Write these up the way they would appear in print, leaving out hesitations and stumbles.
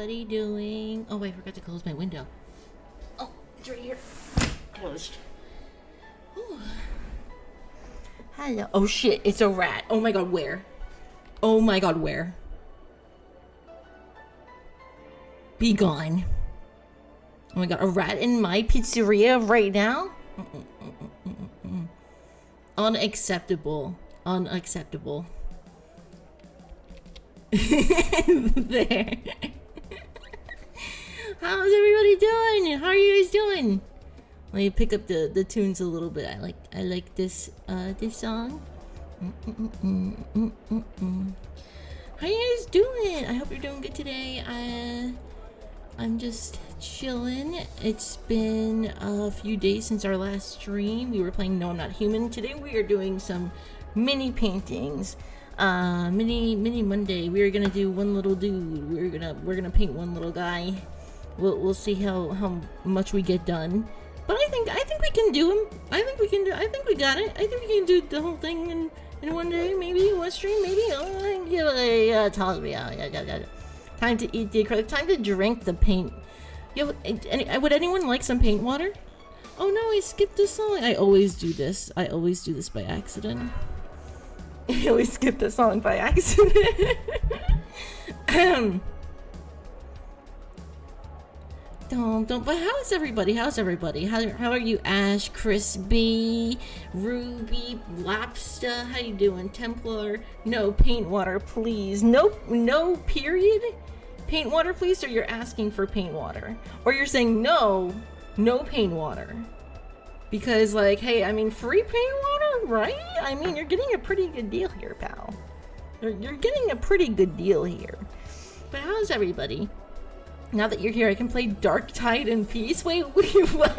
everybody doing? Oh wait, I forgot to close my window. Oh, it's right here. Closed. Ooh. Hello. Oh shit, it's a rat. Oh my god, where? Oh my god, where? Be gone. Oh my god, a rat in my pizzeria right now? Unacceptable. Unacceptable. There. How's everybody doing? How are you guys doing? Let me pick up the tunes a little bit. I like this this song. How you guys doing? I hope you're doing good today. I'm just chilling. It's been a few days since our last stream. We were playing No I'm Not Human. Today we are doing some mini paintings. Mini Monday. We are gonna do one little dude. We're gonna paint one little guy. We'll see how much we get done. But I think we can do him. I think we got it. I think we can do the whole thing in one day, maybe one stream, maybe. Tells me. Time to eat the acrylic. Time to drink the paint. Yo, would anyone like some paint water? Oh no, I skipped the song. I always do this. I always do this by accident. I always skip the song by accident. Don't. But how's everybody? How's everybody? How are you, Ash, Crispy, Ruby, Lobster? How you doing, Templar? No paint water, please. No. Period. Paint water, please. Or you're asking for paint water, or you're saying no paint water. Because, like, hey, I mean, free paint water, right? I mean, you're getting a pretty good deal here, pal. You're getting a pretty good deal here. But how's everybody? Now that you're here, I can play Dark Tide in peace. Wait, what?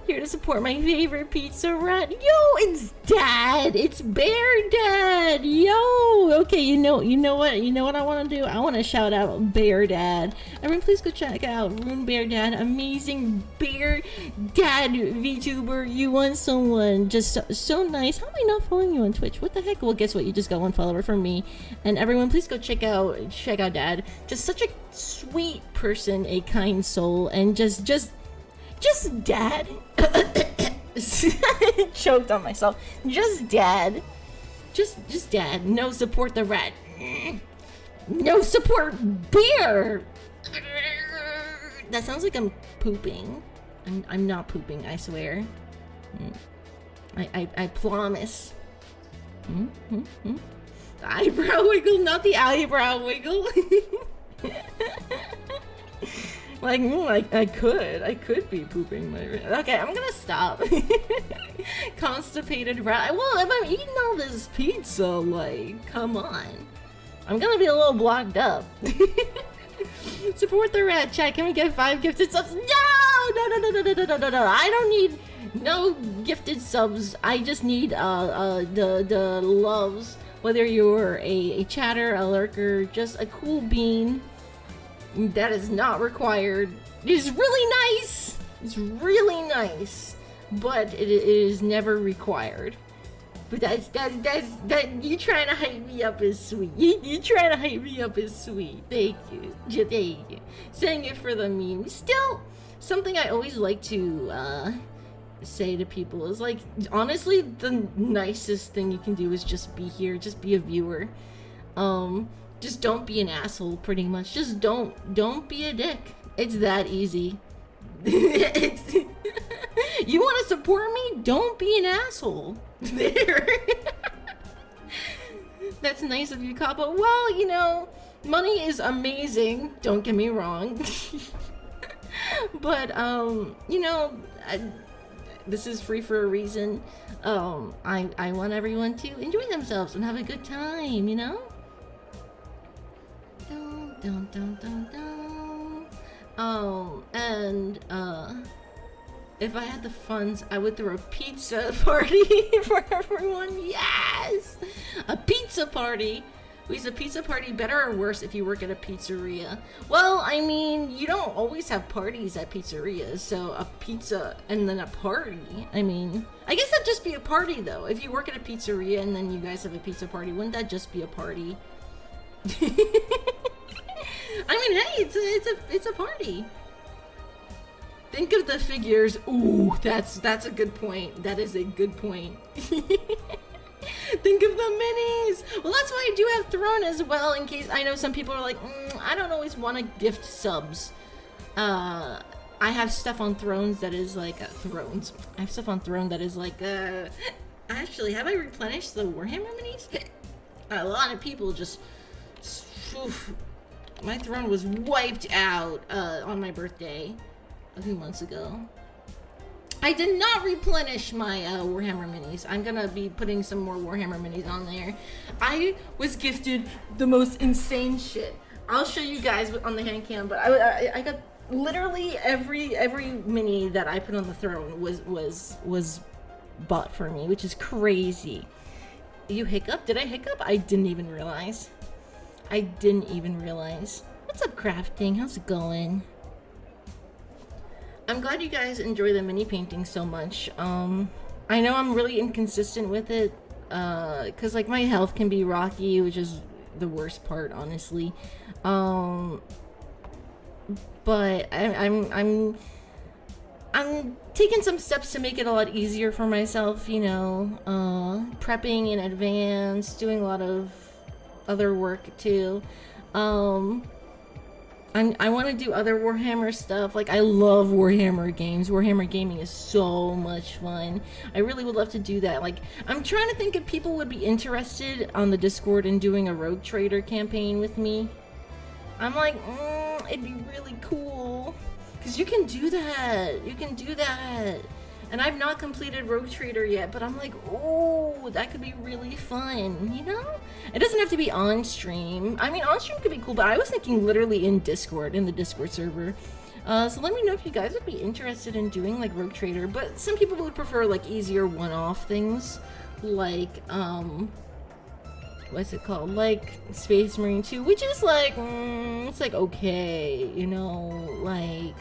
Here to support my favorite pizza rat. Yo, it's Dad. It's Bear Dad. Yo. Okay, you know what I want to do? I want to shout out Bear Dad. Everyone, please go check out Rune Bear Dad. Amazing Bear Dad VTuber. You want someone just so nice. How am I not following you on Twitch? What the heck? Well, guess what? You just got one follower from me. And everyone, please go check out Dad. Just such a sweet person, a kind soul, and just Dad. Choked on myself. Just Dad. Just Dad. No, support the rat. No, support Bear. That sounds like I'm pooping. I'm not pooping, I swear. I promise. The eyebrow wiggle, not the eyebrow wiggle. Like, I could be pooping my... Okay, I'm gonna stop. Constipated rat. Well, if I'm eating all this pizza, like, come on. I'm gonna be a little blocked up. Support the rat, chat. Can we get 5 gifted subs? No! I don't need no gifted subs. I just need the loves. Whether you're a chatter, a lurker, just a cool bean. That is not required. It's really nice. It's really nice, but it is never required. But that you trying to hype me up is sweet. You trying to hype me up is sweet. Thank you. Thank you. Saying it for the meme. Still, something I always like to say to people is, like, honestly, the nicest thing you can do is just be here. Just be a viewer. Just don't be an asshole, pretty much. Just don't be a dick. It's that easy. You want to support me? Don't be an asshole. There. That's nice of you, Capo. Well, you know, money is amazing. Don't get me wrong. But, you know, this is free for a reason. I want everyone to enjoy themselves and have a good time, you know? And if I had the funds, I would throw a pizza party for everyone. Yes, a pizza party. Is a pizza party better or worse if you work at a pizzeria? Well, I mean, you don't always have parties at pizzerias, so a pizza and then a party. I mean, I guess that'd just be a party though. If you work at a pizzeria and then you guys have a pizza party, wouldn't that just be a party? I mean, hey, it's a party. Think of the figures. Ooh, that's a good point. That is a good point. Think of the minis. Well, that's why I do have Throne as well, in case I know some people are like, I don't always want to gift subs. I have stuff on Thrones that is like Thrones. I have stuff on Throne that is like actually, have I replenished the Warhammer minis? A lot of people just oof, my Throne was wiped out on my birthday a few months ago. I did not replenish my Warhammer minis. I'm gonna be putting some more Warhammer minis on there. I was gifted the most insane shit. I'll show you guys on the hand cam, but I got literally every mini that I put on the Throne was bought for me, which is crazy. You hiccup? Did I hiccup? I didn't even realize. I didn't even realize. What's up, crafting? How's it going? I'm glad you guys enjoy the mini painting so much. I know I'm really inconsistent with it, cause like my health can be rocky, which is the worst part, honestly. But I'm taking some steps to make it a lot easier for myself, you know, prepping in advance, doing a lot of other work too. I want to do other Warhammer stuff. Like, I love Warhammer games. Warhammer gaming is so much fun. I really would love to do that. Like, I'm trying to think if people would be interested on the Discord in doing a Rogue Trader campaign with me. I'm like, it'd be really cool. Because you can do that. You can do that. And I've not completed Rogue Trader yet, but I'm like, oh, that could be really fun, you know? It doesn't have to be on stream. I mean, on stream could be cool, but I was thinking literally in Discord, in the Discord server. So let me know if you guys would be interested in doing like Rogue Trader, but some people would prefer like easier one-off things, like, what's it called? Like Space Marine 2, which is like, it's like okay, you know, like,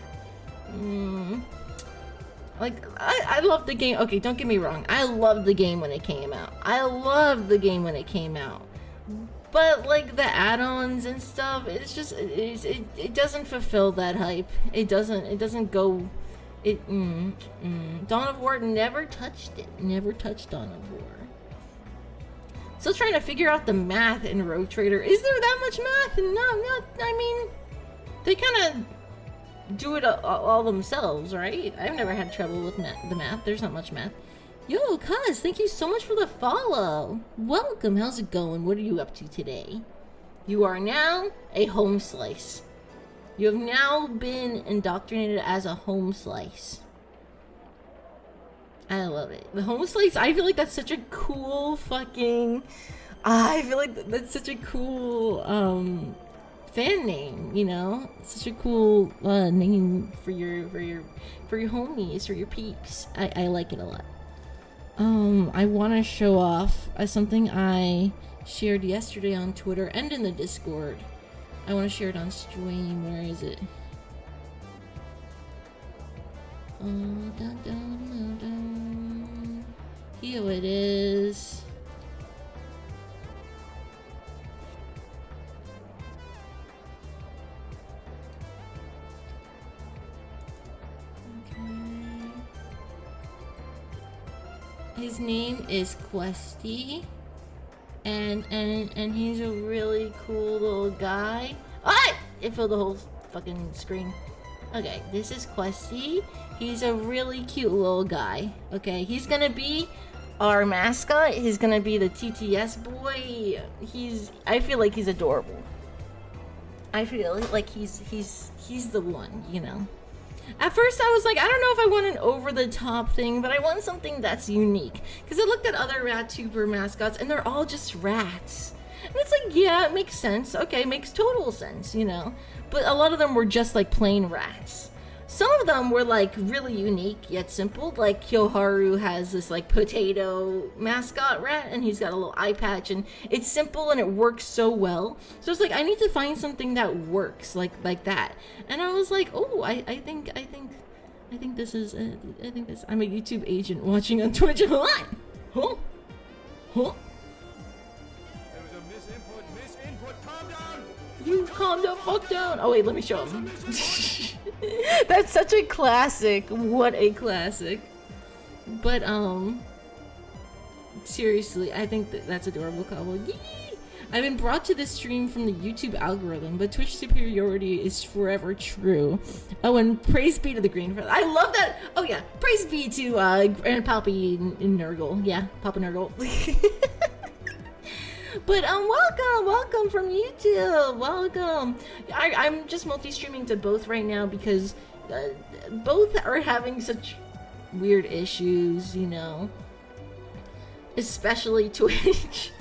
like, I love the game. Okay, don't get me wrong. I loved the game when it came out. I loved the game when it came out. But, like, the add-ons and stuff, it's just, it doesn't fulfill that hype. It doesn't go, Dawn of War never touched it. Never touched Dawn of War. Still trying to figure out the math in Rogue Trader. Is there that much math? No, I mean, they kind of do it all themselves, right? I've never had trouble with the math. There's not much math. Yo, cuz, thank you so much for the follow. Welcome. How's it going? What are you up to today? You are now a home slice. You have now been indoctrinated as a home slice. I love it. The home slice, I feel like that's such a cool fucking... I feel like that's such a cool, fan name, you know? Such a cool name for your homies, for your peeps. I like it a lot. I want to show off something I shared yesterday on Twitter and in the Discord. I want to share it on stream. Where is it? Dun, dun, dun, dun. Here it is. His name is Questy, and he's a really cool little guy. Ah! It filled the whole fucking screen. Okay, this is Questy. He's a really cute little guy. Okay, he's gonna be our mascot. He's gonna be the TTS boy. I feel like he's adorable. I feel like he's the one, you know. At first I was like, I don't know if I want an over-the-top thing, but I want something that's unique. Because I looked at other RatTuber mascots, and they're all just rats. And it's like, yeah, it makes sense. Okay, it makes total sense, you know. But a lot of them were just like plain rats. Some of them were like really unique yet simple. Like Kyoharu has this like potato mascot rat, and he's got a little eye patch, and it's simple and it works so well. So it's like, I need to find something that works like that. And I was like, oh, I think this is I'm a YouTube agent watching on Twitch. Huh? There was a misinput, You calm the fuck down. Oh wait, let me show him. That's such a classic. What a classic. But seriously, I think that's adorable, Cobble. Yee! I've been brought to this stream from the YouTube algorithm, but Twitch superiority is forever true. Oh, and praise be to the green feather. I love that. Oh yeah, praise be to Grand Pappy Nurgle. Yeah, Papa Nurgle. But welcome from YouTube. Welcome. I'm just multi-streaming to both right now because both are having such weird issues, you know. Especially Twitch.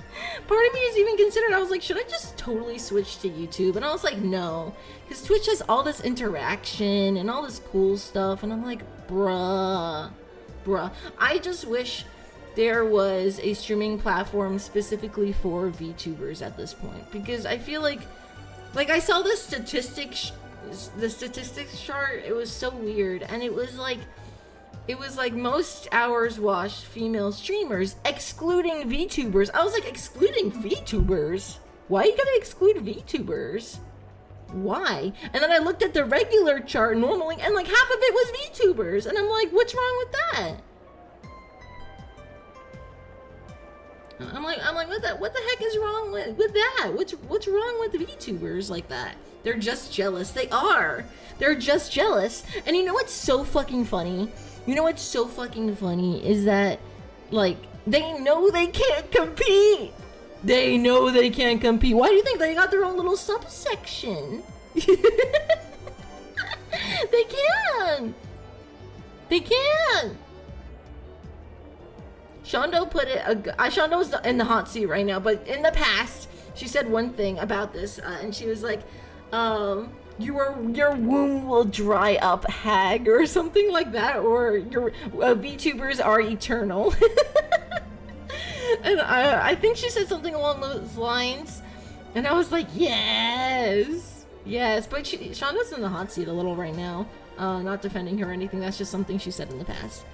Part of me is even considered, I was like, should I just totally switch to YouTube? And I was like, no. Because Twitch has all this interaction and all this cool stuff. And I'm like, bruh. I just wish there was a streaming platform specifically for VTubers at this point. Because I feel like I saw the statistics chart. It was so weird. And it was like most hours watched female streamers, excluding VTubers. I was like, excluding VTubers? Why you gotta exclude VTubers? Why? And then I looked at the regular chart normally, and like half of it was VTubers. And I'm like, what's wrong with that? I'm like, what the heck is wrong with that? What's wrong with the VTubers like that? They're just jealous. They are. They're just jealous. And you know what's so fucking funny? You know what's so fucking funny is that, like, they know they can't compete. They know they can't compete. Why do you think they got their own little subsection? They can. They can. Shondo put it. Shondo's in the hot seat right now, but in the past, she said one thing about this, and she was like, your womb will dry up, hag, or something like that, or your VTubers are eternal. And I think she said something along those lines, and I was like, yes, but Shonda's in the hot seat a little right now, not defending her or anything, that's just something she said in the past.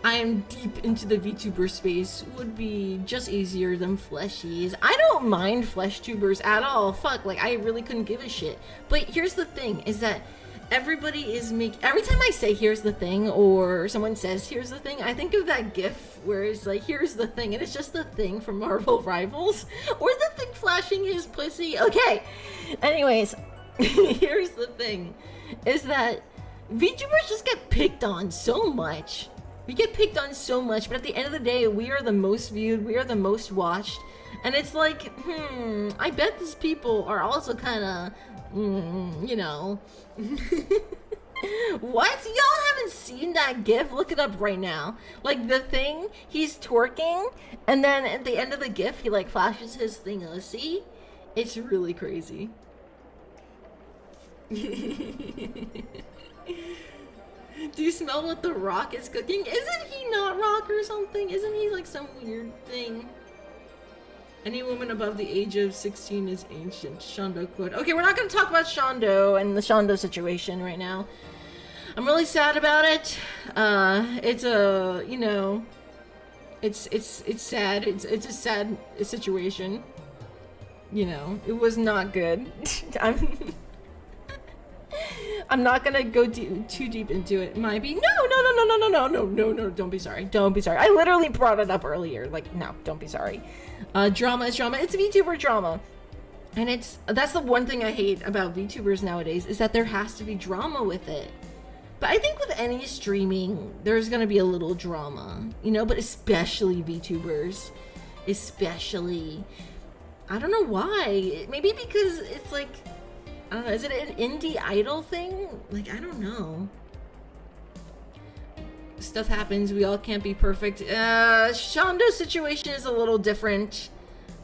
I am deep into the VTuber space would be just easier than fleshies. I don't mind flesh tubers at all. Fuck, like I really couldn't give a shit. But here's the thing, is that everybody is every time I say here's the thing, or someone says here's the thing, I think of that gif where it's like here's the thing, and it's just the thing from Marvel Rivals, or the thing flashing his pussy. Okay, anyways, here's the thing, is that VTubers just get picked on so much. We get picked on so much, but at the end of the day, we are the most viewed, we are the most watched, and it's like, I bet these people are also kind of, you know. What? Y'all haven't seen that gif? Look it up right now. Like, the thing, he's twerking, and then at the end of the gif, he, like, flashes his thing. See? It's really crazy. Do you smell what The Rock is cooking? Isn't he not Rock or something? Isn't he like some weird thing? Any woman above the age of 16 is ancient. Shondo quote. Okay, we're not going to talk about Shondo and the Shondo situation right now. I'm really sad about it. It's a, you know, it's sad. It's a sad situation. You know, it was not good. I'm not gonna go too deep into it. It might be no, don't be sorry. I literally brought it up earlier. Like, no, don't be sorry. Drama is drama. It's VTuber drama. And that's the one thing I hate about VTubers nowadays, is that there has to be drama with it. But I think with any streaming, there's gonna be a little drama, you know, but especially VTubers. Especially. I don't know why. Maybe because it's like, I don't know, is it an indie idol thing? Like, I don't know. Stuff happens, we all can't be perfect. Shondo's situation is a little different.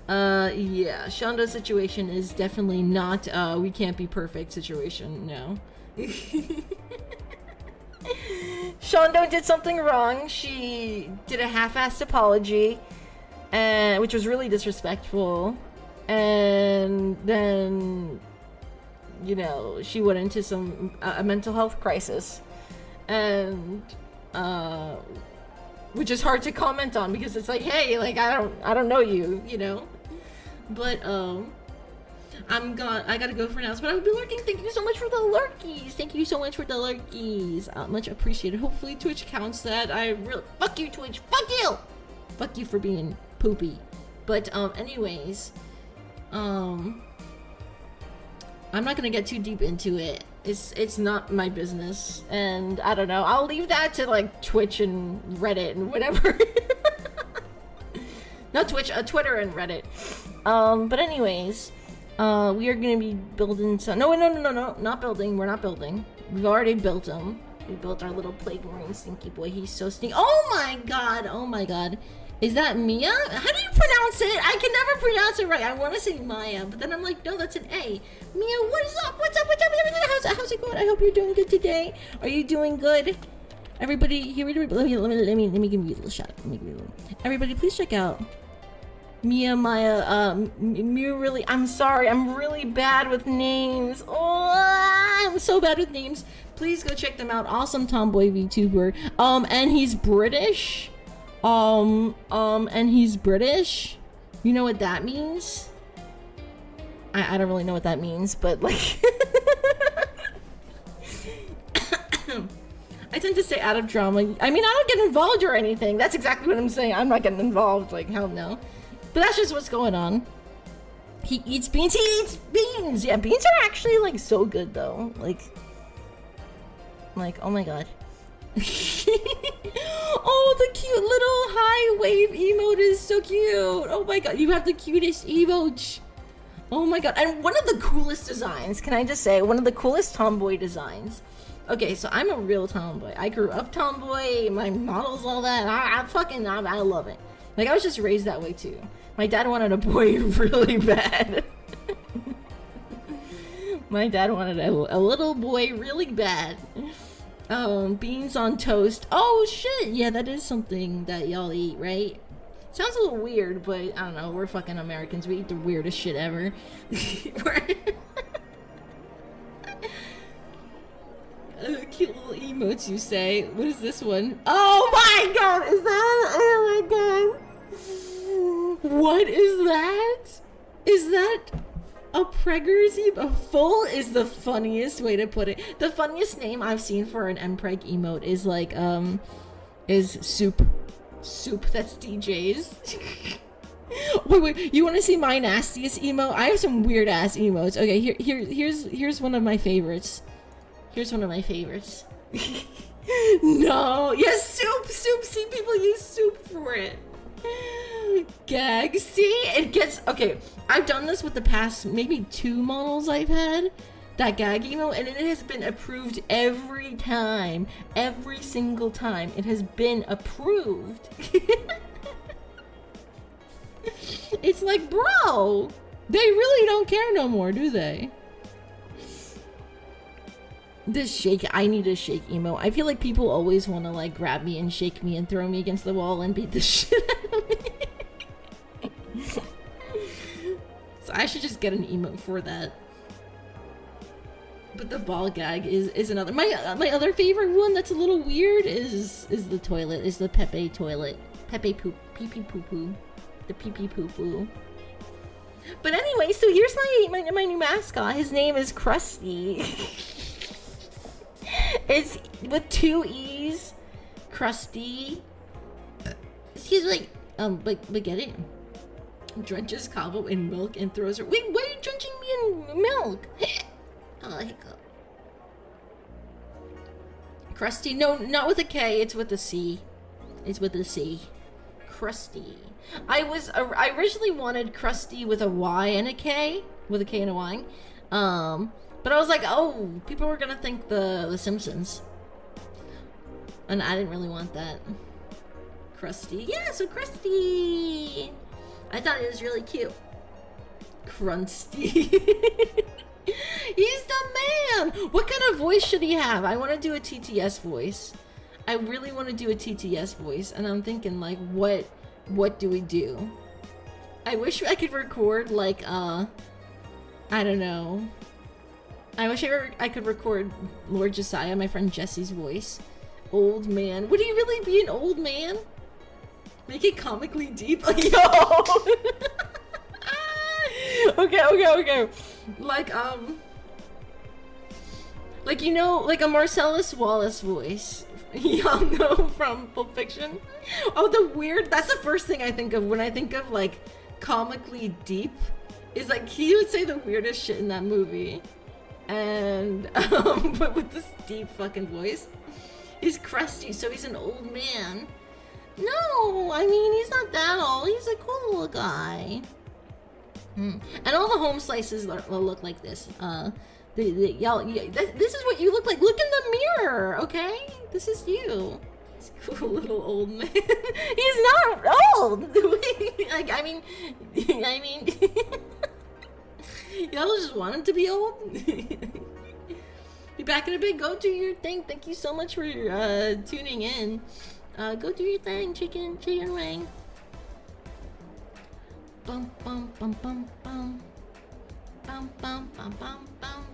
Yeah, Shondo's situation is definitely not, we can't be perfect situation, no. Shondo did something wrong. She did a half-assed apology, which was really disrespectful. And then, you know, she went into a mental health crisis, and which is hard to comment on because it's like, hey, like I don't know you, you know. But I gotta go for now. But I would be lurking. Thank you so much for the lurkies. Thank you so much for the lurkies. Much appreciated. Hopefully Twitch counts that. Fuck you, Twitch. Fuck you. Fuck you for being poopy. But anyways, I'm not gonna get too deep into it. It's not my business, and I don't know. I'll leave that to like Twitch and Reddit and whatever. Not Twitch, Twitter and Reddit. But anyways, we are gonna be building some. No, not building. We're not building. We've already built him. We built our little plague marine stinky boy. He's so stinky. Oh my god! Oh my god! Is that Mia? How do you pronounce it? I can never pronounce it right. I want to say Maya, but then I'm like, no, that's an A. Mia, what is up? What's up? What's up? How's it going? I hope you're doing good today. Are you doing good? Everybody, here, let me give you a little shout. Everybody, please check out Mia, Maya, Mia. Really, I'm sorry. I'm really bad with names. Oh, I'm so bad with names. Please go check them out. Awesome tomboy VTuber. And he's British. And he's British. You know what that means? I don't really know what that means, but like I tend to stay out of drama. I mean, I don't get involved or anything. That's exactly what I'm saying. I'm not getting involved, like hell no. But that's just what's going on. He eats beans. He eats beans. Yeah, beans are actually like so good though. Like oh my god. Oh, the cute little high wave emote is so cute. Oh my god, you have the cutest emote. Oh my god, and one of the coolest designs, can I just say, one of the coolest tomboy designs. Okay, so I'm a real tomboy. I grew up tomboy, my models, all that. I love it. Like, I was just raised that way too. My dad wanted a boy really bad. My dad wanted a little boy really bad. Beans on toast. Oh shit, yeah, that is something that y'all eat, right? Sounds a little weird, but I don't know, we're fucking Americans. We eat the weirdest shit ever. Cute little emotes, you say. What is this one? Oh my god, is that? Oh my god. What is that? Is that a preggers emote? Full is the funniest way to put it. The funniest name I've seen for an mpreg emote is like, is soup. Soup, that's DJ's. Wait, you want to see my nastiest emote? I have some weird ass emotes. Okay, here's one of my favorites. Here's one of my favorites. No, yes, soup. See, people use soup for it. Gag. See, it gets okay. I've done this with the past maybe 2 models I've had. That gag emote, and it has been approved every time. Every single time. It has been approved. It's like, bro, they really don't care no more, do they? This shake, I need a shake emote. I feel like people always want to like grab me and shake me and throw me against the wall and beat the shit out of me. So I should just get an emote for that. But the ball gag is another. My other favorite one that's a little weird is the toilet. Is the Pepe toilet. Pepe poop. Pee pee poo poo. The pee pee poo poo. But anyway, so here's my new mascot. His name is Krusty. It's with 2 E's. Krusty. Excuse me. But get it. Drenches Cabo in milk and throws her. Wait, why are you drenching me in milk? Oh, hiccup. Krusty. No, not with a K. It's with a C. It's with a C. Krusty. I originally wanted Krusty with a Y and a K. With a K and a Y. But I was like, oh, people were gonna think the Simpsons. And I didn't really want that. Krusty. Yeah, so Krusty. I thought it was really cute. Krusty. He's the man! What kind of voice should he have? I want to do a TTS voice. I really want to do a TTS voice, and I'm thinking, like, what do we do? I wish I could record, like, I don't know. I wish I could record Lord Josiah, my friend Jesse's voice. Old man. Would he really be an old man? Make it comically deep. Yo. Okay. Like you know, like a Marcellus Wallace voice. Y'all know from Pulp Fiction. Oh, that's the first thing I think of when I think of like comically deep. Is like he would say the weirdest shit in that movie, and but with this deep fucking voice. He's crusty, so he's an old man. No, I mean he's not that old. He's a cool little guy. And all the home slices look like this. Y'all, this is what you look like. Look in the mirror, okay? This is you. This cool little old man. He's not old. Like, I mean, y'all just want him to be old. Be back in a bit. Go do your thing. Thank you so much for tuning in. Go do your thing, chicken wing. Bum bum bum bum bum. Bum bum bum bum bum.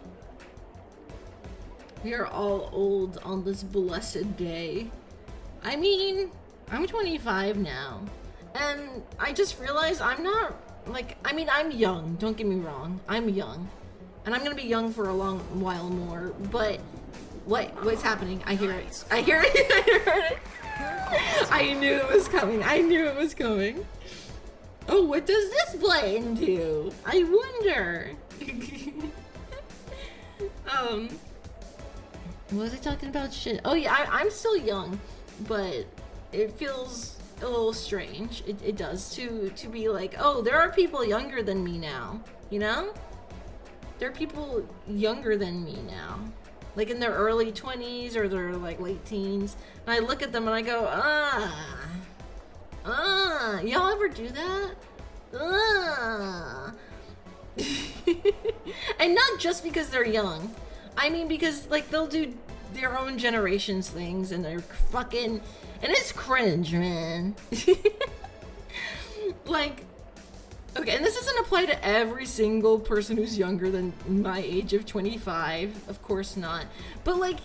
We are all old on this blessed day. I mean, I'm 25 now, and I just realized I'm not like. I mean, I'm young. Don't get me wrong. I'm young, and I'm gonna be young for a long while more. But what's happening? I hear it. I hear it. I heard it. I knew it was coming. Oh, what does this button do? I wonder. What was I talking about? Shit. Oh yeah, I'm still young, but it feels a little strange. It does to be like, oh, there are people younger than me now. You know? There are people younger than me now. Like in their early 20s or their like late teens. And I look at them and I go, y'all ever do that? And not just because they're young. I mean because like they'll do their own generation's things and they're fucking, and it's cringe, man. Like, okay, and this doesn't apply to every single person who's younger than my age of 25, of course not. But like,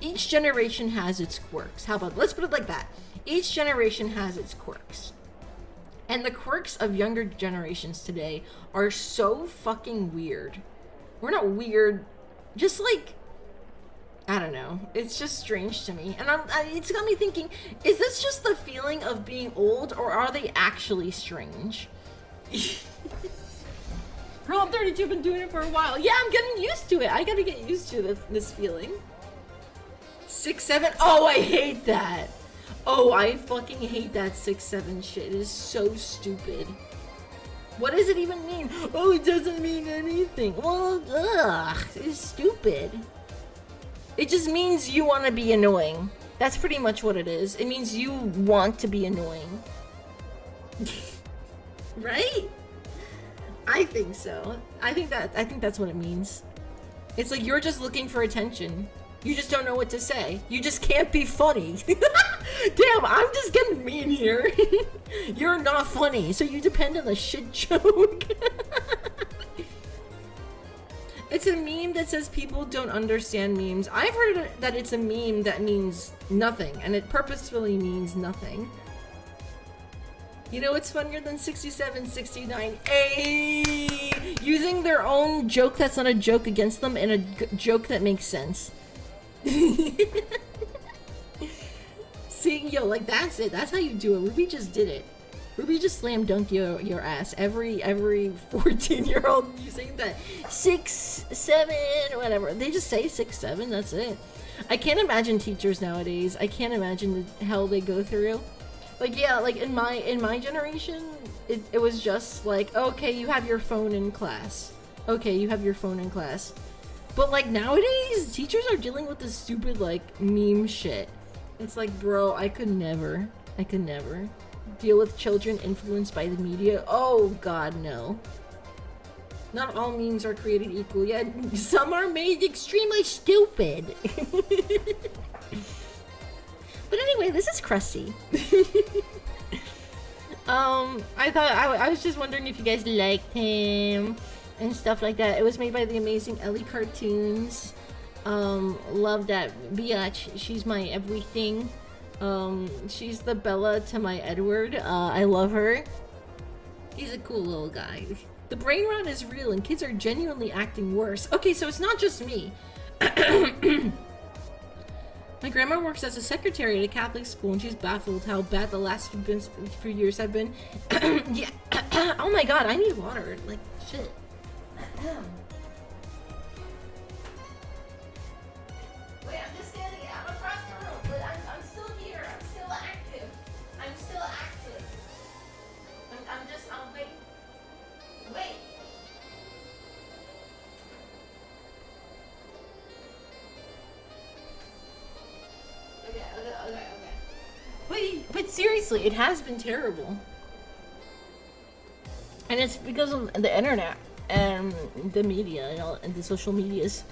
each generation has its quirks. How about, let's put it like that. Each generation has its quirks. And the quirks of younger generations today are so fucking weird. We're not weird, just like, I don't know. It's just strange to me. And it's got me thinking, is this just the feeling of being old or are they actually strange? Girl, I'm 32, been doing it for a while. Yeah, I'm getting used to it. I gotta get used to this feeling. 6, 7. Oh, I hate that. Oh, I fucking hate that 6, 7 shit. It is so stupid. What does it even mean? Oh, it doesn't mean anything. Well, ugh, it's stupid. It just means you want to be annoying. That's pretty much what it is. It means you want to be annoying. Right? I think so. I think that's what it means. It's like you're just looking for attention. You just don't know what to say. You just can't be funny. Damn, I'm just getting mean here. You're not funny, so you depend on a shit joke. It's a meme that says people don't understand memes. I've heard that it's a meme that means nothing, and it purposefully means nothing. You know what's funnier than 67, 69? Ay! Using their own joke that's not a joke against them and a joke that makes sense. See, yo, like that's it. That's how you do it. Ruby just did it. Ruby just slam dunked your ass. Every 14-year-old using that 6, 7, whatever. They just say 6, 7. That's it. I can't imagine teachers nowadays. I can't imagine the hell they go through. Like, yeah, like in my generation, it was just like, okay, you have your phone in class. Okay, you have your phone in class. But like nowadays, teachers are dealing with this stupid like meme shit. It's like, bro, I could never deal with children influenced by the media. Oh god, no. Not all memes are created equal. Yeah, some are made extremely stupid. But anyway, this is crusty. I thought I was just wondering if you guys liked him and stuff like that. It was made by the amazing Ellie Cartoons. Love that biatch. She's my everything. She's the Bella to my Edward. I love her. He's a cool little guy. The brain rot is real and kids are genuinely acting worse. Okay, so it's not just me. My grandma works as a secretary at a Catholic school and she's baffled how bad the last few years have been. Yeah. Oh my god, I need water. Like, shit. Wait, I'm just standing. I'm across the room, but I'm still here. I'm still active. I'm still active. I'm wait. Wait. Okay. But seriously, it has been terrible. And it's because of the internet and the media and the social medias.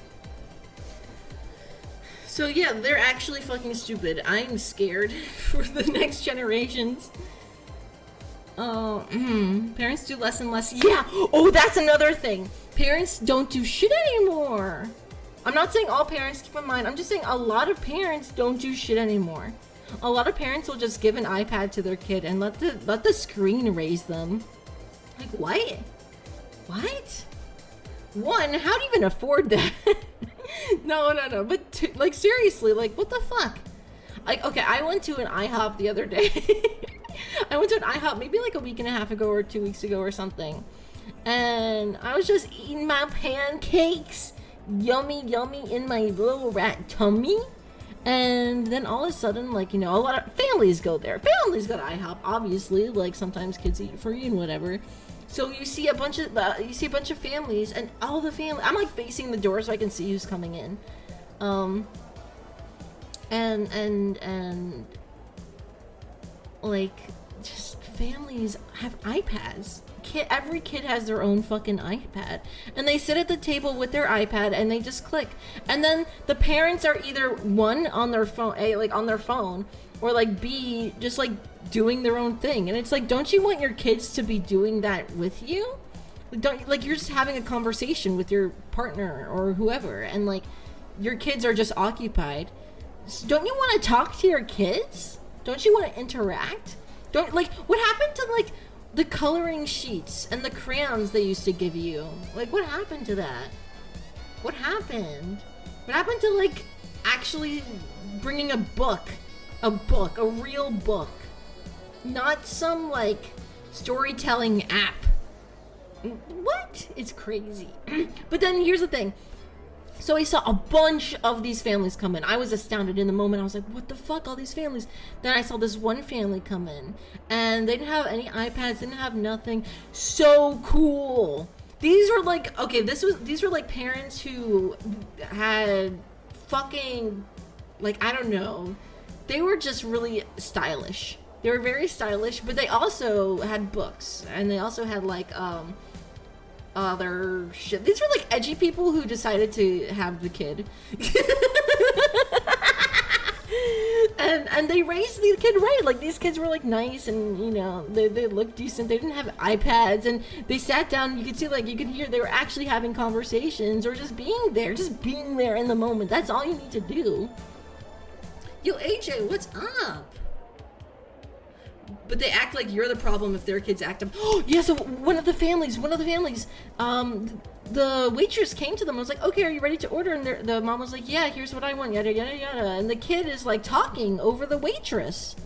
So yeah, they're actually fucking stupid. I'm scared for the next generations. Parents do less and less. Yeah! Oh, that's another thing. Parents don't do shit anymore. I'm not saying all parents, keep in mind. I'm just saying a lot of parents don't do shit anymore. A lot of parents will just give an iPad to their kid and let the screen raise them. Like, what? What? One, how do you even afford that? No. But like, seriously, like, what the fuck? Like, okay, I went to an IHOP the other day. I went to an IHOP maybe like a week and a half ago or 2 weeks ago or something. And I was just eating my pancakes. Yummy in my little rat tummy. And then all of a sudden, like, you know, a lot of families go there. Families go to IHOP, obviously. Like, sometimes kids eat free and whatever. So you see a bunch of families, and all the family. I'm like facing the door so I can see who's coming in. And like, just families have iPads. Every kid has their own fucking iPad, and they sit at the table with their iPad and they just click. And then the parents are either one on their phone, or like B, just like doing their own thing. And it's like, don't you want your kids to be doing that with you? Like, you're just having a conversation with your partner or whoever, and like your kids are just occupied. So don't you want to talk to your kids? Don't you want to interact? What happened to like the coloring sheets and the crayons they used to give you? Like, what happened to that? What happened? What happened to like actually bringing a real book, not some like storytelling app? What? It's crazy. But then here's the thing. So I saw a bunch of these families come in. I was astounded in the moment. I was like, what the fuck, all these families? Then I saw this one family come in, and they didn't have any iPads, didn't have nothing. So cool. These were like, okay, these were like parents who had fucking, like, I don't know. They were just really stylish. They were very stylish, but they also had books, and they also had like, other shit. These were like edgy people who decided to have the kid. and they raised the kid right. Like, these kids were like nice, and you know, they looked decent. They didn't have iPads, and they sat down. You could see, like, you could hear they were actually having conversations or just being there in the moment. That's all you need to do. Yo, AJ, what's up? But they act like you're the problem if their kids act up. Oh, yeah, so one of the families, the waitress came to them and was like, okay, are you ready to order? And the mom was like, yeah, here's what I want, yada, yada, yada. And the kid is like talking over the waitress.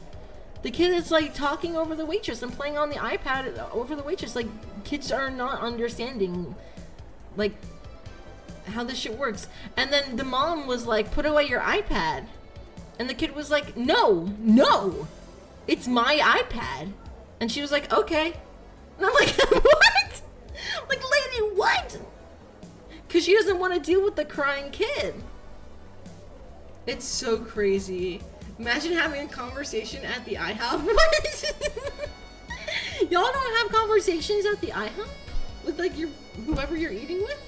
The kid is like talking over the waitress and playing on the iPad over the waitress. Like, kids are not understanding, like, how this shit works. And then the mom was like, put away your iPad. And the kid was like, no. It's my iPad. And she was like, okay. And I'm like, what? Like, lady, what? Because she doesn't want to deal with the crying kid. It's so crazy. Imagine having a conversation at the IHOP. What? Y'all don't have conversations at the IHOP? With, like, whoever you're eating with?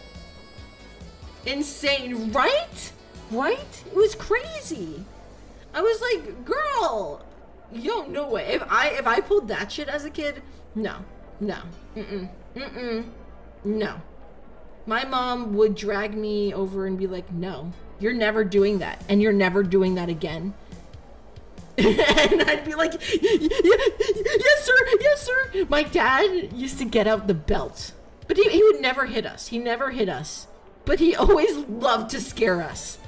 Insane, right? Right? It was crazy. I was like, girl... Yo, no way. If I pulled that shit as a kid, no. My mom would drag me over and be like, no, you're never doing that, and you're never doing that again. And I'd be like, yes, sir, yes, sir. My dad used to get out the belt, but he would never hit us. He never hit us, but he always loved to scare us.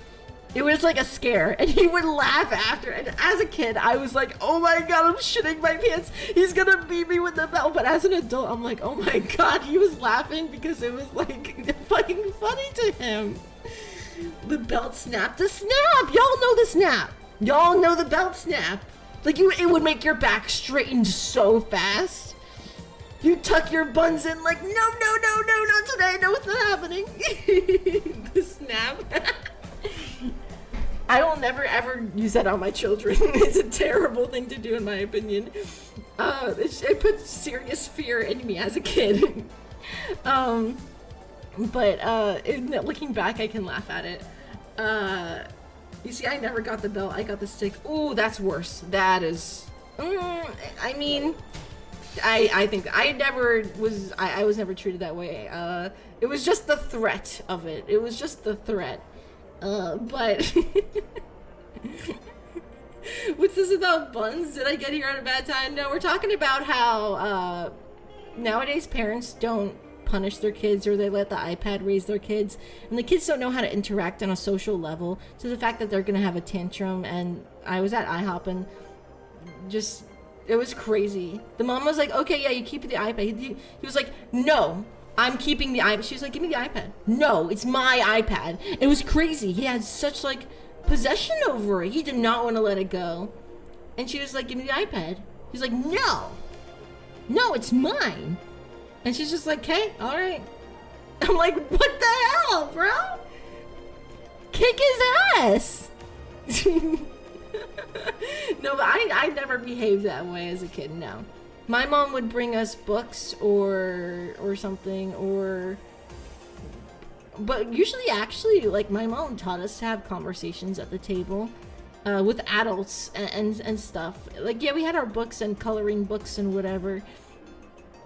It was like a scare, and he would laugh after. And as a kid, I was like, oh my God, I'm shitting my pants. He's gonna beat me with the belt. But as an adult, I'm like, oh my God, he was laughing because it was like fucking funny to him. The belt snap, the snap. Y'all know the snap. Y'all know the belt snap. Like it would make your back straighten so fast. You tuck your buns in like, no, not today. No, it's not happening. The snap. I will never ever use that on my children. It's a terrible thing to do in my opinion. It put serious fear in me as a kid. Looking back, I can laugh at it. You see, I never got the belt. I got the stick. Ooh, that's worse. That is. I mean, I think I was never treated that way. It was just the threat of it. It was just the threat. But what's this about buns? Did I get here at a bad time? No, we're talking about how nowadays parents don't punish their kids, or they let the iPad raise their kids, and the kids don't know how to interact on a social level, to the fact that they're gonna have a tantrum. And I was at IHOP, and just it was crazy. The mom was like, okay, yeah, you keep the iPad. He was like, no, I'm keeping the iPad. She was like, give me the iPad. No, it's my iPad. It was crazy. He had such like possession over it. He did not want to let it go. And she was like, give me the iPad. He's like, no, it's mine. And she's just like, okay, all right. I'm like, what the hell, bro? Kick his ass. No, but I never behaved that way as a kid, no. My mom would bring us books or something, but usually actually, like, my mom taught us to have conversations at the table with adults and stuff. Like, yeah, we had our books and coloring books and whatever,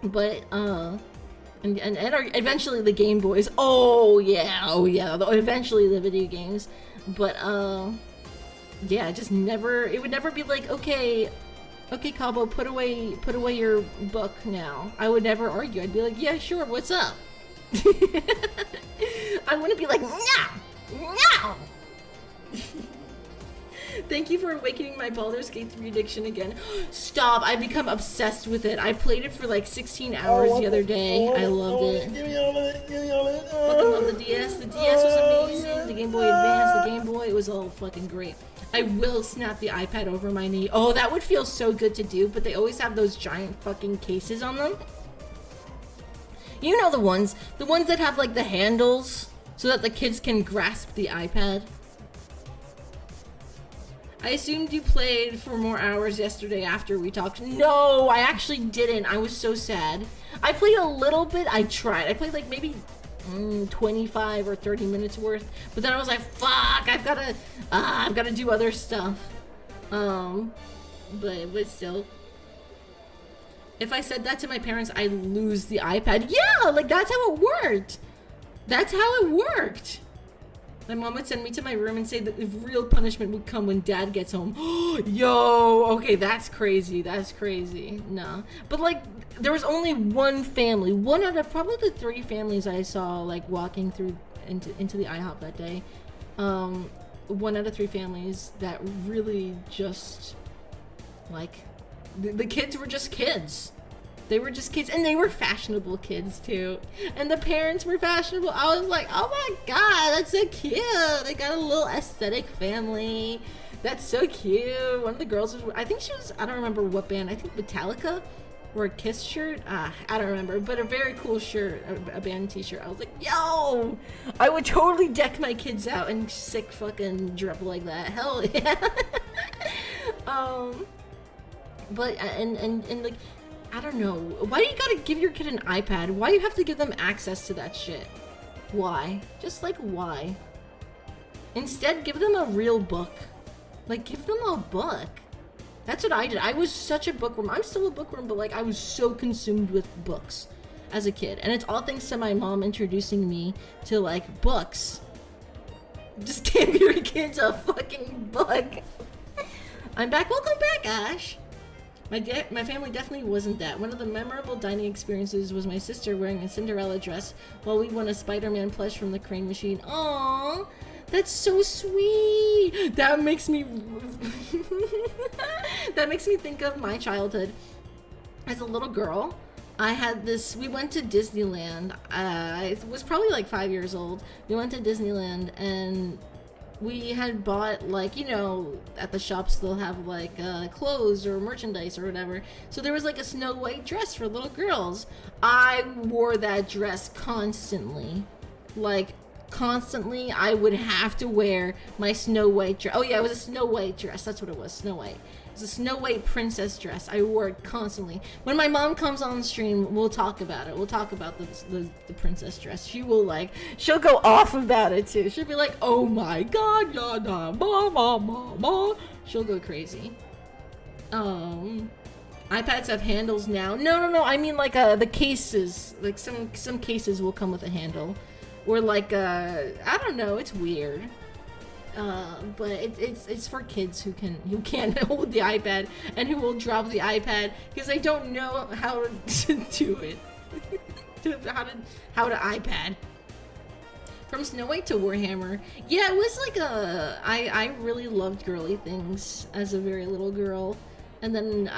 but and eventually the Game Boys. Oh yeah, eventually the video games. But yeah, just never. It would never be like, okay, Cabo, put away your book now. I would never argue. I'd be like, yeah, sure, what's up? I wouldn't be like, no. Thank you for awakening my Baldur's Gate 3 addiction again. Stop, I've become obsessed with it. I played it for like 16 hours the other day. I loved it. Give me all of it. Fucking love the DS. The DS was amazing. The Game Boy Advance, the Game Boy, it was all fucking great. I will snap the iPad over my knee. Oh, that would feel so good to do, but they always have those giant fucking cases on them. You know the ones that have like the handles so that the kids can grasp the iPad. I assumed you played for more hours yesterday after we talked. No, I actually didn't. I was so sad. I played a little bit. I tried. I played like maybe 25 or 30 minutes worth, but then I was like, fuck, I've gotta do other stuff. But still, if I said that to my parents, I'd lose the iPad. Yeah, like that's how it worked. That's how it worked. My mom would send me to my room and say that the real punishment would come when dad gets home. Yo, okay, that's crazy. That's crazy. No. But like, there was only one family, one out of probably the 3 families I saw like walking through into the IHOP that day. 1 out of 3 families that really just like, the kids were just kids. They were just kids, and they were fashionable kids too. And the parents were fashionable. I was like, oh my god, that's so cute. They got a little aesthetic family. That's so cute. One of the girls was, I think she was, I don't remember what band. I think Metallica, or a Kiss shirt. I don't remember, but a very cool shirt, a band t-shirt. I was like, yo, I would totally deck my kids out in sick fucking drip like that. Hell yeah. But and like, I don't know. Why do you gotta give your kid an iPad? Why do you have to give them access to that shit? Why? Just like, why? Instead, give them a real book. Like, give them a book. That's what I did. I was such a bookworm. I'm still a bookworm, but like, I was so consumed with books as a kid. And it's all thanks to my mom introducing me to like books. Just give your kids a fucking book. I'm back. Welcome back, Ash. My family definitely wasn't that. One of the memorable dining experiences was my sister wearing a Cinderella dress while we won a Spider-Man plush from the crane machine. Aww, that's so sweet. That makes me that makes me think of my childhood. As a little girl, I had this. We went to Disneyland. I was probably like 5 years old. We went to Disneyland and we had bought, like, you know, at the shops they'll have like clothes or merchandise or whatever. So there was like a Snow White dress for little girls. I wore that dress constantly. Like, constantly. I would have to wear my Snow White dress. Oh yeah, it was a Snow White dress. That's what it was, Snow White. It was a Snow White princess dress. I wore it constantly. When my mom comes on stream, we'll talk about it. We'll talk about the princess dress. She will, like, she'll go off about it too. She'll be like, oh my god, da da ma ma ma ma. She'll go crazy. iPads have handles now. No. I mean, like, the cases. Like, some cases will come with a handle. Or like, I don't know, it's weird. But it's for kids who can't hold the iPad and who will drop the iPad because they don't know how to do it. how to iPad. From Snow White to Warhammer. Yeah, it was like I really loved girly things as a very little girl. And then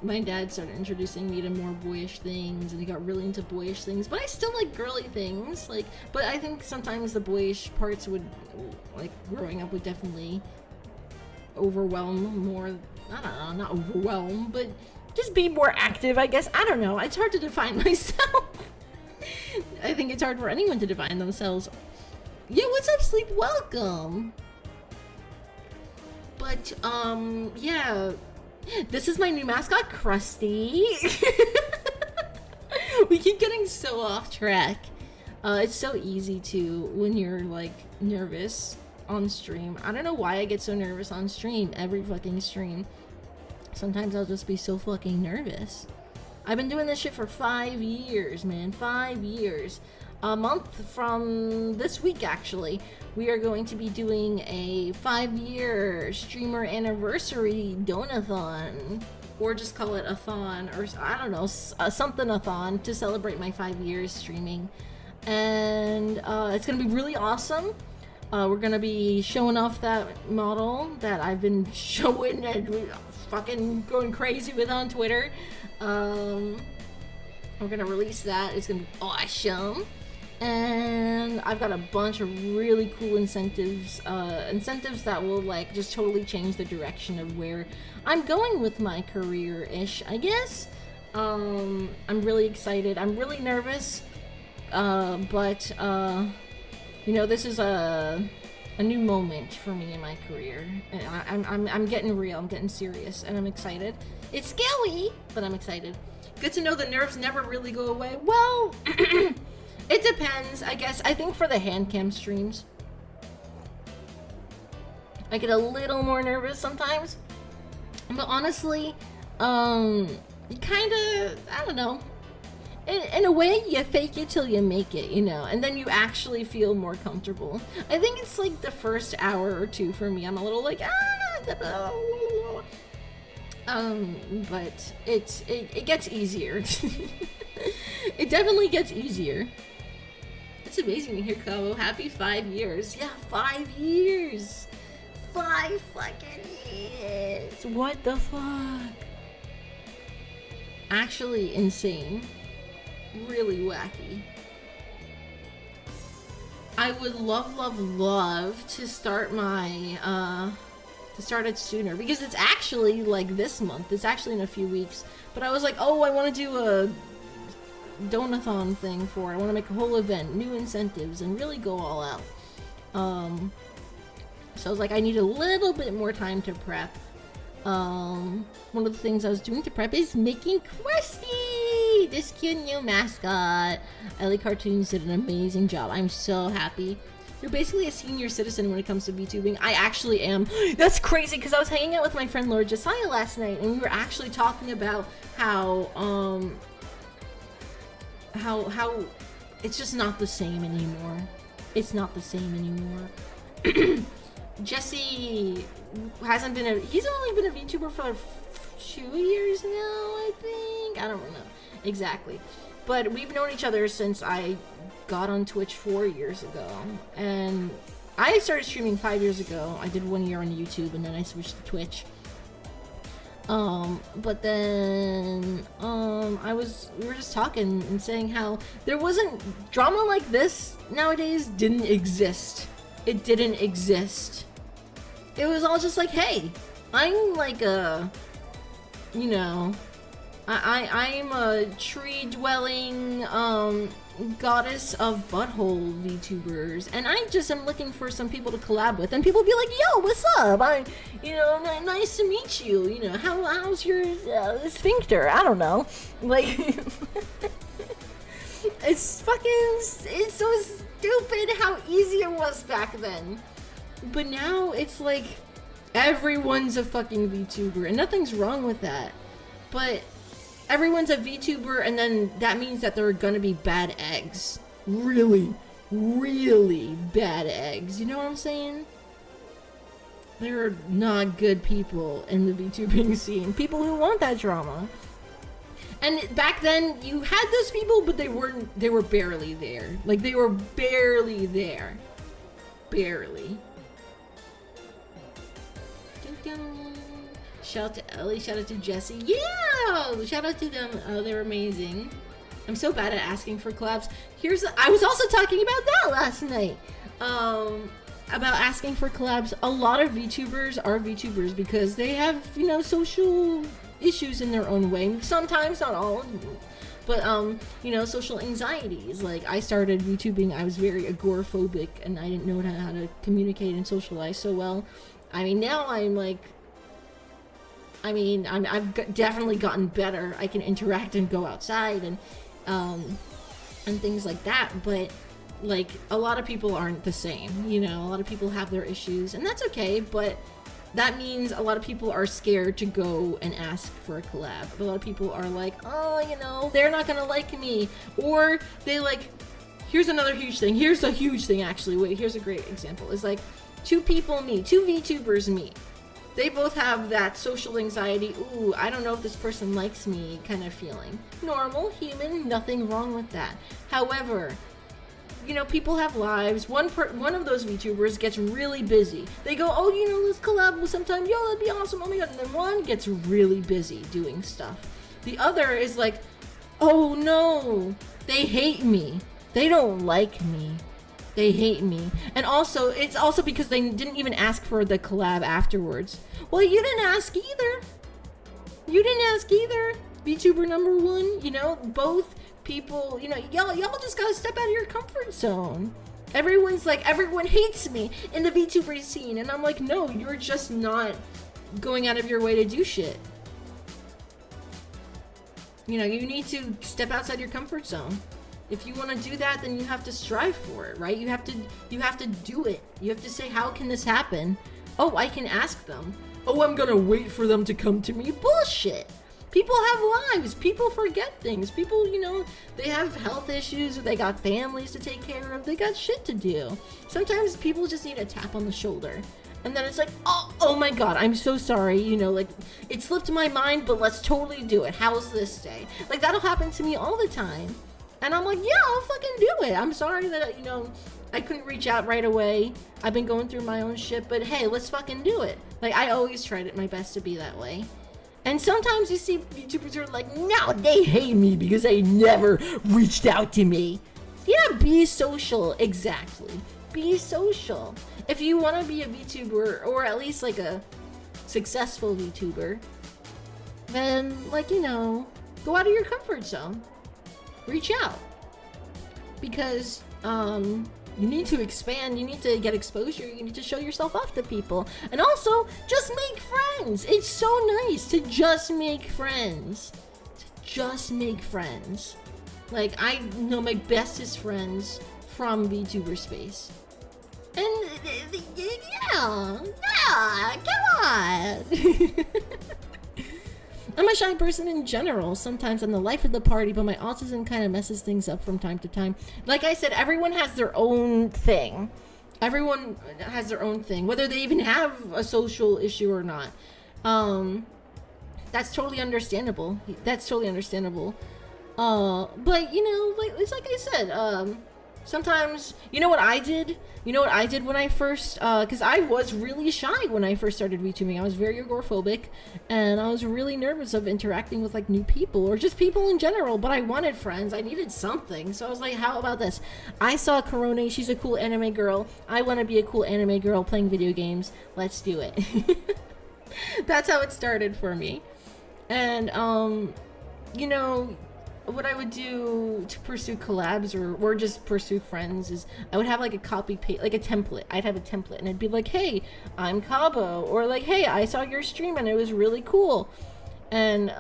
my dad started introducing me to more boyish things, and he got really into boyish things. But I still like girly things, like. But I think sometimes the boyish parts would, like, growing up would definitely overwhelm more. I don't know, not overwhelm, but just be more active, I guess. I don't know. It's hard to define myself. I think it's hard for anyone to define themselves. Yeah, what's up, Sleep? Welcome. But yeah. This is my new mascot, Krusty. We keep getting so off track. It's so easy to when you're, like, nervous on stream. I don't know why I get so nervous on stream, every fucking stream. Sometimes I'll just be so fucking nervous. I've been doing this shit for 5 years, man. 5 years. A month from this week, actually, we are going to be doing a 5-year streamer anniversary donathon, or just call it a thon, or I don't know, something-a-thon to celebrate my 5 years streaming. And it's gonna be really awesome. We're gonna be showing off that model that I've been showing and fucking going crazy with on Twitter. We're gonna release that. It's gonna be awesome. And I've got a bunch of really cool incentives that will, like, just totally change the direction of where I'm going with my career-ish, I guess. I'm really excited. I'm really nervous, but you know, this is a new moment for me in my career. I'm getting real. I'm getting serious, and I'm excited. It's scary, but I'm excited. Good to know the nerves never really go away. Well. It depends, I guess. I think for the hand cam streams, I get a little more nervous sometimes. But honestly, you kind of, I don't know. In a way, you fake it till you make it, you know, and then you actually feel more comfortable. I think it's like the first hour or two for me. I'm a little like, but it gets easier. It definitely gets easier. It's amazing to hear Cabo. Happy 5 years. Yeah, 5 years. 5 fucking years. What the fuck? Actually insane. Really wacky. I would love to start my, to start it sooner, because it's actually, like, this month. It's actually in a few weeks. But I was like, oh, I want to do a donathon thing for it. I want to make a whole event, new incentives, and really go all out. So I was like, I need a little bit more time to prep. One of the things I was doing to prep is making Krusty, this cute new mascot. LA Cartoons did an amazing job. I'm so happy. You're basically a senior citizen when it comes to VTubing. I actually am. That's crazy, because I was hanging out with my friend Lord Josiah last night, and we were actually talking about how it's just not the same anymore. It's not the same anymore. Jesse hasn't been he's only been a VTuber for 2 years now, I think. I don't know exactly. But we've known each other since I got on Twitch 4 years ago. And I started streaming 5 years ago. I did 1 year on YouTube and then I switched to Twitch. But then, we were just talking and saying how there wasn't drama like this nowadays didn't exist. It didn't exist. It was all just like, hey, I'm like a, you know, I'm a tree-dwelling, goddess of butthole VTubers, and I just am looking for some people to collab with, and people be like, yo, what's up? Nice to meet you, you know, how's your sphincter? I don't know, like, it's so stupid how easy it was back then, but now it's like, everyone's a fucking VTuber, and nothing's wrong with that, but everyone's a VTuber, and then that means that there are gonna be bad eggs. Really, really bad eggs. You know what I'm saying? There are not good people in the VTubing scene. People who want that drama. And back then, you had those people, but they were barely there. Like, they were barely there. Barely. Shout out to Ellie, shout out to Jesse. Yeah! Shout out to them. Oh, they're amazing. I'm so bad at asking for collabs. I was also talking about that last night. About asking for collabs. A lot of VTubers are VTubers because they have, you know, social issues in their own way. Sometimes, not all. But, you know, social anxieties. Like, I started VTubing, I was very agoraphobic, and I didn't know how to communicate and socialize so well. I mean, now I'm like, I've definitely gotten better. I can interact and go outside and things like that. But like a lot of people aren't the same, you know. A lot of people have their issues, and that's okay. But that means a lot of people are scared to go and ask for a collab. A lot of people are like, oh, you know, they're not gonna like me, or they like. Here's another huge thing. Here's a huge thing actually. Wait, here's a great example. It's like two VTubers meet. They both have that social anxiety, ooh, I don't know if this person likes me kind of feeling. Normal, human, nothing wrong with that. However, you know, people have lives. One of those VTubers gets really busy. They go, oh, you know, let's collab with sometime. Yo, that'd be awesome. Oh my god. And then one gets really busy doing stuff. The other is like, oh no, they hate me. They don't like me. They hate me. And also, it's also because they didn't even ask for the collab afterwards. Well, you didn't ask either. You didn't ask either. VTuber number one, you know, both people, you know, y'all just gotta step out of your comfort zone. Everyone's like, everyone hates me in the VTuber scene. And I'm like, no, you're just not going out of your way to do shit. You know, you need to step outside your comfort zone. If you want to do that, then you have to strive for it, right? You have to do it. You have to say, how can this happen? Oh, I can ask them. Oh, I'm gonna wait for them to come to me. Bullshit. People have lives. People forget things. People, you know, they have health issues, or they got families to take care of. They got shit to do. Sometimes people just need a tap on the shoulder. And then it's like, oh my god, I'm so sorry, you know, like, it slipped my mind, but let's totally do it. How's this day? Like, that'll happen to me all the time. And I'm like, yeah, I'll fucking do it. I'm sorry that, you know, I couldn't reach out right away. I've been going through my own shit, but hey, let's fucking do it. Like, I always tried my best to be that way. And sometimes you see YouTubers who are like, no, they hate me because they never reached out to me. Yeah, be social. Exactly. Be social. If you want to be a VTuber, or at least like a successful VTuber, then, like, you know, go out of your comfort zone. Reach out, because you need to expand, you need to get exposure, you need to show yourself off to people, and also just make friends. It's so nice to just make friends. Like, I know my bestest friends from VTuber space, and yeah, come on. I'm a shy person in general. Sometimes I'm the life of the party, but my autism kind of messes things up from time to time. Like I said, everyone has their own thing. Everyone has their own thing, whether they even have a social issue or not. That's totally understandable. That's totally understandable. But you know, like it's like I said, sometimes you know what I did. You know what I did when I first, because I was really shy when I first started VTubing. I was very agoraphobic, and I was really nervous of interacting with like new people or just people in general. But I wanted friends. I needed something, so I was like, "How about this?" I saw Korone. She's a cool anime girl. I want to be a cool anime girl playing video games. Let's do it. That's how it started for me. And you know, what I would do to pursue collabs or just pursue friends is I would have like a copy paste, like a template. I'd have a template and I'd be like, hey, I'm Cabo, or like, hey, I saw your stream and it was really cool. And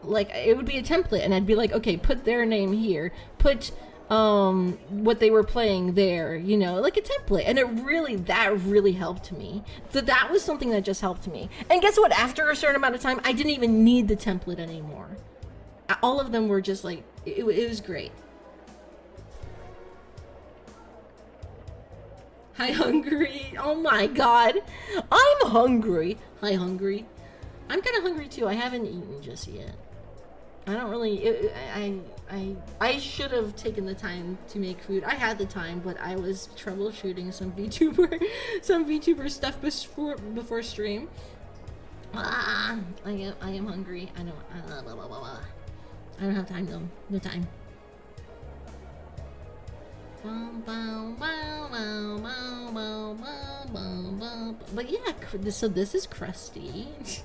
like it would be a template and I'd be like, okay, put their name here, put what they were playing there, you know, like a template. And that really helped me. That was something that just helped me. And guess what? After a certain amount of time, I didn't even need the template anymore. All of them were just like, it was great. Hi, Hungry. Oh my god. I'm hungry. Hi, Hungry. I'm kind of hungry too. I haven't eaten just yet. I don't really, I should have taken the time to make food. I had the time, but I was troubleshooting some VTuber stuff before stream. I am hungry. I don't have time though. No time. But yeah, so this is Krusty.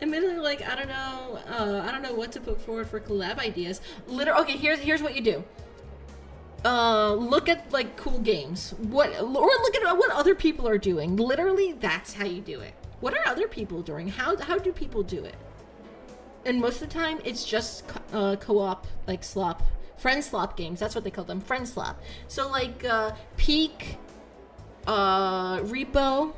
Admittedly, like I don't know what to put forward for collab ideas. Okay, here's what you do. Look at like cool games. Or look at what other people are doing. Literally, that's how you do it. What are other people doing? How do people do it? And most of the time, it's just co-op, like friend slop games. That's what they call them, friend slop. So like Peak, Repo,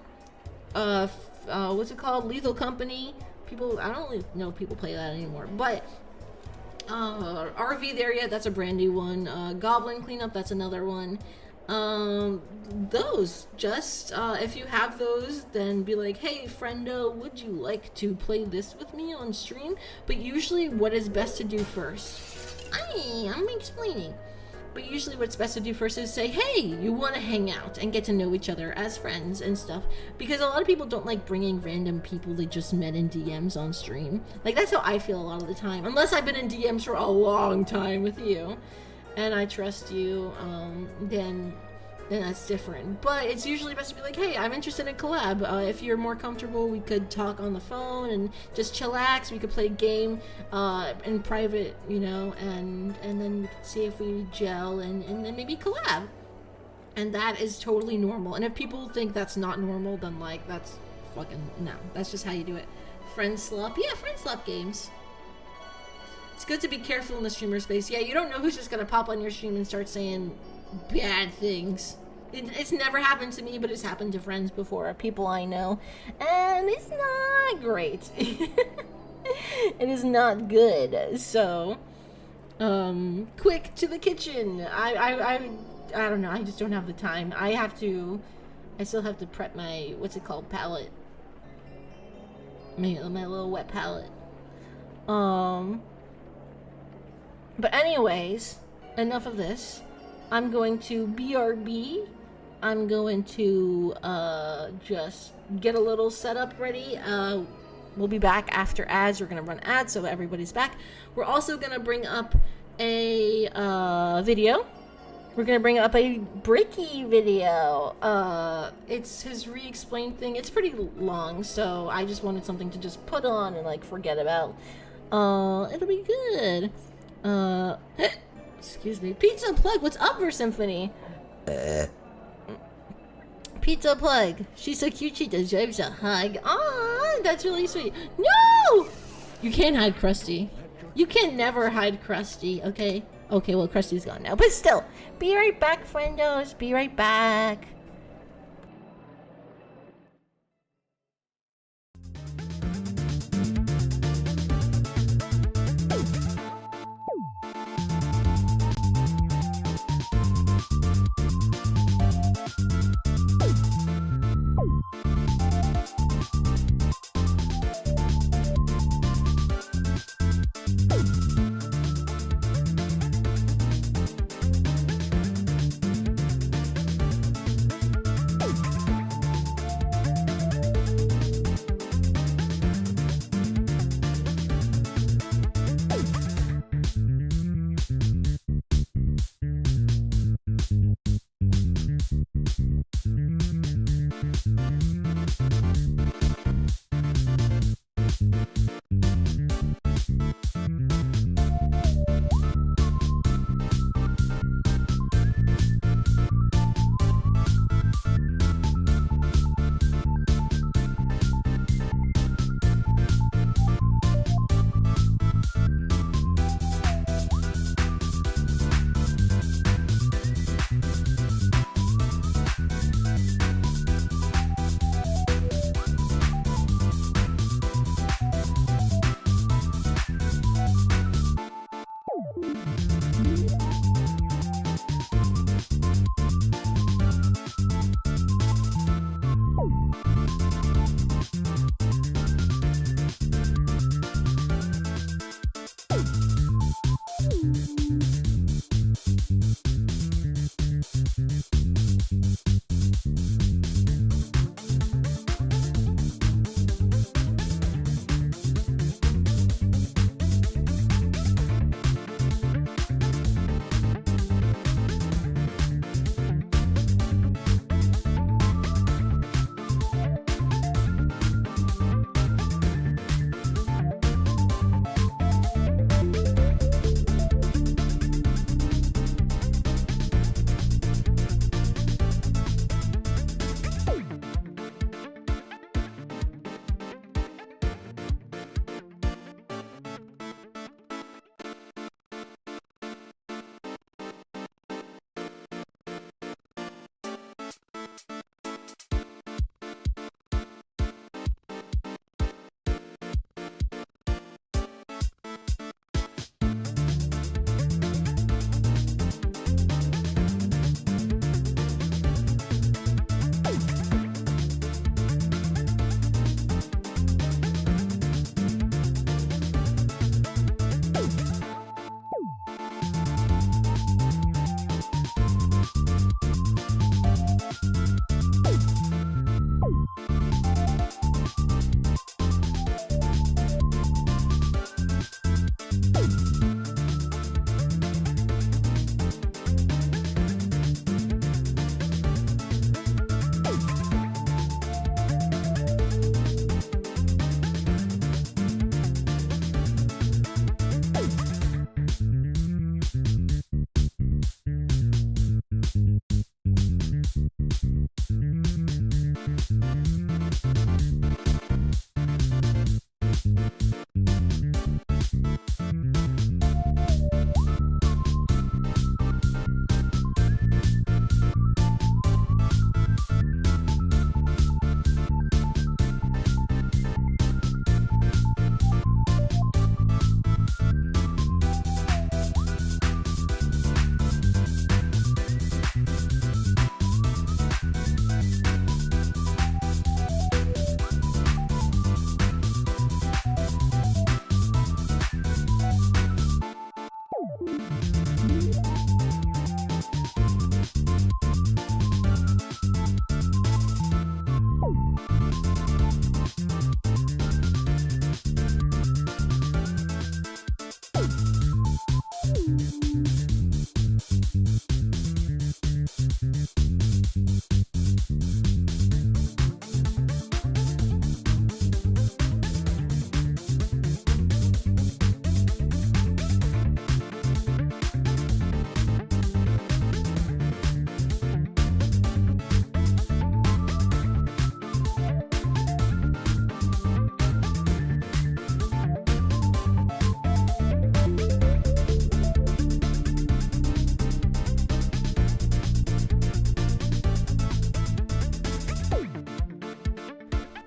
what's it called? Lethal Company. I don't really know if people play that anymore. But RV there yet? That's a brand new one. Goblin Cleanup. That's another one. Those just if you have those, then be like, hey friendo, would you like to play this with me on stream? But usually what is best to do first, I'm explaining, but usually what's best to do first is say, hey, you want to hang out and get to know each other as friends and stuff, because a lot of people don't like bringing random people they just met in DMs on stream. Like that's how I feel a lot of the time, unless I've been in DMs for a long time with you and I trust you, then that's different. But it's usually best to be like, hey, I'm interested in collab. If you're more comfortable, we could talk on the phone and just chillax. We could play a game in private, you know, and then we could see if we gel and then maybe collab. And that is totally normal. And if people think that's not normal, then like that's fucking no. That's just how you do it. Friend slop, yeah, friend slop games. It's good to be careful in the streamer space. Yeah, you don't know who's just gonna pop on your stream and start saying bad things. It's never happened to me, but it's happened to friends before, people I know, and it's not great. It is not good. So, quick to the kitchen. I don't know. I just don't have the time. I still have to prep my palette. My little wet palette. But anyways, enough of this. I'm going to BRB. I'm going to just get a little setup ready. We'll be back after ads. We're going to run ads so everybody's back. We're also going to bring up a video. We're going to bring up a Breaky video. It's his re-explain thing. It's pretty long, so I just wanted something to just put on and like forget about. It'll be good. Excuse me. Pizza Plug, what's up, Symphony? Pizza Plug. She's so cute she deserves a hug. Aw, that's really sweet. No! You can't hide Krusty. You can never hide Krusty, okay? Okay, well, Krusty's gone now. But still, be right back, friendos. Be right back.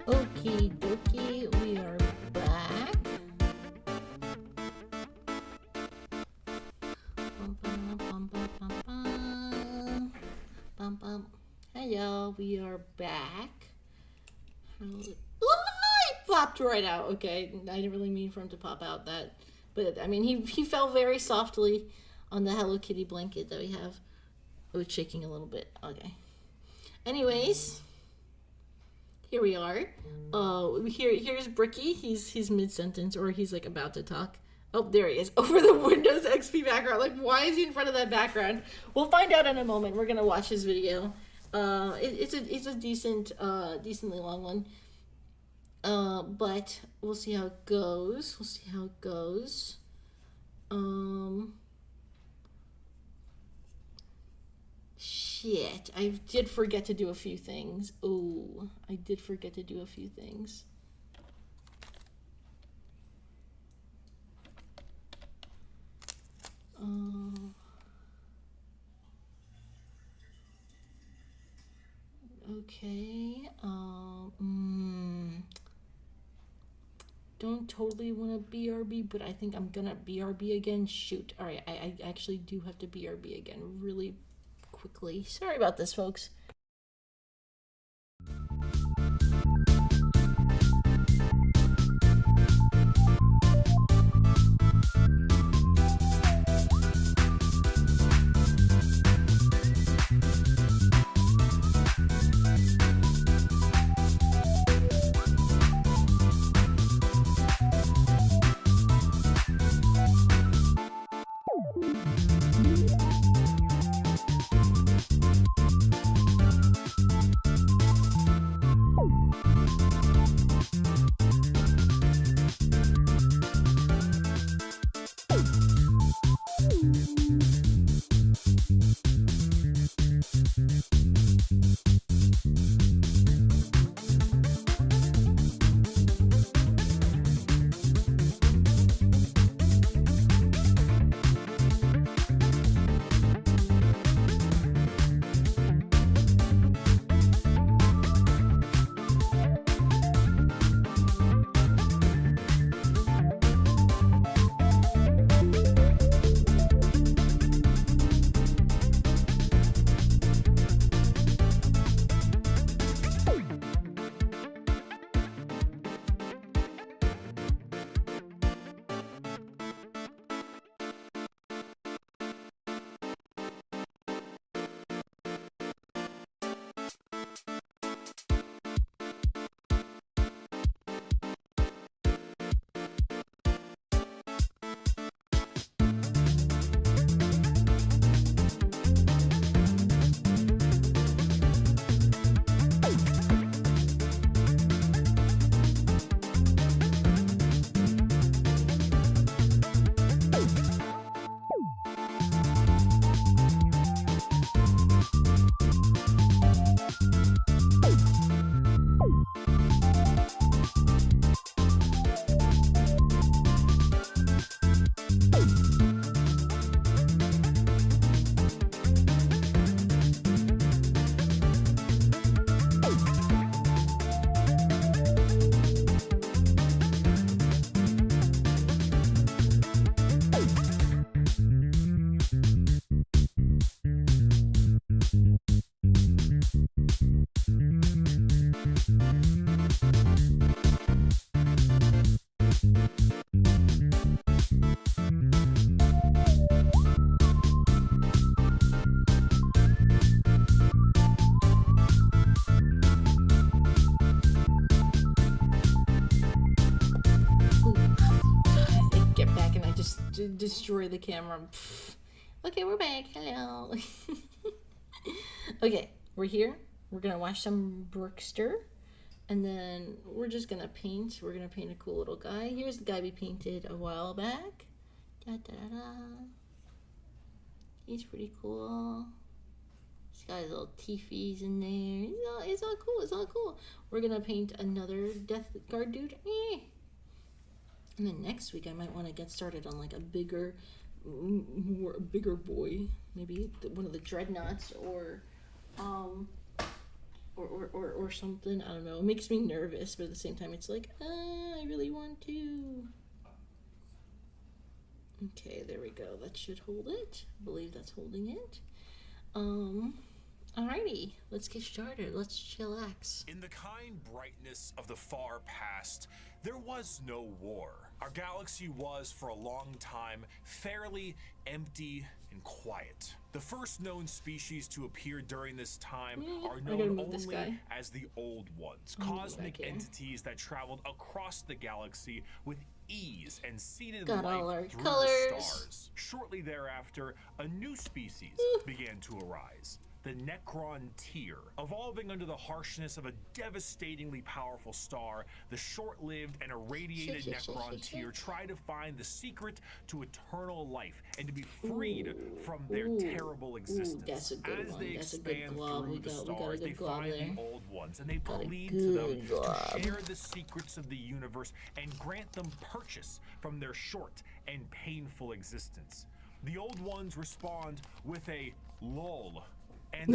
Okie dokie, we are back. Bum, bum, bum, bum, bum, bum. Bum, bum. Hey y'all, we are back. He popped right out. Okay, I didn't really mean for him to pop out that, but I mean he fell very softly on the Hello Kitty blanket that we have. Oh, it's shaking a little bit. Okay. Anyways, here we are. Here's Bricky. He's mid sentence, or he's like about to talk. Oh, there he is over the Windows XP background. Like, why is he in front of that background? We'll find out in a moment. We're gonna watch his video. It's a decently long one. But we'll see how it goes. Shit, I did forget to do a few things. Oh, I did forget to do a few things. Okay. don't totally want to BRB, but I think I'm gonna BRB again. Shoot. All right, I actually do have to BRB again really quickly. Sorry about this, folks. Destroy the camera. Pfft. Okay, we're back. Hello. Okay, we're here. We're gonna watch some Brookster, and then we're just gonna paint. We're gonna paint a cool little guy. Here's the guy we painted a while back. Da, da, da, da. He's pretty cool. He's got his little teefies in there. It's all cool. It's all cool. We're gonna paint another Death Guard dude. And then next week I might want to get started on like a bigger boy, maybe one of the dreadnoughts or something. I don't know. It makes me nervous, but at the same time it's like, I really want to. Okay, there we go. That should hold it. I believe that's holding it. Alrighty, let's get started. Let's chillax. In the kind brightness of the far past, there was no war. Our galaxy was, for a long time, fairly empty and quiet. The first known species to appear during this time are known only as the Old Ones, cosmic entities that traveled across the galaxy with ease and seeded life through the stars. Shortly thereafter, a new species began to arise. The Necron-Tier. Evolving under the harshness of a devastatingly powerful star, the short-lived and irradiated Necron-Tier try to find the secret to eternal life and to be freed from their terrible existence. That's a good As one. they That's expand a good glob. through the stars, they find the Old Ones, and they plead to them to share the secrets of the universe and grant them purchase from their short and painful existence. The Old Ones respond with a lull. And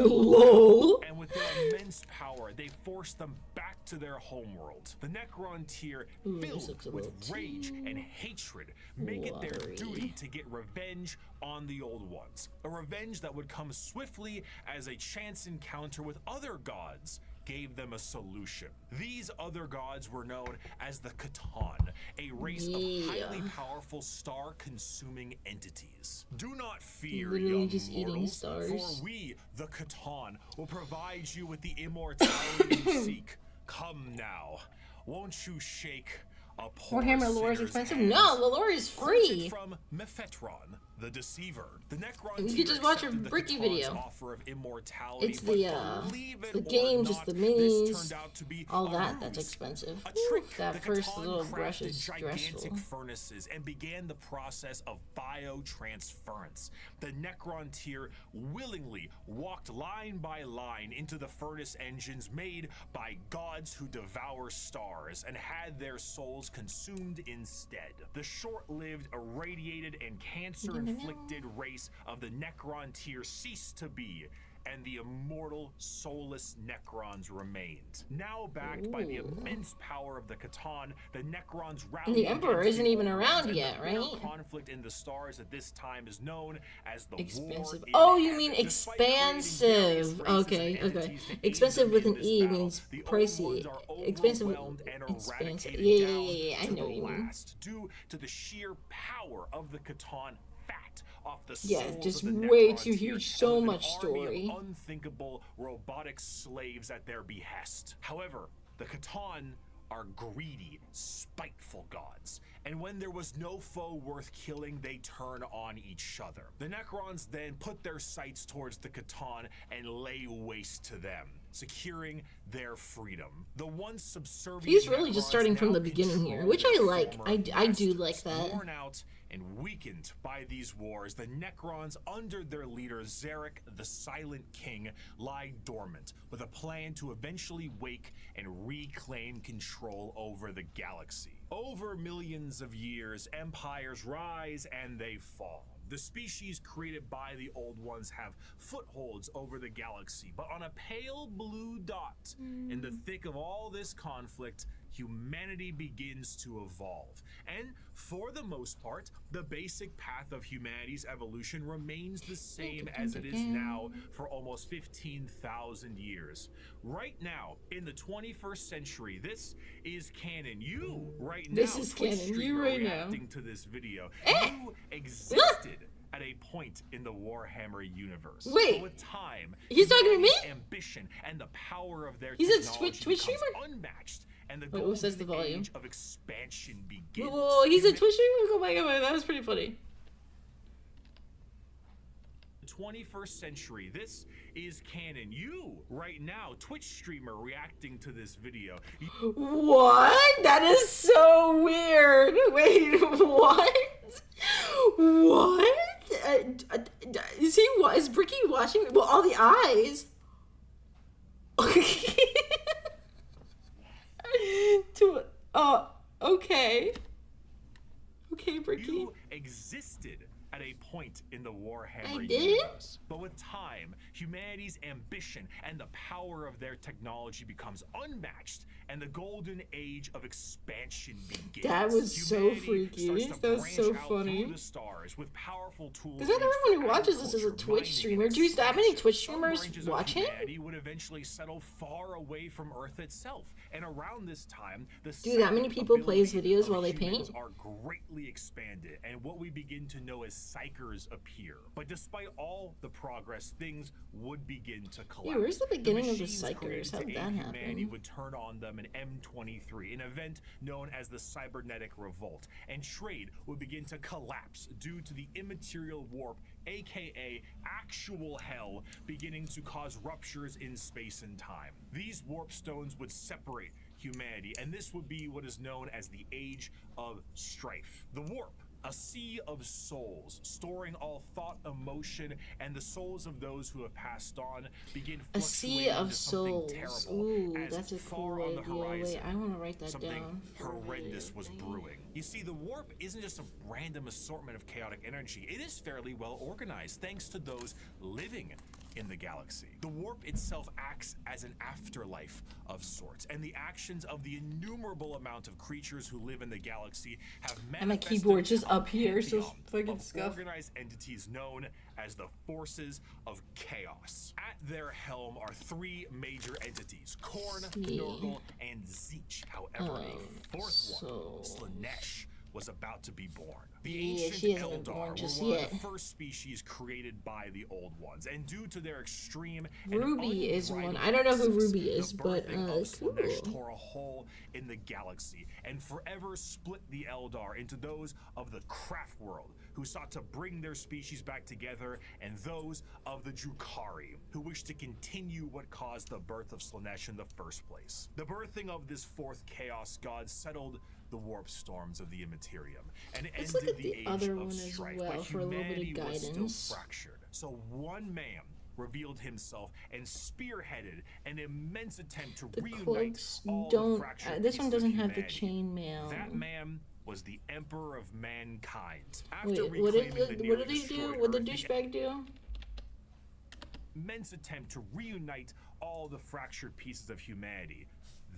with their immense power, they force them back to their homeworld. The Necron-Tier, Ooh, this filled looks a with little rage too and hatred, make it their watery. duty to get revenge on the Old Ones. A revenge that would come swiftly as a chance encounter with other gods gave them a solution. These other gods were known as the Catan, a race of highly powerful star-consuming entities. Do not fear, Literally young just eating mortals, stars. for we, the Catan, will provide you with the immortality you seek. Come now, won't you shake a poor Warhammer lore is sinner's expensive? hand? No, the lore is free. Quoted from Mephetron, the Deceiver. The Necron You could just watch a accepted the Bricky Catan's video. offer of immortality, It's but the believe it the or game, not, just the this minis, turned out to be all a that. That's ruse. expensive. A Ooh, trick. that The first Catan little brush crafted is gigantic stressful. furnaces and began the process of biotransference. The Necron-Tier willingly walked line by line into the furnace engines made by gods who devour stars and had their souls consumed instead. The short-lived, irradiated, and cancer-inflicted race of the Necron-Tier ceased to be, and the immortal, soulless Necrons remained. Now backed by the immense power of the Catan, the Necrons rallied. And the Emperor against isn't the even Old around Ones, and yet, the bitter right? conflict in the stars at this time is known as the Expensive. War in Oh, you mean Heaven. Despite creating various expansive. races Okay, and okay. entities to aid Expensive them with in an this E battle, means the Old pricey. Ones are Expensive. overwhelmed and Expensive. eradicated Yeah, down I to know what the you mean. last, due to the sheer power of the Catan fat off the Yeah, souls just of the way Necron too tier, huge, so and with much an story. army of unthinkable robotic slaves at their behest. However, the Catan are greedy, spiteful gods, and when there was no foe worth killing, they turn on each other. The Necrons then put their sights towards the Catan and lay waste to them, securing their freedom. The once subservient He's really just Necrons starting from now the beginning here, control which I their like. former I do masters. like that. Worn out and weakened by these wars, the Necrons, under their leader Zarek, the Silent King, lie dormant with a plan to eventually wake and reclaim control over the galaxy. Over millions of years, empires rise and they fall. The species created by the Old Ones have footholds over the galaxy, but on a pale blue dot, in the thick of all this conflict, humanity begins to evolve. And for the most part, the basic path of humanity's evolution remains the same as it is now for almost 15,000 years. Right now, in the 21st century, this is canon. You, right now, This is Twitch canon. You streamer right now. reacting to this video, you existed at a point in the Warhammer universe. Wait. But with time, He's talking to me? humanity's ambition and the power of their He's a technology Twitch becomes streamer? unmatched, and the Wait, what says the golden volume? age of expansion begins. Whoa, he's a Twitch streamer? Oh my god, that was pretty funny. 21st century, this is canon. You, right now, Twitch streamer reacting to this video. What? That is so weird. Wait, what? What? Is Bricky watching? Well, all the eyes. Okay. Okay, Bricky. You existed at a point in the Warhammer I did? universe. But with time, humanity's ambition and the power of their technology becomes unmatched, and the golden age of expansion begins. That was so Humanity freaky. starts to That was branch so out funny. through the stars with powerful tools. Is that used everyone who for watches this is a agriculture, Twitch mining, streamer? and Do that many expansion. Twitch Some streamers branches of watch him? humanity would eventually settle far away from Earth itself, and around this time, the Do that many psychic people play his ability videos of while they humans paint? are greatly expanded, and what we begin to know as psychers appear. But despite all the progress, things would begin to collapse. Yeah, where's the beginning of the machines psychers? created How to did aid that humanity happen? would turn on them in M23, an event known as the Cybernetic Revolt, and trade would begin to collapse due to the immaterial warp, aka actual hell, beginning to cause ruptures in space and time. These warp stones would separate humanity, and this would be what is known as the Age of Strife. The warp, a sea of souls, storing all thought, emotion, and the souls of those who have passed on, begin A sea fluctuating of into something souls. terrible, Ooh, as that's a far cool on the idea. horizon, Wait, I want to write that something down. horrendous was brewing. You see, the warp isn't just a random assortment of chaotic energy. It is fairly well organized, thanks to those living in the galaxy. The warp itself acts as an afterlife of sorts, and the actions of the innumerable amount of creatures who live in the galaxy have manifested and my keyboard just a up here, so pantheon fucking of scuff. organized entities known as the forces of chaos. At their helm are three major entities: Korn, Nurgle, and Zeech. However, a fourth one, Slaanesh, was about to be born. The ancient Eldar were one of the first species created by the Old Ones, and due to their extreme Ruby is one. I don't know who Ruby is, but cool. Slaanesh tore a hole in the galaxy and forever split the Eldar into those of the Craft world, who sought to bring their species back together, and those of the Drukhari, who wished to continue what caused the birth of Slaanesh in the first place. The birthing of this fourth chaos god settled the warp storms of the Immaterium and ended the age of strife, but humanity was still fractured. So one man revealed himself and spearheaded an immense attempt to reunite all the fractured this one doesn't have the humanity. chainmail. That man was the Emperor of Mankind. Wait, what did he do? What did the douchebag do? Immense attempt to reunite all the fractured pieces of humanity.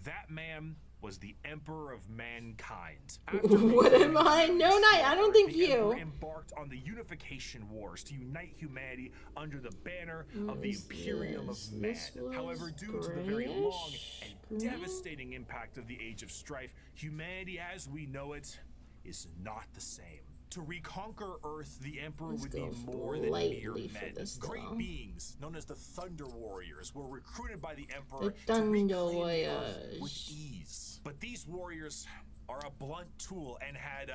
That man was the Emperor of Mankind. What am I? No, I don't think you. Embarked on the unification wars to unite humanity under the banner of the Imperium of Man. However, due to the very long and devastating impact of the Age of Strife, humanity as we know it is not the same. To reconquer Earth, the Emperor would need more than mere men. Great beings, known as the Thunder Warriors, were recruited by the Emperor to reclaim Earth with ease. But these warriors are a blunt tool and had,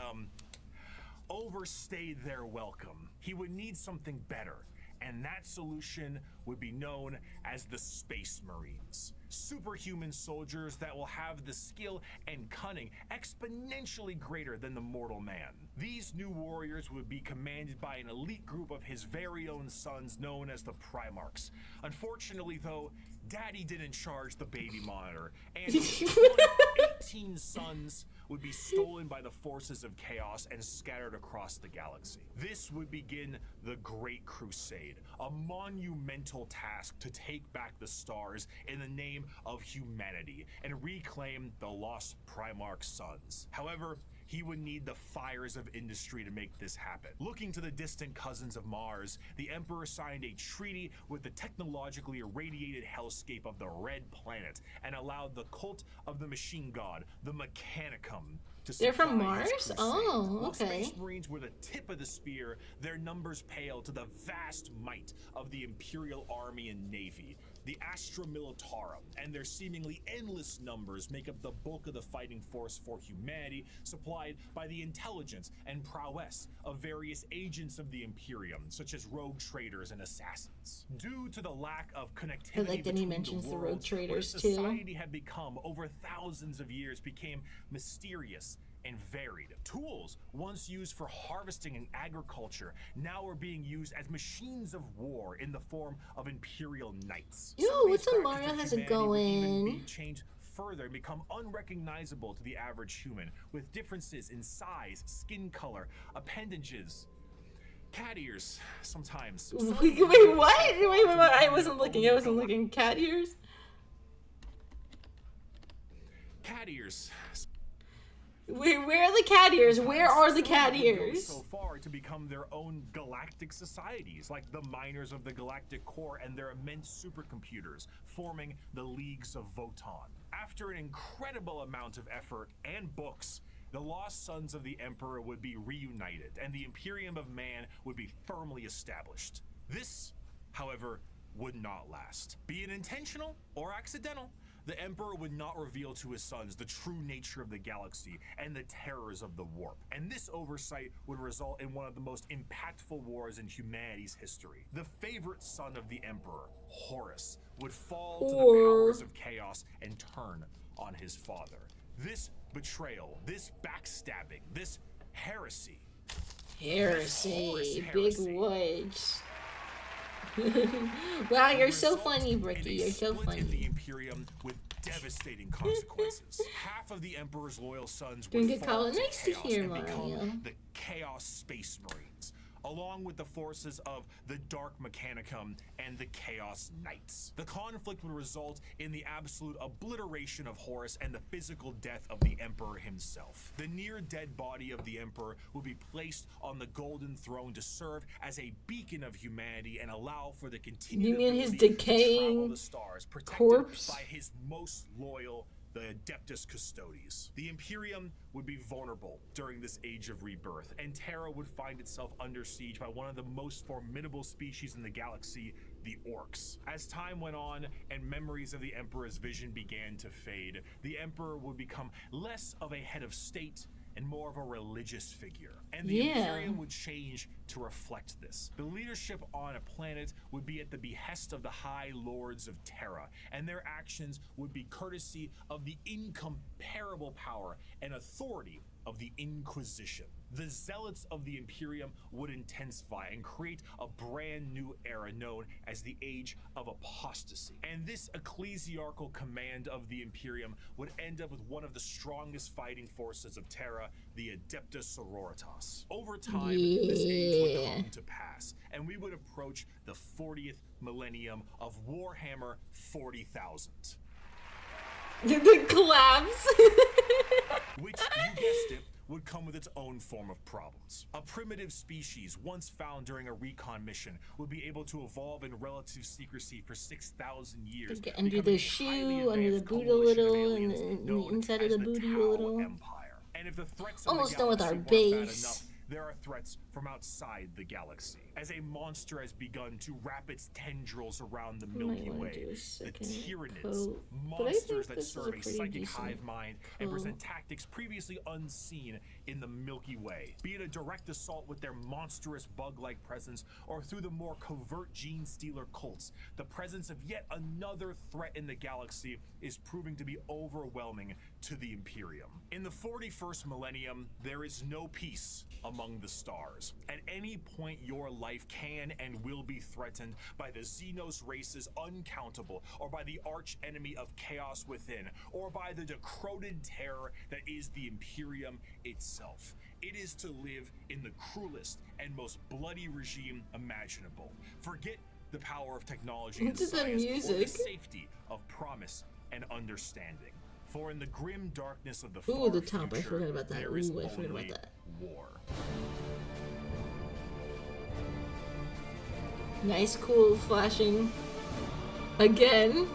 overstayed their welcome. He would need something better, and that solution would be known as the Space Marines. Superhuman soldiers that will have the skill and cunning exponentially greater than the mortal man. These new warriors would be commanded by an elite group of his very own sons known as the Primarchs. Unfortunately though, Daddy didn't charge the baby monitor, and 18 sons would be stolen by the forces of chaos and scattered across the galaxy. This would begin the Great Crusade, a monumental task to take back the stars in the name of humanity and reclaim the lost Primarch sons. However, he would need the fires of industry to make this happen. Looking to the distant cousins of Mars, the Emperor signed a treaty with the technologically irradiated hellscape of the Red Planet and allowed the cult of the machine god, the Mechanicum, to They're from Mars? Oh, While okay. Space Marines were the tip of the spear, their numbers pale to the vast might of the Imperial Army and Navy. The Astra Militarum and their seemingly endless numbers make up the bulk of the fighting force for humanity, supplied by the intelligence and prowess of various agents of the Imperium, such as rogue traders and assassins. Due to the lack of connectivity I like that he between mentions the rogue worlds, traders what too. society had become over thousands of years became mysterious and varied. Tools once used for harvesting and agriculture now are being used as machines of war in the form of imperial knights. Yo, what's up, Mario? How's it going? Be changed further and become unrecognizable to the average human, with differences in size, skin color, appendages, cat ears, sometimes. Wait, what? Wait, I wasn't looking. Cat ears? Cat ears. Where are the cat ears? Where are the cat ears? So far to become their own galactic societies, like the miners of the galactic core and their immense supercomputers, forming the Leagues of Votan. After an incredible amount of effort and books, the lost sons of the Emperor would be reunited, and the Imperium of Man would be firmly established. This, however, would not last. Be it intentional or accidental, the Emperor would not reveal to his sons the true nature of the galaxy and the terrors of the warp, and this oversight would result in one of the most impactful wars in humanity's history. The favorite son of the Emperor, Horus, would fall to the powers of chaos and turn on his father. This betrayal, this backstabbing, this heresy. Heresy, big words. Wow, you're so funny, Bricky. You're so funny. In the Imperium with devastating consequences. Half of the Emperor's loyal sons Doing would good fall call. to Nice to chaos hear, and Mario. become the Chaos Space Marines. along with the forces of the Dark Mechanicum and the Chaos Knights. The conflict would result in the absolute obliteration of Horus and the physical death of the Emperor himself. The near-dead body of the Emperor would be placed on the Golden Throne to serve as a beacon of humanity and allow for the continued You mean his ability to decaying travel the stars, protected corpse? by his most loyal, the Adeptus Custodes. The Imperium would be vulnerable during this age of rebirth, and Terra would find itself under siege by one of the most formidable species in the galaxy, the Orcs. As time went on and memories of the Emperor's vision began to fade, the Emperor would become less of a head of state and more of a religious figure. And the Imperium would change to reflect this. The leadership on a planet would be at the behest of the High Lords of Terra, and their actions would be courtesy of the incomparable power and authority of the Inquisition. The zealots of the Imperium would intensify and create a brand new era known as the Age of Apostasy. And this ecclesiarchal command of the Imperium would end up with one of the strongest fighting forces of Terra, the Adeptus Sororitas. Over time, this age would come to pass, and we would approach the 40th millennium of Warhammer 40,000. The collapse. Which, you guessed it, would come with its own form of problems. A primitive species once found during a recon mission would be able to evolve in relative secrecy for 6,000 years. Get under the shoe, under the boot a little, and the inside of the booty a little. Empire. And if the threats Almost done with our weren't bad base. enough, there are threats from outside the galaxy. As a monster has begun to wrap its tendrils around the Milky Way, the Tyranids, monsters that serve a psychic hive mind and present tactics previously unseen in the Milky Way. Be it a direct assault with their monstrous bug-like presence, or through the more covert gene stealer cults, the presence of yet another threat in the galaxy is proving to be overwhelming to the Imperium. In the 41st millennium, there is no peace among the stars. At any point, your life can and will be threatened by the Xenos races uncountable, or by the arch enemy of chaos within, or by the decroded terror that is the Imperium itself. It is to live in the cruelest and most bloody regime imaginable. Forget the power of technology and science, or the safety of promise and understanding. For in the grim darkness of the far the top, I future, forgot about that. there is I forgot only about that. war. Nice, cool, flashing. Again.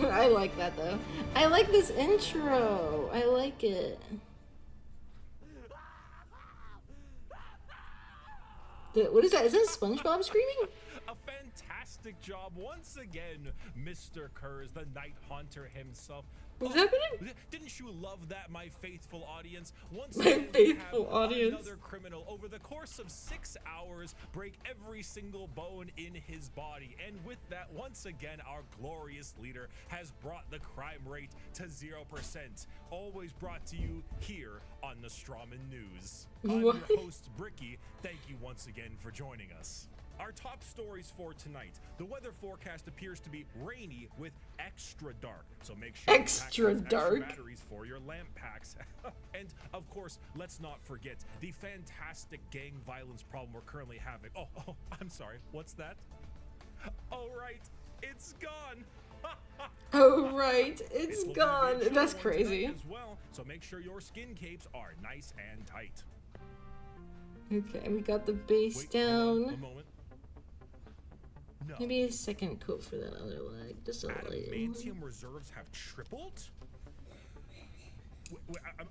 I like that though. I like this intro. I like it. What is that? Is that SpongeBob screaming? A fantastic job once again, Mr. Kurz, the Night Haunter himself. What's happening? Didn't you love that, my faithful audience? Once My again, faithful we have audience. another criminal over the course of 6 hours break every single bone in his body. And with that, once again, our glorious leader has brought the crime rate to 0%. Always brought to you here on Nostroman News. I'm your host, Bricky. Thank you once again for joining us. Our top stories for tonight. The weather forecast appears to be rainy with extra dark, so make sure Extra you pack dark? extra batteries for your lamp packs. And of course, let's not forget the fantastic gang violence problem we're currently having. Oh, I'm sorry. What's that? Oh, right. It's gone. Oh right, it's It will be a gone. big show That's on tonight crazy. As well, so make sure your skin capes are nice and tight. Okay, we got the base Wait, down. hold on a moment. No. Maybe a second coat for that other leg, just a little. Adamantium reserves have tripled?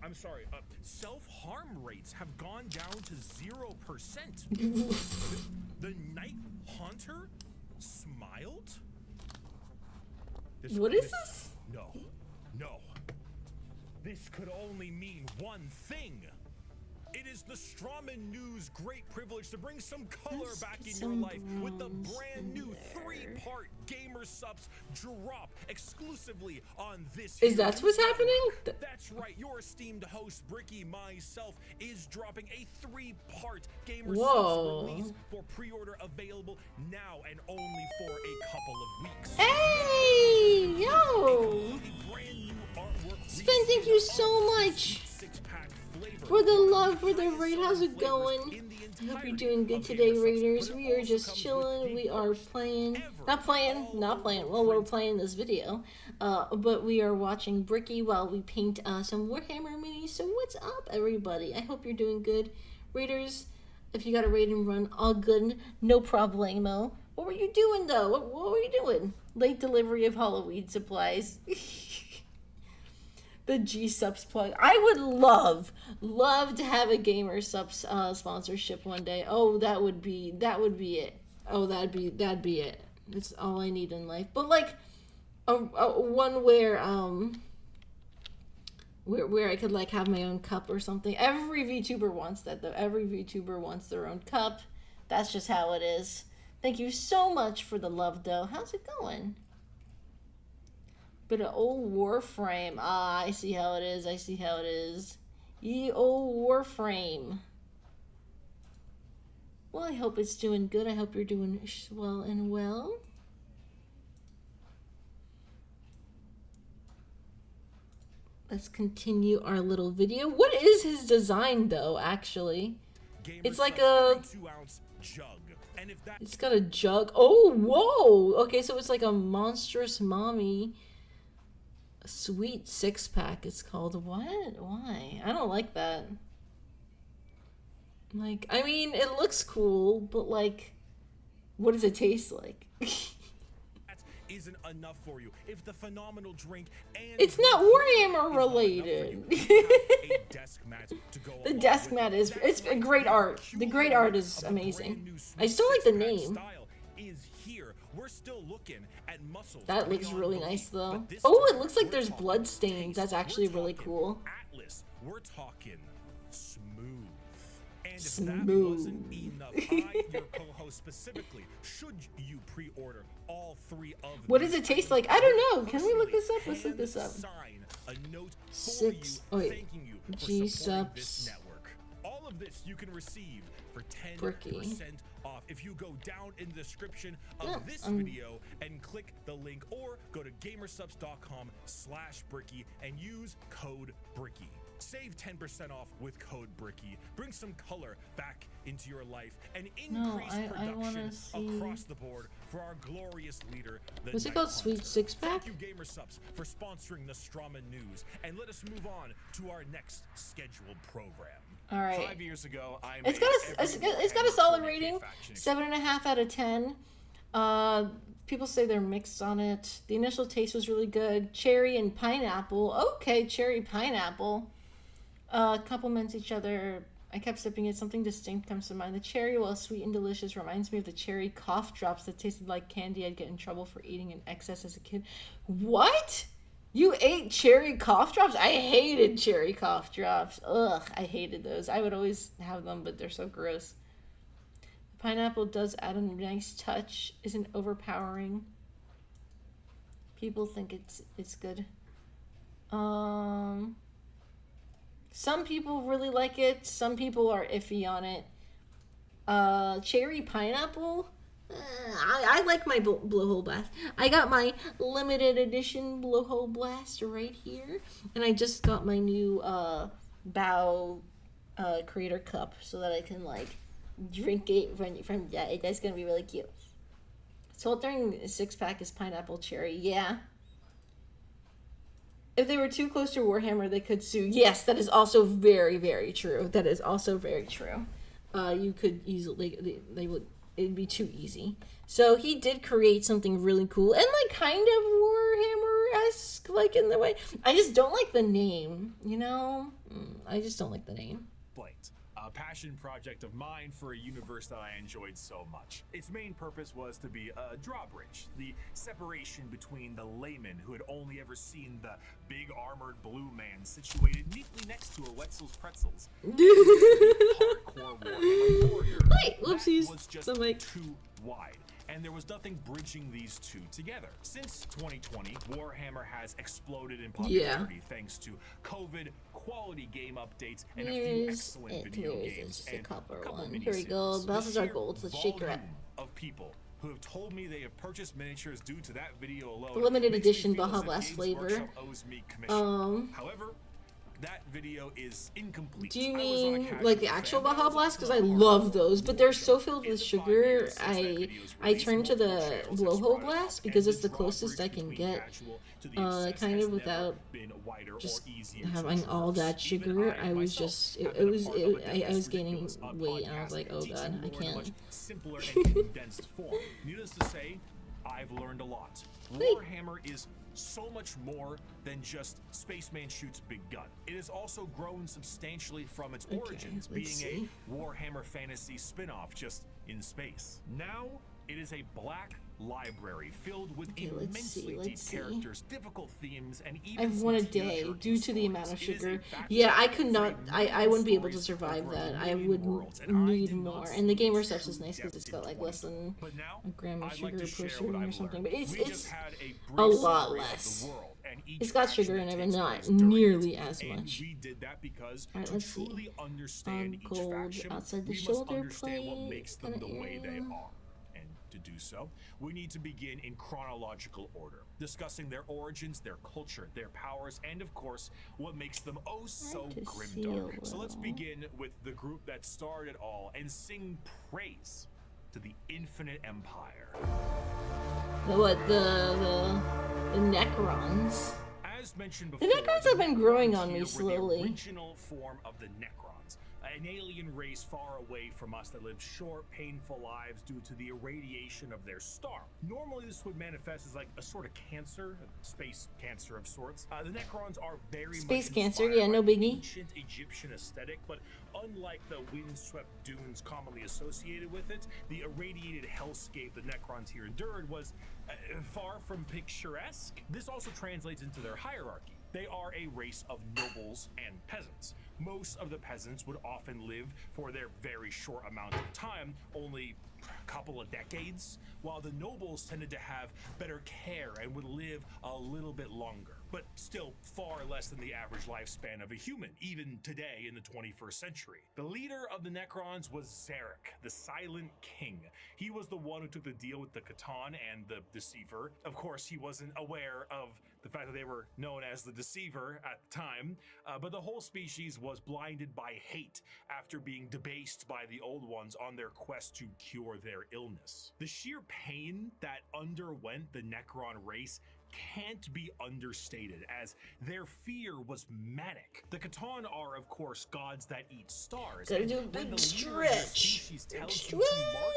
I'm sorry. Self-harm rates have gone down to 0%. The Night Haunter smiled? What is this? No. This could only mean one thing. It is the Nostroman News' great privilege to bring some color Let's back get in some your life with the bronze brand new in there. 3-part Gamer Subs drop exclusively on this. Is that what's happening? That's right. Your esteemed host, Bricky, myself, is dropping a 3-part Gamer Whoa. Subs release for pre-order, available now and only for a couple of weeks. Hey, yo! A brand new artwork. Sven, thank you so much Six-pack flavor. for the love, for the raid. How's it going? In the I hope you're doing good today, Raiders. We are just chilling. We are playing, not playing. Well, we're playing this video, but we are watching Bricky while we paint some Warhammer minis. So what's up, everybody? I hope you're doing good, Raiders. If you got a raid and run, all good, no problemo. What were you doing though? What were you doing? Late delivery of Halloween supplies. The G-Subs plug. I would love to have a Gamer Subs sponsorship one day. Oh, that would be it. Oh, that'd be it. That's all I need in life. But like a one where I could like have my own cup or something. Every VTuber wants that though. Every VTuber wants their own cup. That's just how it is. Thank you so much for the love though. How's it going? But an old Warframe. Ah, I see how it is. Ye old Warframe. Well, I hope it's doing good. I hope you're doing well and well. Let's continue our little video. What is his design, though, actually? It's like a... It's got a jug. Oh, whoa! Okay, so it's like a monstrous mommy... A sweet six-pack, it's called. What? Why? I don't like that. Like, I mean, it looks cool, but like, what does it taste like? That isn't enough for you. If the phenomenal drink and it's not Warhammer related. The desk mat is, it's a great art. The great art is amazing. I still like the name. We're still looking at muscles. That looks really nice though. Oh, it looks like there's blood stains. That's actually really cool. Atlas, we're talking smooth. And if smooth. that wasn't enough, I, your co-host specifically, should you pre-order all three of them? What does it taste like? I don't know. Can we look this up? Let's look this up. Sign a note for Six. Oh wait. G-Subs. All of this you can receive for 10% Bricky. off if you go down in the description of this video and click the link, or go to gamersubs.com/Bricky and use code Bricky. Save 10% off with code Bricky. Bring some color back into your life and increase production across the board for our glorious leader. Was it called Sweet Six Pack? Thank you, Gamersubs, for sponsoring the Strama News, and let us move on to our next scheduled program. All right. 5 years ago, it's got a solid rating, 7.5 out of 10. People say they're mixed on it. The initial taste was really good. Cherry and pineapple. Okay, cherry pineapple. Complements each other. I kept sipping it. Something distinct comes to mind. The cherry, while sweet and delicious, reminds me of the cherry cough drops that tasted like candy I'd get in trouble for eating in excess as a kid. What? You ate cherry cough drops? I hated cherry cough drops. Ugh, I hated those. I would always have them, but they're so gross. The pineapple does add a nice touch. Isn't overpowering. People think it's good. Some people really like it. Some people are iffy on it. Cherry pineapple? I like my blowhole blast. I got my limited edition blowhole blast right here, and I just got my new bow creator cup so that I can like drink it from yeah. That's gonna be really cute. Sweltering six-pack is pineapple cherry. Yeah. If they were too close to Warhammer, they could sue. Yes, that is also very, very true. That is also very true. You could easily they would. It'd be too easy. So he did create something really cool and like kind of Warhammer-esque, like in the way. I just don't like the name, you know? I just don't like the name. Blinked. A passion project of mine for a universe that I enjoyed so much. Its main purpose was to be a drawbridge, the separation between the layman who had only ever seen the big armored blue man situated neatly next to a Wetzel's Pretzels. Hardcore Warhammer warrior. Wait, whoopsies. That was just too wide, and there was nothing bridging these two together. Since 2020, Warhammer has exploded in popularity thanks to COVID, quality game updates, and a few excellent video games, and a couple Here we go. Balthazar Golds. Let's shake her up. Of people who have told me they have purchased miniatures due to that video alone. The limited edition Baja Blast flavor. However, that video is incomplete. Do you I was on a mean casual like the fan, actual but I Baja was Blast? Because also I on love hardcore those, but they're so watching. filled In with the 5 sugar. years since that video's I release, turn to the multiple channels have blowhole sprung blast up, because and it's the the closest I drawbridge can between get. casual to the obsessed Kind has of never without been wider just or easier to having all traverse. that Even sugar. I was myself just have it been a was part of a I was this gaining ridiculous, weight, and I was podcast like, oh teaching god, I lore in a much can't. simpler and condensed form. Needless to say, I've learned a lot. Warhammer is so much more than just Spaceman shoots big gun. It has also grown substantially from its origins, being see. a Warhammer Fantasy spin-off just in space. Now, it is a black library filled with immensely deep characters, difficult themes, and even I've some won a day tear-jerking due to the amount of stories. It is a sugar. backstory Yeah, I could for not. I million wouldn't be able to stories survive over a that. I million would worlds, and I need did not more. see And the game its herself true is nice because depth it's got in like less than But now, a gram of I'd sugar like to per share what serving or I've something. learned. But We it's just had a a brief lot summary of the less. world and each It's got action sugar in that it, but takes not place during nearly it. as And much. we did that because Alright, to let's see. truly understand each Gold faction, outside the we must shoulder understand what plate makes them and the way they area. are. And to do so, we need to begin in chronological order, discussing their origins, their culture, their powers, and of course, what makes them oh so to see a grimdark. So let's little. begin with the group that started it all and sing praise to the infinite empire. The Necrons. As mentioned The before, Necrons have been growing on me were slowly. The original form of the Necrons, an alien race far away from us that lived short, painful lives due to the irradiation of their star. Normally, this would manifest as like a sort of cancer, a space cancer of sorts. The Necrons are very Space much cancer, inspired yeah, no by biggie. ancient Egyptian aesthetic, but unlike the windswept dunes commonly associated with it, the irradiated hellscape the Necrons here endured was far from picturesque. This also translates into their hierarchy. They are a race of nobles and peasants. Most of the peasants would often live for their very short amount of time, only a couple of decades, while the nobles tended to have better care and would live a little bit longer, but still far less than the average lifespan of a human, even today in the 21st century. The leader of the Necrons was Zarek, the Silent King. He was the one who took the deal with the Catan and the Deceiver. Of course, he wasn't aware of the fact that they were known as the Deceiver at the time, but the whole species was blinded by hate after being debased by the Old Ones on their quest to cure their illness. The sheer pain that underwent the Necron race can't be understated, as their fear was manic. The Catan are, of course, gods that eat stars. Gotta and do a when big the leader of the stretch. species Big tells you to march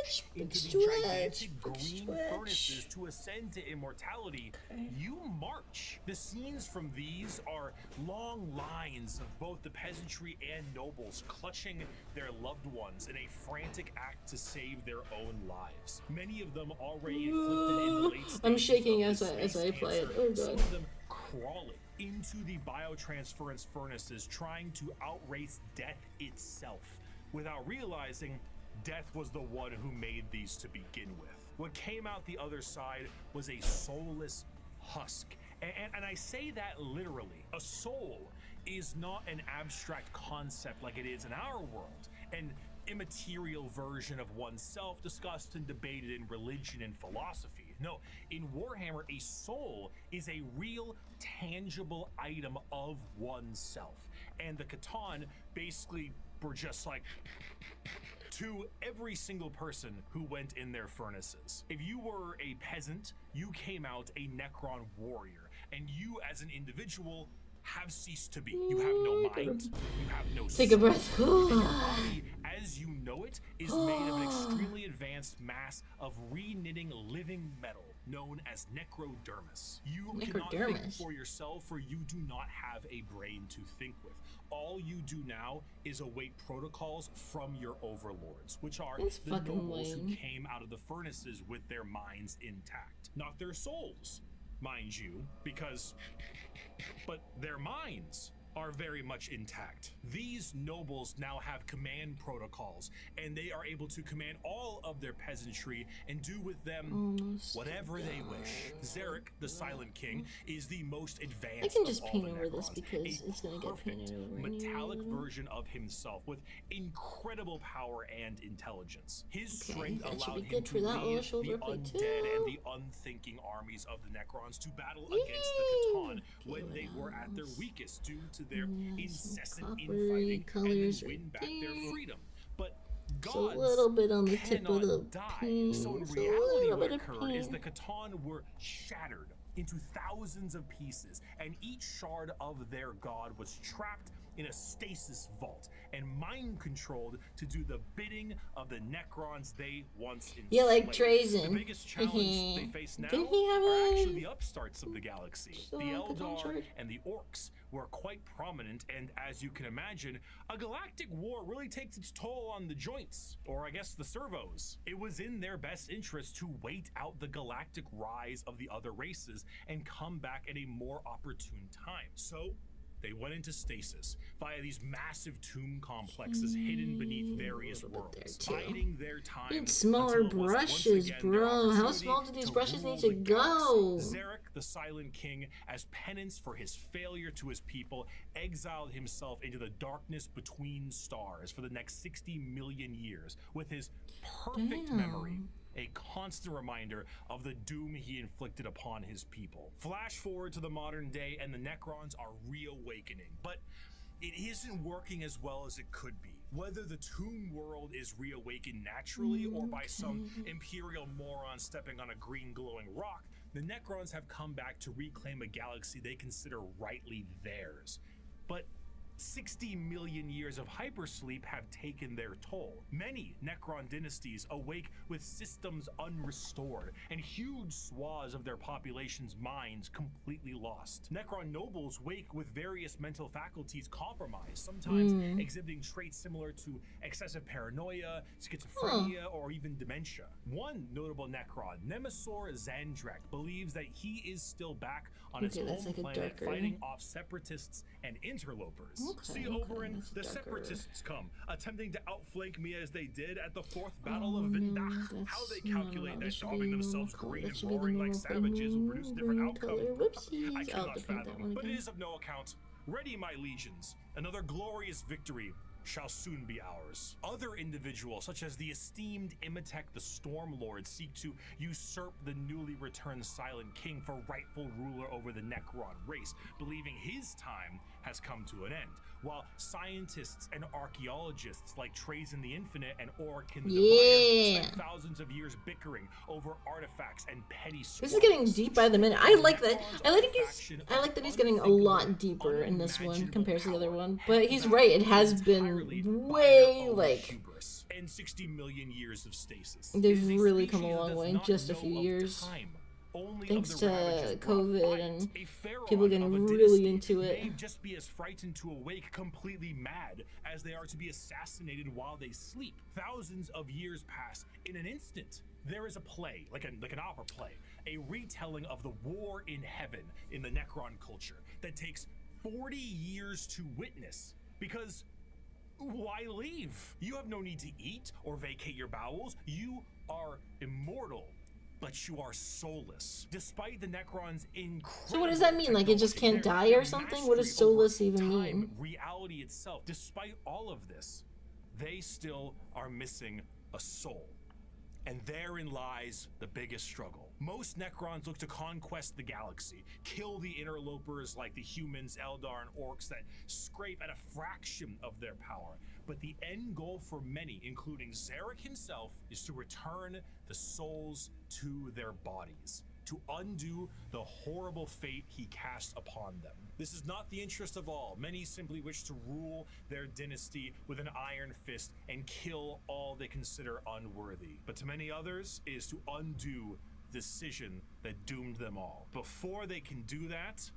stretch. Big into the stretch. gigantic Big green stretch. furnaces to ascend to immortality, you march. The scenes from these are long lines of both the peasantry and nobles clutching their loved ones in a frantic act to save their own lives. Many of them already inflicted in the late stages I'm shaking of as the I space play it. cancer, Oh some god. of them crawling into the biotransference furnaces, trying to outrace death itself, without realizing death was the one who made these to begin with. What came out the other side was a soulless husk. And I say that literally. A soul is not an abstract concept like it is in our world, an immaterial version of oneself discussed and debated in religion and philosophy. No, in Warhammer, a soul is a real, tangible item of oneself. And the Catan basically were just like to every single person who went in their furnaces. If you were a peasant, you came out a Necron warrior, and you as an individual have ceased to be. You have no mind, you have no Take soul. a breath. And your body, as you know it, is made of an extremely advanced mass of re-knitting living metal known as necrodermis. You cannot think Necrodermis? for yourself, for you do not have a brain to think with. All you do now is await protocols from your overlords, which are That's the fucking nobles who lame. came out of the furnaces with their minds intact. Not their souls, mind you, but their minds are very much intact. These nobles now have command protocols, and they are able to command all of their peasantry and do with them whatever they wish. Zarek, the Silent King, is the most advanced. I can just of all paint the over this Necrons, because a it's gonna get perfect painted over metallic anyway. version of himself with incredible power and intelligence. His Okay, strength that should allowed be him good to for that little lead shoulder the plate undead too. and the unthinking armies of the Necrons to battle against the Catan when they were at their weakest due to to their incessant coppery infighting colors and then win right back their there. freedom. But It's gods a little bit on the tip of the cannot die. pink. So in It's a reality, little what bit of occurred is the pink. Catan were shattered into thousands of pieces, and each shard of their god was trapped in a stasis vault and mind controlled to do the bidding of the Necrons they once enslaved. Yeah, like Trazen. The biggest challenge they face now Didn't he have are a actually the upstarts of the galaxy. The Catan Eldar shard? and the Orcs were quite prominent, and as you can imagine, a galactic war really takes its toll on the joints, or I guess the servos. It was in their best interest to wait out the galactic rise of the other races and come back at a more opportune time. So they went into stasis via these massive tomb complexes hidden beneath various worlds, biding their time. Need smaller brushes, bro. How small do these brushes need to go? Zarek, the Silent King, as penance for his failure to his people, exiled himself into the darkness between stars for the next 60 million years with his perfect memory. A constant reminder of the doom he inflicted upon his people. Flash forward to the modern day and the Necrons are reawakening, but it isn't working as well as it could be. Whether the tomb world is reawakened naturally or by some imperial moron stepping on a green glowing rock, the Necrons have come back to reclaim a galaxy they consider rightly theirs. But 60 million years of hypersleep have taken their toll. Many Necron dynasties awake with systems unrestored and huge swaths of their population's minds completely lost. Necron nobles wake with various mental faculties compromised, sometimes exhibiting traits similar to excessive paranoia, schizophrenia, or even dementia. One notable Necron, Nemesaur Zandrek, believes that he is still back on his home planet fighting off separatists and interlopers. See, Oberyn, the Separatists come, attempting to outflank me as they did at the 4th Battle of Vindach. How they calculate that daubing themselves green and roaring like savages will produce different outcomes, I cannot fathom, but it is of no account. Ready, my legions, another glorious victory shall soon be ours. Other individuals, such as the esteemed Imhotep the Stormlord, seek to usurp the newly returned Silent King for rightful ruler over the Necron race, believing his time has come to an end, while scientists and archaeologists like Trazen the Infinite and Orikin the Diviner spend thousands of years bickering over artifacts and petty squabbles. This is getting deep by the minute. I like that. I like that he's getting a lot deeper in this one compared to the other one. But he's right. It has been way like. And 60 million years of stasis. They've really come a long way in just a few years. Thanks to COVID and people getting really into it. May just be as frightened to awake completely mad as they are to be assassinated while they sleep. Thousands of years pass in an instant. There is a play, like an opera play, a retelling of the war in heaven in the Necron culture that takes 40 years to witness. Because why leave? You have no need to eat or vacate your bowels. You are immortal, but you are soulless. Despite the Necrons' incredible So what does that mean? Like it just can't die or something? What does soulless even mean? Reality itself, despite all of this, they still are missing a soul. And therein lies the biggest struggle. Most Necrons look to conquest the galaxy, kill the interlopers like the humans, Eldar, and Orcs that scrape at a fraction of their power. But the end goal for many, including Zarek himself, is to return the souls to their bodies, to undo the horrible fate he cast upon them. This is not the interest of all. Many simply wish to rule their dynasty with an iron fist and kill all they consider unworthy. But to many others, it is to undo the decision that doomed them all. Before they can do that,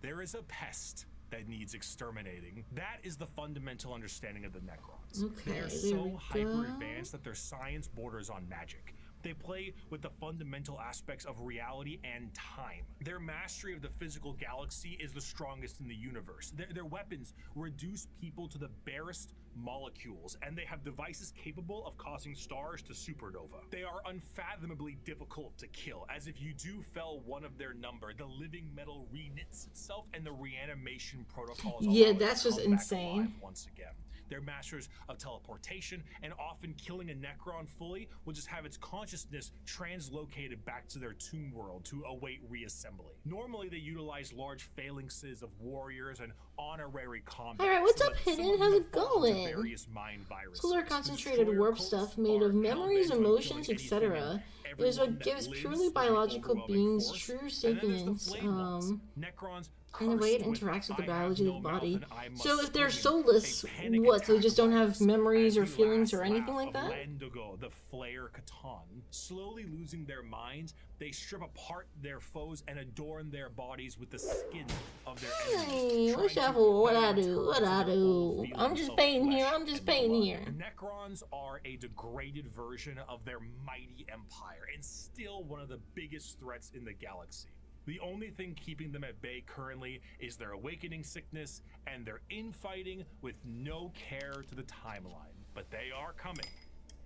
there is a pest that needs exterminating. That is the fundamental understanding of the Necrons. Okay, they are so hyper advanced that their science borders on magic. They play with the fundamental aspects of reality and time. Their mastery of the physical galaxy is the strongest in the universe. Their weapons reduce people to the barest molecules, and they have devices capable of causing stars to supernova. They are unfathomably difficult to kill, as if you do fell one of their number, the living metal reknits itself and the reanimation protocols. Yeah, that's just insane. Once again. They're masters of teleportation, and often killing a Necron fully will just have its consciousness translocated back to their tomb world to await reassembly. Normally, they utilize large phalanxes of warriors and honorary combat. Alright, what's so up, that Hidden? some of How's them it fall into going? various mind viruses. Solar The concentrated destroyer warp cults stuff made are of memories, hell-bent on emotions, killing anything etc. and It is what everyone that gives lives purely with the biological overwhelming beings force. true And then there's the sapience. flame ones. Necrons And the way it cursed interacts with the "I have biology of no the mouth body. and I must So if they're scream," soulless, a panic what? So they attack just don't have virus. memories As or the feelings or last anything laugh like of that? Wendigo, the Flayer Catan, slowly losing their minds, they strip apart their foes and adorn their bodies with the skin of their enemies. Hey, what's trying up? to What I better do? return What to I their do? old I'm feelings just of painting here. flesh I'm just and painting blood. here. The Necrons are a degraded version of their mighty empire and still one of the biggest threats in the galaxy. The only thing keeping them at bay currently is their awakening sickness and their infighting with no care to the timeline. But they are coming,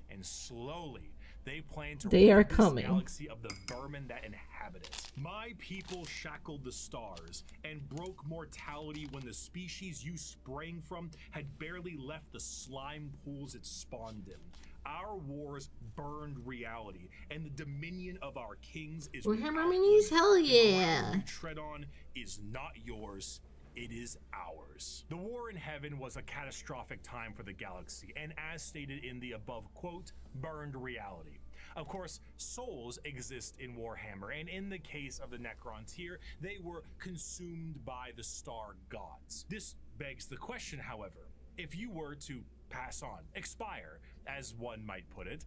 and slowly they plan to They are rid this coming. galaxy of the vermin that inhabit it. My people shackled the stars and broke mortality when the species you sprang from had barely left the slime pools it spawned in. Our wars burned reality, and the dominion of our kings is Warhammer without Minis? limit. Hell The yeah. ground you tread on is not yours. It is ours. The war in heaven was a catastrophic time for the galaxy, and as stated in the above quote, burned reality. Of course, souls exist in Warhammer, and in the case of the Necrons here, they were consumed by the star gods. This begs the question, however, if you were to pass on, expire, as one might put it,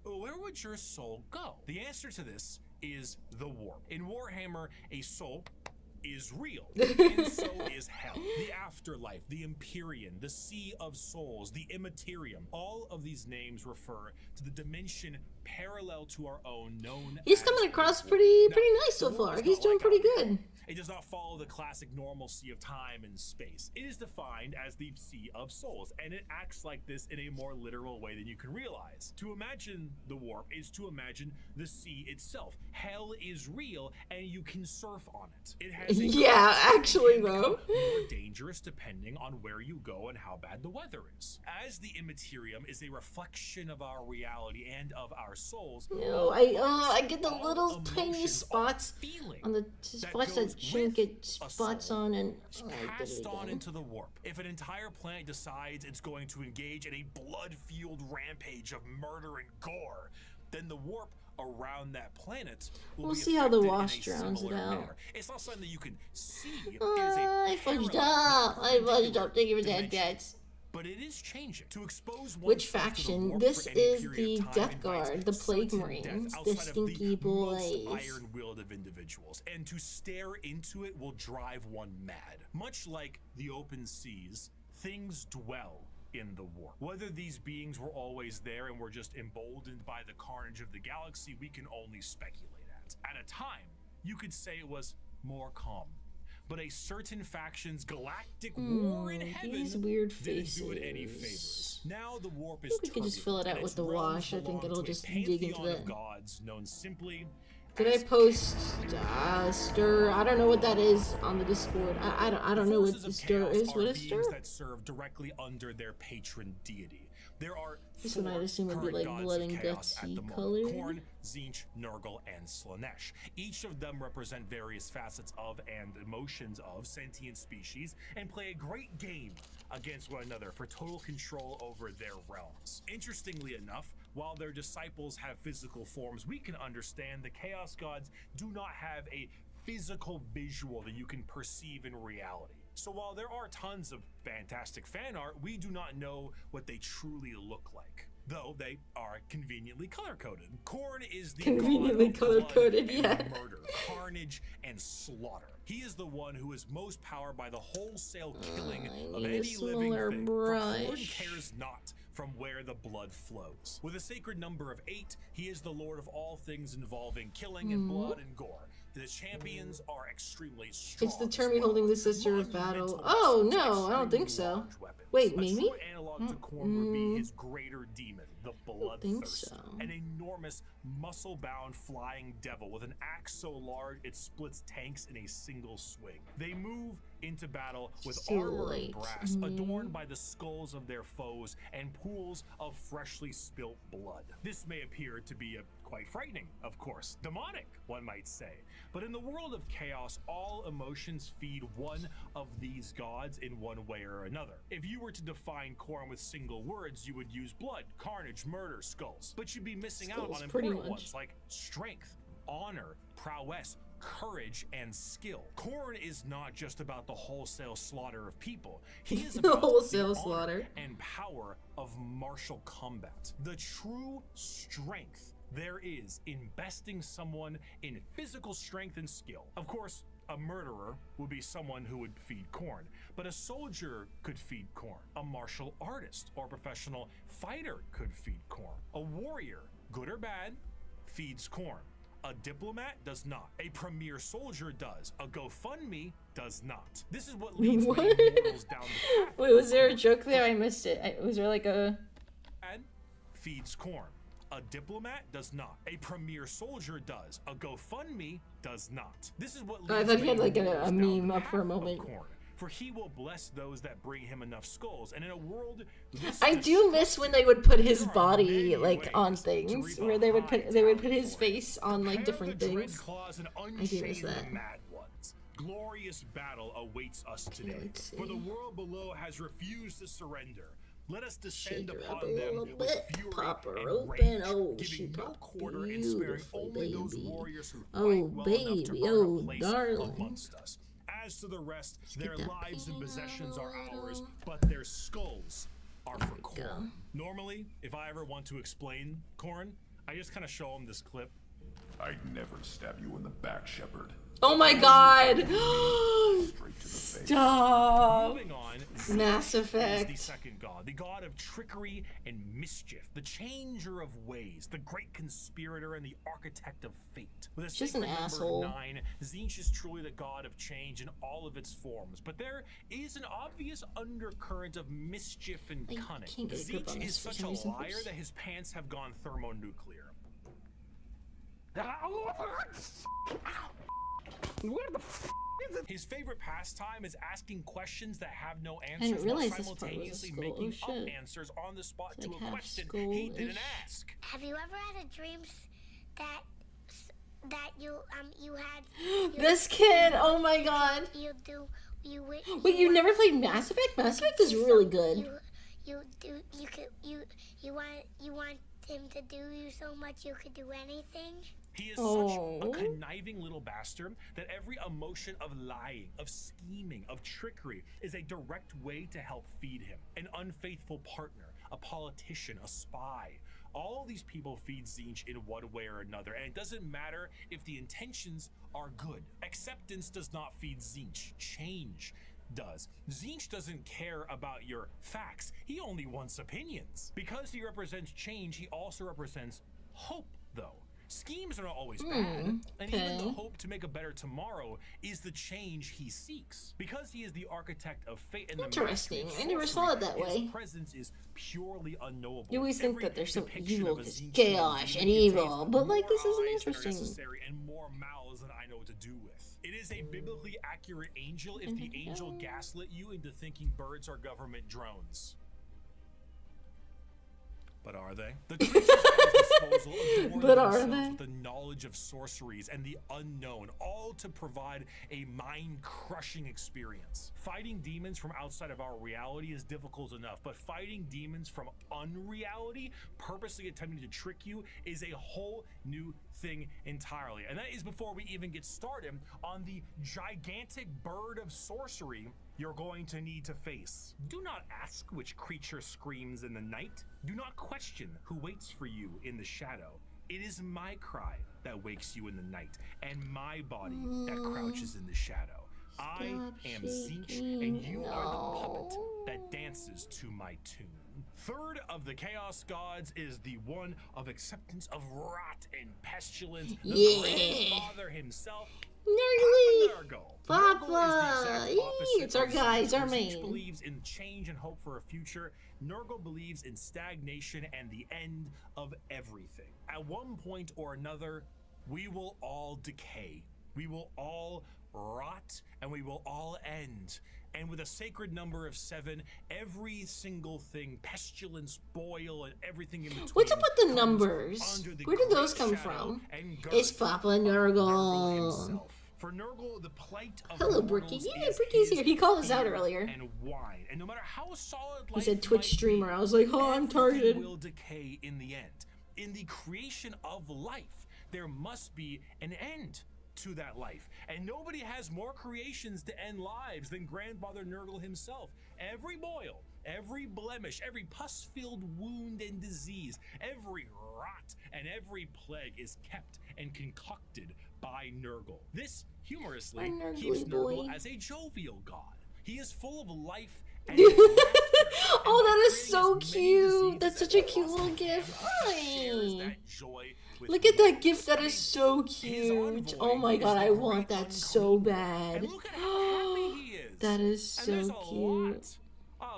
where would your soul go? The answer to this is the warp. In Warhammer, a soul is real, and so is hell. The afterlife, the Empyrean, the Sea of Souls, the Immaterium. All of these names refer to the dimension parallel to our own, known He's as coming across the pretty Now, nice so the warp far. is He's not doing like pretty our good. It does not follow the classic normalcy of time and space. It is defined as the Sea of Souls, and it acts like this in a more literal way than you can realize. To imagine the warp is to imagine the sea itself. Hell is real, and you can surf on it. It has a Yeah, actually, can become though. more dangerous depending on where you go and how bad the weather is. As the Immaterium is a reflection of our reality and of our souls. No, I get the all little tiny emotions, all spots feeling on the spots goes that shouldn't with get a spots soul on, and is oh, I did passed it on again. into the warp. If an entire planet decides it's going to engage in a blood-fueled rampage of murder and gore, then the warp around that planet will We'll be see how the affected in wash a drowns it similar out. manner. It's not something that you can see. It is I a fudged parallel, up. not I fudged perpendicular up. Thank you for that, dimension. guys. But it is changing. To expose Which oneself to the faction? warp This for any is period the of time Death invites Guard, the Plague certain Marines, death the outside of stinky boys. most iron-willed of individuals, and to stare into it will drive one mad. Much like the open seas, things dwell in the warp. Whether these beings were always there and were just emboldened by the carnage of the galaxy, we can only speculate at. At a time, you could say it was more calm. But a certain faction's galactic war in heaven these weird didn't do it any faces. favors. Now the warp is I think we could just fill it turbulent, out and with its the realms wash. I think belong it'll to a just dig into pantheon of that. gods known simply Did I as post stir? I don't know what that is on the Discord. I don't know what forces the of stir chaos is. are What is beings stir? that serve directly under their patron deity. There are This one I'd four assume would be current like gods blood of and chaos at gutsy the moment: colored. Khorne, Tzeentch, Nurgle, and Slaanesh. Each of them represent various facets of and emotions of sentient species and play a great game against one another for total control over their realms. Interestingly enough, while their disciples have physical forms we can understand, the Chaos Gods do not have a physical visual that you can perceive in reality. So while there are tons of fantastic fan art, we do not know what they truly look like, though they are conveniently color-coded. Khorne is the Conveniently god of blood color-coded, and yeah. murder, carnage, and slaughter. He is the one who is most powered by the wholesale killing I of need a any living smaller thing, for Khorne brush. cares not from where the blood flows. With a sacred number of 8, he is the lord of all things involving killing and blood and gore. The champions are extremely strong. It's the term holding the sister of battle. Oh no, I don't think so. Wait, maybe? A true analog to Korn would be his greater demon, the Bloodthirster, so. an enormous, muscle-bound flying devil with an axe so large it splits tanks in a single swing. They move into battle with armor of brass adorned by the skulls of their foes and pools of freshly spilt blood. This may appear to be quite frightening, of course, demonic, one might say. But in the world of chaos, all emotions feed one of these gods in one way or another. If you were to define Korn with single words, you would use blood, carnage, murder, skulls. But you'd be missing out on important ones like strength, honor, prowess, courage, and skill. Korn is not just about the wholesale slaughter of people. He is about wholesale the slaughter and power of martial combat. The true strength there is in besting someone in physical strength and skill. Of course, a murderer would be someone who would feed Korn, but a soldier could feed Korn. A martial artist or professional fighter could feed Korn. A warrior, good or bad, feeds Korn. A diplomat does not. A premier soldier does. A GoFundMe does not. This is what leads many mortals down the path. Wait, was there a joke there? I missed it. Was there like a... Feeds Korn. A diplomat does not. A premier soldier does. A GoFundMe does not. This is what leads I thought he had like a down meme the up for a path of moment. Korn. For he will bless those that bring him enough skulls. And in a world I do miss when they would put his body like on things, where they would put his face on like different things. I do miss that. Glorious battle awaits us today. For the world below has refused to surrender. Let us descend upon them with fury and rage, giving no quarter and sparing only those warriors who fight well enough to earn a place amongst us. As to the rest, their lives and possessions are ours, but their skulls are for Korn. Normally, if I ever want to explain Korn, I just kind of show them this clip. I'd never stab you in the back, Shepard. Oh my god! Stop! Moving on, Mass is the Effect. second god, the god of trickery and mischief, the changer of ways, the great conspirator and the architect of fate. With a Just an sacred number asshole. 9, Tzeentch is truly the god of change in all of its forms, but there is an obvious undercurrent of mischief and I cunning. can't get a grip on Tzeentch this is for such some a reason. liar Oops. that his pants have gone thermonuclear. His favorite pastime is asking questions that have no answers while realize this part was a simultaneously skull. making Oh, up shit. answers on the spot It's to like a half question skull-ish. he didn't ask. Have you ever had a dream that you had This kid! Oh my god! Wait, you never played Mass Effect? Mass Effect is really good. you want him to do you so much you could do anything? He is Oh. such a conniving little bastard that every emotion of lying, of scheming, of trickery is a direct way to help feed him. An unfaithful partner, a politician, a spy. All these people feed Tzeentch in one way or another, and it doesn't matter if the intentions are good. Acceptance does not feed Tzeentch. Change does. Tzeentch doesn't care about your facts. He only wants opinions. Because he represents change, he also represents hope, though. Schemes are not always bad, and even the hope to make a better tomorrow is the change he seeks. Because he is the architect of fate and the Interesting. master of I never saw it that sorcery, way. his presence is purely unknowable. You always think Every that there's some depiction evil, of a because Tzeentch chaos and contains evil, but like more this isn't eyes than are interesting. necessary and more mouths than I know what to do with. It is a biblically accurate angel if the angel gaslit you into thinking birds are government drones. But are they? The creatures at his disposal adorn But are themselves they? with the knowledge of sorceries and the unknown, all to provide a mind-crushing experience. Fighting demons from outside of our reality is difficult enough, but fighting demons from unreality, purposely attempting to trick you, is a whole new thing entirely. And that is before we even get started on the gigantic bird of sorcery you're going to need to face. Do not ask which creature screams in the night. Do not question who waits for you in the shadow. It is my cry that wakes you in the night, and my body that crouches in the shadow. I am Tzeentch, and you are the puppet that dances to my tune. Third of the Chaos Gods is the one of acceptance of rot and pestilence, the grandfather himself, Nurgle. Nurgle. Papa. Nurgle is the exact opposite It's our of guy, it's our Stinky. Stinky main. believes in change and hope for a future. Nurgle believes in stagnation and the end of everything. At one point or another, we will all decay. We will all rot, and we will all end. And with a sacred number of 7, every single thing, pestilence, boil, and everything in between. What's up with the comes numbers? under the Where did those great come shadow from? and girth It's Papa of Nurgle Nurgle. himself. For Nurgle, the plight of Hello, mortals Bricky. Yeah, is Bricky's his here. He called us out beer earlier. And wine. And no matter how solid He life said Twitch might streamer. be, I was like, oh, I'm everything targeted. will decay in the end. In the creation of life, there must be an end to that life. And nobody has more creations to end lives than Grandfather Nurgle himself. Every boil, every blemish, every pus-filled wound and disease, every rot and every plague is kept and concocted by Nurgle. This, humorously, Our keeps Nurgly Nurgle boy. as a jovial god. He is full of life and Oh, that is so creating as many cute. diseases That's such as a cute little possible, gift. and shares Hi. that joy with Look at that others. gift. That I is mean, so his cute. envoy Oh my is god, the I great want that unclean so one. bad. And look at how happy he is. That is And there's so a cute.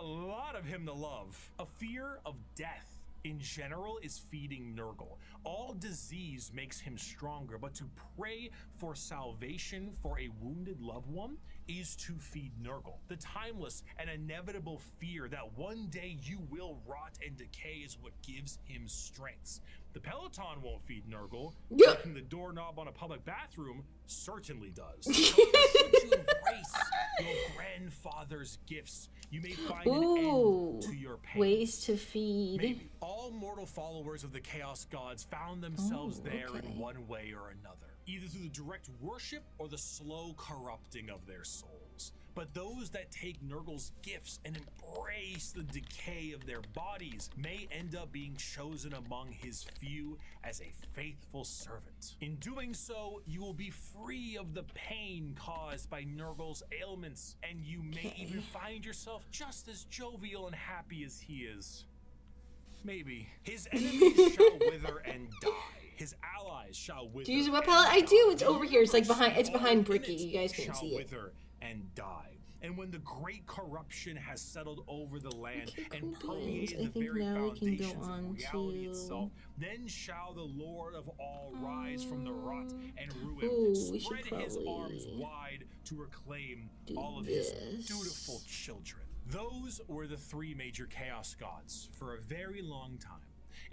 lot of him to love. A fear of death in general is feeding Nurgle. All disease makes him stronger, but to pray for salvation for a wounded loved one is to feed Nurgle. The timeless and inevitable fear that one day you will rot and decay is what gives him strength. The Peloton won't feed Nurgle. Yeah. Clicking the doorknob on a public bathroom certainly does. So as you embrace your grandfather's gifts, you may find an Ooh, end to your pain. ways to feed. Maybe all mortal followers of the Chaos Gods found themselves there okay. in one way or another, either through the direct worship or the slow corrupting of their souls. But those that take Nurgle's gifts and embrace the decay of their bodies may end up being chosen among his few as a faithful servant. In doing so, you will be free of the pain caused by Nurgle's ailments, and you may even find yourself just as jovial and happy as he is. Maybe. His enemies shall wither and die. His allies shall wither. Do you use a web and palette? I die. do. It's The over here. It's like universe behind. It's all behind in Bricky. it You guys can't shall see it. wither and die. And when the great corruption has settled over the land Okay, and cool beans. permeated I the think very now we can go foundations on of reality to- itself, then shall the Lord of all rise from the rot and ruin, Ooh, we should spread his arms probably wide to reclaim do all of this. his dutiful children. Those were the 3 major chaos gods for a very long time,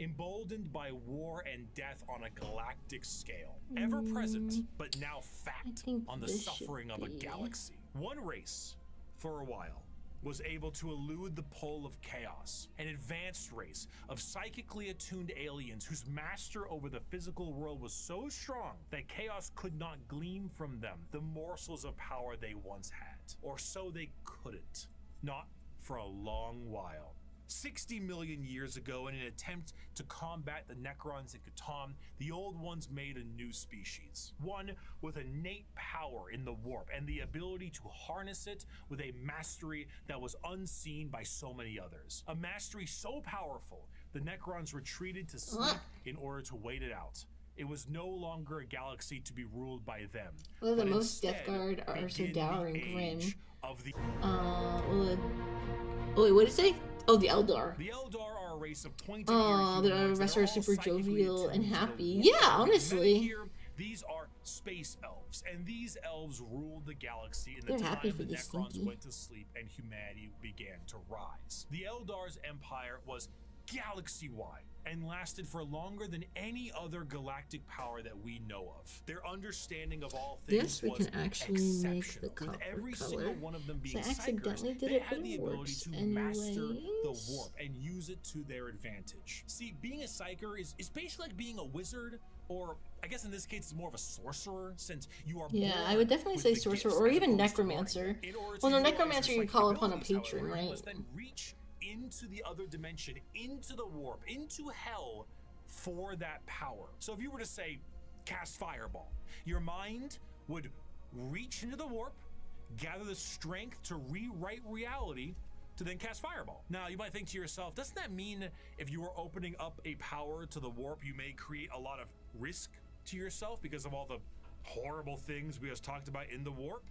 emboldened by war and death on a galactic scale, ever present but now fact think on the this should suffering of a be- galaxy. One race, for a while, was able to elude the pull of chaos, an advanced race of psychically attuned aliens whose master over the physical world was so strong that chaos could not glean from them the morsels of power they once had, or so they couldn't. Not for a long while. 60 million years ago, in an attempt to combat the Necrons and Catan, the Old Ones made a new species. One with innate power in the warp and the ability to harness it with a mastery that was unseen by so many others. A mastery so powerful, the Necrons retreated to sleep in order to wait it out. It was no longer a galaxy to be ruled by them. Well, the but most Death instead Guard are so began dour the and grim. age of the Oh wait, what did it say? Oh, the Eldar. The Eldar are a race of pointy-eared Oh, the humanoids that rest are are all super psychically jovial and attuned to the happy. warp. Yeah, Meta honestly. here, these are space elves, and these elves ruled the galaxy in the They're happy time for the this Necrons Stinky. went to sleep and humanity began to rise. The Eldar's empire was galaxy-wide and lasted for longer than any other galactic power that we know of. Their understanding of all things Yes, we was can actually make exceptional. the copper With every color. single one of them being I accidentally psychers, did they it, had but the it ability works to master the anyways. warp and use it to their advantage. See, being a psyker is basically like being a wizard, or I guess in this case it's more of a sorcerer, since you are Yeah, born I would definitely with say the sorcerer gifts or as even opposed to learning necromancer. them. In order to Well, no, utilize necromancer your you call psychic upon a abilities, patron, however, you right? must then reach into the other dimension, into the warp, into hell for that power. So if you were to say, cast Fireball, your mind would reach into the warp, gather the strength to rewrite reality, to then cast Fireball. Now, you might think to yourself, doesn't that mean if you are opening up a power to the warp, you may create a lot of risk to yourself because of all the horrible things we just talked about in the warp?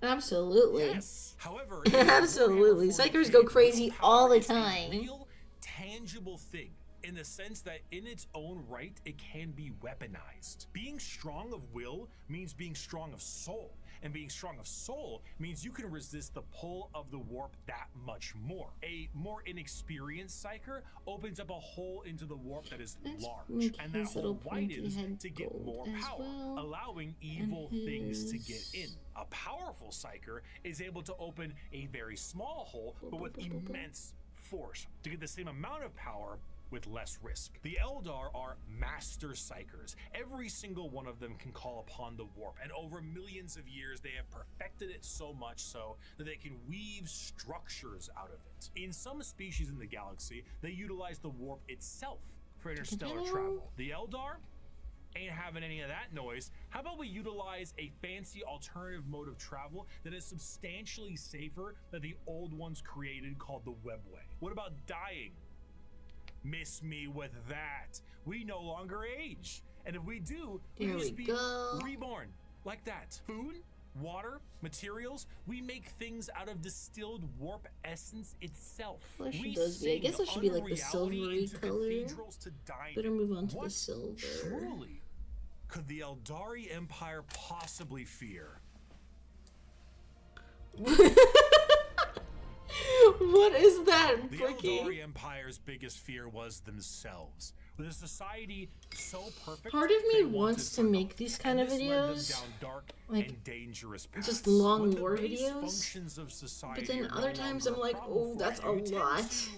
Absolutely. Yes. However, Absolutely. Psychers go crazy all the time. A real, tangible thing. In the sense that in its own right, it can be weaponized. Being strong of will means being strong of soul. And being strong of soul means you can resist the pull of the warp that much more. A more inexperienced psyker opens up a hole into the warp that is large. And that hole widens to get more power, allowing evil things to get in. A powerful psyker is able to open a very small hole, but with immense force to get the same amount of power with less risk. The Eldar are master psychers. Every single one of them can call upon the warp, and over millions of years they have perfected it so much so that they can weave structures out of it. In some species in the galaxy, they utilize the warp itself for interstellar travel. The Eldar ain't having any of that noise. How about we utilize a fancy alternative mode of travel that is substantially safer than the old ones created called the Webway? What about dying? Miss me with that. We no longer age. And if we do, we can just be reborn. Like that. Food, water, materials, we make things out of distilled warp essence itself. Well, I guess it should be like the silvery color. Better move on to the silver. Truly, could the Eldari Empire possibly fear? What is that? The Eldari Empire's biggest fear was themselves. With a society so perfect, part of me wants to make these kind of videos, like just long lore videos, but then other times I'm like, oh, that's a lot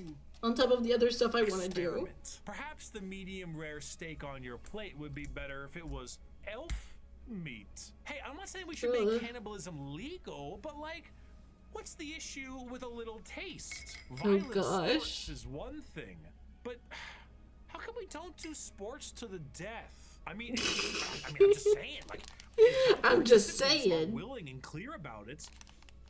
on top of the other stuff I want to do. Perhaps the medium rare steak on your plate would be better if it was elf meat. Hey, I'm not saying we should make cannibalism legal, but like, what's the issue with a little taste? Violent sports is one thing, but how come we don't do sports to the death? I mean, I'm just saying, like, I'm just saying. Willing and clear about it.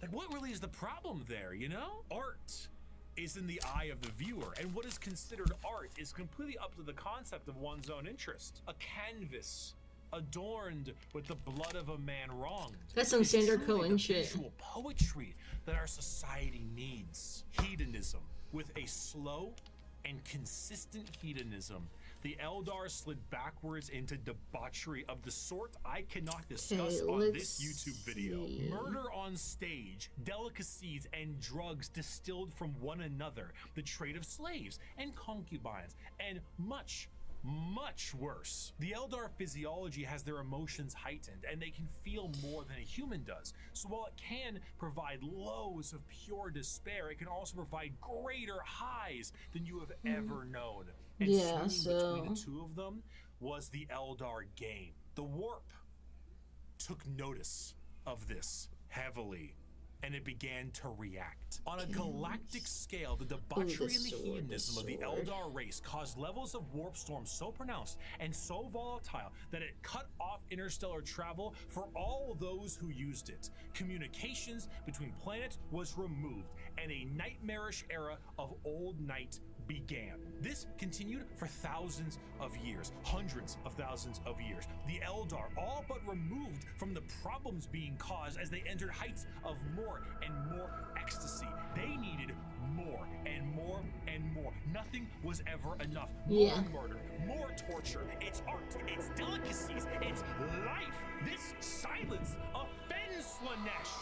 Like, what really is the problem there, you know? Art is in the eye of the viewer, and what is considered art is completely up to the concept of one's own interest. A canvas adorned with the blood of a man wronged. That's some Sandra Cohen shit. Visual poetry that our society needs. Hedonism. With a slow and consistent hedonism, the Eldar slid backwards into debauchery of the sort I cannot discuss on this YouTube video. Murder on stage, delicacies and drugs distilled from one another, the trade of slaves and concubines, and much worse. The Eldar physiology has their emotions heightened, and they can feel more than a human does. So while it can provide lows of pure despair, it can also provide greater highs than you have ever known. And between the two of them was the Eldar game. The warp took notice of this heavily, and it began to react. On a galactic scale, the debauchery and the hedonism of the Eldar race caused levels of warp storm so pronounced and so volatile that it cut off interstellar travel for all those who used it. Communications between planets was removed, and a nightmarish era of old night began. This continued for thousands of years, hundreds of thousands of years. The Eldar all but removed from the problems being caused as they entered heights of more and more ecstasy. They needed more and more and more. Nothing was ever enough. More murder, more torture. It's art, it's delicacies, it's life. This silence offends Slanesh.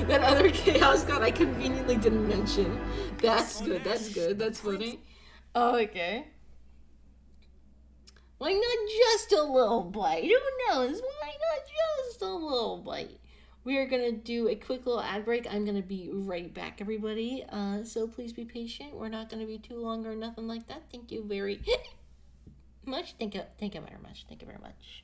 That other chaos god I conveniently didn't mention. That's good, that's good, that's funny. Oh, okay. Why not just a little bite? Who knows? Why not just a little bite? We are gonna do a quick little ad break. I'm gonna be right back, everybody. So please be patient. We're not gonna be too long or nothing like that. Thank you very much. Thank you very much. Thank you very much.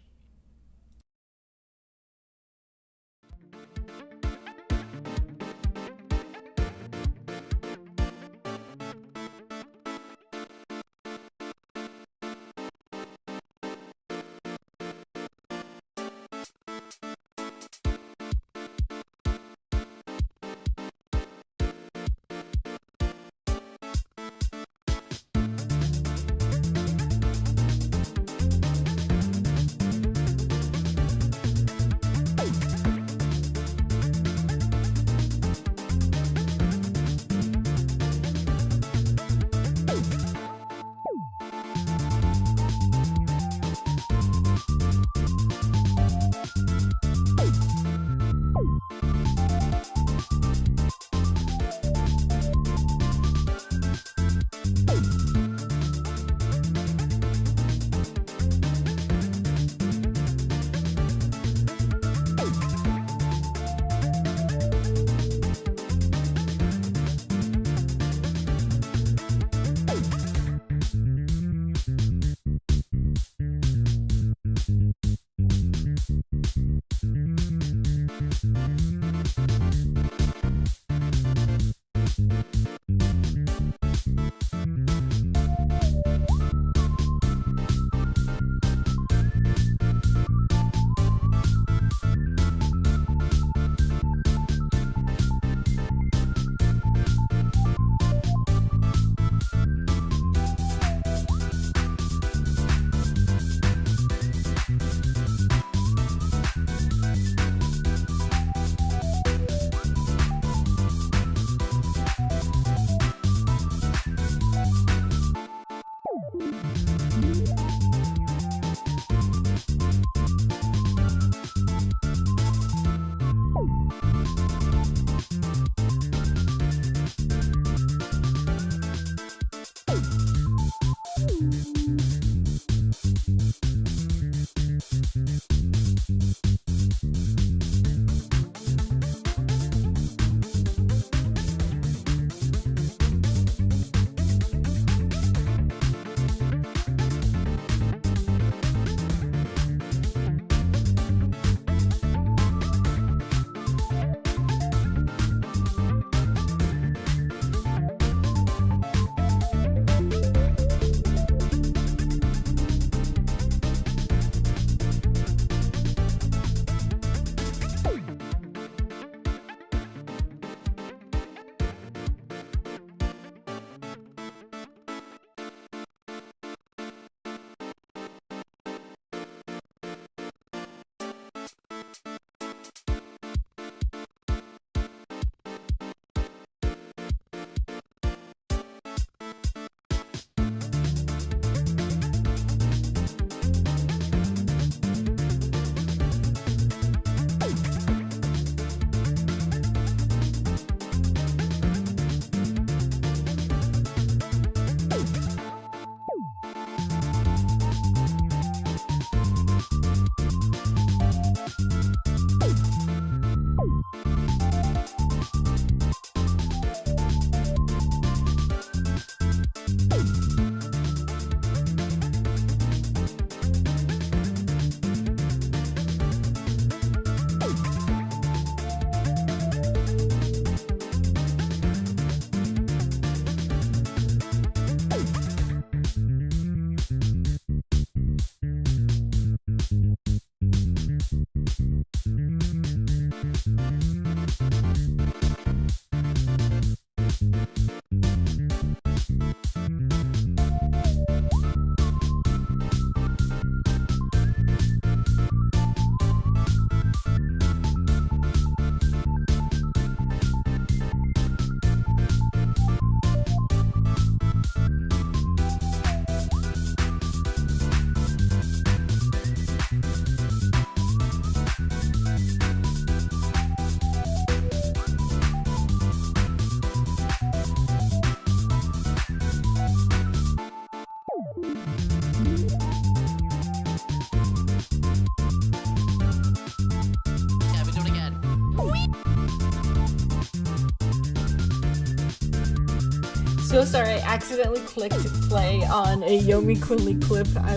So sorry, I accidentally clicked play on a Yomi Quinley clip. I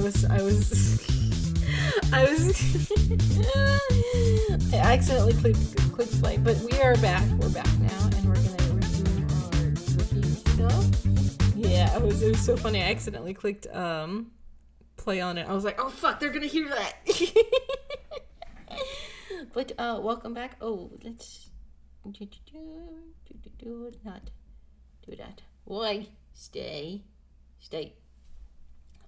accidentally clicked play, but we are back. We're back now, and we're gonna resume our Ricky stuff. Yeah, it was so funny. I accidentally clicked play on it. I was like, oh fuck, they're gonna hear that. But welcome back. Oh, let's not do that. Why? Stay.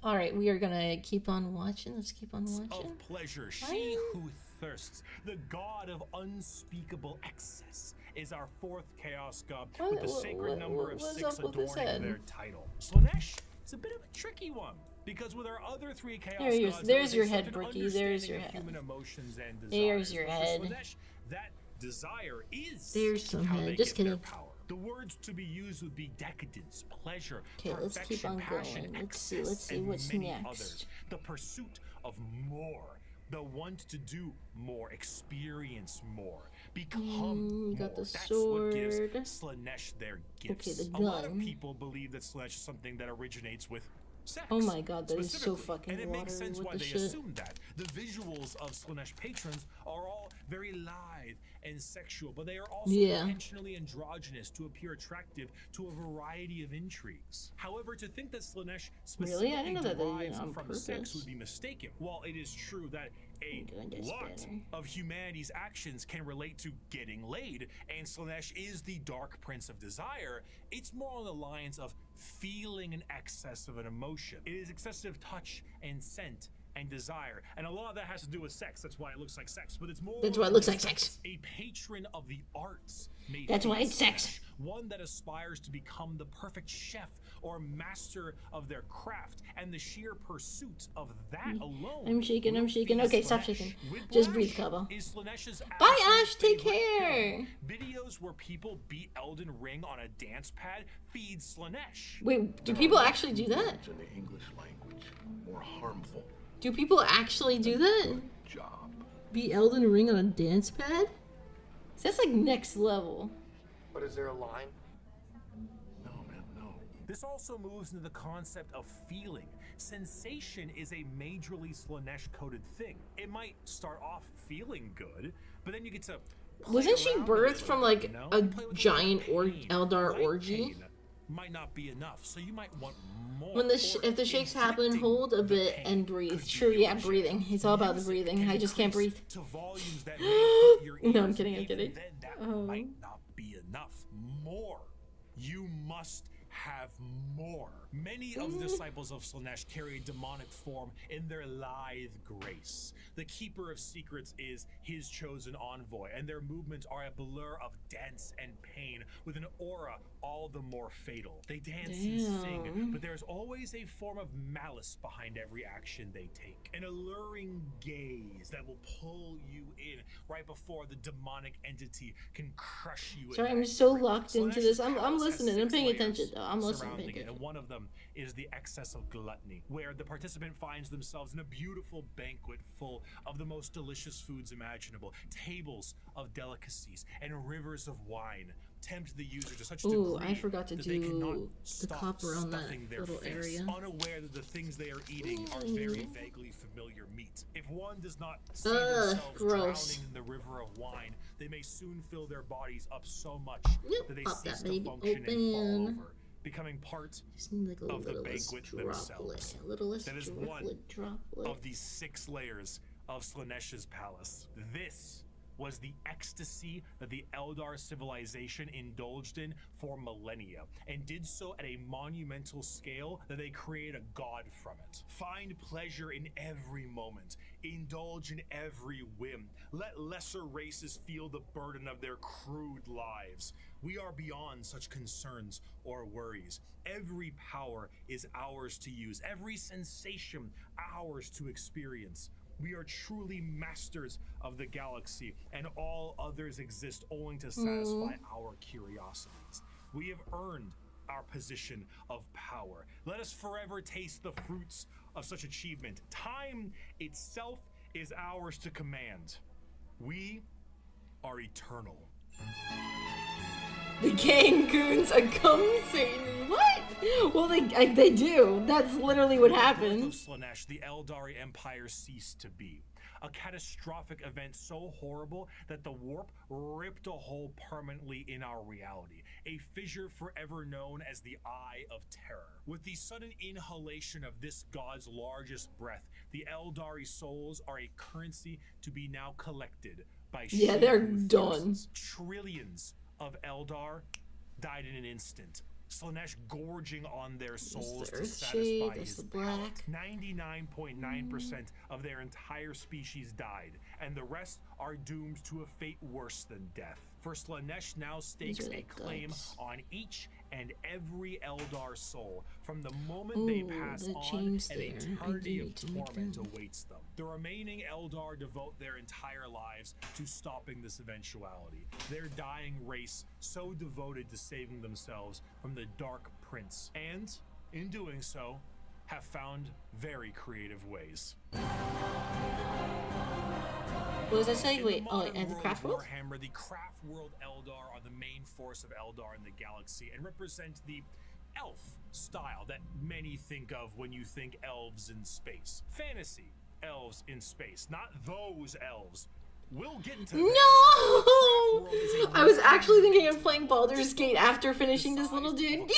All right, we are gonna keep on watching. Let's keep on watching. Of pleasure, she who thirsts, the god of unspeakable excess, is our fourth chaos god with the sacred number of 6 adorning their title. Slaanesh is a bit of a tricky one. Because with our other 3 chaos gods, there's your head, Brookie. There's your head. Human emotions and desires. There's your head. Slaanesh, that desire is there's some how head. they Just get their kidding. power. The words to be used would be decadence, pleasure, Okay, let's keep on passion, going. Let's see excess, what's and many next. Others. The pursuit of more, the want to do more, experience more, become you more. got the That's sword. what gives Slaanesh their gifts. Okay, the A lot of gun. people believe that Slaanesh is something that originates with sex. Oh my god, that is so specifically. fucking And it water. makes sense What why the they shit? assume that. The visuals of Slaanesh patrons are all very lithe and sexual, but they are also intentionally androgynous to appear attractive to a variety of intrigues. However, to think that Slaanesh specifically I didn't know that they did it derives on from purpose. sex would be mistaken. While it is true that a lot of humanity's actions can relate to getting laid, and Slaanesh is the dark prince of desire, it's more on the lines of feeling an excess of an emotion. It is excessive touch and scent and desire. And a lot of that has to do with sex. That's why it looks like sex. But it's more. That's why it looks like sex. A patron of the arts. That's why it's sex. One that aspires to become the perfect chef or master of their craft, and the sheer pursuit of that alone. I'm shaking, I'm shaking. Okay, stop shaking. Whiplash Just breathe, Cabo. is Slanesh's Bye, absolute Ash. Take favorite care. film. Videos where people beat Elden Ring on a dance pad feed Slanesh. Wait, do people actually do that? In the English language, more harmful. Do people actually do that? Job. Be Elden Ring on a dance pad? That's like next level. But is there a line? No, man, no. This also moves into the concept of feeling. Sensation is a majorly Slanesh-coded thing. It might start off feeling good, but then you get to Wasn't she birthed from like a giant Eldar orgy? Might not be enough, so you might want more. When if the shakes happen, hold a bit and breathe. True, yeah, breathing. It's all about the breathing. I just can't breathe. To volumes that may hurt your No, I'm ears, kidding, I'm even kidding. then that might not be enough. More. You must have more. Many of the disciples of Slanesh carry a demonic form in their lithe grace. The keeper of secrets is his chosen envoy, and their movements are a blur of dance and pain with an aura all the more fatal. They dance and sing, but there's always a form of malice behind every action they take. An alluring gaze that will pull you in right before the demonic entity can crush you. Sorry, I'm so locked into this. I'm listening. I'm paying attention though. I'm listening. Surrounding it, and one of them is the excess of gluttony, where the participant finds themselves in a beautiful banquet full of the most delicious foods imaginable, tables of delicacies, and rivers of wine tempt the user to such Ooh, degree I forgot to that they cannot do the stop copper on that stuffing their little face, area. unaware that the things they are eating are very vaguely familiar meat. If one does not see themselves gross. drowning in the river of wine, they may soon fill their bodies up so much that they Pop cease that to baby function and fall open. over, becoming part Just need like a of the littlest banquet droplet. themselves. A littlest That is one droplet. of the 6 layers of Slanesh's palace. This was the ecstasy that the Eldar civilization indulged in for millennia, and did so at a monumental scale that they created a god from it. Find pleasure in every moment, indulge in every whim, let lesser races feel the burden of their crude lives. We are beyond such concerns or worries. Every power is ours to use, every sensation ours to experience. We are truly masters of the galaxy, and all others exist only to satisfy our curiosities. We have earned our position of power. Let us forever taste the fruits of such achievement. Time itself is ours to command. We are eternal. The Gangoons are come Satan. What? Well, they do. That's literally what Of happened. Slanesh, the Eldari Empire ceased to be. A catastrophic event so horrible that the warp ripped a hole permanently in our reality. A fissure forever known as the Eye of Terror. With the sudden inhalation of this god's largest breath, the Eldari souls are a currency to be now collected by They're sheer done. thousands. Trillions of Eldar died in an instant. Slanesh gorging on their souls the to Earthshade, satisfy there's his the black. 99.9% of their entire species died, and the rest are doomed to a fate worse than death. For Slanesh now stakes These are a like claim guts. on each and every Eldar soul. From the moment they Ooh, pass the on, chains an there. I do eternity need of to make torment them. awaits them. The remaining Eldar devote their entire lives to stopping this eventuality. Their dying race so devoted to saving themselves from the Dark Prince, and in doing so, have found very creative ways. What was I saying? In Wait, the oh, modern and the world craft of world? Warhammer, the craft world Eldar are the main force of Eldar in the galaxy and represent the elf style that many think of when you think elves in space. Fantasy elves in space, not those elves. We'll get into No! that. I was actually thinking of playing Baldur's Gate after finishing this little dude.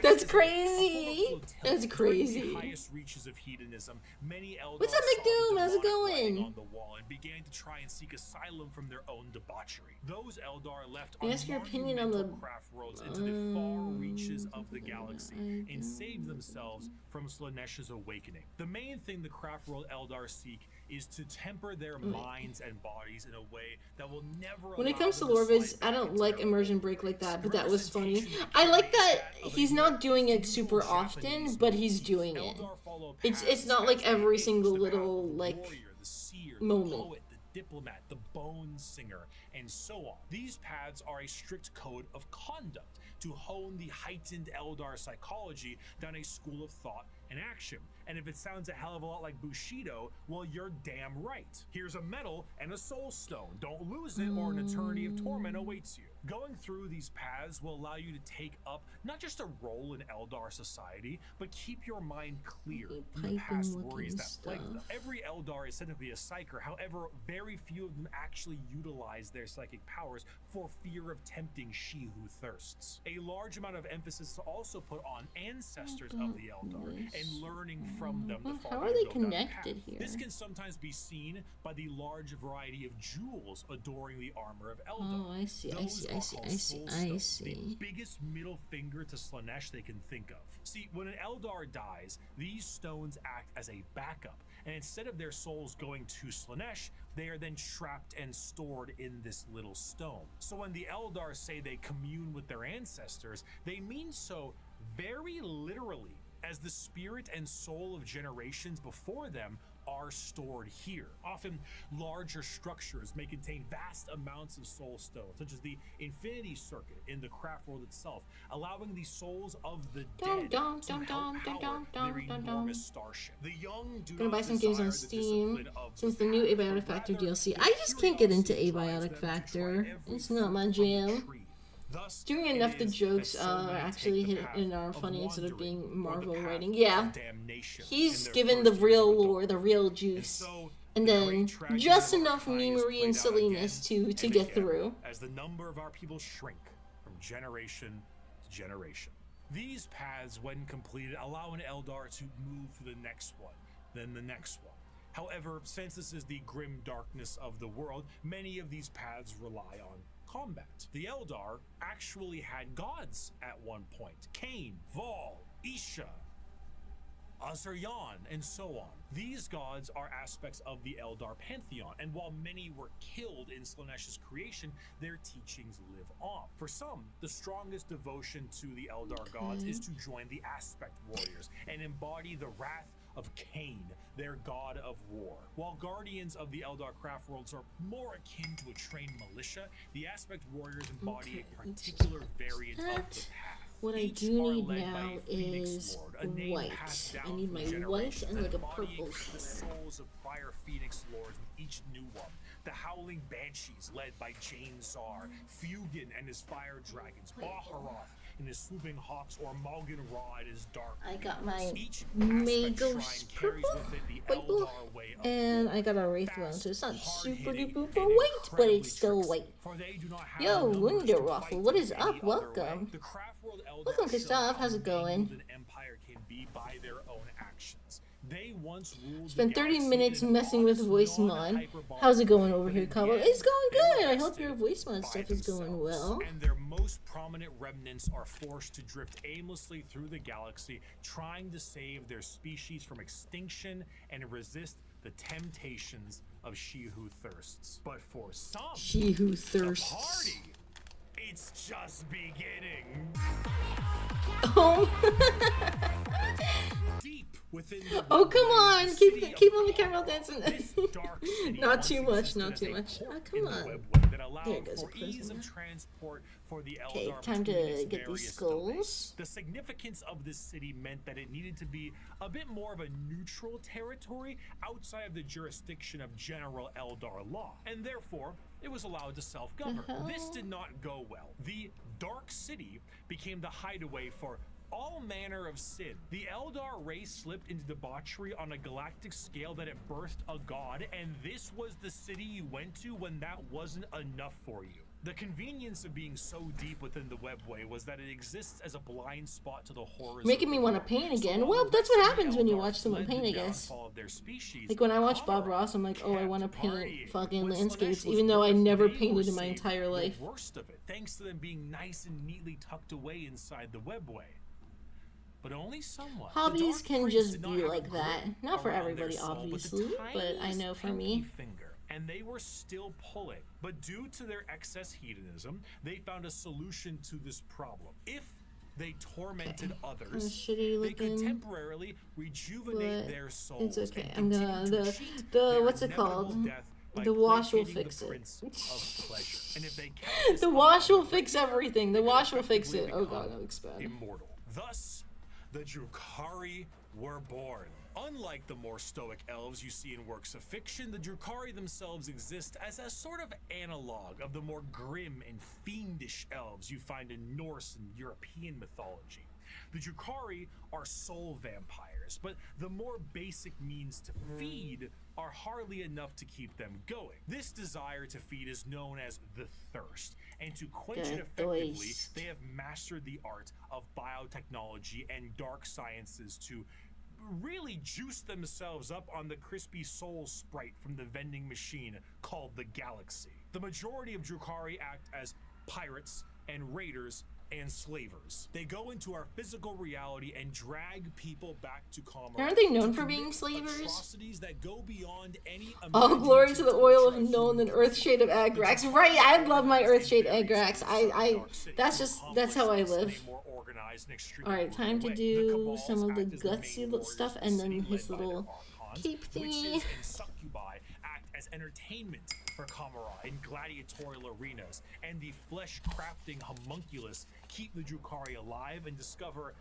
That's acts as a crazy. form of That's flotilla. During crazy. the highest reaches of hedonism, many Eldar What's up, saw the McDoom? How's it demonic writing going? on the wall and began to try and seek asylum from their own debauchery. Those Eldar left Can I ask your opinion on the monumental craft worlds into the far reaches of the galaxy and saved themselves from Slaanesh awakening. The main thing the craft world Eldar seek is to temper their minds and bodies in a way that will never. When it allow comes to them lore vids, slide I back don't into like their immersion old break like ways. that, The but that was funny. representation I like is that of a he's not doing it feudal super often, Japanese but he's motif. doing it. Eldar follow It's paths not like as they every age, single the path little of the like warrior, the seer, moment. the poet, the diplomat, the bone singer, and so on. These paths are a strict code of conduct to hone the heightened Eldar psychology down a school of thought and action. And if it sounds a hell of a lot like Bushido, well, you're damn right. Here's a medal and a soul stone. Don't lose it or an eternity of torment awaits you. Going through these paths will allow you to take up not just a role in Eldar society, but keep your mind clear from the past worries that plague them. Every Eldar is said to be a psyker, however, very few of them actually utilize their psychic powers for fear of tempting she who thirsts. A large amount of emphasis is also put on ancestors of the Eldar and learning from them. How are they connected here? This can sometimes be seen by the large variety of jewels adoring the armor of Eldar. Oh, I see, I Those see, are I see, called I see, soul I stones, see. the biggest middle finger to Slaanesh they can think of. See, when an Eldar dies, these stones act as a backup, and instead of their souls going to Slaanesh, they are then trapped and stored in this little stone. So when the Eldar say they commune with their ancestors, they mean so very literally, as the spirit and soul of generations before them are stored here. Often, larger structures may contain vast amounts of soul stones, such as the Infinity Circuit in the craft world itself, allowing the souls of the dead to help power their enormous starship. The young do Gonna buy not some games on desire the Steam discipline of since the the new path, Abiotic but Factor rather DLC. the I just can't get into curiosity drives Abiotic them to try Factor. every It's not my fruit from the jam. tree. Thus, Doing it enough the is jokes that so many actually take the hit path and are of funny instead of wandering being or the Marvel path writing. of Yeah, damnation he's in their given the first years real of lore, the adulthood. real And juice, so, and the then great tragedy just of our enough kind is memery and played out silliness again to and get again through. as the number of our people shrink from generation to generation. These paths, when completed, allow an Eldar to move to the next one, then the next one. However, since this is the grim darkness of the world, many of these paths rely on combat. The Eldar actually had gods at one point: Cain, Vol, Isha, Azaryan, and so on. These gods are aspects of the Eldar pantheon, and while many were killed in Slaanesh's creation, their teachings live on. For some, the strongest devotion to the Eldar gods is to join the Aspect Warriors and embody the wrath of Cain, their god of war. While guardians of the Eldar craft worlds are more akin to a trained militia, the Aspect Warriors embody a particular variant of the path. What I Each do are need led by now a Phoenix is Lord, a name white. passed I down need through my white generations, and like a embodying purple the souls of prior Phoenix Lords with each new one. The Howling Banshees, led by Jane Czar, Fugin and his Fire Dragons, Baharoth and his Swooping Hawks, or Malgan Ra and his Dark. I got my Each Magos aspect shrine carries purple, with it the white blue, Eldar way of and war. I got a Wraith one, Fast, so it's not super hard-hitting, duper and white, but incredibly it's still tricksy, white. for they do not have Yo, the numbers to Wunderwaffle, fight what in is any up? other way. Welcome. The Craft World Eldar Welcome, show Christoph. how How's it going? mangled an empire can be by their own actions. They once ruled Spent the 30 galaxy minutes in an messing with honest, voice mod. non-hyperbolic How's it going way, over but here, in the Cabo? end, It's going they were good. I hope your bested voice mod by stuff is going themselves, well. and their most prominent remnants are forced to drift aimlessly through the galaxy, trying to save their species from extinction and resist the temptations of she who thirsts. But for some, She who the thirsts. party, it's just beginning. Oh. Deep within the Oh, come on! webways, the Keep city keep of on the Khan, camera dancing. this dark city Not once too much, existed not as too a much. port Oh, come in the on. webway that allowed There goes for a ease prisoner. of transport for the Eldar Okay, time between to its get these various skulls. domains. The significance of this city meant that it needed to be a bit more of a neutral territory outside of the jurisdiction of general Eldar law, and therefore it was allowed to self-govern. This did not go well. The Dark City became the hideaway for all manner of sin. The Eldar race slipped into debauchery on a galactic scale that it birthed a god, and this was the city you went to when that wasn't enough for you. The convenience of being so deep within the webway was that it exists as a blind spot to the horrors. Making me want to paint again. Well, that's what happens when you watch someone paint, I guess. Like when I watch Bob Ross, I'm like, oh, I want to paint fucking landscapes, even though I never painted in my entire life. The worst of it, thanks to them being nice and neatly tucked away inside the webway. But only someone. Hobbies can just be like that. Not for everybody, obviously, but I know for me. And they were still pulling. But due to their excess hedonism, they found a solution to this problem. If they tormented others, they could temporarily rejuvenate their souls. It's okay. I'm gonna the what's it called? The wash will fix it. And if they the wash will fix everything. The wash will fix it. Oh god, that looks bad. Immortal. Thus, the Drukhari were born. Unlike the more stoic elves you see in works of fiction, the Drukhari themselves exist as a sort of analog of the more grim and fiendish elves you find in Norse and European mythology. The Drukhari are soul vampires, but the more basic means to feed are hardly enough to keep them going. This desire to feed is known as the thirst, and to quench it effectively, they have mastered the art of biotechnology and dark sciences to really juice themselves up on the crispy soul sprite from the vending machine called the Galaxy. The majority of Drukhari act as pirates and raiders and slavers. They go into our physical reality and drag people back to Commerce. Aren't they known for being slavers? Atrocities that go beyond any all glory to the oil of Nolan and Earthshade of Agrax. Right, I love my Earthshade Agrax. That's how I live. Alright, time to do some of the gutsy little stuff and then his little cape thingy. Act as entertainment for Kamara in gladiatorial arenas, and the flesh-crafting homunculus keep the Drukhari alive and discover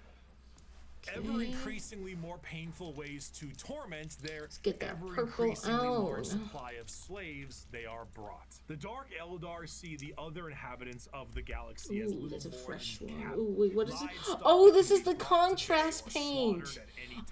ever increasingly more painful ways to torment their ever increasingly more supply of slaves they are brought. The Dark Eldar see the other inhabitants of the galaxy as little that's a fresh than one. Ooh, wait, what is it? Oh, this is the contrast paint.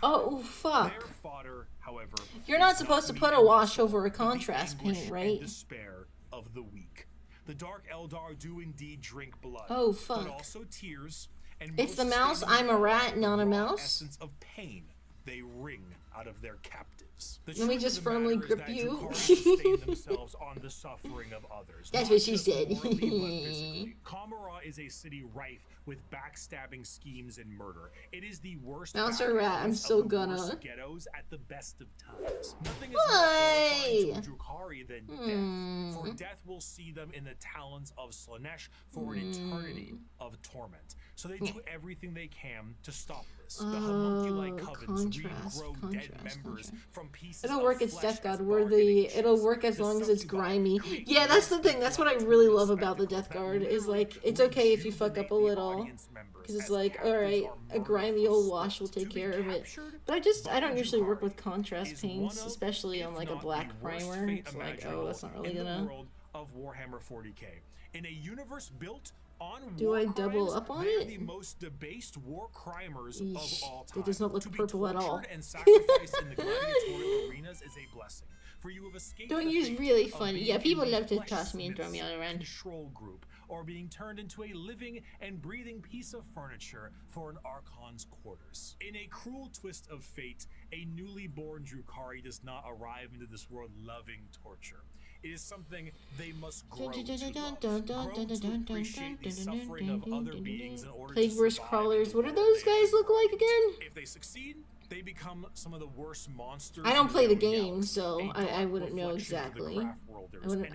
Oh, fuck. Their fodder, however, you're not supposed to put a wash over a contrast paint, right? Despair of the weak. The Dark Eldar do indeed drink blood. Oh, fuck. But also tears. And it's the mouse. I'm a rat, not a mouse. Essence of pain they wring out of their captives. Let me just firmly grip you. themselves on the suffering of others. That's what she said. Kamara is a city rife with backstabbing schemes and murder. It is the worst mouse or rat. I'm so gonna ghettos at the best of times. Nothing is more horrifying to Drukhari than death. For death will see them in the talons of Slanesh for an eternity of torment. So they do everything they can to stop this. The homunculi covens regrow dead members from pieces it'll work as Death God. It'll work as long as it's grimy. Yeah, that's the thing. That's what I really love about the Death Guard is like it's okay if you fuck up a little, because it's like all right, a grimy old wash will take care of it. But I don't usually work with contrast paints, especially on like a black primer. It's like oh, that's not really gonna. Of Warhammer 40k in a universe built. Do I double up on it? The most debased war crimers of all time. It does not look purple at all. And sacrificed in the gladiatorial arenas is a blessing. For you have escaped don't use really funny. Yeah, people love to toss me and throw me all around. Control group, or being turned into a living and breathing piece of furniture for an Archon's quarters. In a cruel twist of fate, a newly born Drukhari does not arrive into this world loving torture. It is something they must grow to appreciate the suffering of other beings in order to Plague crawlers. What do those guys look like again? If they succeed, they become some of the worst monsters. I don't play the game, so I wouldn't know exactly. I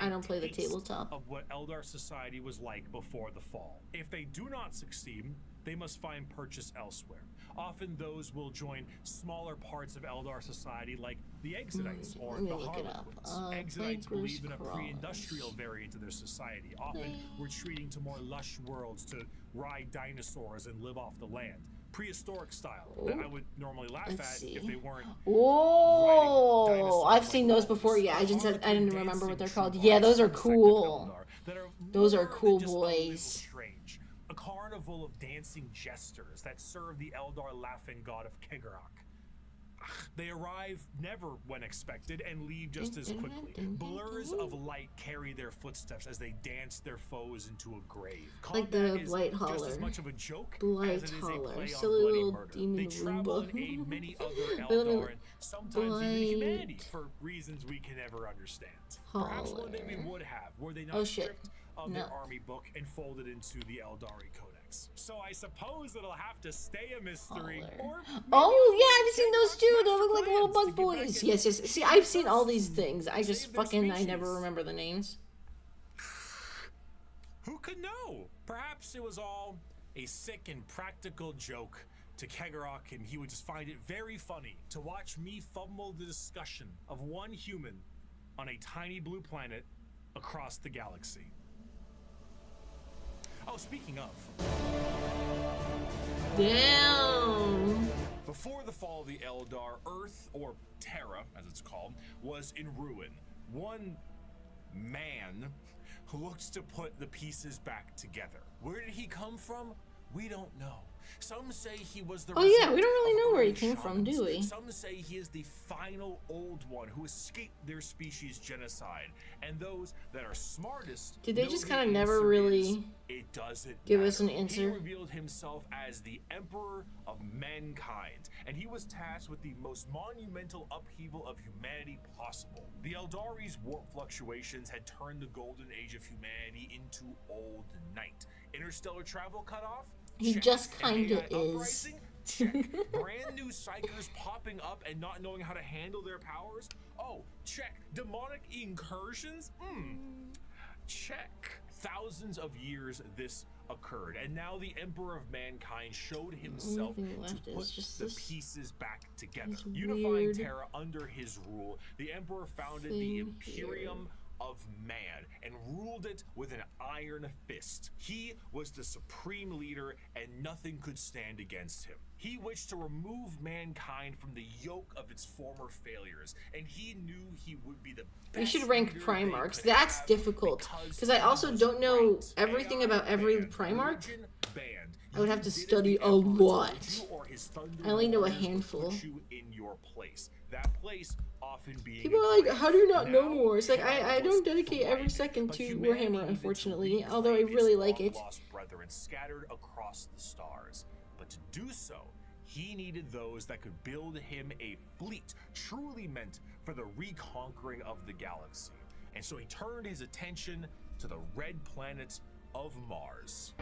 don't play the tabletop. Of what Eldar society was like before the fall. If they do not succeed, they must find purchase elsewhere. Often those will join smaller parts of Eldar society like the Exodites or the Harlequins. Exodites believe in a pre-industrial variant of their society, often retreating to more lush worlds to ride dinosaurs and live off the land. Prehistoric style that I would normally laugh at if they weren't. Oh, I've seen those before. Yeah, I didn't remember what they're called. Yeah, those are cool. Those are cool boys. A carnival of dancing jesters that serve the Eldar laughing god of Kegarak. They arrive never when expected and leave just as quickly. Blurs of light carry their footsteps as they dance their foes into a grave. Like the Combat is Blight just Hauler. as much of a joke Blight as it is a Hauler. play Silly on bloody little murder. demon They travel Roomba. and aid many other Little Eldar and sometimes even humanity Blight for reasons we can never understand. Perhaps one day we Hauler. would have, were they not Oh, shit. stripped of No. their army book and folded into the Eldari Codex. So I suppose it'll have to stay a mystery. Hauler. Or maybe Oh it's yeah, I've seen those too. They master look like little plans bug to get back boys. in Yes, yes. See, I've seen all these things. I just Save their fucking I never species. remember the names. Who could know? Perhaps it was all a sick and practical joke to Kegarok, and he would just find it very funny to watch me fumble the discussion of one human on a tiny blue planet across the galaxy. Oh, speaking of, Damn. before the fall of the Eldar, Earth, or Terra as it's called, was in ruin. One man looked to put the pieces back together. Where did he come from? We don't know. Some say he was the Oh yeah, we result don't really of know where he early came from, shamans. do we? Some say he is the final old one who escaped their species' genocide. And those that are smartest Did they know just the kinda never answer really is, it doesn't give us matter. an answer? He revealed himself as the Emperor of Mankind, and he was tasked with the most monumental upheaval of humanity possible. The Eldari's warp fluctuations had turned the golden age of humanity into old night. Interstellar travel cut off? He Check. just An kinda AI is. uprising? Check. Brand new psychers popping up and not knowing how to handle their powers? Oh, check. Demonic incursions? Check. Thousands of years this occurred, and now the Emperor of Mankind showed himself thing to left is put just the this- pieces back together. this Unifying weird Terra under his rule, the Emperor founded the thing Imperium of Man and ruled it with an iron fist. He was the supreme leader and nothing could stand against him. He wished to remove mankind from the yoke of its former failures, and he knew he would be the best. We should rank leader Primarchs. they could That's have difficult because I he also was don't know right. everything AI about every banned, Primarch. religion banned. I would have You to did as study the a Emperor told lot. you, or his thunder I only know a warriors would handful. put you in your place. That place often being People a are like, grave. how do you not know Now, more? It's like, Terra I was don't dedicate every thriving, second but to humanity Warhammer, needed to unfortunately, although I reclaim really its like it. long-lost brethren scattered across the stars. But to do so, he needed those that could build him a fleet truly meant for the reconquering of the galaxy. And so he turned his attention to the red planet of Mars.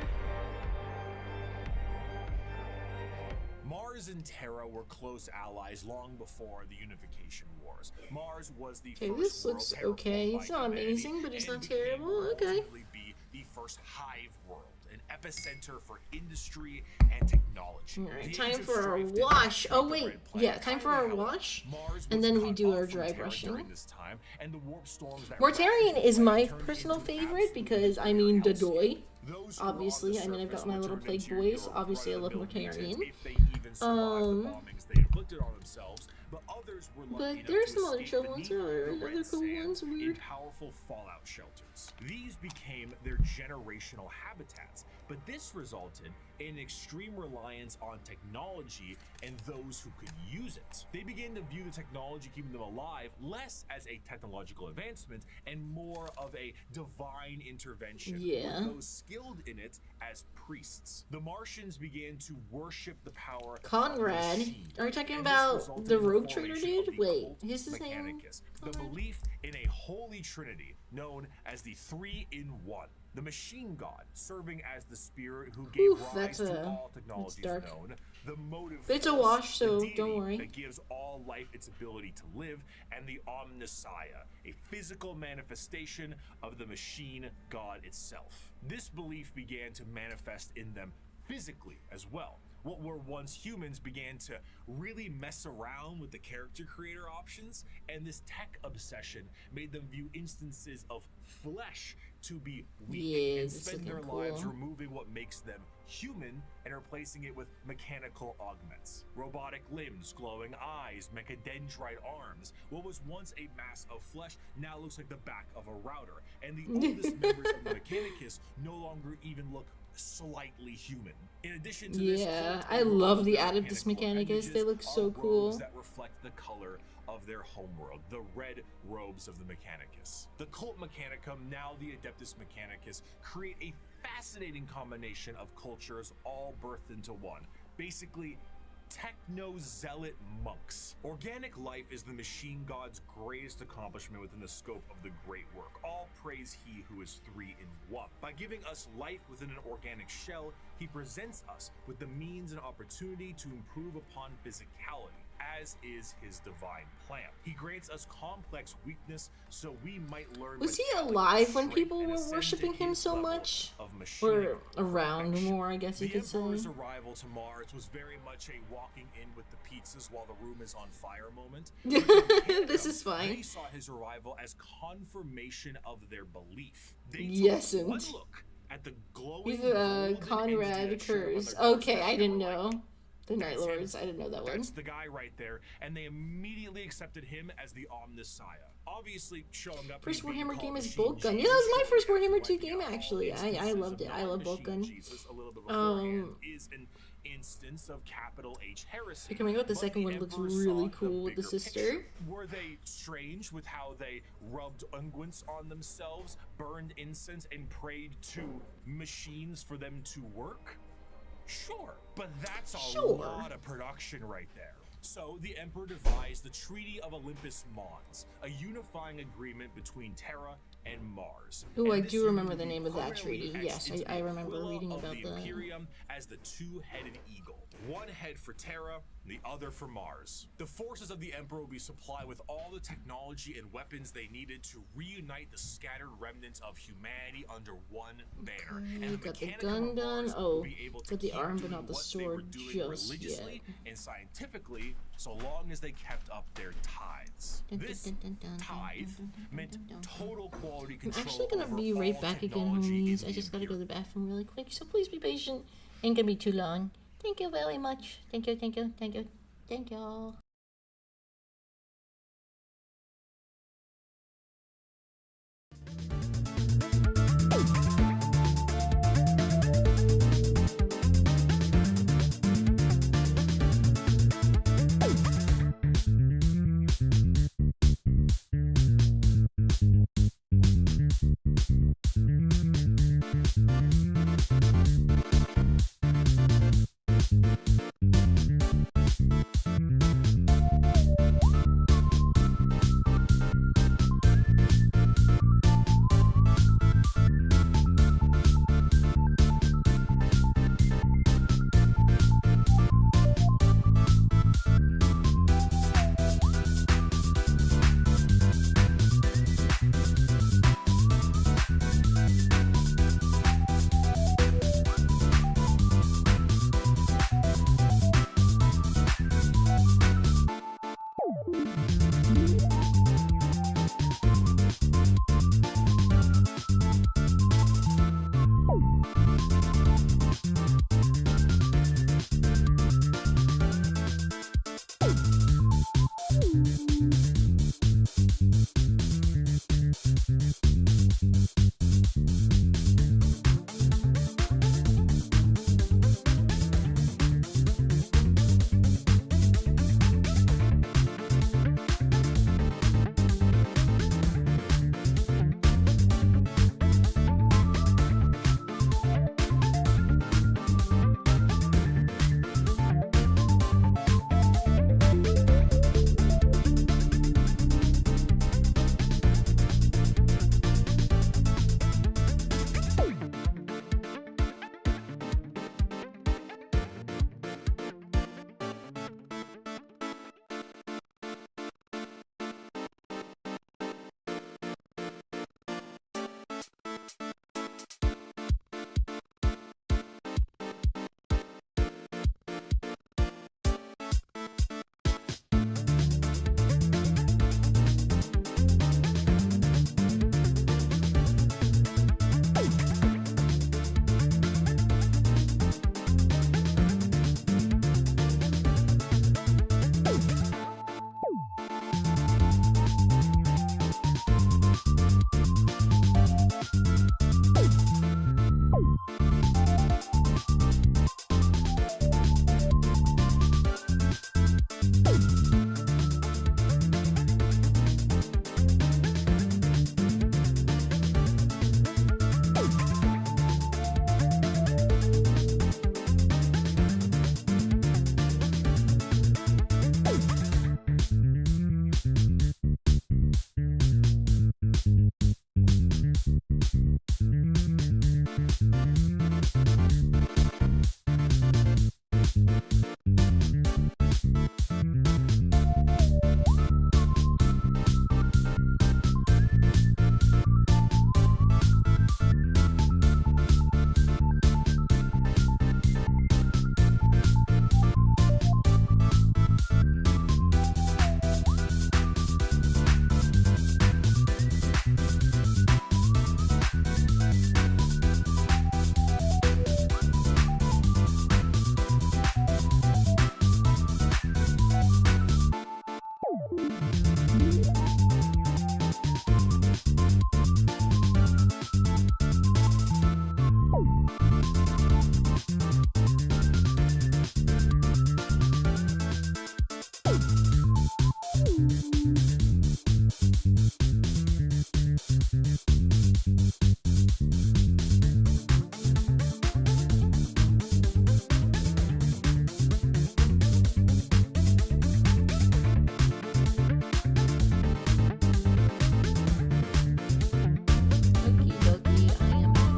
Mars and Terra were close allies long before the Unification Wars. Mars was the Okay, first this world looks terraformed okay. by It's not humanity amazing, but it's and not became terrible. what will Okay. ultimately be the first hive world, an epicenter for industry and technology. Alright, The time Age of for our Strife did wash. not Oh treat the wait, red planet yeah, time for kindly, our however. wash, Mars and was then we cut do off our from dry Terra brushing. during this time, and the warp storms that Mortarion ravaged is the my planet turned personal into favorite absolute because, I nuclear mean, the hellscape. Doi. Those who were on Obviously, the I mean, I've surface got my were little turned plague into boys. your Obviously, I love run-of-the-mill Mortarion. mutants if they even survived the bombings they inflicted on themselves, but others were lucky But enough there's to some other escape chill ones. beneath There are the other red cool sand ones. in Weird. powerful fallout shelters. These became their generational habitats, but this resulted in extreme reliance on technology and those who could use it. They began to view the technology keeping them alive less as a technological advancement and more of a divine intervention, Yeah. with those skilled in it as priests. The Martians began to worship the power Conrad? of the machine, Are we talking and this about resulted the in rogue trader formation of dude? the Wait, cult is his name Mechanicus, the Conrad? belief in a holy trinity known as the Three-in-One. The machine god, serving as the spirit who gave Oof, rise that's to all that's technologies dark. known, the motive But it's a force, wash, so the deity don't worry. that gives all life its ability to live, and the Omnissiah, a physical manifestation of the machine god itself. This belief began to manifest in them physically as well. What were once humans began to really mess around with the character creator options, and this tech obsession made them view instances of flesh to be weak Yeah, and that's spend their looking lives cool. removing what makes them human and replacing it with mechanical augments. Robotic limbs, glowing eyes, mechadendrite arms. What was once a mass of flesh now looks like the back of a router, and the oldest members of the Mechanicus no longer even look slightly human. In addition to Yeah, this, I love the Adeptus Mechanicus. They look so cool. Robes that reflect the color of their homeworld, the red robes of the Mechanicus. The Cult Mechanicum, now the Adeptus Mechanicus, create a fascinating combination of cultures all birthed into one. Basically, techno-zealot monks. Organic life is the machine god's greatest accomplishment within the scope of the great work. All praise he who is three in one. By giving us life within an organic shell, he presents us with the means and opportunity to improve upon physicality, as is his divine plan. He grants us complex weakness so we might learn. Was he alive when people were worshipping him so much? Or around more, I guess you could say. The Emperor's arrival to Mars was very much a walking in with the pizzas while the room is on fire moment. This is fine. They saw his arrival as confirmation of their belief. They Yes, and one look at the glowing he's golden Conrad Indiana shirt on Kurz. their doorstep, Okay, I they didn't were like, know. The Night "That's him. Lords, I didn't know that one. That's the guy right there," and they immediately accepted him as the Omnissiah. Obviously, showing up. First and being Warhammer called game is Machine Bolt Gun. Yeah, Jesus that was my first shortly Warhammer after 2 wiping game out all actually. I instances loved of it. I love Bolt non-Machine Gun. Jesus a little bit beforehand is an instance of capital H heresy. Okay, coming out the But second one Emperor looks saw really the cool with the bigger sister. picture. Were they strange with how they rubbed unguents on themselves, burned incense, and prayed to machines for them to work? Sure, but that's a lot of production right there. So the Emperor devised the Treaty of Olympus Mons, a unifying agreement between Terra and Mars. Ooh, I And this do remember the unity name of that permanently treaty. etched Yes, into I the remember Aquila reading of about the that. Imperium as the two-headed eagle. One head for Terra, the other for Mars. The forces of the Emperor will be supplied with all the technology and weapons they needed to reunite the scattered remnants of humanity under one banner. And got the Mechanicum gun of done. Mars Oh, will be able to got the keep arm but doing not the what they were sword doing just religiously yet. and scientifically, so long as they kept up their tithes. This tithe meant total quality I'm control. actually gonna over be right all back again, technology in homies. the I just gotta go to Imperium. the bathroom really quick, so please be patient. Ain't gonna be too long. Thank you very much. Thank you, thank you, thank you, thank you. Okie dokie, I am back.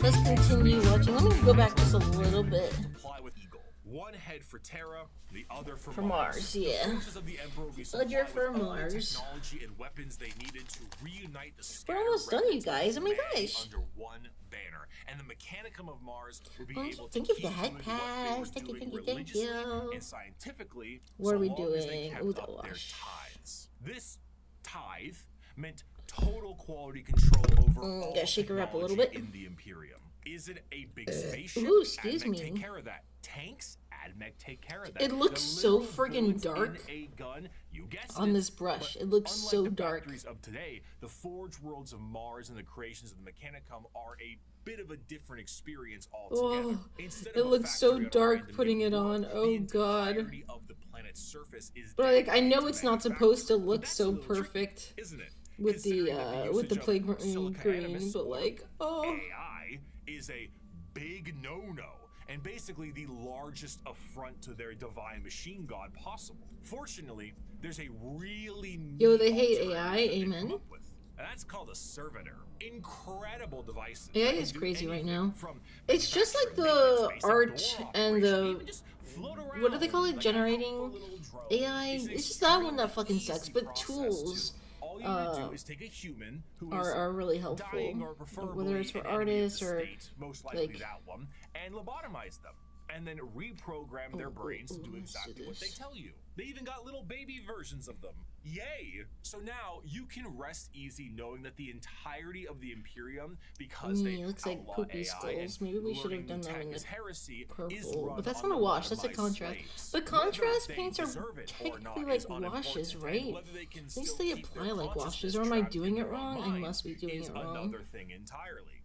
Let's continue watching. Let me go back just a little bit. Comply with Eagle. One head for Terra, the other for Mars, yeah. The forces of the Emperor will be Soldier supplied for with all the Mars. technology and weapons they needed to reunite the We're scattered almost done, you remnants of guys. Oh my humanity gosh. under one banner, and the Mechanicum of Mars will be Oh, able to thank you for keep the head doing what they were pass. Thank you, doing thank you, thank you. religiously and scientifically, What are we so long as they doing? kept Ooh, the up their wash. tithes. This tithe meant total quality control over all gotta shake her up a little technology bit. in the Imperium. Is it a big spaceship? Ooh, excuse AdMech me. take care of that. Tanks? AdMech take care of that. It looks The so literal friggin' bullets dark in a gun, you guessed on it. this brush. But It looks unlike so the dark. factories of today, the forge worlds of Mars and the creations of the Mechanicum are a bit of a different experience altogether. Oh, Instead it of a looks so factory on a dark random putting new it world, on. the Oh, God. entirety of the planet's surface is But like, I know dedicated it's to not supposed to manufacturing. look That's a so little tricky, perfect isn't it? with the Considering with the usage play of silica green, animus but or like, oh, AI is a big no-no and basically the largest affront to their divine machine god possible. Fortunately, there's a really Yo, neat they hate alternative AI, that they've amen. come up with, and that's called a servitor. Incredible devices. AI that can is do crazy right anything now. from It's just like manufacturing the maintenance, basic art door and operation, the even just float what do they around call it? like a Generating helpful little drone. AI. It's an It's just that one that extremely fucking sucks. easy But process tools too. All you need to do is take a human who is are really helpful. dying or preferably Whether it's for an enemy of artists the or state, most likely like that one, and lobotomize them, and then reprogram their brains to do exactly what they tell you. They even got little baby versions of them. Yay! So now you can rest easy knowing that the entirety of the Imperium, because they looks like outlaw poopy AI skulls. and Maybe we should have learning done new that tech in is the heresy, is purple. run But that's on not a the wash. That's a lobotomized contrast. slaves. But Whether contrast they paints are deserve it or not technically is like washes, unimportant, right? and whether they can At least still they keep apply their like washes. consciousness Or am I trapped doing in it their own wrong? I mind must be doing is it wrong. another thing entirely.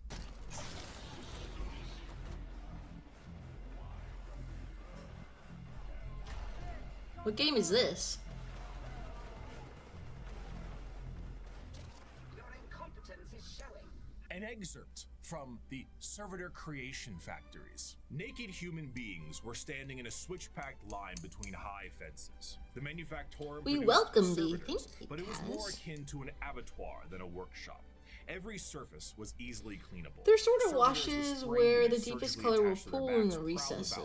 What game is this? Your incompetence is showing. An excerpt from the Servitor Creation Factories. Naked human beings were standing in a switch-packed line between high fences. The manufactorum We produced welcome thee. servitors, Thank you, but it was more Kaz. akin to an abattoir than a workshop. Every surface was easily cleanable. They're sort of Servitors washes with spray where the units deepest surgically color will attached to their pool in backs the prowled about,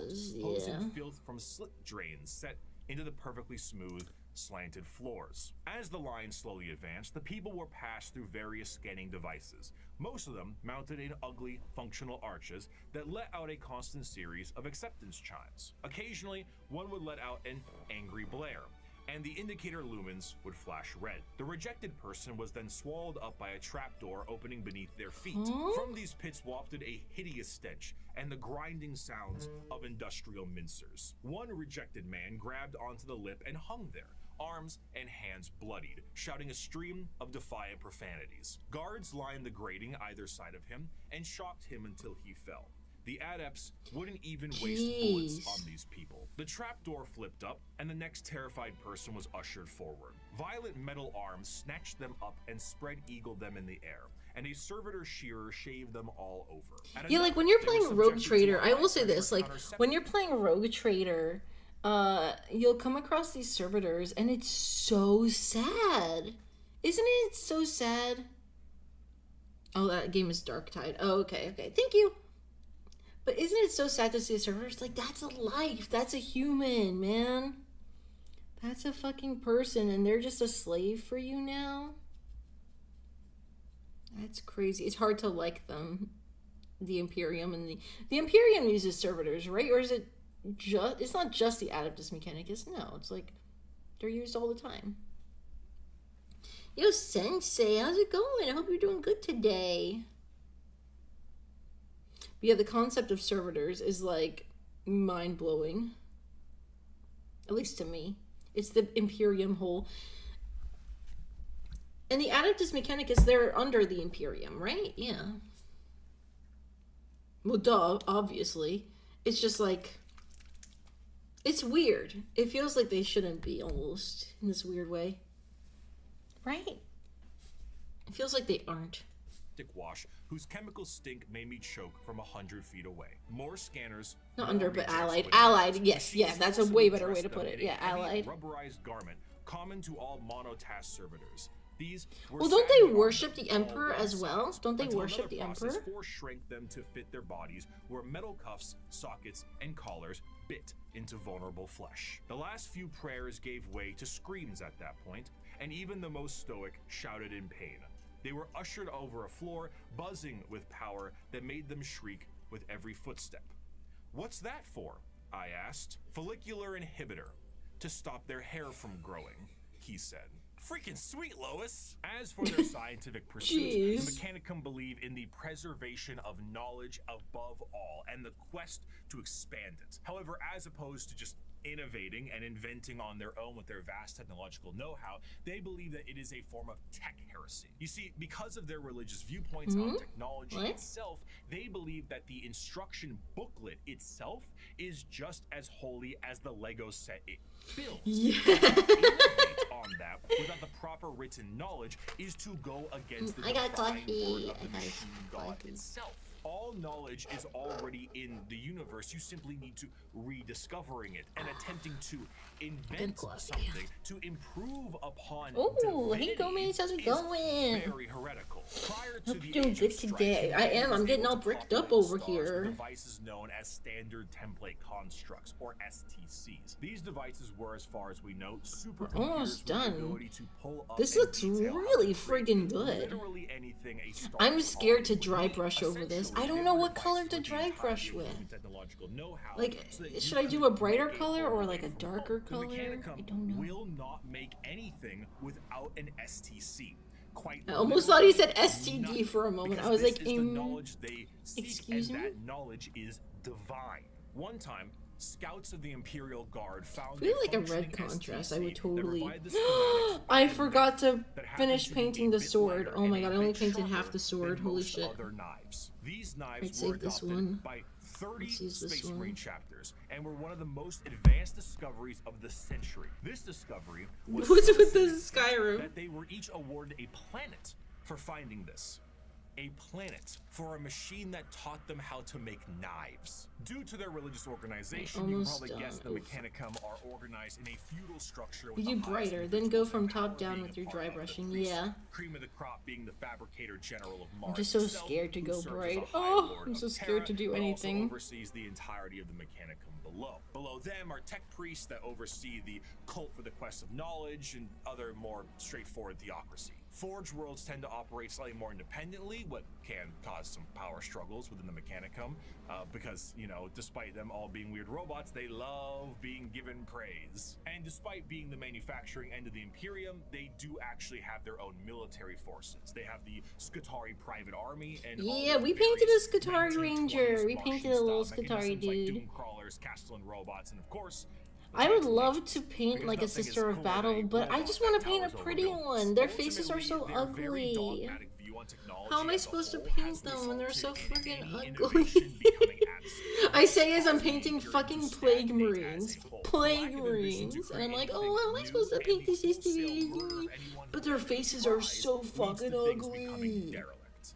recesses. hosing Yeah. filth from slit drains set into the perfectly smooth, slanted floors. As the line slowly advanced, the people were passed through various scanning devices, most of them mounted in ugly, functional arches that let out a constant series of acceptance chimes. Occasionally, one would let out an angry blare, and the indicator lumens would flash red. The rejected person was then swallowed up by a trapdoor opening beneath their feet. Huh? From these pits wafted a hideous stench and the grinding sounds of industrial mincers. One rejected man grabbed onto the lip and hung there, arms and hands bloodied, shouting a stream of defiant profanities. Guards lined the grating either side of him and shocked him until he fell. The adepts wouldn't even waste bullets Jeez. on these people. The trapdoor flipped up, and the next terrified person was ushered forward. Violent metal arms snatched them up and spread-eagled them in the air, and a servitor shearer shaved them all over. At Yeah, like another, when you're they were playing Rogue subjected to Trader, a I will say high-pressure this, like counterception. when you're playing Rogue Trader, you'll come across these servitors and it's so sad. Isn't it so sad? Oh, that game is Dark Tide. Oh, okay. Thank you. But isn't it so sad to see a server? It's like, that's a life. That's a human, man. That's a fucking person, and they're just a slave for you now? That's crazy. It's hard to like them. The Imperium and the Imperium uses servitors, right? Or is it just... It's not just the Adeptus Mechanicus. No, it's like they're used all the time. Yo, Sensei, how's it going? I hope you're doing good today. But yeah, the concept of servitors is like mind-blowing. At least to me. It's the Imperium hole. And the Adeptus Mechanicus, they're under the Imperium, right? Yeah. Well, duh, obviously. It's just like... It's weird. It feels like they shouldn't be, almost, in this weird way. Right? It feels like they aren't. Wash, whose chemical stink made me choke from 100 feet away. More scanners. Not under, but allied. Allied, yes, yeah, that's a way better way to put it. Yeah, allied. Rubberized garment, common to all monotask servitors. These well, don't they worship the Emperor as well? Don't they worship the Emperor? Shrink them to fit their bodies, where metal cuffs, sockets, and collars bit into vulnerable flesh. The last few prayers gave way to screams at that point, and even the most stoic shouted in pain. They were ushered over a floor, buzzing with power that made them shriek with every footstep. What's that for? I asked. Follicular inhibitor. To stop their hair from growing, he said. Freaking sweet, Lois! As for their scientific pursuits, the Mechanicum believe in the preservation of knowledge above all, and the quest to expand it. However, as opposed to just innovating and inventing on their own with their vast technological know-how, they believe that it is a form of tech heresy. You see, because of their religious viewpoints on technology itself, they believe that the instruction booklet itself is just as holy as the Lego set it builds. Innovate on that without the proper written knowledge is to go against the divine word of the machine god itself. All knowledge is already in the universe. You simply need to rediscovering it and attempting to invent something to improve upon divinity. Hey Gomez, how's it going? Very heretical. Prior to Hope you're doing good today. I am. I'm getting all bricked up over here. Devices known as standard template constructs, or STCs. These devices were, as far as we know, supercomputers almost done. With the ability to pull up this looks really friggin' good. Literally anything a star I'm scared to dry brush over this. I don't know what color to dry brush with. Like, should I do a brighter color or like a darker color? I don't know. Will not make anything without an STC. I almost thought he said STD for a moment. I was like, excuse me? That knowledge is divine. One time, scouts of the Imperial Guard found I feel like a red contrast. I would totally... I forgot to finish painting the sword. Oh my god, I only painted half the sword. Holy shit. These I'd knives save were this adopted one. by 30 Let's use this Space one. Marine chapters and were one of the most advanced discoveries of the century. This discovery was What's so with the significant Skyrim? that they were each awarded a planet for finding this. A planet for a machine that taught them how to make knives. Due to their religious organization, you can probably guess the Mechanicum are organized in a feudal structure with You do the highest brighter, then individuals go from in power top down being with your a dry part of the brushing. priesthood. Yeah. Cream of the crop being the fabricator general of Mars. I'm just so himself, scared to who go serves as bright. a high Oh, lord I'm of so scared Terra, to do but also anything. oversees the entirety of the Mechanicum below. Below them are tech priests that oversee the cult for the quest of knowledge and other more straightforward theocracy. Forge worlds tend to operate slightly more independently, what can cause some power struggles within the Mechanicum, because, you know, despite them all being weird robots, they love being given praise. And despite being the manufacturing end of the Imperium, they do actually have their own military forces. They have the Skitarii private army and Yeah, we painted a Skitarii ranger. We painted a little Skitarii dude. Like Doomcrawlers, Castellan robots, and of course, I would love to paint like a Sister of Battle, but I just want to paint a pretty one. Their faces are so ugly. How am I supposed to paint them when they're so friggin' ugly? I say as I'm painting fucking Plague Marines. Plague Marines. And I'm like, oh, how am I supposed to paint these STVs? But their faces are so fucking ugly.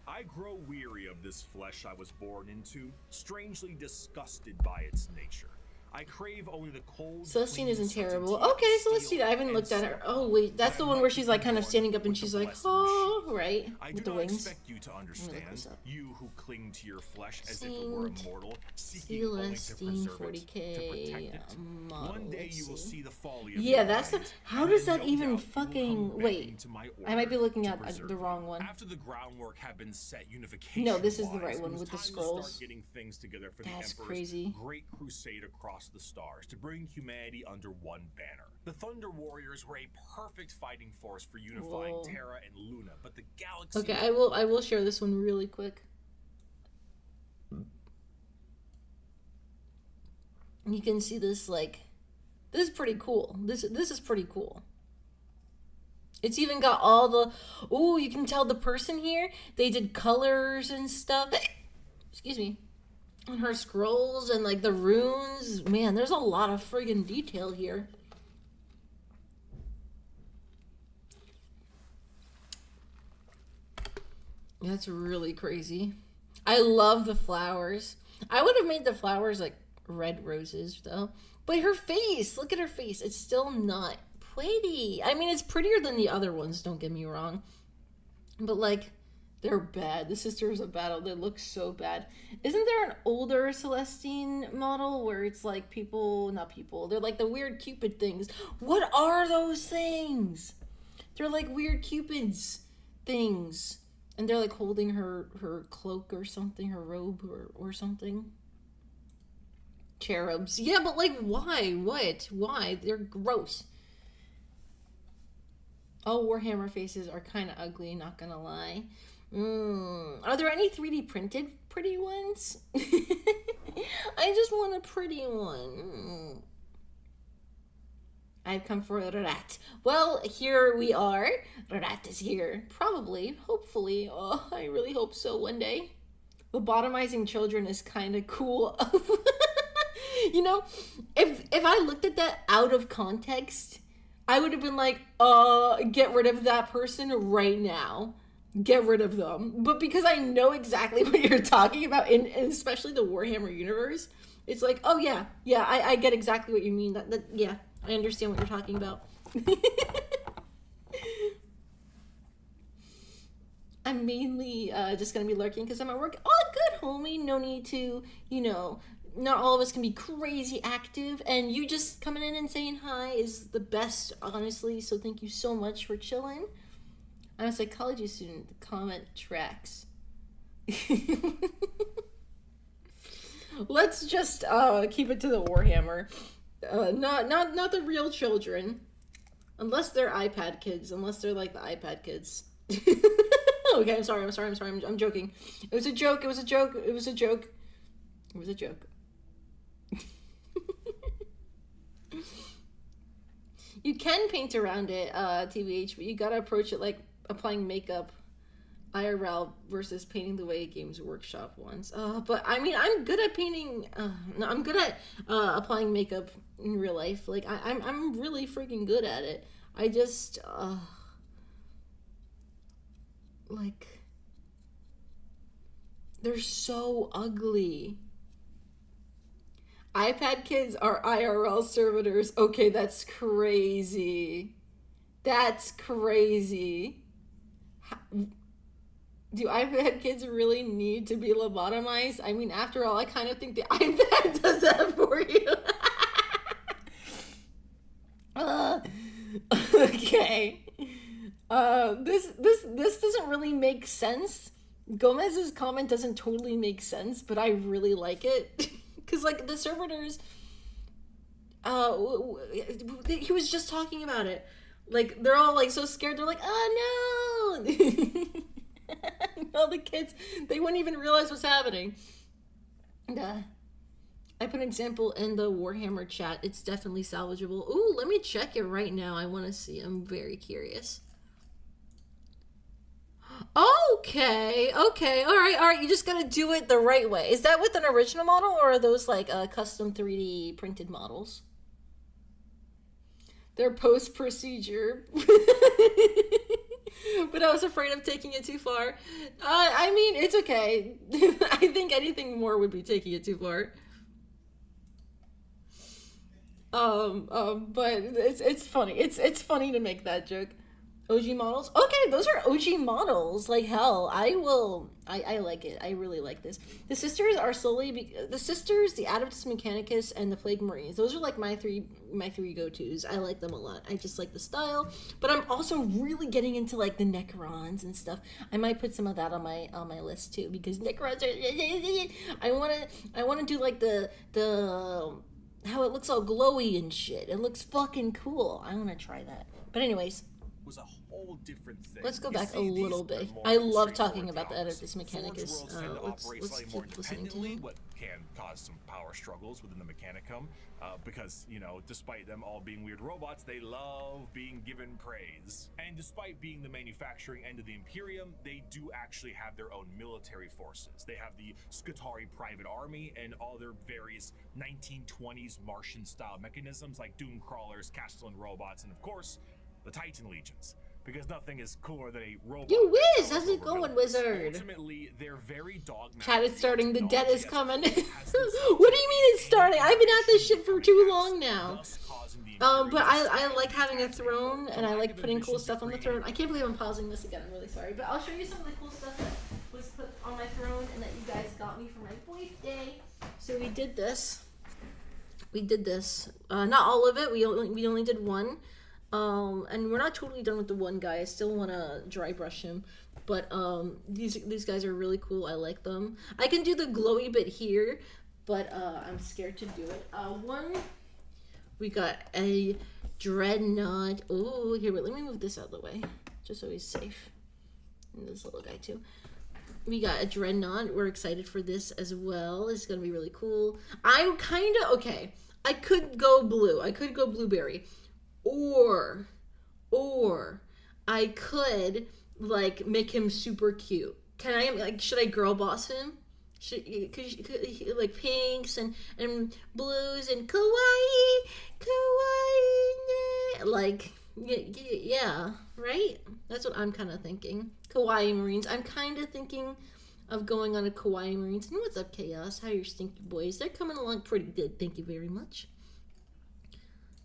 I grow weary of this flesh I was born into, strangely disgusted by its nature. I crave only the cold. Celestine isn't terrible. Okay, Celestine, I haven't looked at her. Oh wait, that's the one where she's like kind of standing up and she's like, oh, right, with the wings. I expect you to understand. You who cling to your flesh as if it were immortal, seeking only to Celestine preserve it, to 40K. protect it. One day you will see the folly of Yeah, your that's the. mind, How and does then that no even doubt you will fucking come wait? begging to my I might be order looking to at preserve the it. wrong one. After the groundwork had been set unification. No, this is the wise, right it one was with the time to scrolls. start getting things together for That's the Emperor's crazy. great crusade across the stars to bring humanity under one banner. The Thunder Warriors were a perfect fighting force for unifying Whoa. Terra and Luna, but the galaxy. Okay, I will share this one really quick. You can see this like This is pretty cool. This is pretty cool. It's even got all the, oh, you can tell the person here, they did colors and stuff. Excuse me. On her scrolls and like the runes. Man, there's a lot of friggin' detail here. That's really crazy. I love the flowers. I would have made the flowers like red roses though. But her face, look at her face. It's still not pretty. I mean, it's prettier than the other ones, don't get me wrong. But like, they're bad. The Sisters of Battle, they look so bad. Isn't there an older Celestine model where it's like people, not people, they're like the weird Cupid things. What are those things? They're like weird Cupids things. And they're like holding her cloak or something, her robe or something. Cherubs. Yeah, but like, why? What? Why? They're gross. All Warhammer faces are kind of ugly, not gonna lie. Are there any 3D printed pretty ones? I just want a pretty one. I've come for Rat. Well, here we are. Rat is here. Probably. Hopefully. Oh, I really hope so one day. Lobotomizing children is kind of cool. You know, if I looked at that out of context, I would have been like, get rid of that person right now. Get rid of them. But because I know exactly what you're talking about, in especially the Warhammer universe, it's like, oh yeah, I get exactly what you mean. That yeah, I understand what you're talking about. I'm mainly just gonna be lurking because I'm at work. Oh, good, homie. No need to, you know, not all of us can be crazy active, and you just coming in and saying hi is the best, honestly. So thank you so much for chilling. I'm a psychology student. The comment tracks. Let's just keep it to the Warhammer. Not the real children, unless they're iPad kids. Unless they're like the iPad kids. Okay, I'm sorry. I'm joking. It was a joke. You can paint around it, TBH, but you gotta approach it like applying makeup IRL versus painting the way Games Workshop wants. But I mean, I'm good at painting. No, I'm good at applying makeup in real life. Like I'm really freaking good at it. I just like, they're so ugly. iPad kids are IRL servitors. Okay, that's crazy. That's crazy. Do iPad kids really need to be lobotomized? I mean, after all, I kind of think the iPad does that for you. Okay. This doesn't really make sense. Gomez's comment doesn't totally make sense, but I really like it. Because, like, the servitors, he was just talking about it. Like, they're all, like, so scared. They're like, oh, no! All the kids, they wouldn't even realize what's happening. And, I put an example in the Warhammer chat. It's definitely salvageable. Ooh, let me check it right now. I want to see. I'm very curious. Okay, all right. You just gotta do it the right way. Is that with an original model, or are those like custom 3D printed models? They're post-procedure. But I was afraid of taking it too far. I mean, it's okay. I think anything more would be taking it too far. But it's funny. It's funny to make that joke. OG models? Okay, those are OG models. Like, hell, I like it. I really like this. The Sisters are solely the Sisters, the Adeptus Mechanicus, and the Plague Marines. Those are like my three go-tos. I like them a lot. I just like the style. But I'm also really getting into like the Necrons and stuff. I might put some of that on my list too, because Necrons are I wanna do like the how it looks all glowy and shit. It looks fucking cool. I wanna try that. But anyways, was a whole different thing. Let's go You back see, a these little were bit. more I love straightforward talking about the galaxies. editors mechanic. Forge worlds tend to operate Let's slightly more keep listening to independently, him. what can cause some power struggles within the Mechanicum, because, you know, despite them all being weird robots, they love being given praise. And despite being the manufacturing end of the Imperium, they do actually have their own military forces. They have the Skitarii Private Army and all their various 1920s Martian-style mechanisms like Doom Crawlers, Castellan robots, and of course, the Titan Legions. Because nothing is cooler than a robot. You whiz! How's it overbuilt. going, wizard? Ultimately, they're very dogmatic. Chat is starting. The debt is coming. What do What you mean it's starting? I've been at this shit for too long now. But I like having a throne, and I like putting cool stuff on the throne. I can't believe I'm pausing this again. I'm really sorry, but I'll show you some of the cool stuff that was put on my throne and that you guys got me for my birthday. So we did this. Not all of it. We only did one. And we're not totally done with the one guy. I still want to dry brush him, but these guys are really cool. I like them. I can do the glowy bit here, but I'm scared to do it. We got a dreadnought. Oh, here, wait, let me move this out of the way, just so he's safe. And this little guy too. We got a dreadnought. We're excited for this as well. It's gonna be really cool. I'm kind of okay. I could go blue. I could go blueberry. Or I could like make him super cute. Can I like? Should I girl boss him? Could like pinks and blues and kawaii, like yeah, right? That's what I'm kind of thinking. Kawaii Marines. I'm kind of thinking of going on a Kawaii Marines. And what's up, Chaos? How are your stinky boys? They're coming along pretty good. Thank you very much.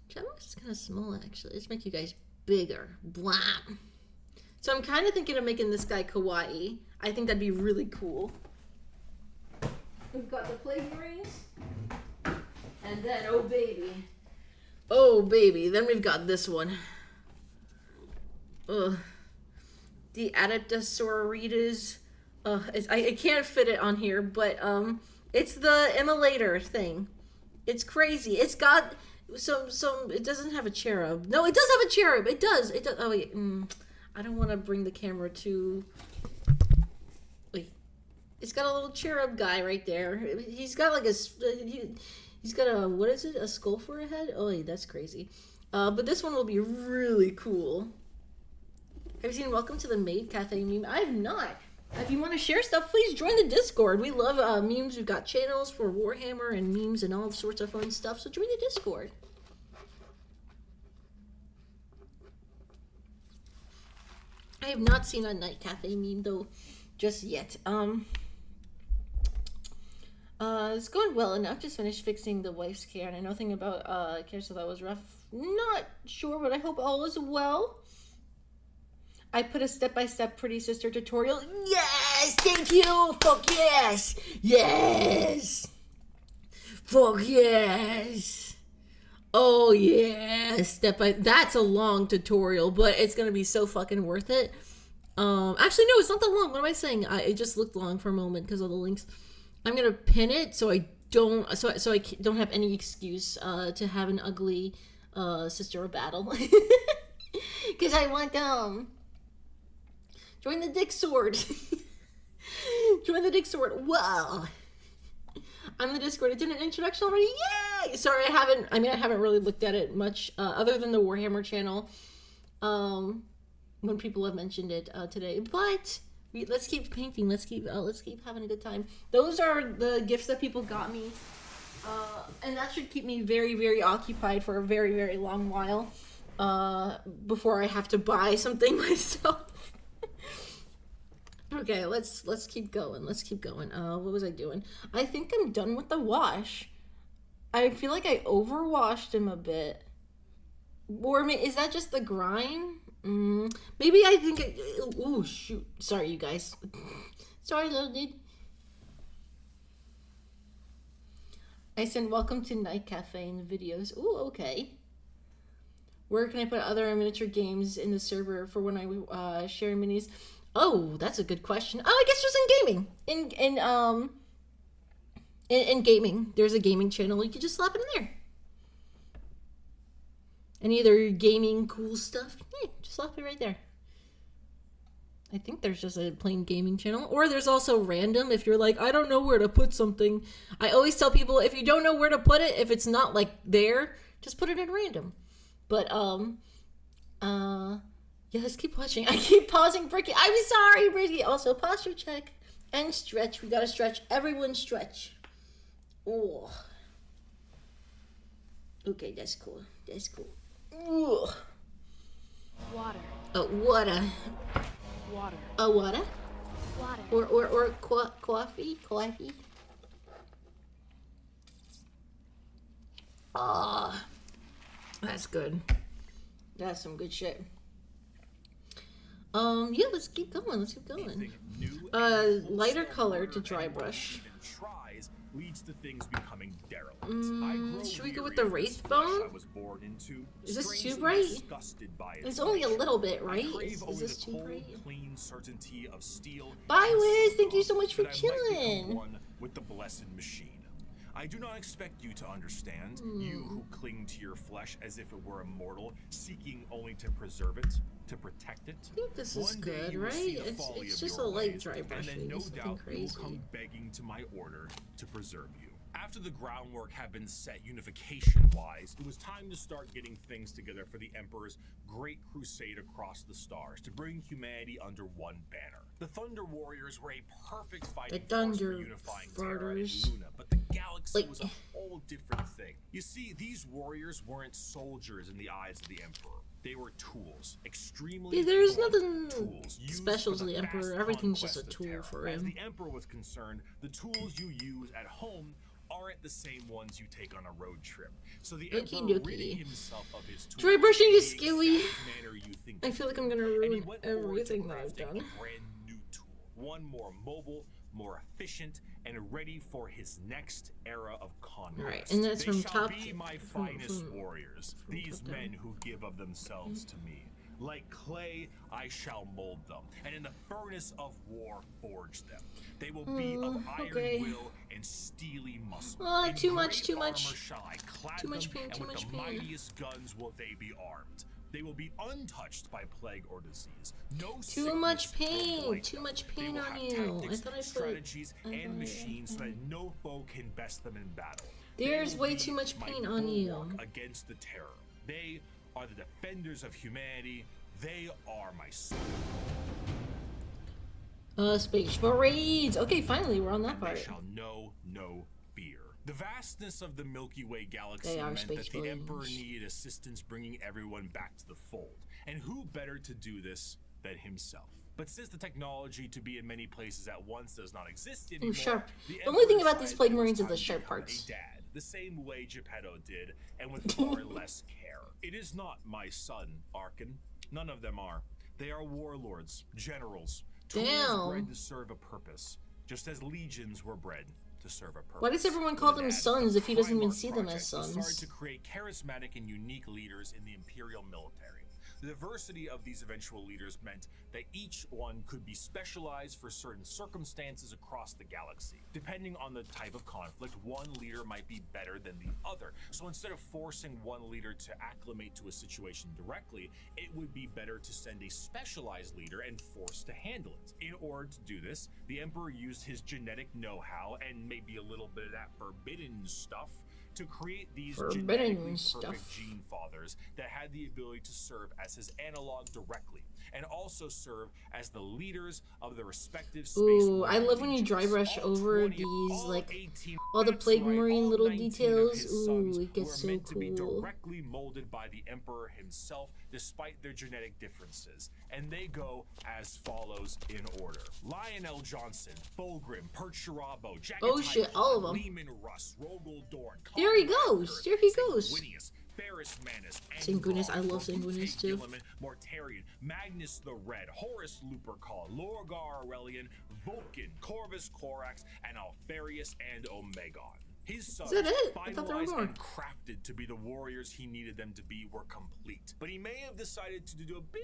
Chat box is kind of small, actually. Let's make you guys bigger. Blah. So I'm kind of thinking of making this guy kawaii. I think that'd be really cool. We've got the Plague Marines. And then, oh baby. Then we've got this one. Ugh. The Adaptosauridas. I can't fit it on here, but it's the immolator thing. It's crazy. It's got... Some it doesn't have a cherub. No, it does have a cherub. It does. Oh wait, I don't want to bring the camera to. Wait, it's got a little cherub guy right there. He's got like he's got a, what is it? A skull for a head? Oh wait, that's crazy. But this one will be really cool. Have you seen Welcome to the Maid Cafe meme? I have not. If you want to share stuff, please join the Discord. We love memes. We've got channels for Warhammer and memes and all sorts of fun stuff. So join the Discord. I have not seen a Night Cafe meme though, just yet. It's going well enough. Just finished fixing the wife's care, and I know nothing about care, so that was rough. Not sure, but I hope all is well. I put a step-by-step Pretty Sister tutorial. Yes! Thank you! Fuck yes! Yes! Fuck yes! Oh yeah! That's a long tutorial, but it's gonna be so fucking worth it. Actually no, it's not that long. What am I saying? It just looked long for a moment because of the links. I'm gonna pin it so I don't have any excuse to have an ugly sister battle. Because I want join the dick sword. Join the dick sword. Wow. I'm the Discord. I did an introduction already. Yay! Sorry, I haven't really looked at it much, other than the Warhammer channel. When people have mentioned it today. But let's keep painting. Let's keep having a good time. Those are the gifts that people got me. And that should keep me very, very occupied for a very, very long while. Before I have to buy something myself. Okay, let's keep going. What was I doing? I think I'm done with the wash. I feel like I overwashed him a bit. Or is that just the grime? Maybe I think oh shoot. Sorry, you guys. Sorry, little dude. I sent welcome to Night Cafe in the videos. Ooh, okay. Where can I put other miniature games in the server for when I share minis? Oh, that's a good question. Oh, I guess just in gaming. In gaming, there's a gaming channel. You could just slap it in there. Any other gaming cool stuff? Yeah, just Just left it right there. I think there's just a plain gaming channel. Or there's also random if you're like, I don't know where to put something. I always tell people, if you don't know where to put it, if it's not like there, just put it in random. But, yeah, let's keep watching. I keep pausing Bricky. I'm sorry, Bricky. Also, posture check and stretch. We gotta stretch. Everyone stretch. Oh. Okay, that's cool. That's cool. Ooh. Water. Oh, water. Water. Oh, water? Water. Or coffee? Coffee? Ah, that's good. That's some good shit. Yeah, let's keep going. Let's keep going. Lighter color to dry brush. Leads to things becoming derelict. Should we go with the wraith bone? Is this too bright? It's only a little bit, right? Is this too bright? Clean certainty of steel. Bye, Wiz. Thank you so much for chilling. One with the blessed machine. I do not expect you to understand, you who cling to your flesh as if it were immortal, seeking only to preserve it, to protect it. I think this is good, right? It's just a light dry brush. And then no Nothing doubt you will crazy. come begging to my order to preserve you. After the groundwork had been set unification-wise, it was time to start getting things together for the Emperor's great crusade across the stars to bring humanity under one banner. The Thunder Warriors were a perfect fighting force for unifying Terra and Luna, but the galaxy was a whole different thing. You see, these warriors weren't soldiers in the eyes of the Emperor. They were tools, extremely Yeah, there's nothing tools special to the Emperor. vast Everything's just a conquest of tool Terra. for As him. the Emperor was concerned, the tools you use at home aren't the same ones you take on a road trip. So the Okie Emperor dokie. ridding himself of his tools Dry brushing in is the scary. exact manner you think I feel like I'm gonna and he ruin went forward to everything that I've crafting done. a brand new tool, one more mobile, more efficient, and ready for his next era of conquest. Alright, and that's They from shall top be to- my from- finest from- warriors, from these top down. men who give of themselves to me. Like clay, I shall mold them, and in the furnace of war forge them. They will be of iron okay. will and steely muscle. Ah, In too much, great too much. armor shall I clad Too much them, pain, and too with much the pain. mightiest guns will they be armed. They will be untouched by plague or disease. No Too much sickness will pain. blight Too them. much They pain will on have you. tactics, I thought I put. strategies, I and thought I- machines so that no foe can best them in battle. There's They way will too be much my pain on you. bulwark against the terror. They are the defenders of humanity. They are my soul. Space Marines. Okay, finally, we're on that They part. shall know no fear. The vastness of the Milky Way galaxy They are meant Space that the Emperor Marines. needed assistance bringing everyone back to the fold. And who better to do this than himself? But since the technology to be in many places at once does not exist anymore, sharp. the The only thing Emperor about these decided Plague it was Marines is time the to sharp become parts. a dad, the same way Geppetto did, and with far less care. It is not my son, Arkin. None of them are. They are warlords, generals, tools Damn. bred to serve a purpose, just as legions were bred to serve a purpose. Why does everyone call them Dad, sons the if he doesn't even Primarch see them as Project was sons? started to create charismatic and unique leaders in the Imperial military. The diversity of these eventual leaders meant that each one could be specialized for certain circumstances across the galaxy. Depending on the type of conflict, one leader might be better than the other. So instead of forcing one leader to acclimate to a situation directly, it would be better to send a specialized leader and force to handle it. In order to do this, the Emperor used his genetic know-how and maybe a little bit of that forbidden stuff to create these Forbidden genetically stuff. perfect gene fathers that had the ability to serve as his analog directly and also serve as the leaders of the respective space. Ooh, I marine love when you dry legions. brush All over 20 these, all like, 18 all the that's Plague right, Marine all little 19 of details. his Ooh, sons it gets were so meant to be cool. directly molded by the Emperor himself despite their genetic differences, and they go as follows in order: Lionel Johnson, Fulgrim, Percherabo, Jagatai Oh shit, all of them. Lehman Russ, Rogel Dorn, There he Conrad goes, Kurth, there he goes. Sanguinius, Ferris Manus, Sanguinius, I Angron, love Sanguinius Morgute too. Guilliman, Mortarion, Magnus the Red, Horus Lupercal, Lorgar Aurelian, Vulcan, Corvus Corax, and Alfarius and Omegon. His sons, that it? I thought there were finalized more. and crafted to be the warriors he needed them to be, were complete. But he may have decided to do a bit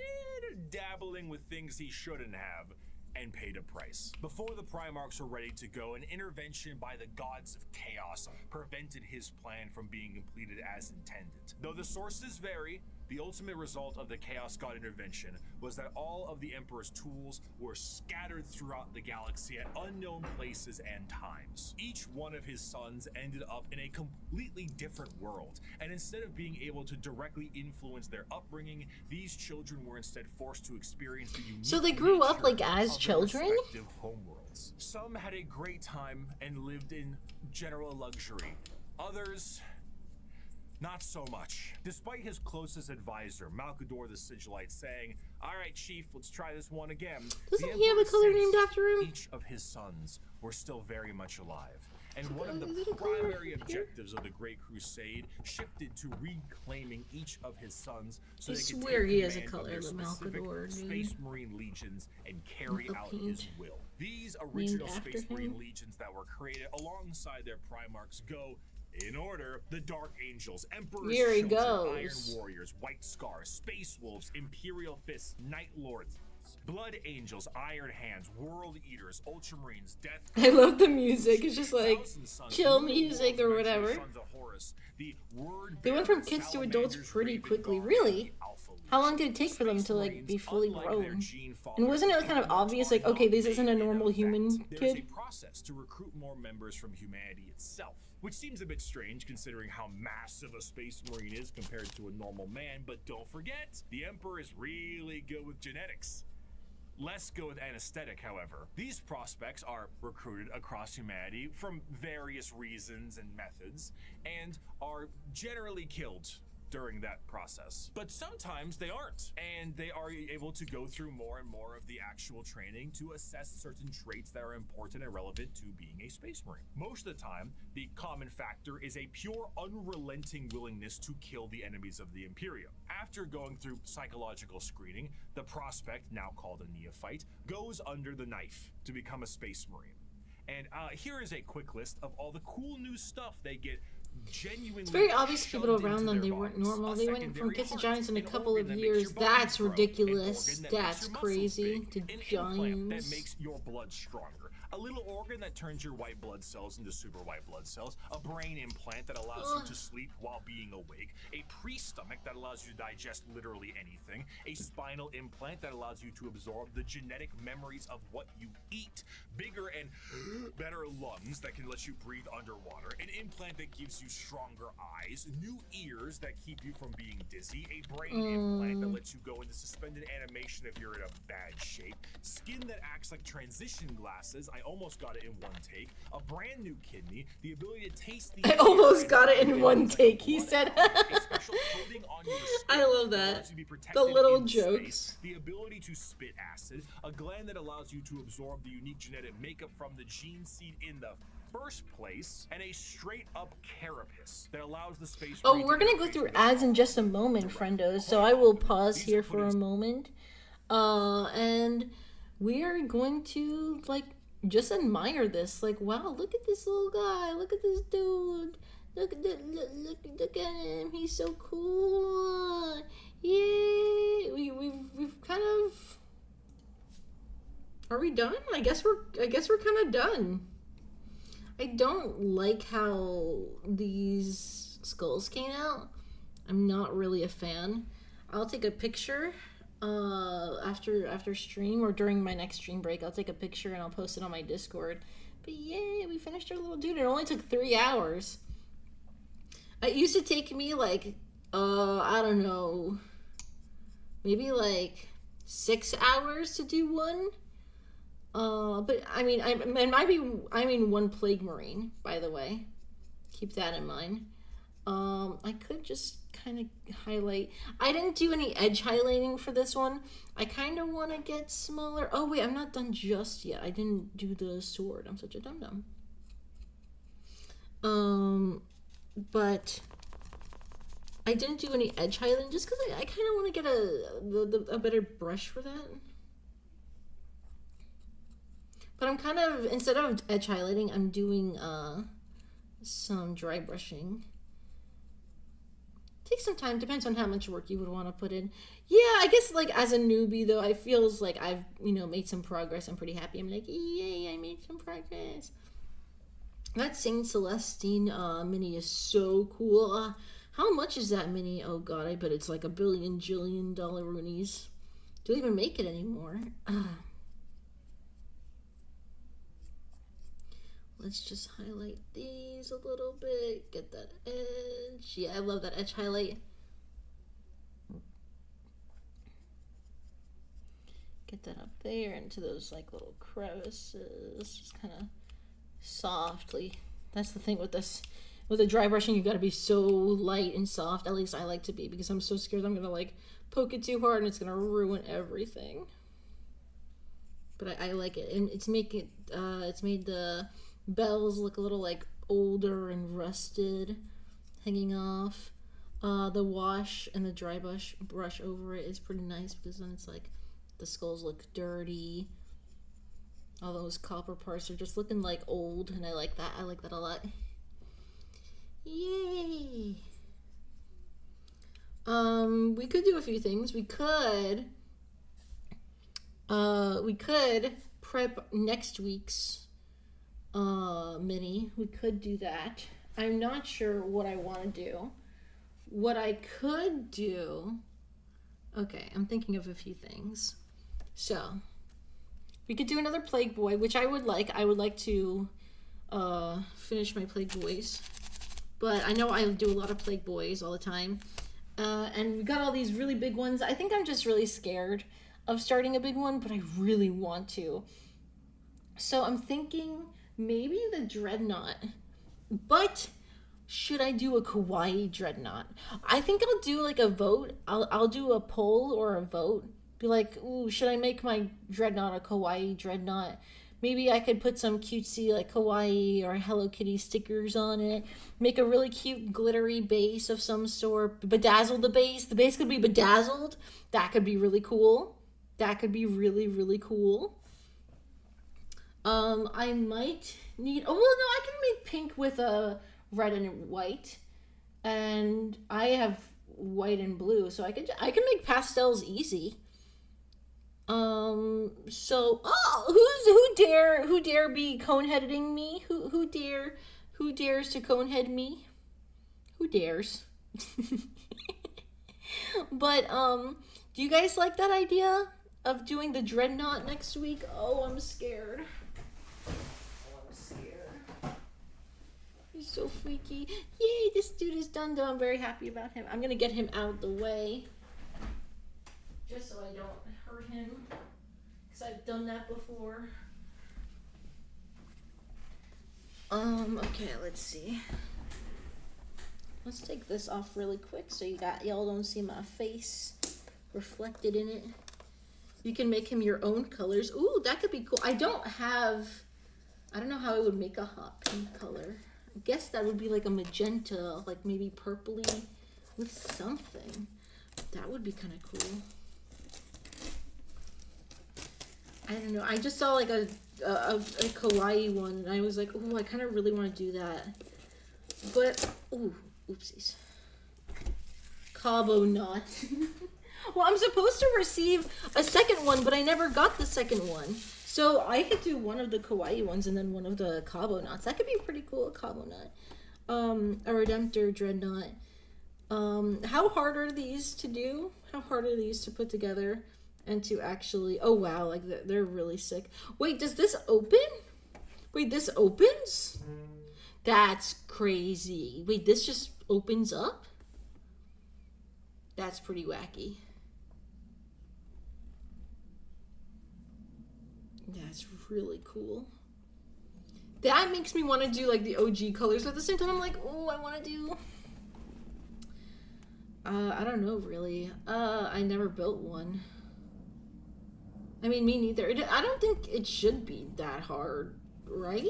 of dabbling with things he shouldn't have, and paid a price. Before the Primarchs were ready to go, an intervention by the gods of chaos prevented his plan from being completed as intended. Though the sources vary, The ultimate result of the Chaos God intervention was that all of the Emperor's tools were scattered throughout the galaxy at unknown places and times. Each one of his sons ended up in a completely different world, and instead of being able to directly influence their upbringing, these children were instead forced to experience the unique So they grew up nature like as of their children? respective homeworlds. Some had a great time and lived in general luxury. Others, not so much. Despite his closest advisor, Malkador the Sigillite, saying, "All right, Chief, let's try this one again." Doesn't the he have a Emperor color sensed named after him? Each of his sons were still very much alive. And one of Is the it a color primary here? objectives of the Great Crusade shifted to reclaiming each of his sons so I they could swear take he has a command color of their of specific Malkador, dude. Space Marine legions and carry A out paint his will. These original after Space Marine him? legions that were created alongside their Primarchs go in order: the Dark Angels, Emperor's Here he Children, Iron goes. Warriors, White Scars, Space Wolves, Imperial Fists, Night Lords, Blood Angels, Iron Hands, World Eaters, Ultramarines, Death. I love the music. It's just like Thousand Sons, chill Blue music Wolves, or eventually whatever. Sons of Horus, the Word They went from Bearers, kids to adults Salamanders, pretty Raven quickly. Guard, Really? and the Alpha How long Legion. did it take for them Space to like Marines, be fully unlike their grown? gene And fathers, wasn't it kind of are obvious, like, not okay, this isn't a made in normal human effect. There's kid? a process to recruit more members from humanity itself, which seems a bit strange considering how massive a Space Marine is compared to a normal man. But don't forget, the Emperor is really good with genetics. Less good with anesthetic, however. These prospects are recruited across humanity from various reasons and methods, and are generally killed during that process. But sometimes they aren't, and they are able to go through more and more of the actual training to assess certain traits that are important and relevant to being a Space Marine. Most of the time, the common factor is a pure, unrelenting willingness to kill the enemies of the Imperium. After going through psychological screening, the prospect, now called a neophyte, goes under the knife to become a Space Marine. And here is a quick list of all the cool new stuff they get. Genuinely, It's very obvious to people shoved around into them their they weren't bodies. normal. A They went from secondary kids to heart, giants in a an couple of organ that makes years. your body That's grow, an ridiculous. organ that That's makes your muscles crazy. big, To an implant that giants. makes your blood stronger, a little organ that turns your white blood cells into super white blood cells, a brain implant that allows you to sleep while being awake, a pre-stomach that allows you to digest literally anything, a spinal implant that allows you to absorb the genetic memories of what you eat, bigger and better lungs that can let you breathe underwater, an implant that gives you stronger eyes, new ears that keep you from being dizzy, a brain implant that lets you go into suspended animation if you're in a bad shape, skin that acts like transition glasses, I almost got it in one take, a brand new kidney, the ability to taste the I air almost and got it in breathe one like a take, he blood said. clot, a special coating on your skin I love that that. allows you to be The protected little in jokes. space, the ability to spit acid, a gland that allows you to absorb the unique genetic makeup from the gene seed in the first place, and a straight up carapace that allows the Space Oh, Marine we're to gonna go interface through with ads in all just a moment, friendos. So I will pause here for a moment. And we are going to like just admire this. Like, wow, look at this little guy. Look at this dude. Look at that. Look at him. He's so cool. Yay! We've kind of. Are we done? I guess we're kind of done. I don't like how these skulls came out. I'm not really a fan. I'll take a picture after stream or during my next stream break. I'll take a picture and I'll post it on my Discord. But yay, we finished our little dude. It only took 3 hours. It used to take me like I don't know, maybe like 6 hours to do one. But I mean, I mean one Plague Marine, by the way. Keep that in mind. I could just kind of highlight. I didn't do any edge highlighting for this one. I kind of want to get smaller. Oh wait, I'm not done just yet. I didn't do the sword. I'm such a dum-dum. But I didn't do any edge highlighting just because I kind of want to get a better brush for that. But I'm kind of, instead of edge highlighting, I'm doing some dry brushing. Takes some time, depends on how much work you would want to put in. Yeah, I guess like as a newbie though, I feels like I've, made some progress. I'm pretty happy. I'm like, yay, I made some progress. That Saint Celestine mini is so cool. How much is that mini? Oh god, I bet it's like $1 billion jillion roonies. Do they even make it anymore? Let's just highlight these a little bit. Get that edge. Yeah, I love that edge highlight. Get that up there into those like little crevices. Just kind of softly. That's the thing with this. With the dry brushing, you gotta be so light and soft. At least I like to be, because I'm so scared I'm gonna like poke it too hard and it's gonna ruin everything. But I like it, and it's made the bells look a little like older and rusted, hanging off. The wash and the dry brush over it is pretty nice, because then it's like the skulls look dirty. All those copper parts are just looking like old, and I like that. I like that a lot. Yay! We could do a few things. We could prep next week's mini. We could do that. I'm not sure what I want to do. What I could do... Okay, I'm thinking of a few things. So, we could do another Plague Boy, which I would like. I would like to finish my Plague Boys. But I know I do a lot of Plague Boys all the time. And we got all these really big ones. I think I'm just really scared of starting a big one, but I really want to. So I'm thinking maybe the Dreadnought. But should I do a kawaii Dreadnought? I think I'll do like a vote. I'll do a poll or a vote. Be like, ooh, should I make my Dreadnought a kawaii Dreadnought? Maybe I could put some cutesy like kawaii or Hello Kitty stickers on it. Make a really cute glittery base of some sort. Bedazzle the base. The base could be bedazzled. That could be really cool. That could be really, really cool. I might need... Oh, well, no, I can make pink with a red and white. And I have white and blue, so I can make pastels easy. So, who dare be cone-heading me? Who dares to cone-head me? Who dares? But, do you guys like that idea of doing the Dreadnought next week? Oh, I'm scared. He's so freaky. Yay, this dude is done though. I'm very happy about him. I'm gonna get him out of the way. Just so I don't hurt him, because I've done that before. Okay, let's see. Let's take this off really quick so y'all don't see my face reflected in it. You can make him your own colors. Ooh, that could be cool. I don't know how I would make a hot pink color. I guess that would be like a magenta, like maybe purpley with something. That would be kind of cool. I don't know. I just saw like a kawaii one, and I was like, oh, I kind of really want to do that. But, ooh, oopsies. Cabo knot. Well, I'm supposed to receive a second one, but I never got the second one. So I could do one of the kawaii ones and then one of the Cabo knots. That could be pretty cool, a Cabo knot. A Redemptor Dreadnought. How hard are these to do? How hard are these to put together and to actually... Oh, wow, like they're really sick. Wait, does this open? Wait, this opens? That's crazy. Wait, this just opens up? That's pretty wacky. That's really cool. That makes me want to do like the OG colors, but at the same time I'm like, oh, I want to do... I don't know, really. I never built one. I mean, me neither. I don't think it should be that hard, right?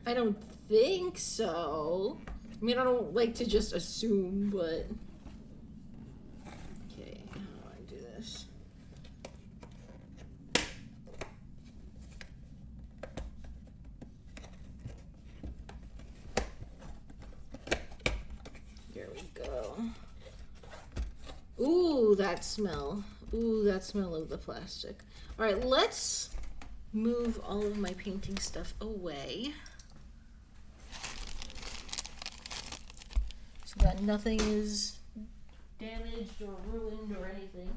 I don't think so. I mean, I don't like to just assume, but... Okay, how do I do this? There we go. Ooh, that smell. Ooh, that smell of the plastic. All right, let's move all of my painting stuff away. that nothing is damaged or ruined or anything.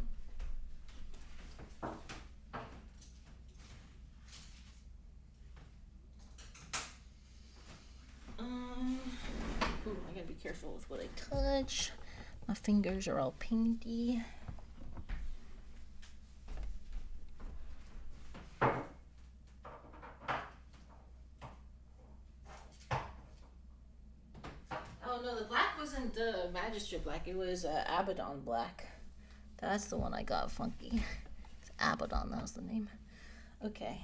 Ooh, I gotta be careful with what I touch. My fingers are all painty. Oh no, the black wasn't Magistrate black, it was Abaddon black. That's the one I got funky. It's Abaddon, that was the name. Okay,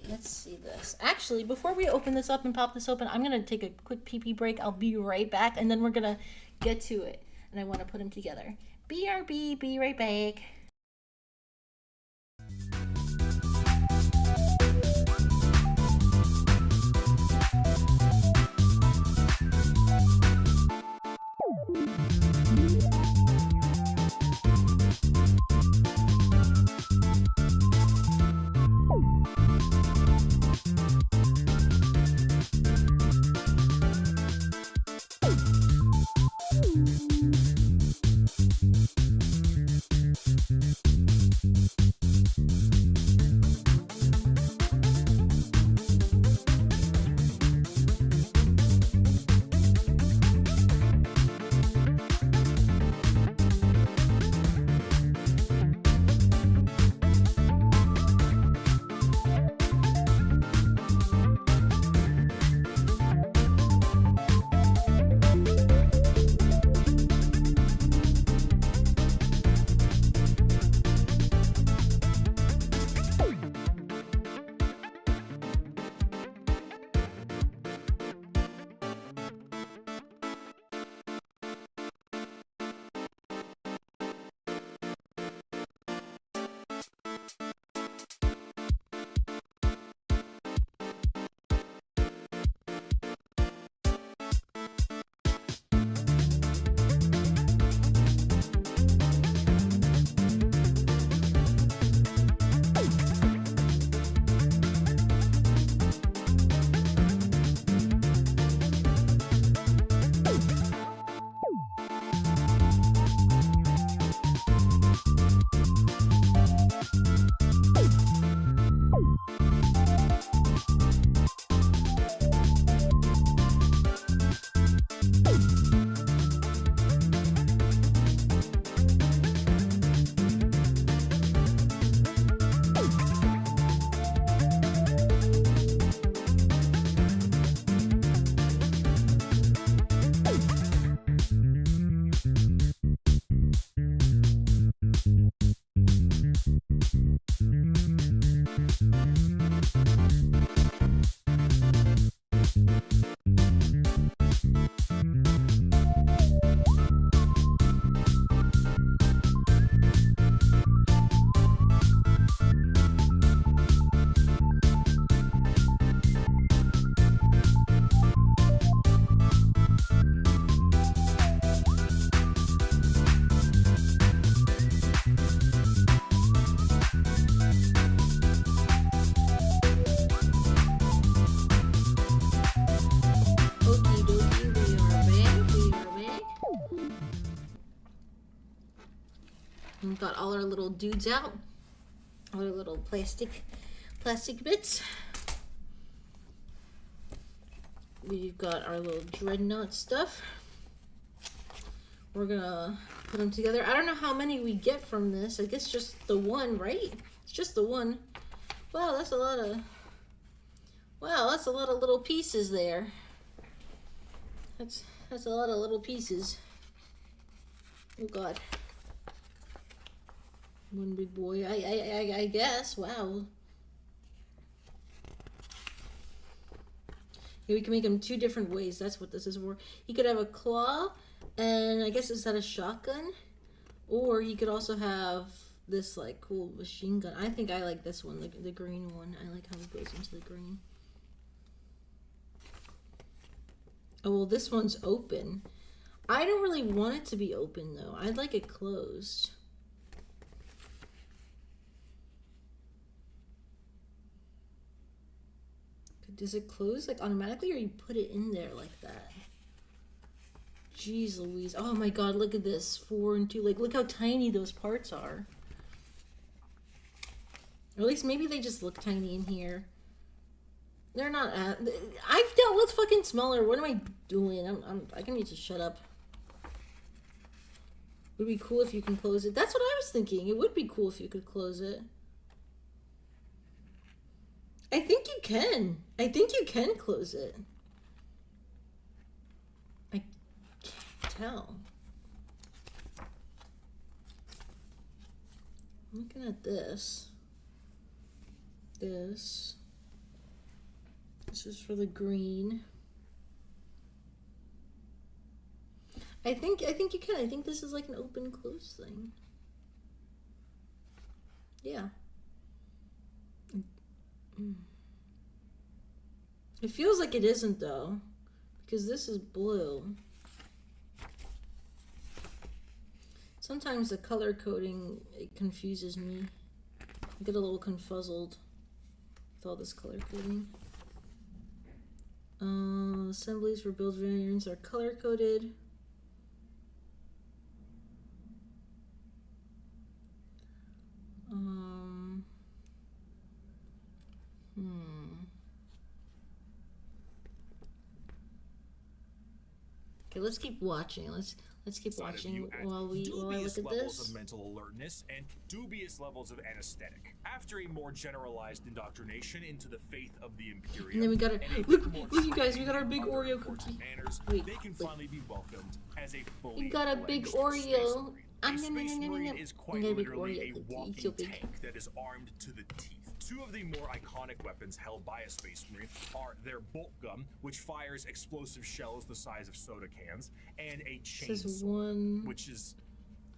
let's see this. Actually, before we open this up and pop this open, I'm gonna take a quick pee-pee break. I'll be right back, and then we're gonna get to it. And I wanna put them together. BRB, be right back. We've got all our little dudes out, all our little plastic bits. We've got our little dreadnought stuff. We're gonna put them together. I don't know how many we get from this. I guess just the one, right? It's just the one. Wow, that's a lot of little pieces there. That's a lot of little pieces. Oh God. One big boy. I guess. Wow. Yeah, we can make him two different ways. That's what this is for. He could have a claw, and I guess is that a shotgun? Or he could also have this like cool machine gun. I think I like this one, the green one. I like how it goes into the green. Oh well, this one's open. I don't really want it to be open though. I'd like it closed. Does it close like automatically, or you put it in there like that? Jeez Louise. Oh my god, look at this. 4 and 2. Like, look how tiny those parts are. Or at least maybe they just look tiny in here. They're not at... I've dealt with fucking smaller. What am I doing? I need to shut up. It would be cool if you can close it. That's what I was thinking. It would be cool if you could close it. I think you can. I think you can close it. I can't tell. I'm looking at this. This is for the green. I think you can. I think this is like an open close thing. Yeah. It feels like it isn't though, because this is blue. Sometimes the color coding, it confuses me. I get a little confuzzled with all this color coding. Assemblies for build variants are color coded. Okay, let's keep watching. Let's keep watching while I look at levels this. of mental alertness and dubious levels of anesthetic. After a more generalized indoctrination into the faith of the Imperium, And then we got look you guys, we got our big Oreo cookie. Manners, Wait, they can finally be welcomed as a fully We got a big fledged Space Oreo. Marine. A Space Marine is quite got a big literally Oreo a cookie. walking It's so big. tank that is armed to the teeth. Two of the more iconic weapons held by a Space Marine are their bolt gun, which fires explosive shells the size of soda cans, and a This is chainsaw, which is...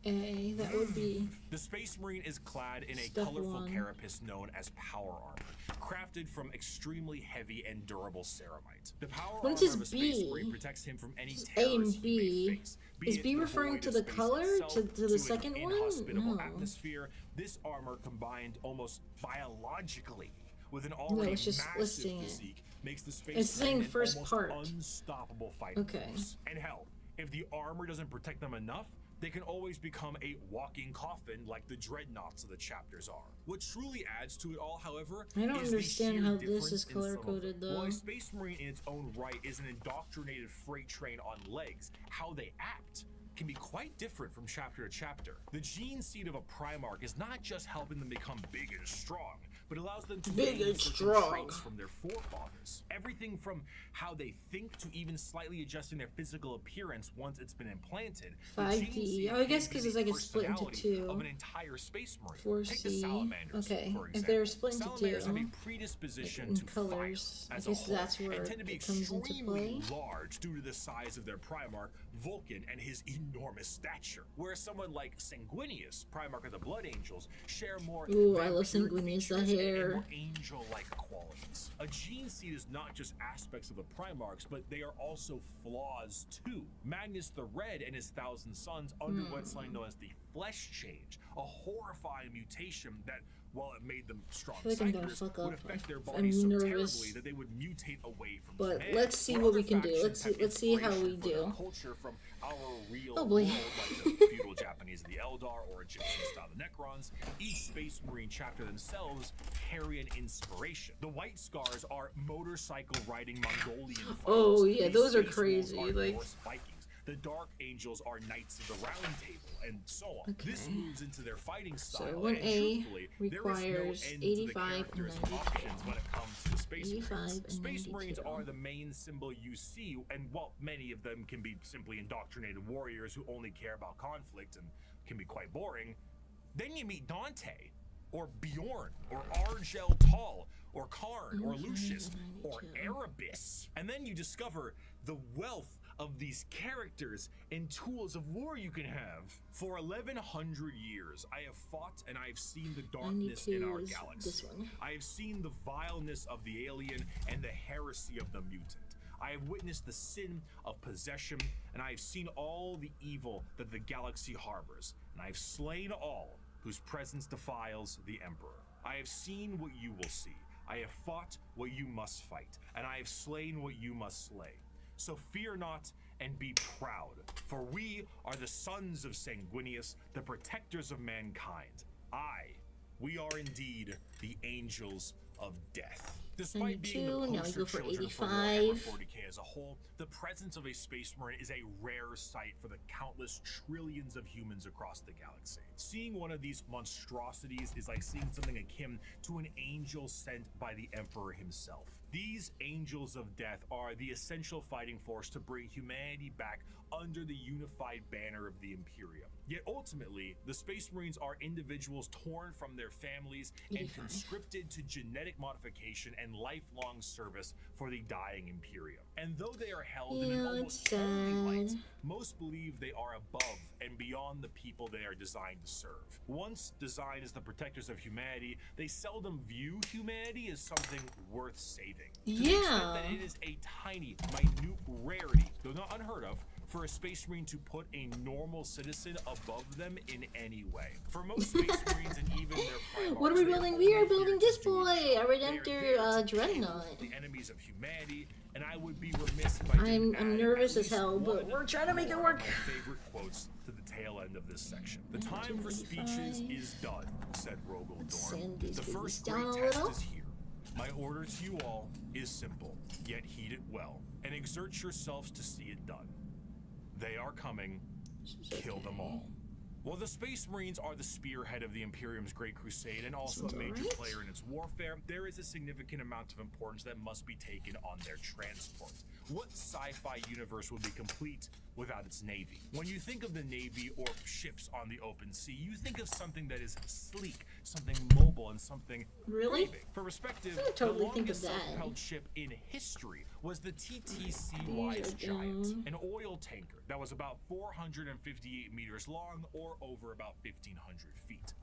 that would be The Space Marine is clad in a Step colorful 1. carapace known as power armor, crafted from extremely heavy and durable ceramite. The power What armor is of a Space B? Marine protects him from any This is A terrors and he may B. face. Is Be B it referring void to of the space color? itself, To the an second one? inhospitable No. atmosphere, this armor combined almost biologically with an No, already it's just massive listing it. physique makes the Space It's saying Marine an first almost part. unstoppable fighting Okay. force. And hell, if the armor doesn't protect them enough, they can always become a walking coffin like the dreadnoughts of the chapters are. What truly adds to it all, however, I don't is the understand sheer how this difference is in some of color-coded, them. While though. a Space Marine in its own right is an indoctrinated freight train on legs, how they act can be quite different from chapter to chapter. The gene seed of a Primarch is not just helping them become big and strong, but allows them to Big gain and certain strong. traits from their forefathers. Everything from how they think to even slightly adjusting their physical appearance once it's been implanted. The 5D. gene seed Oh, I guess can 'cause be it's the like it's split into personality two. of an entire Space Marine. 4C. Take the salamanders, Okay, for if they're example. split into Salamanders have a two, predisposition in to colors, fire I as guess a whole, that's where and tend to be it comes into extremely play. large due to the size of their Primarch, Vulcan, and his enormous stature. Whereas someone like Sanguinius, Primarch of the Blood Angels, share more Ooh, I love vampiric Sanguinius, the features and hair. more angel-like qualities. A gene seed is not just aspects of the Primarchs, but they are also flaws too. Magnus the Red and his 1,000 Sons underwent something known as the Flesh Change, a horrifying mutation that, while it made them strong I feel like I'm gonna psychers, fuck would up. affect their I'm bodies so nervous. terribly that they would mutate away from But humanity. let's see Where what other we can do. factions Let's see have how we inspiration for their do. culture from our real Oh, boy. world, like the feudal Japanese of the Eldar or Egyptian style the Necrons. Each Space Marine chapter themselves carry an inspiration. The White Scars are motorcycle riding Mongolian fighters. Oh, yeah, These those are Space crazy, Wolves are like- Norse Vikings. The Dark Angels are Knights of the Round Table, and so on. This Okay. moves into their fighting style. 1A and truthfully, requires there is no end to the 85 and characters' 92. options when it comes to the Space 85 Marines. and Space Marines 92. are the main symbol you see, and while many of them can be simply indoctrinated warriors who only care about conflict and can be quite boring, then you meet Dante, or Bjorn, or Argel Tal, or Karn, or Lucius, or Erebus. And then you discover the wealth of these characters and tools of war you can have. For 1100 years, I have fought and I have seen the darkness in 92 our is galaxy. this one. I have seen the vileness of the alien and the heresy of the mutant. I have witnessed the sin of possession, and I have seen all the evil that the galaxy harbors, and I have slain all whose presence defiles the Emperor. I have seen what you will see. I have fought what you must fight, and I have slain what you must slay. So fear not and be proud, for we are the sons of Sanguinius, the protectors of mankind. We are indeed the angels of death. Despite being the 92, now we poster go for children 85. Warhammer 40k as a whole, the presence of a Space Marine is a rare sight for the countless trillions of humans across the galaxy. Seeing one of these monstrosities is like seeing something akin to an angel sent by the Emperor himself. These angels of death are the essential fighting force to bring humanity back under the unified banner of the Imperium. Yet ultimately, the Space Marines are individuals torn from their families and conscripted to genetic modification and lifelong service for the dying Imperium. And though they are held in an almost holy light, most believe they are above and beyond the people they are designed to serve. Once designed as the protectors of humanity, they seldom view humanity as something worth saving. To the extent that it is a tiny, minute rarity, though not unheard of, for a Space Marine to put a normal citizen above them in any way. For most Space Marines and even their primaries, what are we building? We are building this boy, a Redemptor Dreadnought. The enemies of humanity, and I would be remiss if I didn't I'm add nervous at as hell, least but one we're trying to make it more work. of my favorite quotes to the tail end of this section. The time for speeches is done, said Rogel send Dorn. these The first babies down great a test little. is here. My order to you all is simple, yet heed it well, and exert yourselves to see it done. They are coming. Kill them all. While the Space Marines are the spearhead of the Imperium's Great Crusade and also a major player in its warfare, there is a significant amount of importance that must be taken on their transport. What sci-fi universe would be complete without its navy? When you think of the navy or ships on the open sea, you think of something that is sleek, something mobile, and something Really? big. For perspective, I would totally the think of longest that. self-propelled ship in history was the TTC Wise Giant, an oil tanker that was about 458 meters long or over about 1,500 feet.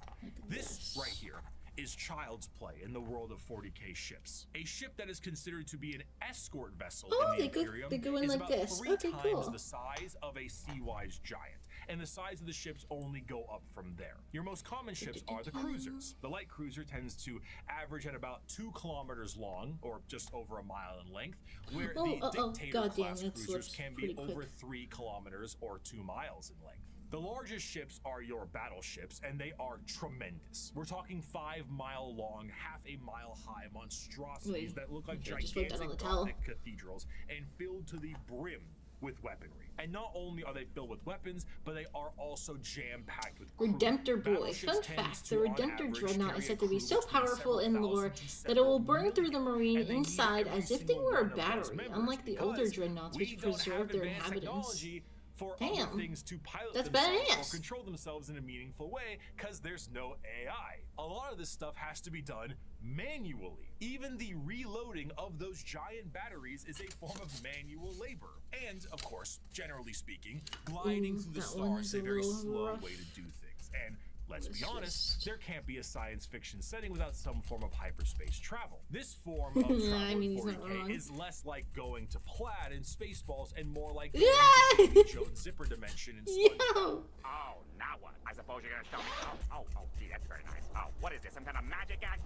This right here is child's play in the world of 40k ships. A ship that is considered to be an escort vessel in the Imperium they go in is like about this. 3 Okay, times cool. the size of a Sea-Wise Giant, and the size of the ships only go up from there. Your most common ships are the cruisers. The light cruiser tends to average at about 2 kilometers long, or just over a mile in length, where the Dictator class cruisers can be over 3 kilometers or 2 miles in length. The largest ships are your battleships, and they are tremendous. We're talking 5-mile long, half a mile high monstrosities that look like gigantic Gothic cathedrals and filled to the brim with weaponry. And not only are they filled with weapons, but they are also jam-packed with crew. Redemptor Boy. Battleships Fun tend fact, to, the on Redemptor average, Dreadnought carry is a said to be crew so between powerful in several lore thousand to that it will several burn through the million, Marine and they need inside every as if they single were a one of those battery, members unlike the older because Dreadnoughts we which don't preserve have their advanced inhabitants. technology for Damn. other things to pilot That's themselves badass. or control themselves in a meaningful way because there's no AI. A lot of this stuff has to be done manually. Even the reloading of those giant batteries is a form of manual labor. And, of course, generally speaking, gliding through the that one stars is is a a very little slow rough. way to do things. And let's be Let's honest, just- there can't be a science fiction setting without some form of hyperspace travel. This form of travel I mean, he's in not 40k wrong. is less like going to Plaid in Spaceballs and more like Yeah! going to Davy Jones Zipper Dimension in SpongeBob. Yo! Oh, now what? I suppose you're gonna show me. Oh, gee, that's very nice. Oh, what is this? Some kind of magic act?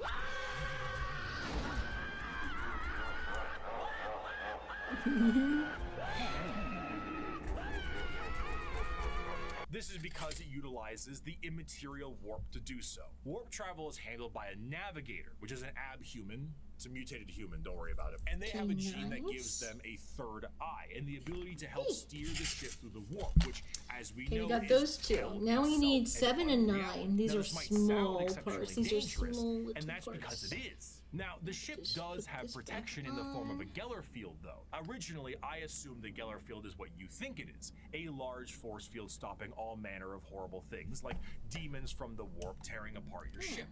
This is because it utilizes the immaterial warp to do so. Warp travel is handled by a navigator, which is an abhuman. It's a mutated human, don't worry about it. And they have a gene that gives them a third eye and the ability to help steer the ship through the warp, which, as we Okay, know, we got is those two. hell Now we itself need and 7 and unreality. 9. These Now, are this might sound small exceptionally parts. These are dangerous, small little and that's parts. because it is. Now, the ship Just does put have this protection back in the form of a on. Geller field, though. Originally, I assumed the Geller field is what you think it is, a large force field stopping all manner of horrible things, like demons from the warp tearing apart your ship.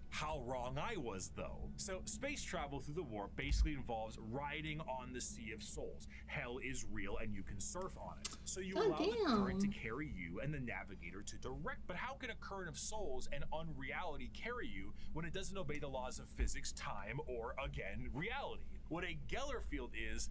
How wrong I was, though. So, space travel through the warp basically involves riding on the Sea of Souls. Hell is real and you can surf on it. So you allow the current to carry you and the navigator to direct. But how can a current of souls and unreality carry you when it doesn't obey the laws of physics, time, or, again, reality? What a Geller field is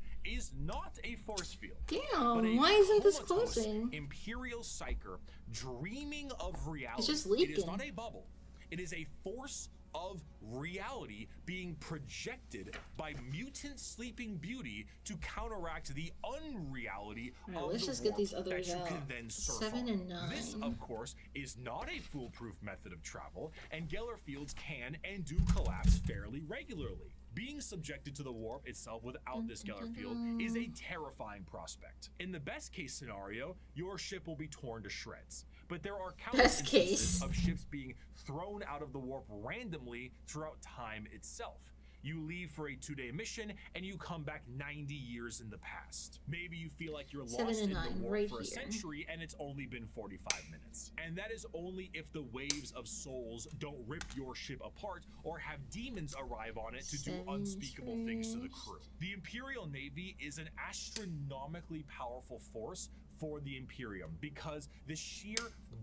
not a force field. but a Damn, why isn't this comatose closing? Imperial psyker dreaming of reality. It's just It is leaking. not a bubble. It is a force of reality being projected by mutant Sleeping Beauty to counteract the unreality of let's the just get warp these that others you out. can then surf 7 on. and 9. This, of course, is not a foolproof method of travel, and Geller fields can and do collapse fairly regularly. Being subjected to the warp itself without this Geller field is a terrifying prospect. In the best case scenario, your ship will be torn to shreds. But there are countless Best instances case. of ships being thrown out of the warp randomly throughout time itself. You leave for a 2-day mission and you come back 90 years in the past. Maybe you feel like you're 7 lost and in the 9 warp right for a here. century and it's only been 45 minutes. And that is only if the waves of souls don't rip your ship apart or have demons arrive on it to do 7 unspeakable things to the first. crew. The Imperial Navy is an astronomically powerful force for the Imperium because the sheer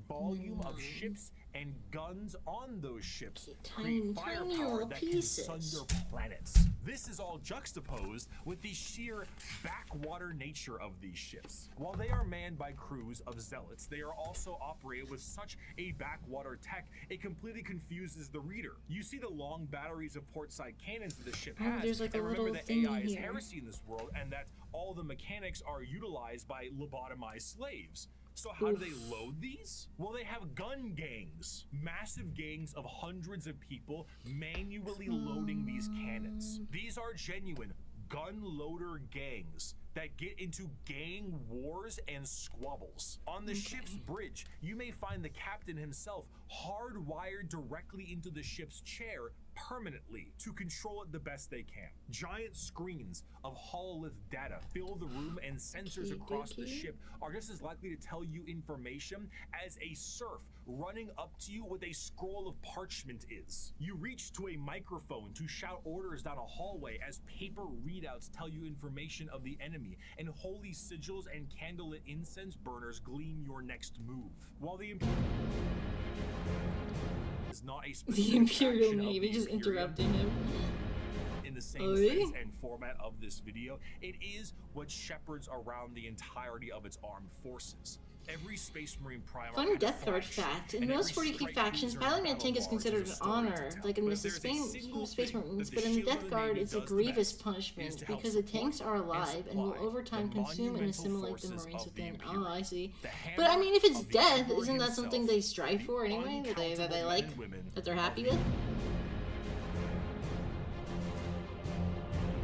volume of ships and guns on those ships Tiny, create tiny firepower little that pieces. can sunder planets. This is all juxtaposed with the sheer backwater nature of these ships. While they are manned by crews of zealots, they are also operated with such a backwater tech, it completely confuses the reader. You see the long batteries of portside cannons that the ship Oh, has, there's like a and remember little that thingy AI is here. heresy in this world, and that all the mechanics are utilized by lobotomized slaves. So how do they load these? Well, they have gun gangs, massive gangs of hundreds of people manually loading these cannons. These are genuine gun loader gangs that get into gang wars and squabbles. On the ship's bridge, you may find the captain himself hardwired directly into the ship's chair permanently to control it the best they can. Giant screens of hololith data fill the room, and sensors across the ship are just as likely to tell you information as a serf running up to you with a scroll of parchment is. You reach to a microphone to shout orders down a hallway as paper readouts tell you information of the enemy, and holy sigils and candlelit incense burners gleam your next move. While the is not a specific The Imperial faction of Navy the just Imperium interrupting him. in the same Oh, sense really? and format of this video, it is what shepherds around the entirety of its armed forces. Every Space Marine primer Fun had a Death Guard flash, fact. In and most every 40k strike factions, cruiser piloting a battle tank is barge considered has an a story to honor, tell. like in But the if there's a single Space thing Marines, that but in the shield of Death Guard, Navy it's a does the grievous best is punishment to help because the tanks support are and alive and will supply over time the consume and monumental assimilate the forces Marines of the within. Imperium. Oh, I see. The But I mean, if it's hammer of the death, Emperor isn't that something himself, they strive for the anyway? That they uncountable like, men and women that they're of happy the with?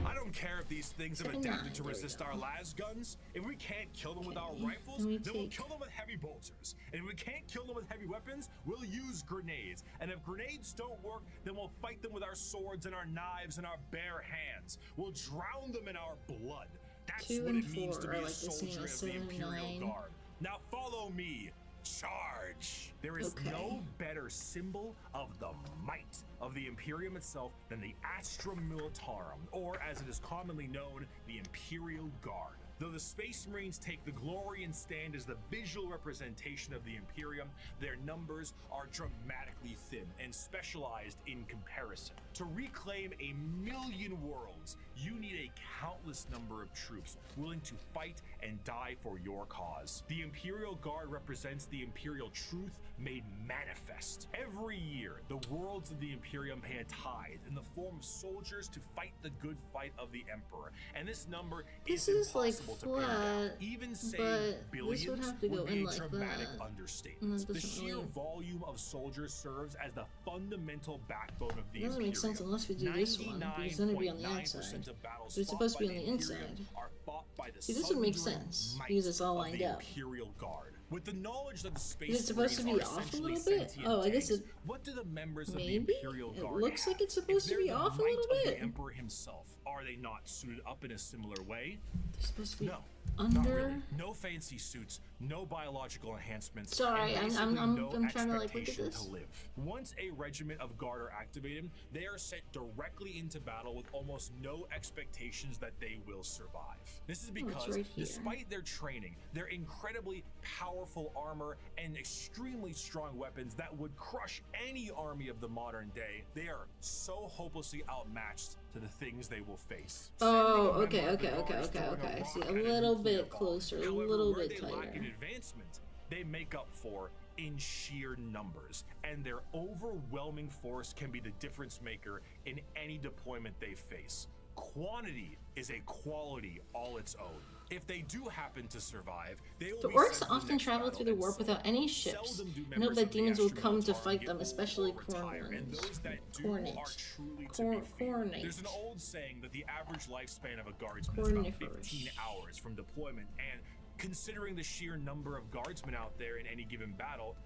I don't care if these things have 7-9, adapted to there we resist go. our las guns. If we can't kill them with our Okay, rifles, then we then we'll take- kill them with heavy bolters. And if we can't kill them with heavy weapons, we'll use grenades. And if grenades don't work, then we'll fight them with our swords and our knives and our bare hands. We'll drown them in our blood. That's 2 what and it means 4 to are be a like the same soldier as of the 7 and Imperial 9. Guard. Now follow me. Charge! There is Okay. no better symbol of the might of the Imperium itself than the Astra Militarum, or as it is commonly known, the Imperial Guard. Though the Space Marines take the glory and stand as the visual representation of the Imperium, their numbers are dramatically thin and specialized in comparison. To reclaim 1,000,000 worlds, you need a countless number of troops willing to fight and die for your cause. The Imperial Guard represents the Imperial truth made manifest. Every year, the worlds of the Imperium pay a tithe in the form of soldiers to fight the good fight of the Emperor, and this number This is is like impossible to pin down. flat, Even but saying this billions would have to go be in a like dramatic that. understatement. And that The doesn't sheer really- volume of soldiers serves as the fundamental backbone of the It doesn't Imperium. make sense unless we do this one, because then it'd be on the 99.9% outside. of battles But it's fought supposed to by be on the Imperium inside. are fought by the See, this would make sundering sense, might because it's all of lined the up. Imperial Guard. With the knowledge that the Space Is it supposed to Marines be are off a essentially little bit? sentient Oh, I guess tanks, it- what do the members maybe? of the Imperial It Guard looks like have? it's supposed If to they're be the off a might little of bit. the Emperor himself, are they not suited up in a similar way? They're supposed to be No. under. Not really. No fancy suits, no biological enhancements. Sorry, and I'm basically no trying to like look at expectation this. to live. Once a regiment of guard are activated, they are sent directly into battle with almost no expectations that they will survive. This is because, right here. despite their training, their incredibly powerful armor, and extremely strong weapons that would crush any army of the modern day, they are so hopelessly outmatched to the things they will face. Oh, Sending a okay, member of the okay, guard is okay, throwing a okay. I rock see, a at little nuclear bit bomb. closer, a However, little where bit they lack in tighter. advancement, they make up for in sheer numbers, and their overwhelming force can be the difference maker in any deployment they face. Quantity is a quality all its own. If they do happen to survive, they will The be orcs sent to often next travel battle, through the and warp without any ships, seldom do and hope members that of the demons will come to Astra fight Military them, get especially old or retire, and those that do Cornet. are truly to be feared. Cornet. There's an old saying that the average lifespan of a guardsman is about Corniferous. 15 hours from deployment, and considering the sheer number of guardsmen out there in any given battle,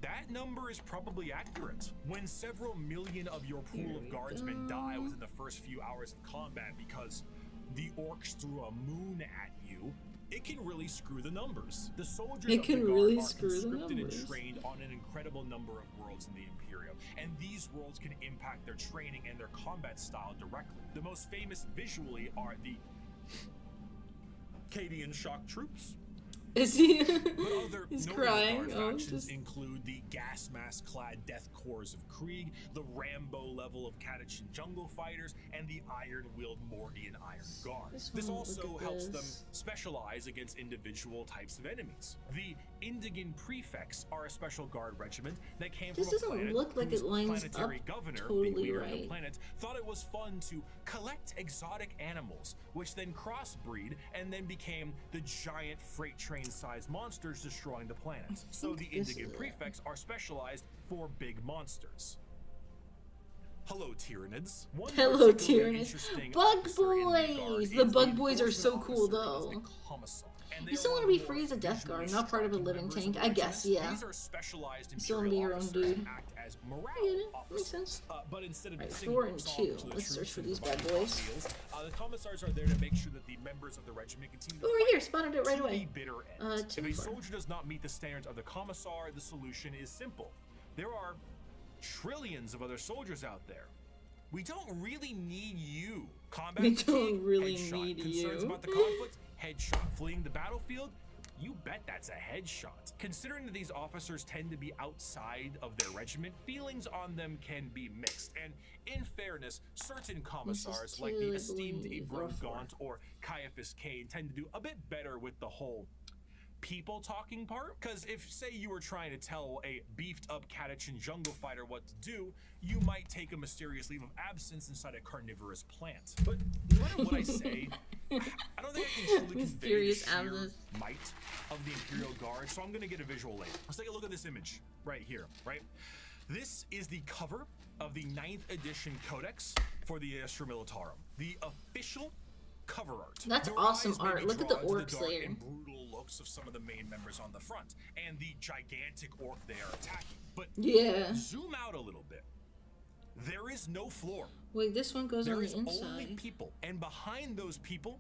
that number is probably accurate. When several million of your pool of guardsmen die within the first few hours of combat because the orcs threw a moon at you, it can really screw the numbers. The soldiers It of can the guard really are screw the conscripted numbers. and trained on an incredible number of worlds in the Imperium, and these worlds can impact their training and their combat style directly. The most famous visually are the Cadian shock troops. Is he? But other He's notable crying. guard Oh, factions just... include the gas mask clad death corps of Krieg, the Rambo level of Catachan jungle fighters, and the iron willed Mordian Iron Guard. This also helps them specialize against individual types of enemies. The Indigan prefects are a special guard regiment that came This from a doesn't planet look like whose it lines planetary up governor, totally the leader of the right. planet, thought it was fun to collect exotic animals, which then crossbreed and then became the giant freight train-sized monsters destroying the planet. So the Indigan prefects are specialized for big monsters. Hello, Tyranids. Hello, particularly Tyranids. interesting Bug officer in the guard boys! is The bug boys are so enforcement cool, officer, known as though. the Commissar. And You they still are want to be more free as a Death Guard, visually not part of a striking living members tank. of I the guess, regiment. yeah. These are specialized You still wanna be Imperial your own officers dude. and act as morale I get it. officers. Makes sense. But instead of Right, singing 4 and songs 2. to the Let's troops search for and these providing bad boys. meals, the commissars are there to make sure that the members of the regiment continue to Oh, right fight here, spotted it right to away. the bitter end. Too If a far. soldier does not meet the standards of the commissar, the solution is simple. There are trillions of other soldiers out there. We don't really need you. Combat We fatigue, don't really headshot. need Concerns you. about the conflict, headshot. Fleeing the battlefield, you bet that's a headshot. Considering that these officers tend to be outside of their regiment, feelings on them can be mixed. And in fairness, certain commissars, like the two, I esteemed believe, or Avron 4. Gaunt or Caiaphas Cain, tend to do a bit better with the whole people talking part. Because if, say, you were trying to tell a beefed up Catachan jungle fighter what to do, you might take a mysterious leave of absence inside a carnivorous plant. But no matter what I say, I don't think I can truly convey the Mysterious sheer absence. might of the Imperial Guard, so I'm gonna get a visual later. Let's take a look at this image right here, right? This is the cover of the 9th edition Codex for the Astra Militarum, the official cover art. That's Your awesome eyes may art. be Look at the drawn to orcs dark there. and brutal looks of some of the main members on the front, and the gigantic orc they are attacking. But Yeah. zoom out a little bit. There is no floor. Wait, this one goes There on is the only inside. people, and behind those people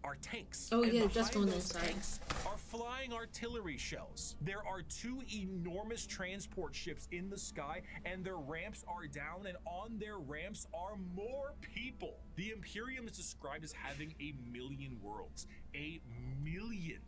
are tanks. Oh, And yeah, it does behind go on the those inside. tanks are flying artillery shells. There are 2 enormous transport ships in the sky, and their ramps are down, and on their ramps are more people. The Imperium is described as having 1,000,000 worlds. 1,000,000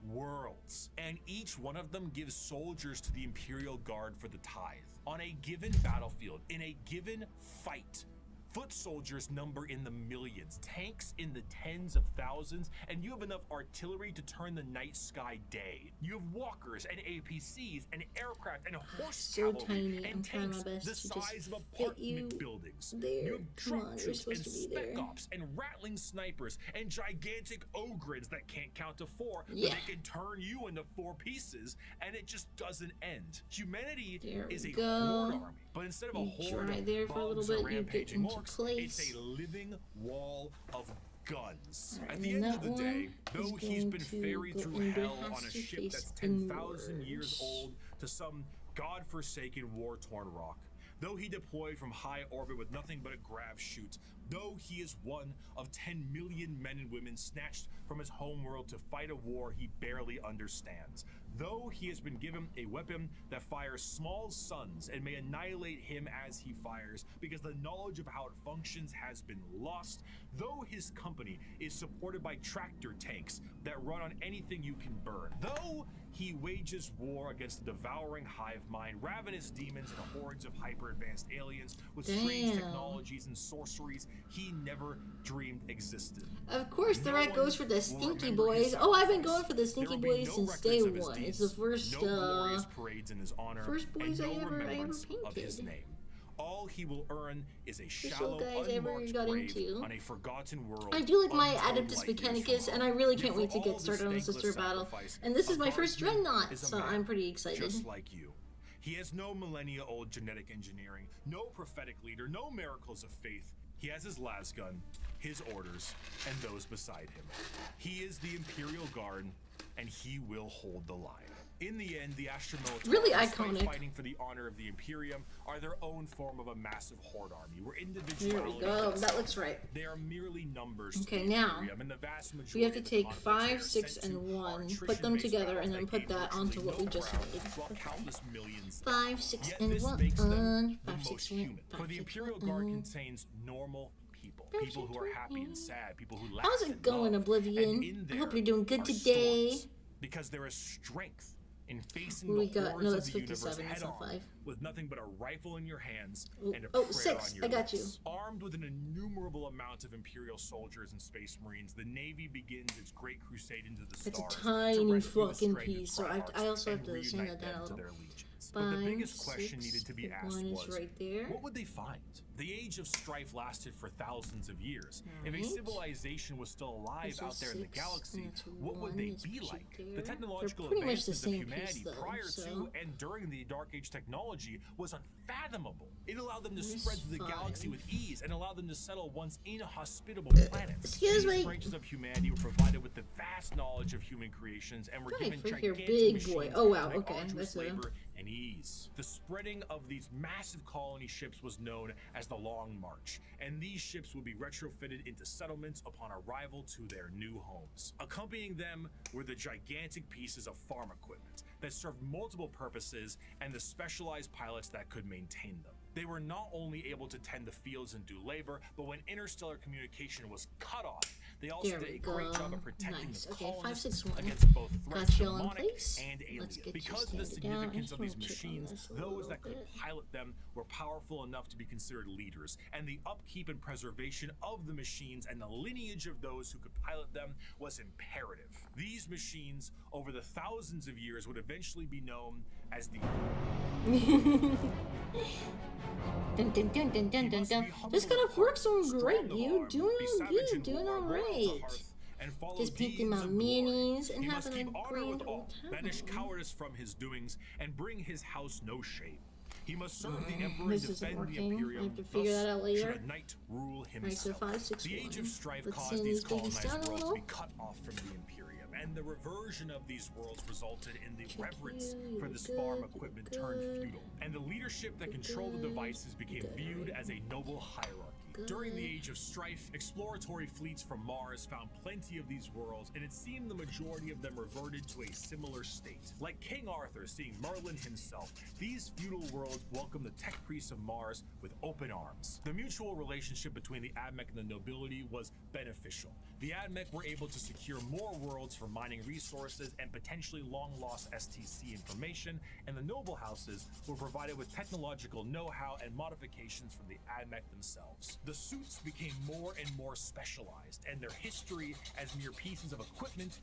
worlds. And each one of them gives soldiers to the Imperial Guard for the tithe. On a given battlefield, in a given fight, foot soldiers number in the millions, tanks in the tens of thousands, and you have enough artillery to turn the night sky day. You have walkers and APCs and aircraft and horse So cavalry tiny. and I'm trying my tanks best the to just size of get you apartment buildings. there. You have Come truck on, you're troops and supposed to be spec there. ops and rattling snipers and gigantic ogres that can't count to 4, Yeah. but they can turn you into 4 pieces, and it just doesn't end. Humanity There is a we go. horde army, but instead of a You horde try of there for a little bugs or bit, you get rampaging into orcs, place. it's a living wall of guns. Alright, At and the then end of that the day, one though is he's going been to ferried go through in hell behind on a your ship face that's 10,000 inwards. years old to some godforsaken war-torn rock, though he deployed from high orbit with nothing but a grav chute, though he is one of 10 million men and women snatched from his homeworld to fight a war he barely understands, though he has been given a weapon that fires small suns and may annihilate him as he fires because the knowledge of how it functions has been lost, though his company is supported by tractor tanks that run on anything you can burn, though he wages war against the devouring hive mind, ravenous demons, and hordes of hyper-advanced aliens with strange technologies and sorceries he never dreamed existed. Of course, the rat goes for the stinky boys. Oh, I've been going for the stinky boys since day one. It's the first, parades in his honor, first boys and I no ever remembrance of his painted. name. All he will earn is a This shallow, old guys ever unmarked got grave into. on a forgotten world. I do like my untold Adeptus light years Mechanicus, from and I home. really Yet can't wait for to get all started on the thankless Sister Battle. sacrifice, And this is a my first guardsman Dreadnought, is a so man, I'm pretty excited. just like you. He has no millennia-old genetic engineering, no prophetic leader, no miracles of faith. He has his las gun, his orders, and those beside him. He is the Imperial Guard, and he will hold the line. In the end, the Astra Militari, Really despite iconic. fighting for the honor of the Imperium, are their own form of a massive horde army, where Here individuality we go. is- That looks right. they are merely numbers. Okay, to the now, Imperium, and the vast majority We have to of the take conflicts 5, they are 6, sent and to are 1, put them attrition-based together, and battles then that put gain that onto virtually what we no just ground, made. while Okay. countless millions 5, 6, Yet and this 1. makes them the 5, 6, most 1. human. For the Imperial Guard contains normal people. People who are happy and sad. People who laugh How's it and going, love. Oblivion? And in I hope there you're doing good are today. storms, because there is strength in facing What we the got? horrors No, of that's the universe 57, that's head not on, 5. with nothing but a rifle in your hands and a Oh, prayer 6, on your I got you. lips. Armed with an innumerable amount of Imperial soldiers and space marines, the Navy begins its great crusade into the It's a stars tiny to rescue fucking stranded piece, so Triarchs I also have and to sing reunite that down them a to little. their legions. But the 5, biggest question 6, needed to be asked 1 is was, right there. what would they find? The age of strife lasted for thousands of years. If a Right. civilization was still alive This out is there in the 6, galaxy, and that's what would 1 they is be right like? there. The technological They're pretty much the advancement of same humanity piece, though, prior so. to and during the Dark Age technology was unfathomable. It allowed them to This spread through the 5. galaxy with ease and allowed them to settle once inhospitable planets. excuse These me. branches of humanity were provided with the vast knowledge of human creations and were Right, given for here, gigantic big boy. machines Oh, wow, to make okay, arduous that's a- labor and ease. The spreading of these massive colony ships was known as the Long March, and these ships would be retrofitted into settlements upon arrival to their new homes. Accompanying them were the gigantic pieces of farm equipment that served multiple purposes and the specialized pilots that could maintain them. They were not only able to tend the fields and do labor, but when interstellar communication was cut off, they also There did we a great go. job of protecting Nice. the Okay, 5, colonists 6, 1. against both threats Got you all in demonic place. and alien. Let's get you Because of the standing down. I significance just of these wanna check on machines, this a those little that could bit. pilot them were powerful enough to be considered leaders, and the upkeep and preservation of the machines and the lineage of those who could pilot them was imperative. These machines, over the thousands of years, would eventually be known as the Dun, dun, dun, dun, dun, dun, dun. This kind of works on great, you. Doing all good, doing all right. Just painting my minis and He must having a keep honor grand with all, old banish time. cowardice from his doings, and bring his house no shame. He must serve the emperor This and isn't defend the working. Imperium. I have to figure Thus that out later. should a knight rule Alright, so himself. 5, 6, The age 1. of strife Let's caused send these these babies colonized down a worlds to little. be cut off from the Imperium, and the reversion of these worlds resulted in the reverence you, for you're this farm good, equipment you're turned good. feudal, and the leadership that controlled the devices became viewed as a noble hierarchy. During the age of strife, exploratory fleets from Mars found plenty of these worlds, and it seemed the majority of them reverted to a similar state. Like King Arthur seeing Merlin himself, these feudal worlds welcomed the tech priests of Mars with open arms. The mutual relationship between the Admech and the nobility was beneficial. The Admech were able to secure more worlds for mining resources and potentially long-lost STC information, and the noble houses were provided with technological know-how and modifications from the Admech themselves. The suits became more and more specialized, and their history as mere pieces of equipment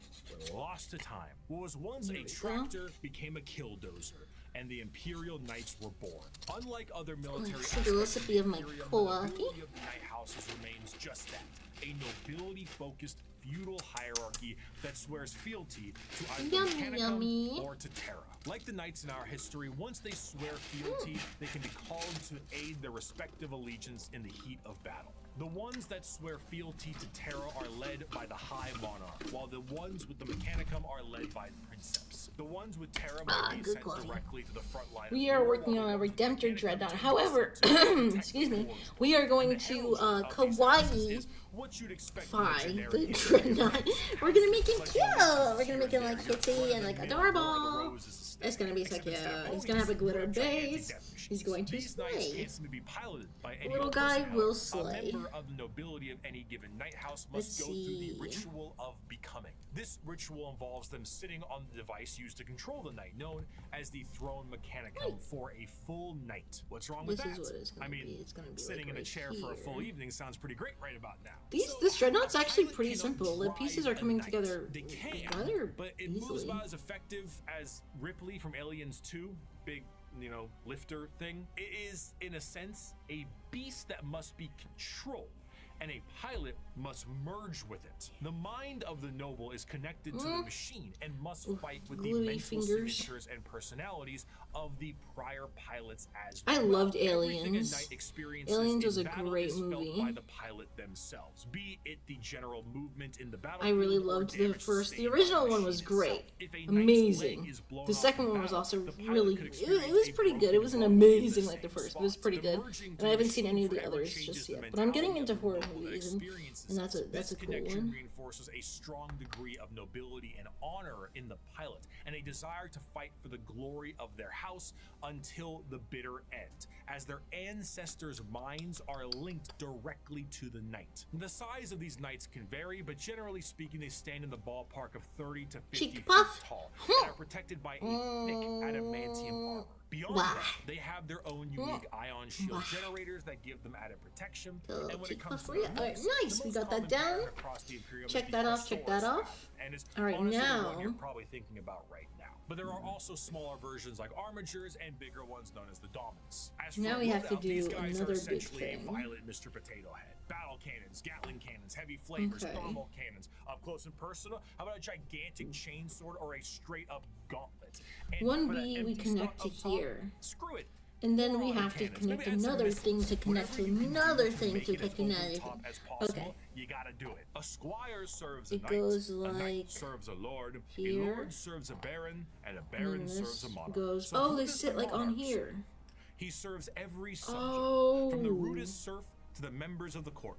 were lost to time. What was once There a we go. tractor became a killdozer, and the Imperial Knights were born. Unlike other military Let's see the recipe of my Imperium, koa. the nobility of the Knight houses remains just that, a nobility-focused feudal hierarchy that swears fealty to either Yummy, Mechanicum yummy. or to Terra. Like the knights in our history, once they swear fealty, they can be called to aid their respective allegiance in the heat of battle. The ones that swear fealty to Terra are led by the High Monarch, while the ones with the Mechanicum are led by the Princeps. The ones with Terra may be good sent quality. directly to the front line. We of are war, working while on a the ones with Redemptor Mechanicum Dreadnought. may be However, sent to protect excuse the me, forge. we are going And the to heraldry of these Kawaii houses is what you'd expect from a Fi, generic the Imperial Dreadnought. Knight. We're gonna make him But cute. you We're gonna make him like One kitty and of like the men adorable. wearing the rose is a It's gonna be so Except cute. instead of He's gonna have a ponies, glitter we have gigantic base. death machines. He's going to These knights slay. can't seem to be piloted by any Little one guy person, will however. slay. A member of the nobility of any given night house must Let's go through the see. ritual of becoming. This ritual involves them sitting on the device used to control the knight, known as the throne mechanicum, for a full night. What's wrong with This that? is what it's gonna I mean, be. It's gonna be sitting like in a right chair for a full here. evening sounds pretty great right about now. This dreadnought's a actually pilot pretty cannot simple. The pieces drive are coming a knight. together They can, rather but it moves easily. about as effective as Ripley from Aliens 2, big, lifter thing. It is, in a sense, a beast that must be controlled, and a pilot must merge with it. The mind of the noble is connected to the machine and must fight with the gluey mental fingers. signatures and personalities of the prior pilots as I well. loved Everything a Aliens. knight experiences Aliens in was a battle great is felt movie. by the pilot themselves, be it the general movement in the battlefield. I really or loved the damage first. The sustained by original the one was machine great, itself. If a knight's amazing. leg is blown The off second in one was battle, also the pilot really. could It experience was a pretty good. It broken wasn't bone in the amazing like the same first, but it was spot. pretty The good. merging And I haven't seen machine any of the forever others changes just the yet. But I'm getting mentality into of the horror noble that movies, experiences and that's it. a This cool connection one. reinforces a strong degree of nobility and honor in the pilot, and a desire to fight for the glory of their house until the bitter end, as their ancestors' minds are linked directly to the knight. The size of these knights can vary, but generally speaking, they stand in the ballpark of 30 to 50 Cheek feet puff. tall and are protected by a thick adamantium armor. Beyond Wah. that, they have their own unique ion shield generators that give them added protection. Little And when cheek it comes puff to for ya. the Alright, looks, nice. the We most got that common down. pattern across the Imperium is Check the that off, check that Custodes off. pattern, and it's Alright, honestly the now- one you're probably thinking about right now. But there are also smaller versions like armatures and bigger ones known as the Dominus. As for Now we have to loadout, these do guys another are big essentially a thing. violent Mr. Potato Head. Battle cannons, Gatling cannons, heavy flamers, Okay. thermal cannons. Up close and personal, how about a gigantic chainsword or a straight up gauntlet? And for that 1B we empty connect slot to up top, here. Screw it. And then we More have to cannons. connect Maybe add some another missiles. thing to connect to Whatever you can do another to thing make to it as connect to over the another top thing. as possible, Okay. you gotta do it. A squire serves a It knight, goes a knight like serves a lord, here. a lord serves a baron, and a And baron then serves this a monarch. goes. So Oh, who they does sit the like on monarch here. serve? He serves every subject, from the Oh. rudest serf to the members of the court.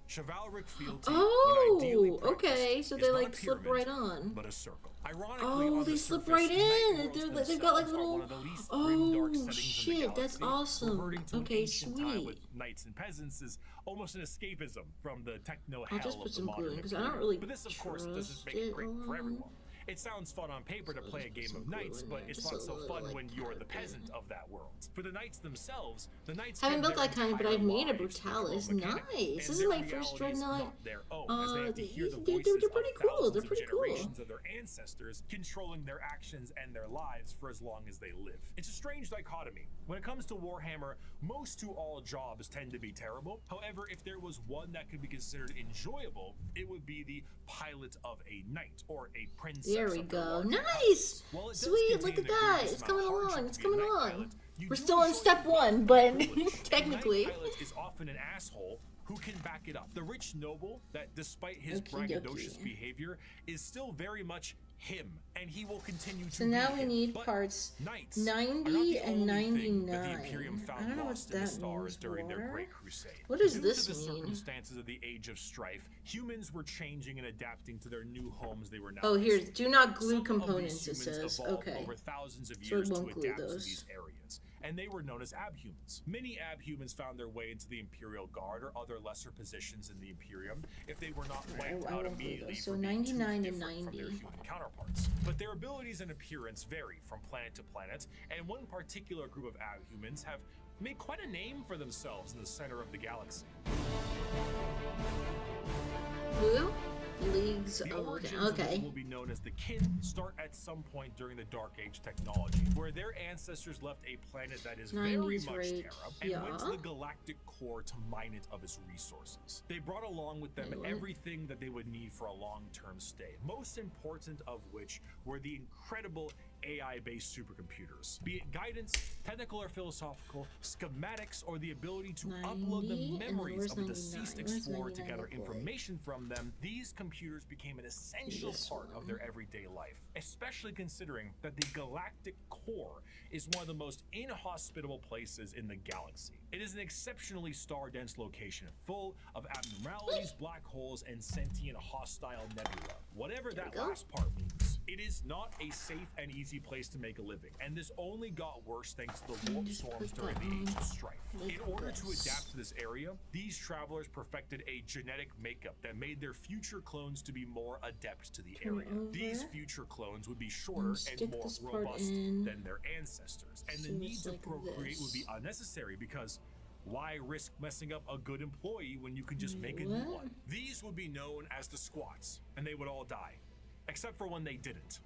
Chivalric fealty, Oh, when ideally okay. practiced, So is they not a like slip pyramid, right on. but a circle. Ironically, Oh, on they the slip surface, right night in. worlds They've got like themselves are little. one of the least grim, dark Oh settings in the shit, that's galaxy. awesome. Reverting to an Okay, ancient time sweet. with knights and peasants is almost an escapism from the techno I'll hell just of put the some glue modern in because I don't imperium. really But this, of course, doesn't trust make it it great a for lot. everyone. It sounds fun on paper to play a just put game some of glue knights, in but there, it's just not a so little, fun like, when you're the kind peasant of that world. For the knights themselves, the knights Haven't spend built that their kind, but entire I've made a lives in the Brutalis. throne mechanic, Nice. and This is their my first reality is Dreadnought. not their own, as they have to hear the They're voices pretty of cool. thousands They're of pretty cool. generations of their ancestors controlling their actions and their lives for as long as they live. It's a strange dichotomy. When it comes to Warhammer, most to all jobs tend to be terrible. However, if there was one that could be considered enjoyable, it would be the pilot of a knight or a princess. There we of their go. larger Nice. house. While it does Sweet. contain Look at an that. egregious It's amount coming of hardship along. It's to be a coming knight along. pilot, you We're do still on enjoy step the one, wealth but and privilege. technically. A knight pilot is often an asshole who can back it up. The rich noble that, despite his Okie braggadocious dokie. behavior, is still very much him, and he will continue to So be now we him. need But parts knights 90 are and not the only thing that 99. the Imperium I found don't know what lost in the that stars means, during their War. Great Crusade. What does Due this to the mean? circumstances of the Age of Strife, humans were changing and adapting to their new homes they were now. Oh, here. used to. Do not glue Some of these components, it humans says. evolved Okay. over thousands of So it years to won't glue adapt to those. these areas, and they were known as abhumans. Many abhumans found their way into the Imperial Guard or other lesser positions in the Imperium if they were not wiped I out won't glue immediately those. So for being too 99 and different from their 90. human counterparts. But their abilities and appearance vary from planet to planet, and one particular group of abhumans have made quite a name for themselves in the center of the galaxy. Blue? Leagues The of origins Vulcan. of what Okay. will be known as the Kin start at some point during the Dark Age technology, where their ancestors left a planet that is very 90s much right Terra and went to here. the galactic core to mine it of its resources. They brought along with them Wait, what? everything that they would need for a long-term stay, most important of which were the incredible AI-based supercomputers. Be it guidance, technical or philosophical, schematics, or the ability to upload 90, the and then memories where's of a 99? deceased Where's explorer to 99 gather look like? information from them, these computers became an essential This part of one. their everyday life, especially considering that the galactic core is one of the most inhospitable places in the galaxy. It is an exceptionally star-dense location, full of abnormalities, black holes, and sentient hostile nebula. Whatever that go. last part means. It is not a safe and easy place to make a living, and this only got worse thanks to the warp storms during the Age of Strife. In order to adapt to this area, these travelers perfected a genetic makeup that made their future clones to be more adept to the area. These future clones would be shorter and more robust than their ancestors, and the need to procreate would be unnecessary because why risk messing up a good employee when you can just make a new one? These would be known as the squats, and they would all die, except for when they didn't.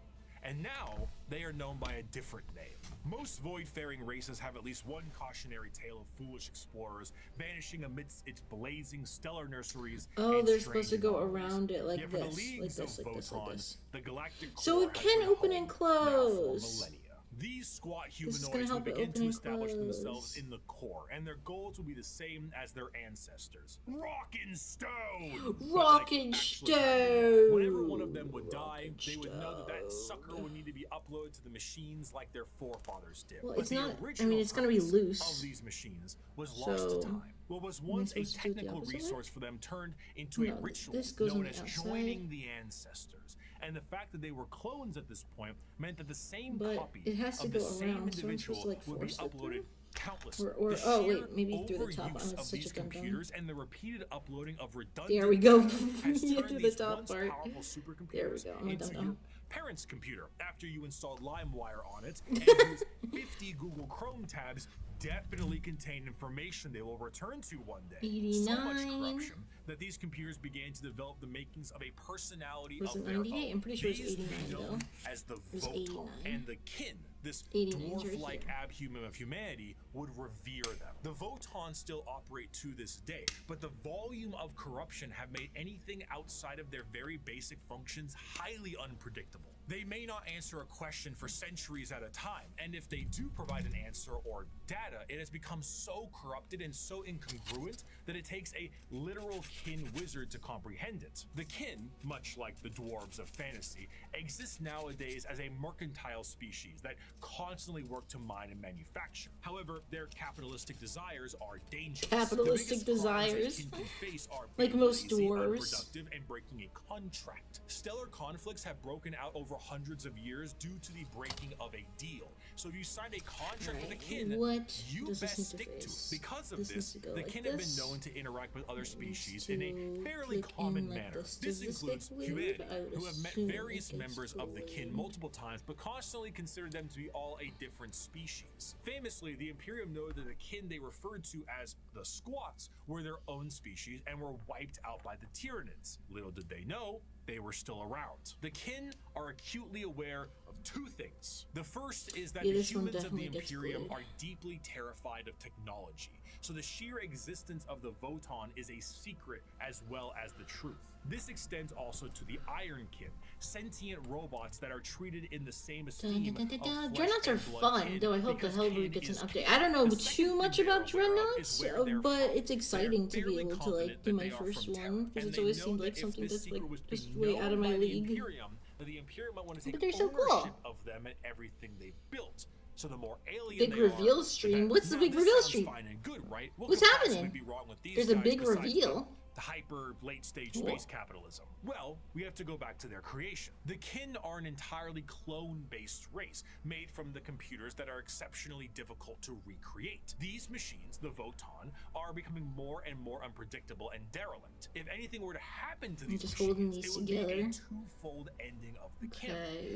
And now, they are known by a different name. Most void-faring races have at least one cautionary tale of foolish explorers vanishing amidst its blazing stellar nurseries. Oh, and they're strange supposed to go anomalies. around it like Yet for the this, leagues like this, of like this, like Voton, this. the galactic So core it has can been open home and now for close. millennia. These squat This is gonna humanoids help would it begin open to and establish close. themselves in the core, and their goals would be the same as their ancestors. Rock and stone! Rock and stone! Whenever one of them would die, and they would know that that sucker stone. would need to be uploaded to the machines like their forefathers did. Well, But it's the not- I original mean, it's gonna be purpose loose. of these machines was lost So, to time. What was am I once a supposed to do the technical opposite way? resource for them turned into No, a ritual this goes on known the as outside. joining the ancestors. And the fact that they were clones at this point meant that the same But copy it has to of the go same around, so I'm supposed individual to, like, would be force it uploaded through? countless. Or The oh sheer wait, maybe through the top. overuse I'm of such these a dumb. computers and the repeated uploading of redundant There we go. data has Yeah, turned through the these top once part. powerful supercomputers There we go. I'm a into dum-dum. your parents' computer after you installed LimeWire on it, and whose 50 Google Chrome tabs definitely contain information they will return to one day. So much 89. corruption that these computers began to develop the makings of a personality Was of it their 98? own. I'm pretty sure it's These would be 89 known though. as the was Voton, 89. and the kin, this 89 's right dwarf-like here. abhuman of humanity, would revere them. The Voton still operate to this day, but the volume of corruption have made anything outside of their very basic functions highly unpredictable. They may not answer a question for centuries at a time, and if they do provide an answer or data, it has become so corrupted and so incongruent that it takes a literal kin wizard to comprehend it. The kin, much like the dwarves of fantasy, exist nowadays as a mercantile species that constantly work to mine and manufacture. However, their capitalistic desires are dangerous. Capitalistic The biggest crimes a desires? kin can face are Like being most lazy, dwarves. unproductive, and breaking a contract. Stellar conflicts have broken out over hundreds of years due to the breaking of a deal. So if you signed a contract with a kin, What you does best this stick to it. interface? Because of This this, needs to go the like kin have been this. known to interact with other Needs species in a to fairly click common in like manner. this. This Does this includes get glued? humanity, I would who have met assume it various gets members of the kin glued. multiple times, but constantly considered them to be all a different species. Famously, the Imperium noted that the kin they referred to as the squats were their own species and were wiped out by the Tyranids. Little did they know, they were still around. The kin are acutely aware of two things. The first is that Yeah, the this one humans of the definitely gets Imperium glued. are deeply terrified of technology, so the sheer existence of the Voton is a secret as well as the truth. This extends also to the Iron Kin, sentient robots that are treated in the same esteem of flesh Dreadnoughts are and blood fun, kin, though I hope the because Hellblade kin gets an is update. kin. I don't know The too second much thing they're about aware of Dreadnoughts, is where they're but from. it's exciting to They're be fairly able to like confident do that my they are first from one, Terra, because and it's they always know seemed that like if something this that's secret like was just being way out of known my by the league. Imperium, that the Imperium might want to take But they're so ownership cool. of them and everything they've built. So the more alien Big they reveal are, the stream? better. What's the Now, big this reveal sounds stream? fine and good, right? What What's could possibly happening? be wrong with these There's a guys big besides reveal. the hyper late stage Cool. space capitalism? Well, we have to go back to their creation. The kin are an entirely clone based race made from the computers that are exceptionally difficult to recreate. These machines, the Voton, are becoming more and more unpredictable and derelict. If anything were to happen to these just holding machines, these it would be a together. twofold ending of the Okay,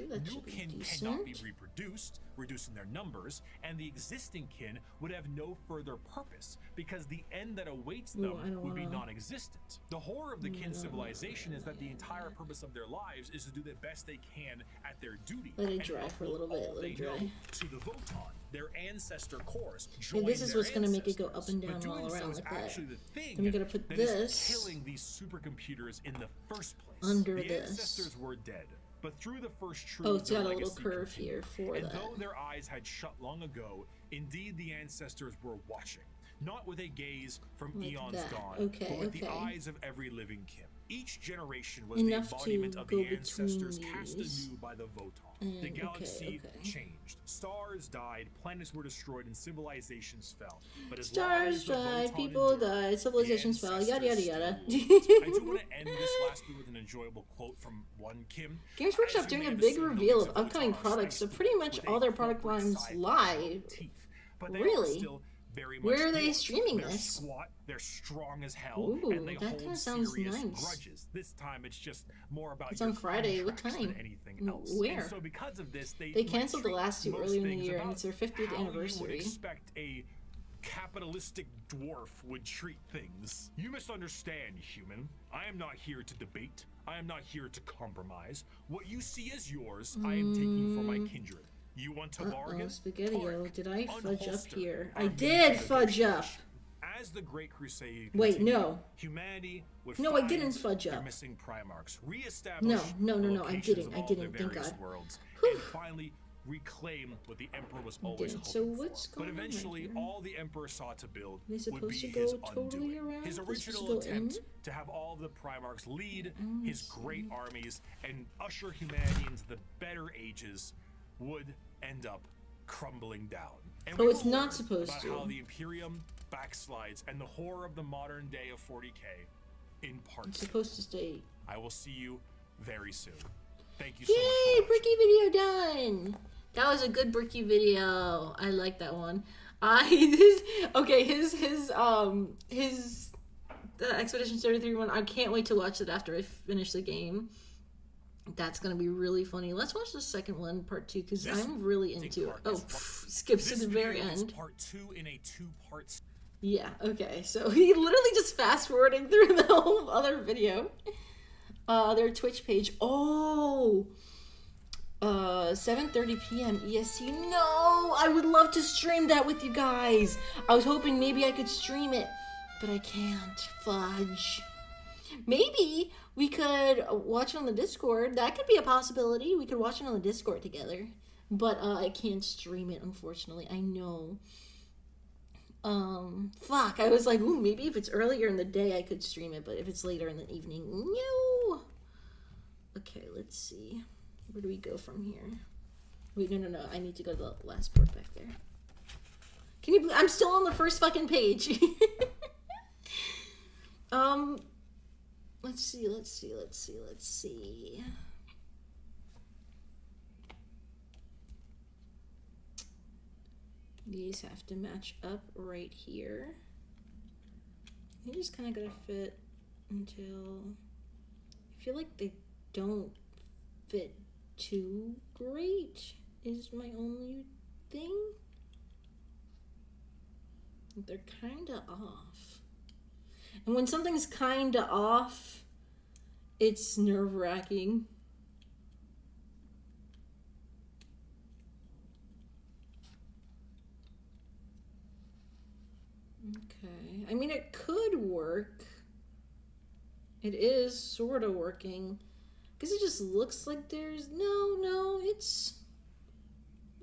kin. that New should be kin cannot be decent. reproduced, reducing their numbers, and the existing kin would have no further purpose because the end that awaits them Ooh, I don't would be wanna- non-existent. The horror of the kin civilization is that the entire purpose of their lives is to do the best they can at their duty. Let it and dry for a little upload bit, all let it they know dry. to the Voton, their ancestor cores. And join this is their what's gonna make it go ancestors. up and But down doing all so around is like that. actually the thing Then we gotta put that is this killing these supercomputers in the first place. under the this. ancestors were dead, but through the first truth, Oh, it's their got a little legacy curve continued. here for And that. though their eyes had shut long ago, indeed the ancestors were watching, not with a gaze from Like eons that. gone, Okay, but with the okay. eyes of every living kin. Each generation was Enough the embodiment to of go the ancestors between cast these. anew by the Voton. The Okay, galaxy okay. changed. Stars died, planets were destroyed, and civilizations fell. But as long as Stars the died, Voton people endured, died, civilizations the fell, yada yada ancestors yada. still ruled. I do want to end this last bit with an enjoyable quote from one Kim. Games As Workshop you doing may a have big assumed, the reveal wings of Voton upcoming are products, so sliced pretty much with all a their product corporate lines sci-fi live. motif. But they Really? are still very much Where are they dwarves. streaming They're this? squat, they're strong as hell, Ooh, and they that hold kinda sounds serious nice. grudges. This time it's just more about It's your on Friday. What contracts time? than anything else. Where? And so because of this, they canceled the treat last two most earlier in the things year, and about it's their 50th how you would anniversary. expect a capitalistic dwarf would treat things. You misunderstand, human. I am not here to debate. I am not here to compromise. What you see as yours, I am taking for my kindred. You want to bargain? Spaghetti-O. Park, Did I fudge up unholster here? our I means did of fudge up. negotiation. As the Great Crusade Wait, continued, no. humanity would No, I find didn't fudge their up. missing Primarchs, reestablish No, the I locations didn't, of I all didn't, their thank various God. worlds, Whew. and finally reclaim what the Emperor was always didn't. hoping So for. what's But going on right eventually, here? all the Emperor sought to build Are they would supposed be to his go totally undoing. around? His They're supposed to original go attempt in? to have all of the Primarchs lead his great armies and usher humanity into the better ages would end up crumbling down. And Oh, we it's will not learn supposed about to. how the Imperium backslides and the horror of the modern day of 40K in part It's 2. supposed to stay. I will see you very soon. Thank you so much Yay! for watching. Bricky video done. That was a good Bricky video. I like that one. His Expedition 33 one. I can't wait to watch it after I finish the game. That's gonna be really funny. Let's watch the second one, part 2, because I'm really into it. Oh, skips to This the very video is end. part 2 in a 2-part. Yeah, okay. So he literally just fast forwarding through the whole other video. Their Twitch page. Oh, 7:30 p.m. EST. No, I would love to stream that with you guys. I was hoping maybe I could stream it, but I can't. Fudge. Maybe we could watch it on the Discord. That could be a possibility. We could watch it on the Discord together. But I can't stream it, unfortunately. I know. Fuck. I was like, ooh, maybe if it's earlier in the day I could stream it, but if it's later in the evening, no. Okay, let's see. Where do we go from here? Wait, no. I need to go to the last part back there. Can you? I'm still on the first fucking page. Let's see. These have to match up right here. You just kind of gotta fit until... I feel like they don't fit too great, is my only thing. They're kind of off. And when something's kind of off, it's nerve-wracking. Okay. I mean, it could work. It is sort of working. Because it just looks like there's... No, it's...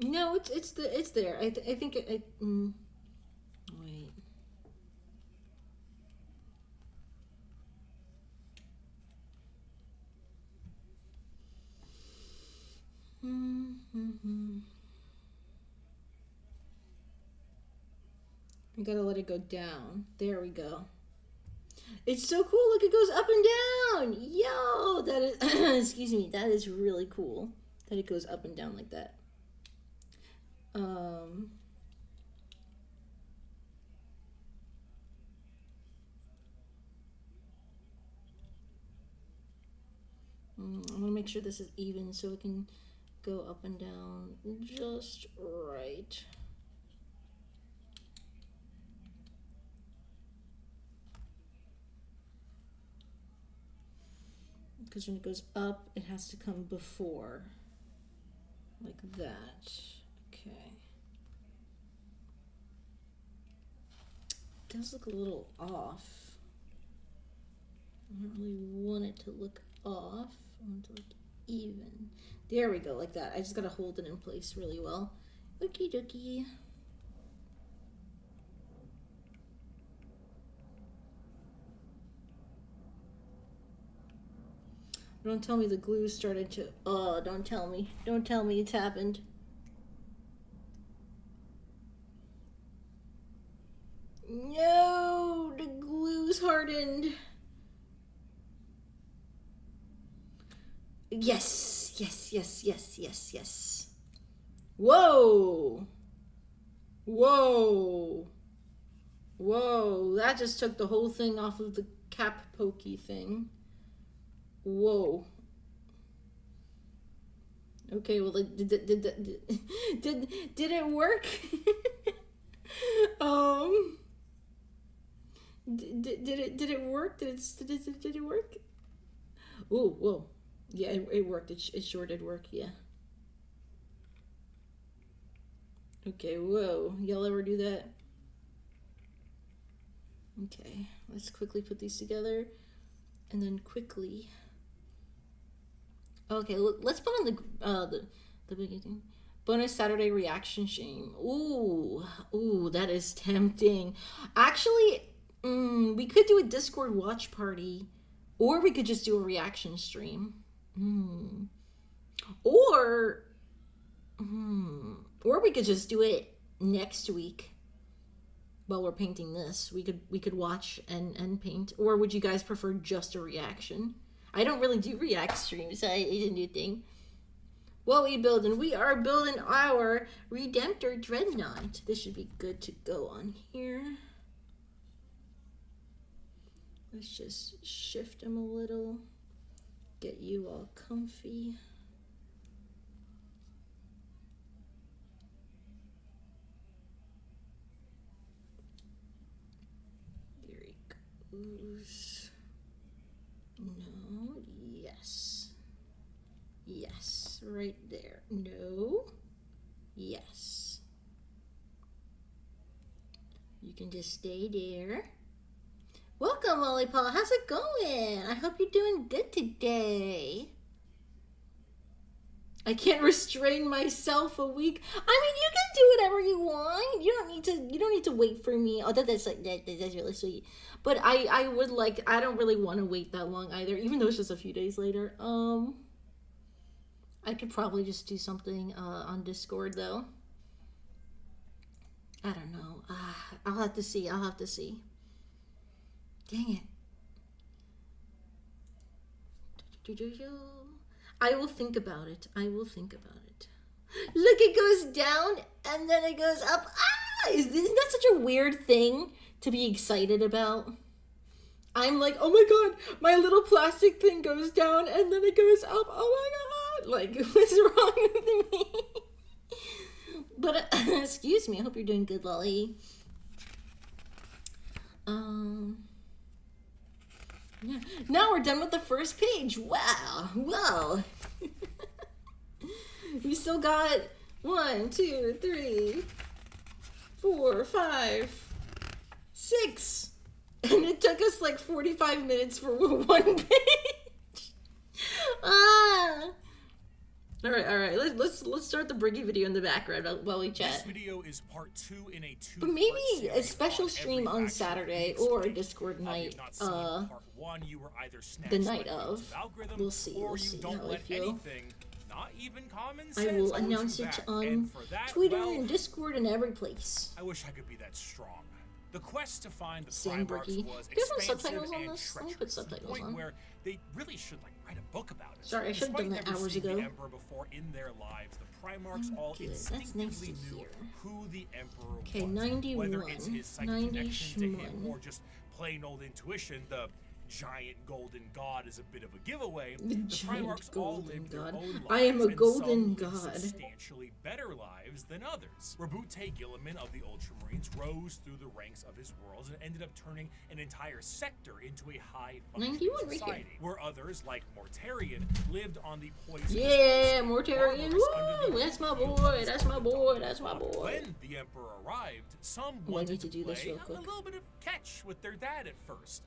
No, it's there. I think it... Wait. I gotta let it go down. There we go. It's so cool. Look, it goes up and down. Yo, that is... excuse me. That is really cool. That it goes up and down like that. I want to make sure this is even so it can go up and down just right. Because when it goes up, it has to come before. Like that. Okay. It does look a little off. I don't really want it to look off. I want it to look even. There we go, like that. I just gotta hold it in place really well. Okie dokie. Don't tell me the glue started to... Oh, don't tell me. Don't tell me it's happened. No, the glue's hardened. Yes, yes, yes, yes, yes, yes. Whoa. Whoa. Whoa, that just took the whole thing off of the cap pokey thing. Whoa. Okay, well, did it work? Did it work? Did it work? Ooh, whoa. Yeah, it worked. It sure did work, yeah. Okay, whoa. Y'all ever do that? Okay, let's quickly put these together. And then quickly... Okay, let's put on the beginning. Bonus Saturday reaction stream. Ooh, that is tempting. Actually, we could do a Discord watch party, or we could just do a reaction stream. Or we could just do it next week while we're painting this. We could watch and paint. Or would you guys prefer just a reaction? I don't really do react streams, so it's a new thing. What we building? We are building our Redemptor Dreadnought. This should be good to go on here. Let's just shift them a little. Get you all comfy. There he goes. No, yes. Yes, right there. No, yes. You can just stay there. Welcome, Lollipop. How's it going? I hope you're doing good today. I can't restrain myself a week. I mean, you can do whatever you want. You don't need to wait for me. Oh, that's really sweet. But I would like, I don't really want to wait that long either, even though it's just a few days later. I could probably just do something on Discord though. I don't know. I'll have to see. I'll have to see. Dang it. I will think about it. I will think about it. Look, it goes down and then it goes up. Isn't that such a weird thing to be excited about? I'm like, oh my god, my little plastic thing goes down and then it goes up. Oh my god. Like, what's wrong with me? But, excuse me, I hope you're doing good, Lolly. Yeah. Now we're done with the first page. Wow. Wow. We still got 1, 2, 3, 4, 5, 6. And it took us like 45 minutes for one page. All right. Let's start the Briggy video in the background while we chat. This video is part 2 in a 2-part But maybe a series special on stream every on faction Saturday we or a explained. Discord If night. you've not seen part 1, you were either snatched The night by the of. YouTube algorithm, We'll see. or We'll you see don't how I let feel. anything, not even common I sense, will hold you announce it back. on And for that, Twitter well, and Discord and every place. I wish I could be that strong. The quest to find the Same Primarchs Bricky. was Do you have expansive subtitles on and this? Let me put treacherous, to the subtitles point on. where they really should write a book about it. Sorry, I should have done Despite that never hours seeing ago. the Emperor before in their lives, the Primarchs all Good. That's instinctively nice to knew hear. who the Emperor Okay, was. 91. Whether it's his psychic 90 connection to him shmun. or just plain old intuition, the giant golden god is a bit of a giveaway. The The giant Primarchs all golden lived their god. own lives, I am a and golden some lived god. substantially better lives than others. Rabute Gilliman of the Ultramarines rose through the ranks of his worlds and ended up turning an entire sector into a high-functioning 91 right here. society, where others, like Mortarion, lived on the poisonous Yeah, coast, Mortarion. barbarous under the Woo! That's my yoke boy. of his That's my boy. That's my boy. When the Emperor arrived, some Oh, I wanted need to do this play real quick. a little bit of catch with their dad at first,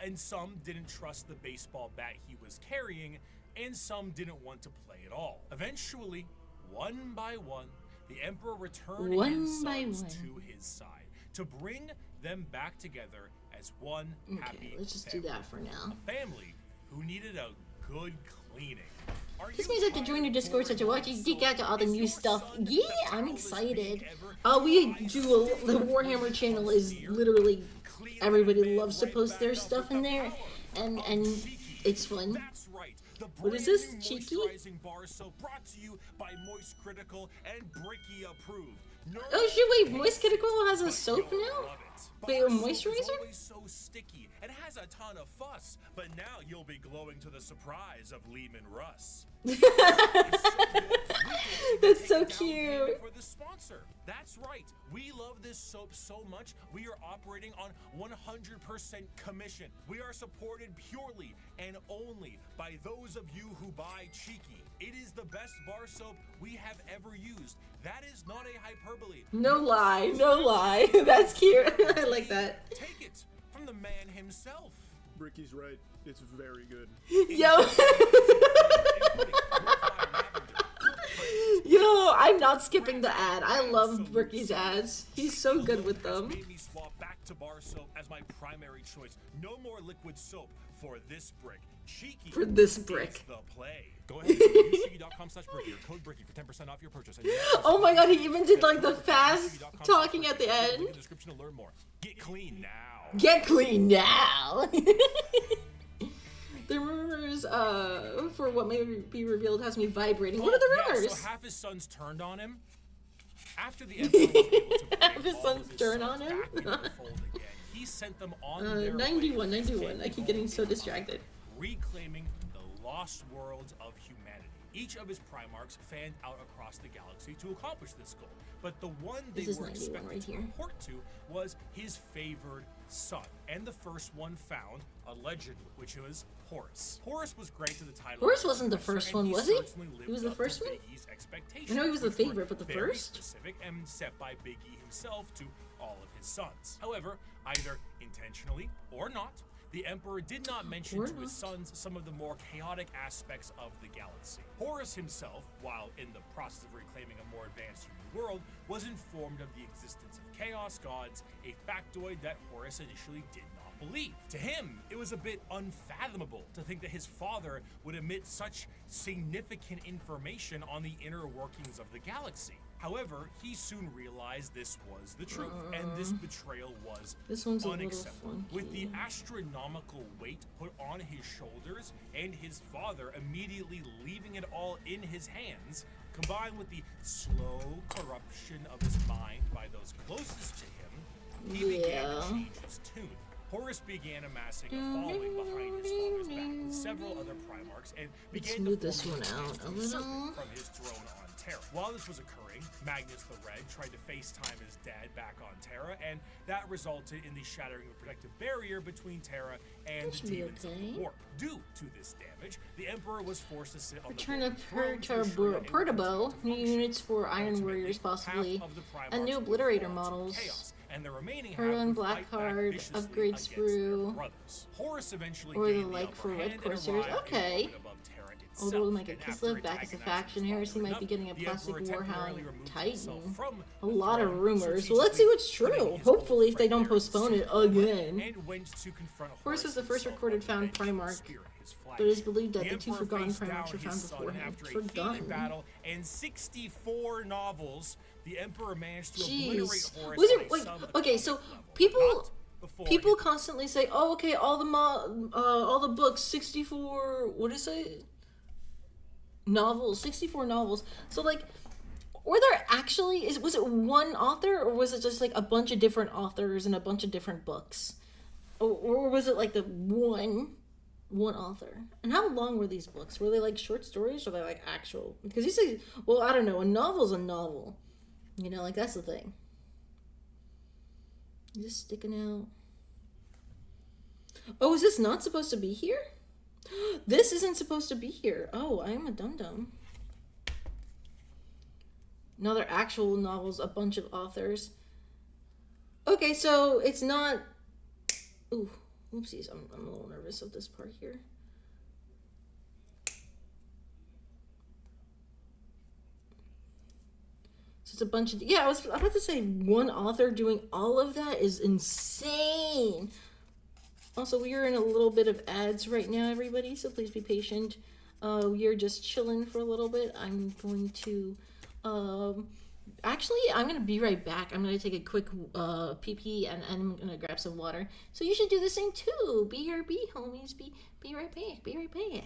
and some didn't trust the baseball bat he was carrying, and some didn't want to play at all. Eventually, one by one, the Emperor returned his sons to his side to bring them back together as one happy Okay, let's just family. do that for now. A family who needed a good cleaning. Are This you means I have to join your Discord so to watch you dig out all the new stuff. Yeah, I'm excited. We do the Warhammer channel is literally everybody loves to post their stuff in there, and it's fun. That's right. The What is this, brand new Cheeky? moisturizing bar soap brought to you by Moist Critical and Bricky approved. Oh shit! Wait, Moist Critical has a soap now. Wait, a moisturizer? Always so sticky and has a ton of fuss, but now you'll be glowing to the surprise of Lehman Russ. That's so cute. For the sponsor. That's right. We love this soap so much, we are operating on 100% commission. We are supported purely and only by those of you who buy Cheeky. It is the best bar soap we have ever used. That is not a hyperbole. No lie, no lie. That's cute. I like that. Take it from the man himself. Bricky's right. It's very good. Yo. Yo, I'm not skipping the ad. I love Ricky's ads. He's so good with them. Made me swap back to bar soap as my primary choice. No more liquid soap for this brick. Cheeky For this brick. is the play. Go ahead and use cheeky.com/bricky or code bricky for 10% off your purchase. And Oh my god, he even did like the fast talking at the link in end. the description to learn more. Get clean now. Get clean now. The rumors for what may be revealed has me vibrating. What are the Yeah, rumors? so half his sons turned on him. After the emperor was able to Half bring his all sons of his turn sons on him? back into the fold again, he sent them on their 91, way, 91. I keep getting so distracted. reclaiming the lost worlds of humanity. Each of his Primarchs fanned out across the galaxy to accomplish this goal, but the one they This is were 91 expected right to here. report to was his favored son, and the first one found, allegedly, which was Horus. Horus was great to the title. Horus of wasn't the Professor, first and one, was he? certainly lived He was the up first to one? Biggie's expectations, I know he was the which were favorite, but the very first? specific and set by Biggie himself to all of his sons. However, either intentionally or not, the Emperor did not mention Or to his not. sons some of the more chaotic aspects of the galaxy. Horus himself, while in the process of reclaiming a more advanced human world, was informed of the existence of chaos gods, a factoid that Horus initially did not believe. To him, it was a bit unfathomable to think that his father would emit such significant information on the inner workings of the galaxy. However, he soon realized this was the truth, and this betrayal was This one's a little unacceptable. With the funky. astronomical weight put on his shoulders and his father immediately leaving it all in his hands, combined with the slow corruption of his mind by those closest to him, he began Yeah. to change his tune. Horus began amassing a following behind his father's back with several other Primarchs and began smooth to this form one an out alliance a to little. usurp from his throne on Terra. While this was occurring, Magnus the Red tried to FaceTime his dad back on Terra, and that resulted in the shattering of a protective barrier between Terra and the should be demons of okay. the warp. Due to this damage, the Emperor was forced to sit on Return the of throne to ensure it would Perturbo, continue new to units for function. Iron Ultimately, Warriors possibly, half of the and new Primarchs Obliterator would fall to models. chaos, and the remaining half Perla and would Black fight back Card, viciously upgrade against sprue, their brothers. Horus eventually or the gained like upper for Red hand and Corsairs. arrived in Okay. orbit above Terra itself. Although like a And Kislev after back as a antagonizing faction, his Heresy father might be enough, getting a the plastic Emperor temporarily Warhound removed Titan. himself from A the lot of throne, rumors. Well, let's see what's strategically true. putting his Hopefully, old if they friend don't there postpone it secretly again. and went to confront Horus was the first himself recorded on the found vengeful Primarch, spirit, his but it is flagship. believed that the two Emperor forgotten faced Primarchs down were his found son beforehand. after a heated Forgotten? battle and 64 novels. The Emperor managed to Jeez. obliterate Horus Was on it a like subatomic okay? So level. people Not before people his constantly say, "Oh, okay, all the books, 64. What is it? Novels, 64 novels." So like, were there actually was it one author, or was it just like a bunch of different authors and a bunch of different books, or was it like the one author? And how long were these books? Were they like short stories, or were they like actual? Because you say, well, I don't know, a novel's a novel. You know, like that's the thing. Just sticking out. Oh, is this not supposed to be here? This isn't supposed to be here. Oh, I am a dum-dum. No, they're actual novels, a bunch of authors. Okay, so it's not... Ooh, oopsies. I'm a little nervous of this part here. So it's a bunch of... Yeah, I was about to say one author doing all of that is insane. Also, we are in a little bit of ads right now, everybody, so please be patient. you're just chilling for a little bit, I'm going to, actually, I'm gonna be right back. I'm gonna take a quick pee and I'm gonna grab some water. So you should do the same too. BRB, homies. Be right back. Be right back.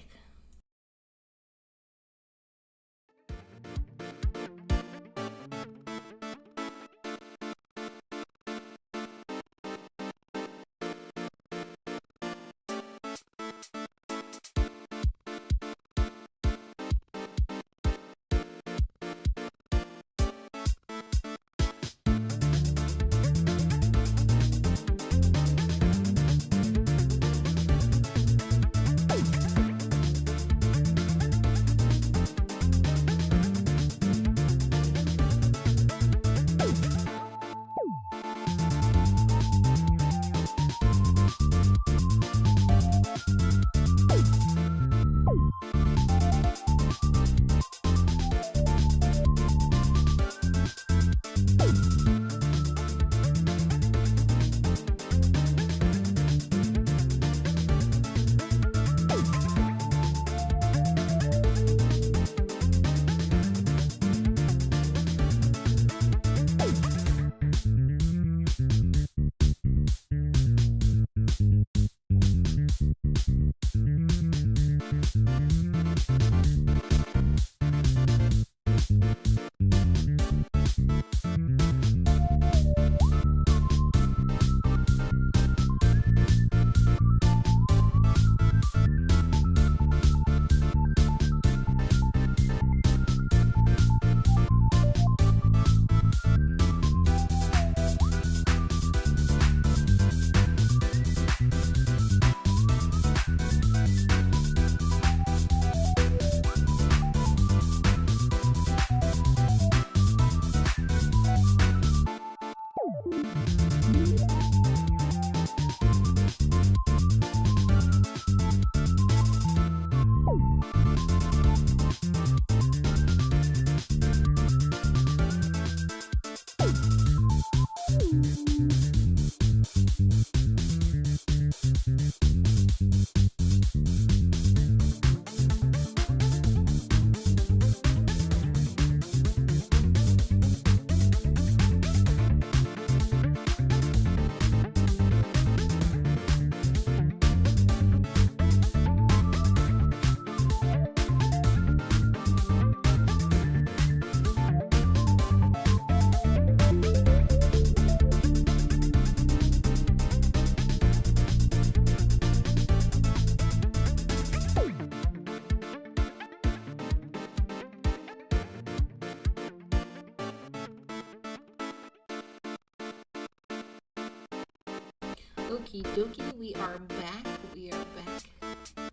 Okie dokie, we are back. We are back.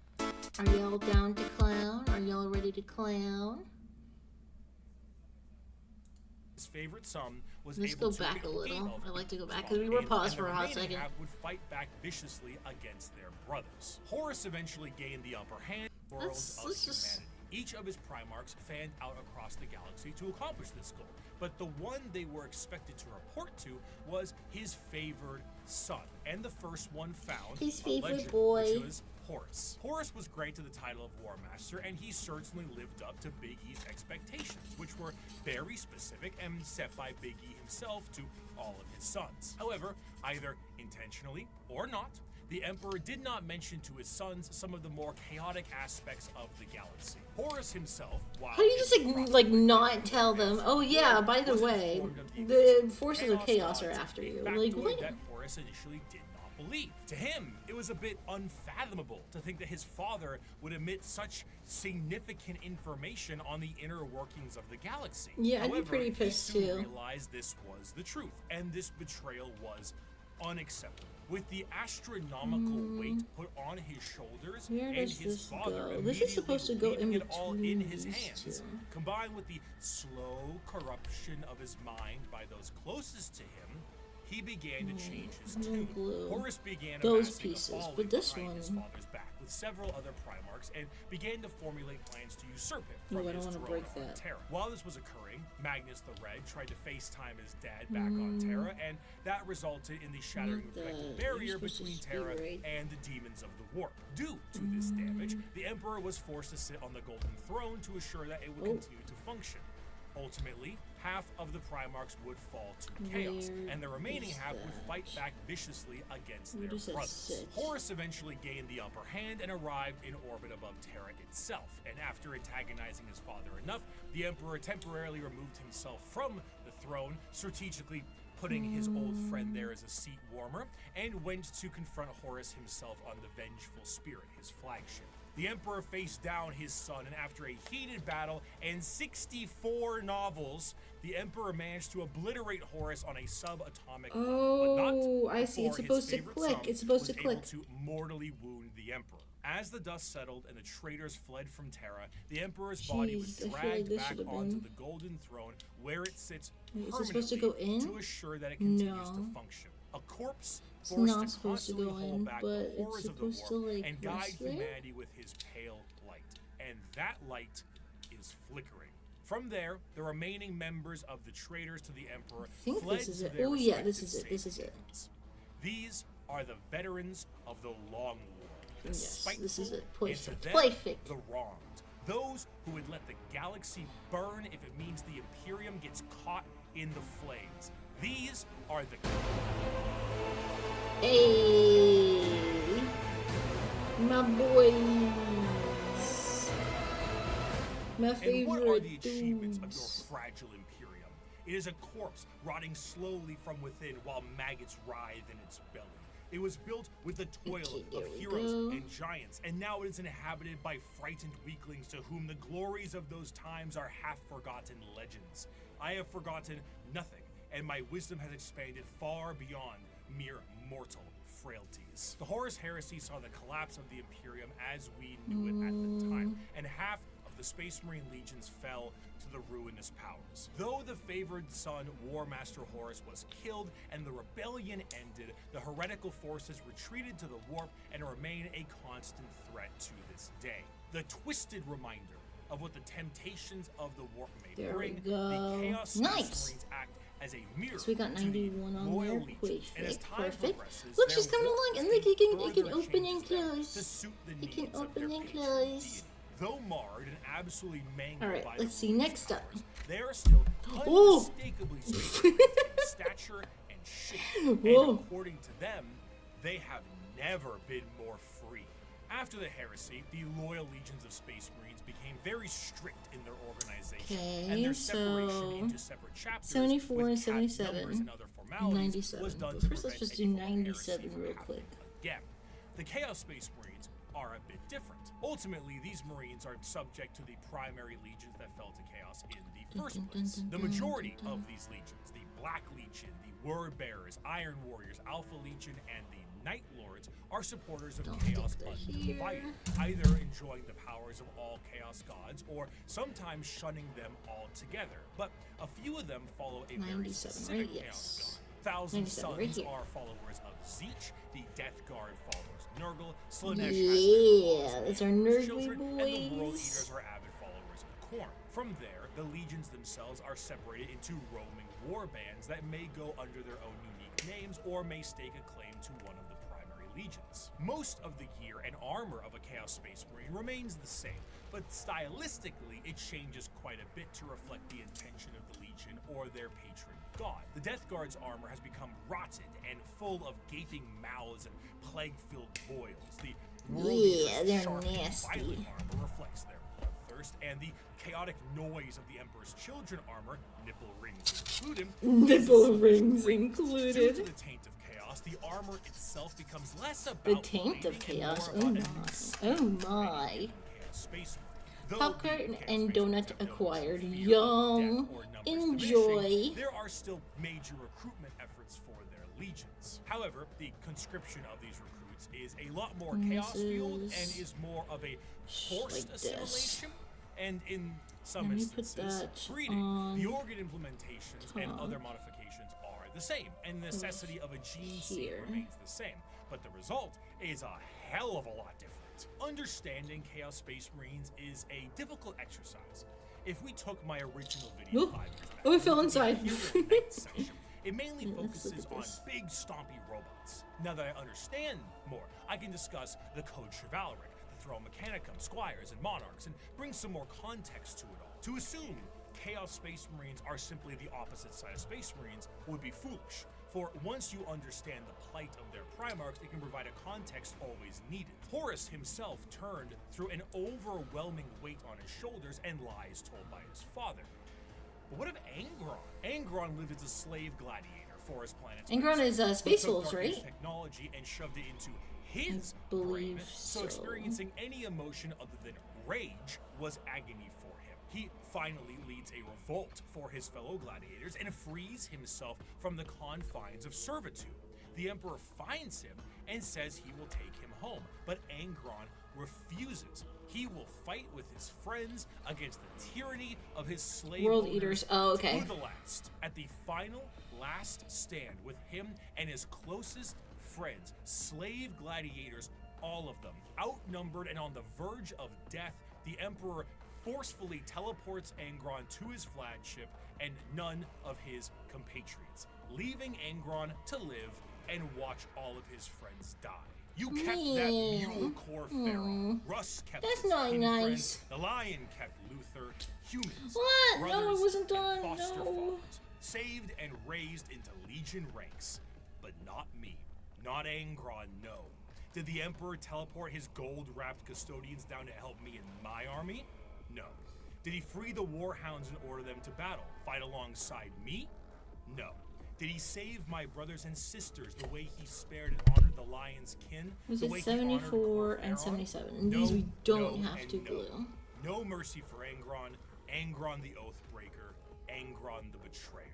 Are y'all down to clown? Are y'all ready to clown? His favorite son was Let's able go to back make a little. game of I like to go his back because we father, were paused and for a the hot remaining second. half would fight back viciously against their brothers. Horus eventually gained the upper hand in the world Let's of just- humanity. Each of his Primarchs fanned out across the galaxy to accomplish this goal, but the one they were expected to report to was his favored son, and the first one found, His a favorite legend, boy. which was Horus. Horus was granted the title of War Master, and he certainly lived up to Big E's expectations, which were very specific and set by Big E himself to all of his sons. However, either intentionally or not, the Emperor did not mention to his sons some of the more chaotic aspects of the galaxy. Horus himself, while How do you just like not tell them? Oh yeah, by the was way, informed of the existence forces of chaos are gods, after a you. factoid Like what? that Horus initially did not believe. To him, it was a bit unfathomable to think that his father would emit such significant information on the inner workings of the galaxy. Yeah, I'd be However, pretty pissed he soon too. realized this was the truth, and this betrayal was unacceptable. With the astronomical weight put on his shoulders Where and does his this father go? This is supposed to go leaving in it all in between his these hands, two. combined with the slow corruption of his mind by those closest to him, he began to change his no tune. glue. Horus began Those amassing a pieces, following but this behind his one- father's back, with several other Primarchs and began to formulate plans to usurp him from I don't his wanna throne break on that. Terra. While this was occurring, Magnus the Red tried to FaceTime his dad back on Terra, and that resulted in the shattering of the protective barrier you're supposed to between speed, Terra right? and the demons of the warp. Due to this damage, the Emperor was forced to sit on the Golden Throne to assure that it would continue to function. Ultimately, half of the Primarchs would fall to chaos, Where and the remaining is half would that? fight back viciously against Where their does that brothers. sit? Horus eventually gained the upper hand and arrived in orbit above Terra itself, and after antagonizing his father enough, the Emperor temporarily removed himself from the throne, strategically putting his old friend there as a seat warmer, and went to confront Horus himself on the Vengeful Spirit, his flagship. The Emperor faced down his son, and after a heated battle and 64 novels, the Emperor managed to obliterate Horus on a subatomic level, but not I see. It's before his supposed to favorite click. son It's supposed to was click. able to mortally wound the Emperor. As the dust settled and the traitors fled from Terra, the Emperor's body was Jeez, I feel like dragged this back should've onto been- the Golden Throne, where it sits Wait, is it permanently supposed to go in? to assure that it continues No. to function. A corpse It's forced not to supposed to constantly go hold in, back but the it's horrors of the supposed war to, like, and guide rest there? humanity with his pale light. And that light is flickering. From there, the remaining members of the traitors to the Emperor think fled this is to it. their Oh, yeah, this respective is it. This safe is it. havens. These are the veterans of the Long War. The Yes, this is spiteful, it. and to Perfect. them, Perfect. the wronged. Those who would let the galaxy burn if it means the Imperium gets caught in the flames. These are the Hey, my boys, my And what are the favorite achievements of your dudes. fragile Imperium? It is a corpse rotting slowly from within while maggots writhe in its belly. It was built with the toil Okay, there of we heroes go. and giants, and now it is inhabited by frightened weaklings to whom the glories of those times are half-forgotten legends. I have forgotten nothing, and my wisdom has expanded far beyond mere mortal frailties. The Horus Heresy saw the collapse of the Imperium as we knew it at the time, and half of the Space Marine legions fell to the ruinous powers. Though the favored son, War Master Horus, was killed and the rebellion ended, the heretical forces retreated to the warp and remain a constant threat to this day. The twisted reminder of what the temptations of the warp may There we bring, go. the Chaos Space Nice. Marines act as a mirror So we got to the 91 on loyal there. legions. And as time Perfect. progresses, Look, their she's coming warp along, and state look, it can further open and changes them close. to suit the It can needs of open their and patron close. deity. Though marred and absolutely mangled All right, by let's the see, ruinous next up. powers, they are still Oh! unmistakably Space Marines in stature and shape. And Whoa. according to them, they have never been more free. After the heresy, the loyal legions of Space Marines became very strict in their organization, and their separation so into separate chapters 74 with and capped 77, numbers and other formalities 97. was done But to first, let's prevent just a do full heresy 97 from real happening quick. Again, the Chaos Space Marines are a bit different. Ultimately, these Marines are subject to the primary legions that fell to chaos in the first place. The majority of these legions, the Black Legion, the Word Bearers, Iron Warriors, Alpha Legion, and the Night Lords, are supporters of chaos stick that undivided, either enjoying the powers of all chaos gods or sometimes shunning them altogether. But a few of them follow a very 97, specific right? chaos Yes. god. Thousand 97, right Sons here. are followers of Zeech, the Death Guard follows Nurgle, Slanesh Yeah, has that's our their Nurgly children, and the World boys. Eaters are avid followers of Khorne. From there, the legions themselves are separated into roaming war bands that may go under their own unique names or may stake a claim to one of the primary legions. Most of the gear and armor of a Chaos Space Marine remains the same, but stylistically it changes quite a bit to reflect the intention of the legion or their patron god. The Death Guard's armor has become rotted and full of gaping mouths and plague-filled boils. The World Yeah, Eater's they're sharp and nasty. violent armor reflects their bloodthirst, and the chaotic noise of the Emperor's children armor, nipple rings included, Nipple rings Due to included. the taint of chaos, the armor itself becomes less about The taint of blaming and chaos. more Oh about my. a new Oh my. Chaos Space Marine. Though Popcorn the Chaos and Space Marines donut have no acquired. fear of Yum. death or numbers Enjoy. diminishing, there are still major recruitment efforts for their legions. However, the conscription of these recruits is a lot more chaos fueled and is more of a forced like this. assimilation. And in some Let me put instances, that breeding. on The organ implementations and top. other modifications are the same, and the necessity of a gene seed here. remains the same. But the result is a hell of a lot different. conflict. Understanding Chaos Space Marines is a difficult exercise. If we took my original video Oop. 5 years back, Oh, I fell inside. it mainly Let's look focuses at on this. big stompy robots. Now that I understand more, I can discuss the Code Chivalric, the Throne Mechanicum, Squires, and Monarchs, and bring some more context to it all. To assume Chaos Space Marines are simply the opposite side of Space Marines would be foolish, for once you understand the plight of their Primarchs, it can provide a context always needed. Horus himself turned through an overwhelming weight on his shoulders and lies told by his father. But what of Angron? Angron lived as a slave gladiator for his planet's Angron is Space Wolves, right? Technology and shoved it into his I brain, believe so so. experiencing any emotion other than rage was agony for him. He finally leads a revolt for his fellow gladiators and frees himself from the confines of servitude. The Emperor finds him and says he will take him home, but Angron refuses. He will fight with his friends against the tyranny of his slave World owners Eaters. Oh, okay. to the last. At the final last stand with him and his closest friends, slave gladiators, all of them, outnumbered and on the verge of death, the Emperor forcefully teleports Angron to his flagship and none of his compatriots, leaving Angron to live and watch all of his friends die. You kept that mule core pharaoh. Russ kept That's his not kin nice. friends. The lion kept Luther. Humans, What? No, brothers, it wasn't and done. foster No. fathers, saved and raised into legion ranks. But not me. Not Angron, no. Did the Emperor teleport his gold-wrapped custodians down to help me in my army? No. Did he free the warhounds and order them to battle, fight alongside me? No. Did he save my brothers and sisters the way he spared and honored the lion's kin? Was the it way he honored 74 and Corpharaon? 77? And No, these we don't no, have and to no. glue. No mercy for Angron, Angron the Oathbreaker, Angron the Betrayer.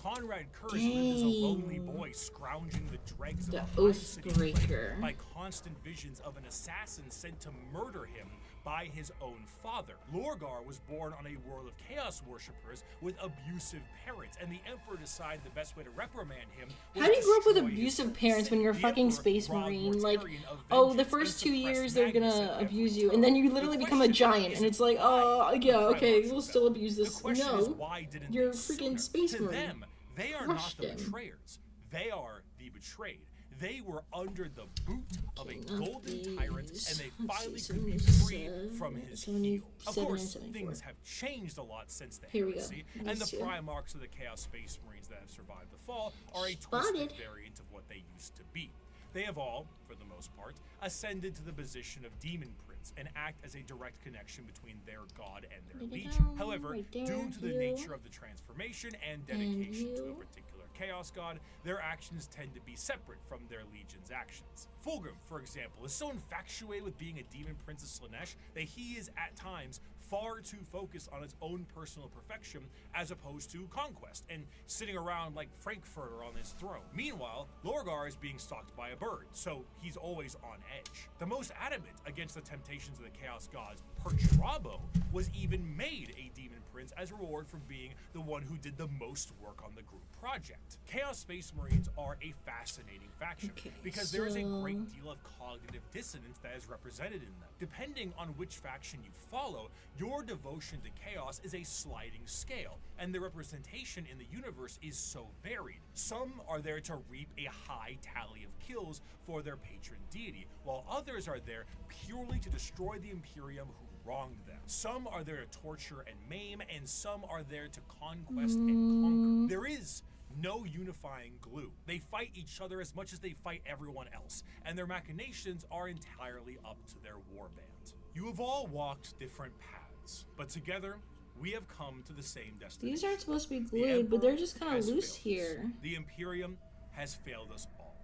Conrad Curse lived as a lonely boy, scrounging the dregs of The a hive city plagued Oathbreaker. by constant visions of an assassin sent to murder him by his own father. Lorgar was born on a world of chaos worshippers with abusive parents, and the Emperor decided the best way to reprimand him was How do you grow up with destroy his abusive own parents when sin. you're a The fucking Emperor space robbed marine? Like, Mortarion of oh, the vengeance first 2 and suppressed years they're Magnus gonna at every abuse you, turn. and then you The literally become a question giant, and it's like, isn't oh, why yeah, the okay, Primarchs we'll still rebelled. abuse The this. question No, is, why didn't you're a they freaking sooner? space To marine. them, they are not Crushed the him. betrayers. They are the betrayed. They were under the boot of a Okay, not golden tyrant, these. and they Let's finally see, could be 77, free from his 77 heel. Of and course, 74. things have changed a lot since the Here we go. heresy, and the These two. Primarchs of the Chaos Space Marines that have survived the fall are a Spotted. twisted variant of what they used to be. They have all, for the most part, ascended to the position of Demon Prince and act as a direct connection between their god and their There you legion. go, However, right there, due to the you. nature of the transformation and dedication to a you. particular chaos god, their actions tend to be separate from their legion's actions. Fulgrim, for example, is so infatuated with being a demon prince of Slaanesh that he is at times far too focused on his own personal perfection as opposed to conquest and sitting around like Frankfurter on his throne. Meanwhile, Lorgar is being stalked by a bird, so he's always on edge. The most adamant against the temptations of the chaos gods, Perturabo, was even made a demon prince as a reward for being the one who did the most work on the group project. Chaos Space Marines are a fascinating faction Okay, because there is a so- great deal of cognitive dissonance that is represented in them. Depending on which faction you follow, your devotion to chaos is a sliding scale, and the representation in the universe is so varied. Some are there to reap a high tally of kills for their patron deity, while others are there purely to destroy the Imperium who wronged them. Some are there to torture and maim, and some are there to conquest and conquer. There is no unifying glue. They fight each other as much as they fight everyone else, and their machinations are entirely up to their warband. You have all walked different paths, but together we have come to the same destination. These aren't supposed to be The glued, but they're Emperor just kind has of loose failed us. here. The Imperium has failed us all.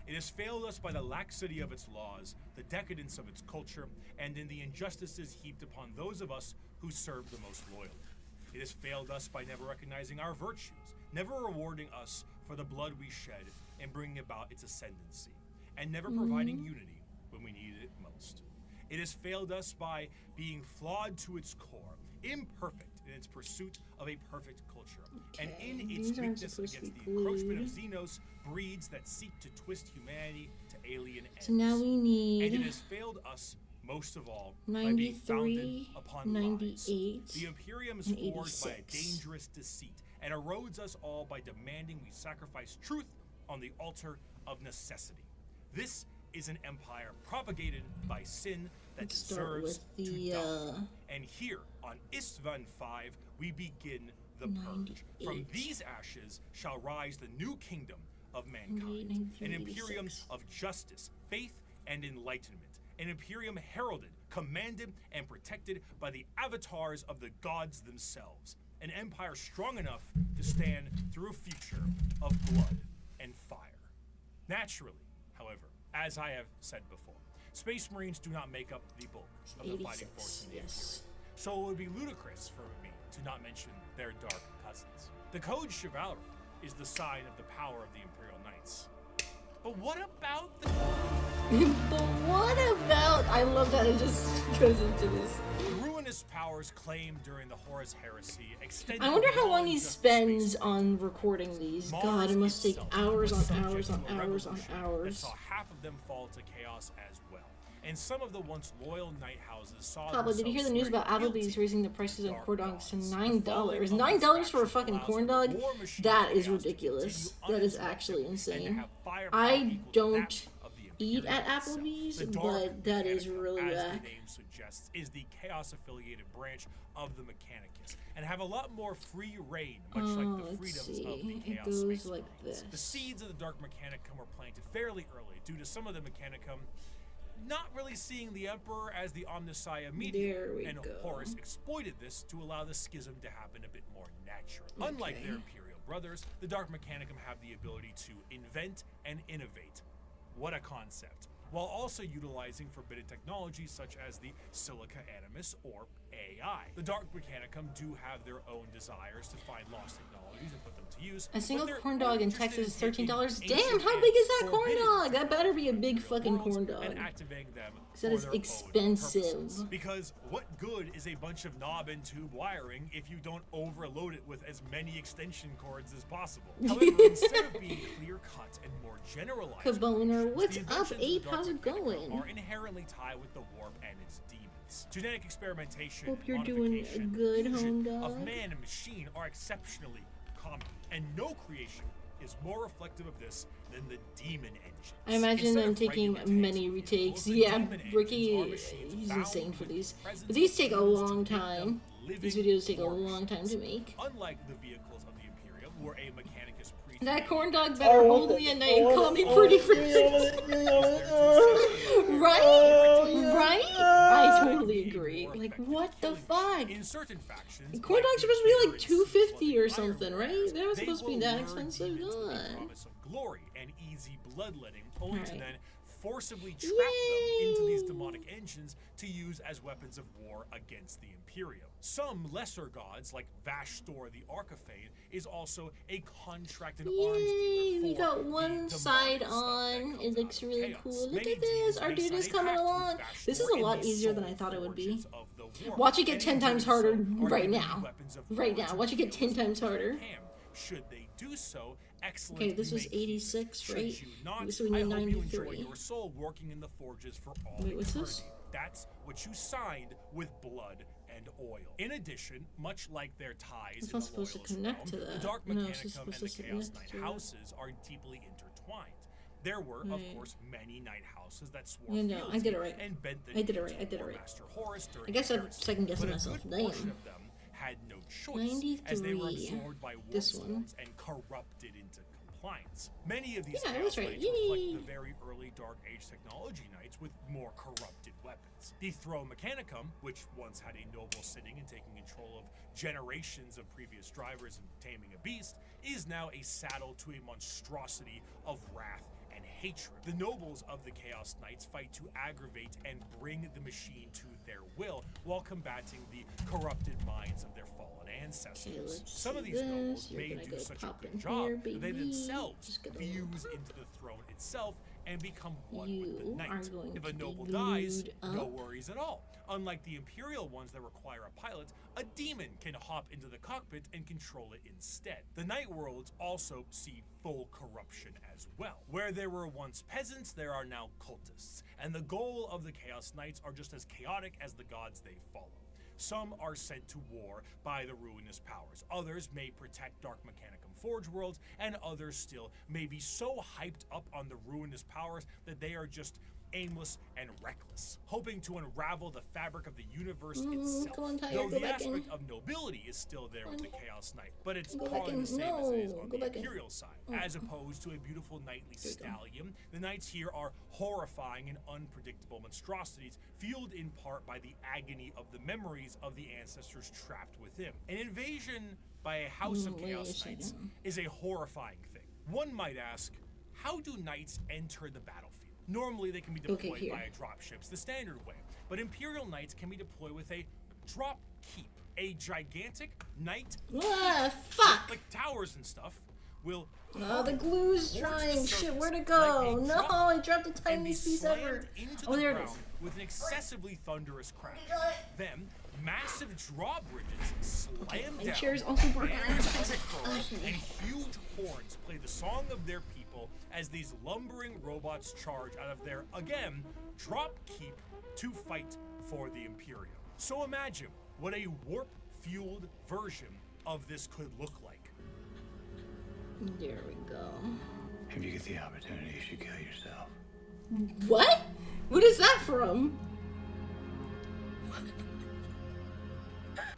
It has failed us by the laxity of its laws, the decadence of its culture, and in the injustices heaped upon those of us who serve the most loyally. It has failed us by never recognizing our virtues, never rewarding us for the blood we shed and bringing about its ascendancy, and never providing unity when we needed it most. It has failed us by being flawed to its core, imperfect in its pursuit of a perfect culture, and in Okay, its these aren't weakness supposed to against be the encroachment of glued. Xenos, breeds that seek to twist humanity to alien ends. So now we And it need has failed us most of all by being founded 93, upon lies. 98, The Imperium is and forged by a 86. dangerous deceit and erodes us all by demanding we sacrifice truth on the altar of necessity. This is an empire propagated by sin that Let's start deserves with the, to die. And here on Istvan 5, we begin the purge. From 98. these ashes shall rise the new kingdom of mankind, 98, an imperium 86. of justice, faith, and enlightenment. An imperium heralded, commanded, and protected by the avatars of the gods themselves. An empire strong enough to stand through a future of blood and fire. Naturally, however, as I have said before, Space Marines do not make up the bulk of the fighting force in the Yes. Imperium. So it would be ludicrous for me to not mention their dark cousins. The Code Chivalry is the sign of the power of the Imperial Knights. But what about the But what about? I love that it just goes into this. ruinous powers claimed during the Horus Heresy? Extended I wonder how long beyond he just spends space. on recording these. Mars God, it must take itself hours was on subject hours to on a hours on revolution that hours. saw half of them fall to chaos as well. And some of the once loyal knight houses saw Pablo, did you hear the news about Applebee's raising the prices on corn dogs to $9? $9 for a fucking corn dog? That is ridiculous. That is actually insane. I don't eat at Applebee's, but that is really as whack. the name suggests, is the chaos-affiliated branch of the Mechanicus, and have a lot more free reign, much like the Let's freedoms see. of the It Chaos goes Space like Marines. this. The seeds of the Dark Mechanicum were planted fairly early, due to some of the Mechanicum not really seeing the Emperor as the Omnissiah There mediator, we and go. Horus exploited this to allow the schism to happen a bit more naturally. Unlike their Imperial brothers, the Dark Mechanicum have the ability to invent and innovate. What a concept. While also utilizing forbidden technologies such as the Silica Animus or AI. The Dark Mechanicum do have their own desires to find lost technologies and put them to use. A single but they're corn dog in interested Texas is in taking $13. ancient Damn, how and big is that corn forbidden dog? That better be a big material fucking worlds corn dog. and activating them That for is their own expensive. purposes. Because what good is a bunch of knob and tube wiring if you don't overload it with as many extension cords as possible? However, instead of being clear-cut and more generalized, Kaboner, inventions, what's the up, inventions of Ape? the Dark How's it Mechanicum going? Are inherently tied with the warp and its demons. Genetic experimentation, Hope you're and doing modification, good, fusion home of dog. man and machine are exceptionally common, and no creation is more reflective of this than the demon engines. I imagine Instead them of taking regular many tanks, retakes. the Yeah, demon engines Ricky, are machines he's bound insane for with these. the presence But these of take a demons to long make them time. living These videos take a war long time to machines. make. Unlike the vehicles of the Imperium, where a Mechanicus priest That corn dog better hold me at night and call me pretty for right? Right? I totally agree. Like, what the fuck? In certain factions, Corn like dogs the are supposed to be like Imperial $2.50 or Iron something, right? Warriors, They're not they supposed to be will that lure expensive. demons with the God. promise of glory and easy bloodletting, only to Right. then forcibly trap them into these demonic engines to use as weapons of war against the Imperium. Some lesser gods, like Vashtor the Archifane, is also a contracted arms Yay! dealer We for got the one demonic side stuff that on. comes It out looks of really chaos. cool. Look Many at this. demons Our may dude sign is a coming pact with along. Vashtor This is a and lot the easier than I soul thought it would be. forges of the warp. Watch it get And 10 in times doing harder so, are right given now. weapons of Right war now. to Watch it get 10 wield times harder. with Ham. Should they do so, excellent. Okay, this you was may keep. 86, Should right? you not, So we I need hope you enjoy 93. your soul working in the forges for all Wait, what's this? eternity. That's what you signed with blood and oil. In addition, much like their ties It's in not the supposed to Loyalist connect realm, to the that. Dark No, it's Mechanicum just and supposed the to Chaos connect Knight to it. houses are deeply intertwined. There were, of Right. course, many night houses that swore Yeah, no, I fealty did it right. and bent the I did it knee right, to I did it War right. Master Horus during I guess the I'm Heresy. second-guessing But a myself. good Damn. portion of them had no choice, as they were 93. absorbed by war This one. forms and corrupted into compliance. Many of these Yeah, Chaos that's right. Knights reflect Yay. the very early Dark Age technology knights with more corrupted weapons. The Throw Mechanicum, which once had a noble sitting and taking control of generations of previous drivers and taming a beast, is now a saddle to a monstrosity of wrath and hatred. The nobles of the Chaos Knights fight to aggravate and bring the machine to their will while combating the corrupted minds of their fallen ancestors. Okay, let's Some of see these this. nobles You're may gonna do go such a pop good in job here, that they baby. themselves Just gonna- fuse into the throne itself and become one with the You knight. are going If a to be noble dies, glued no up. worries at all. Unlike the Imperial ones that require a pilot, a demon can hop into the cockpit and control it instead. The Night Worlds also see full corruption as well. Where there were once peasants, there are now cultists, and the goal of the Chaos Knights are just as chaotic as the gods they follow. Some are sent to war by the ruinous powers. Others may protect Dark Mechanicum Forge worlds, and others still may be so hyped up on the ruinous powers that they are just aimless and reckless, hoping to unravel the fabric of the universe itself. Come on, Tyre, Though go the back in. aspect of nobility is still there with the Chaos Knight, but it's Go back hardly in. the same as it is No, on go the back in. Imperial side. As opposed to a beautiful knightly There you go. stallion, the knights here are horrifying and unpredictable monstrosities, fueled in part by the agony of the memories of the ancestors trapped within. An invasion by a house of Wait a Chaos Knights second. is a horrifying thing. One might ask, how do knights enter the battlefield? Normally they can be deployed here. via dropships, the standard way, but Imperial Knights can be deployed with a drop keep. A gigantic knight Ah, fuck! like towers and stuff will Oh, the glue's towards the drying. Shit, surface where'd it like go? a No, drop I dropped the and be tiniest piece slammed ever. into Oh, the there it ground is. with an excessively thunderous crash. Then massive drawbridges slam My down. chair's also broken. banners unfurl, and huge horns play the song of their people as these lumbering robots charge out of their, again, drop keep to fight for the Imperium. So imagine what a warp-fueled version of this could look like. There we go. If you get the opportunity, you should kill yourself. What? What is that from?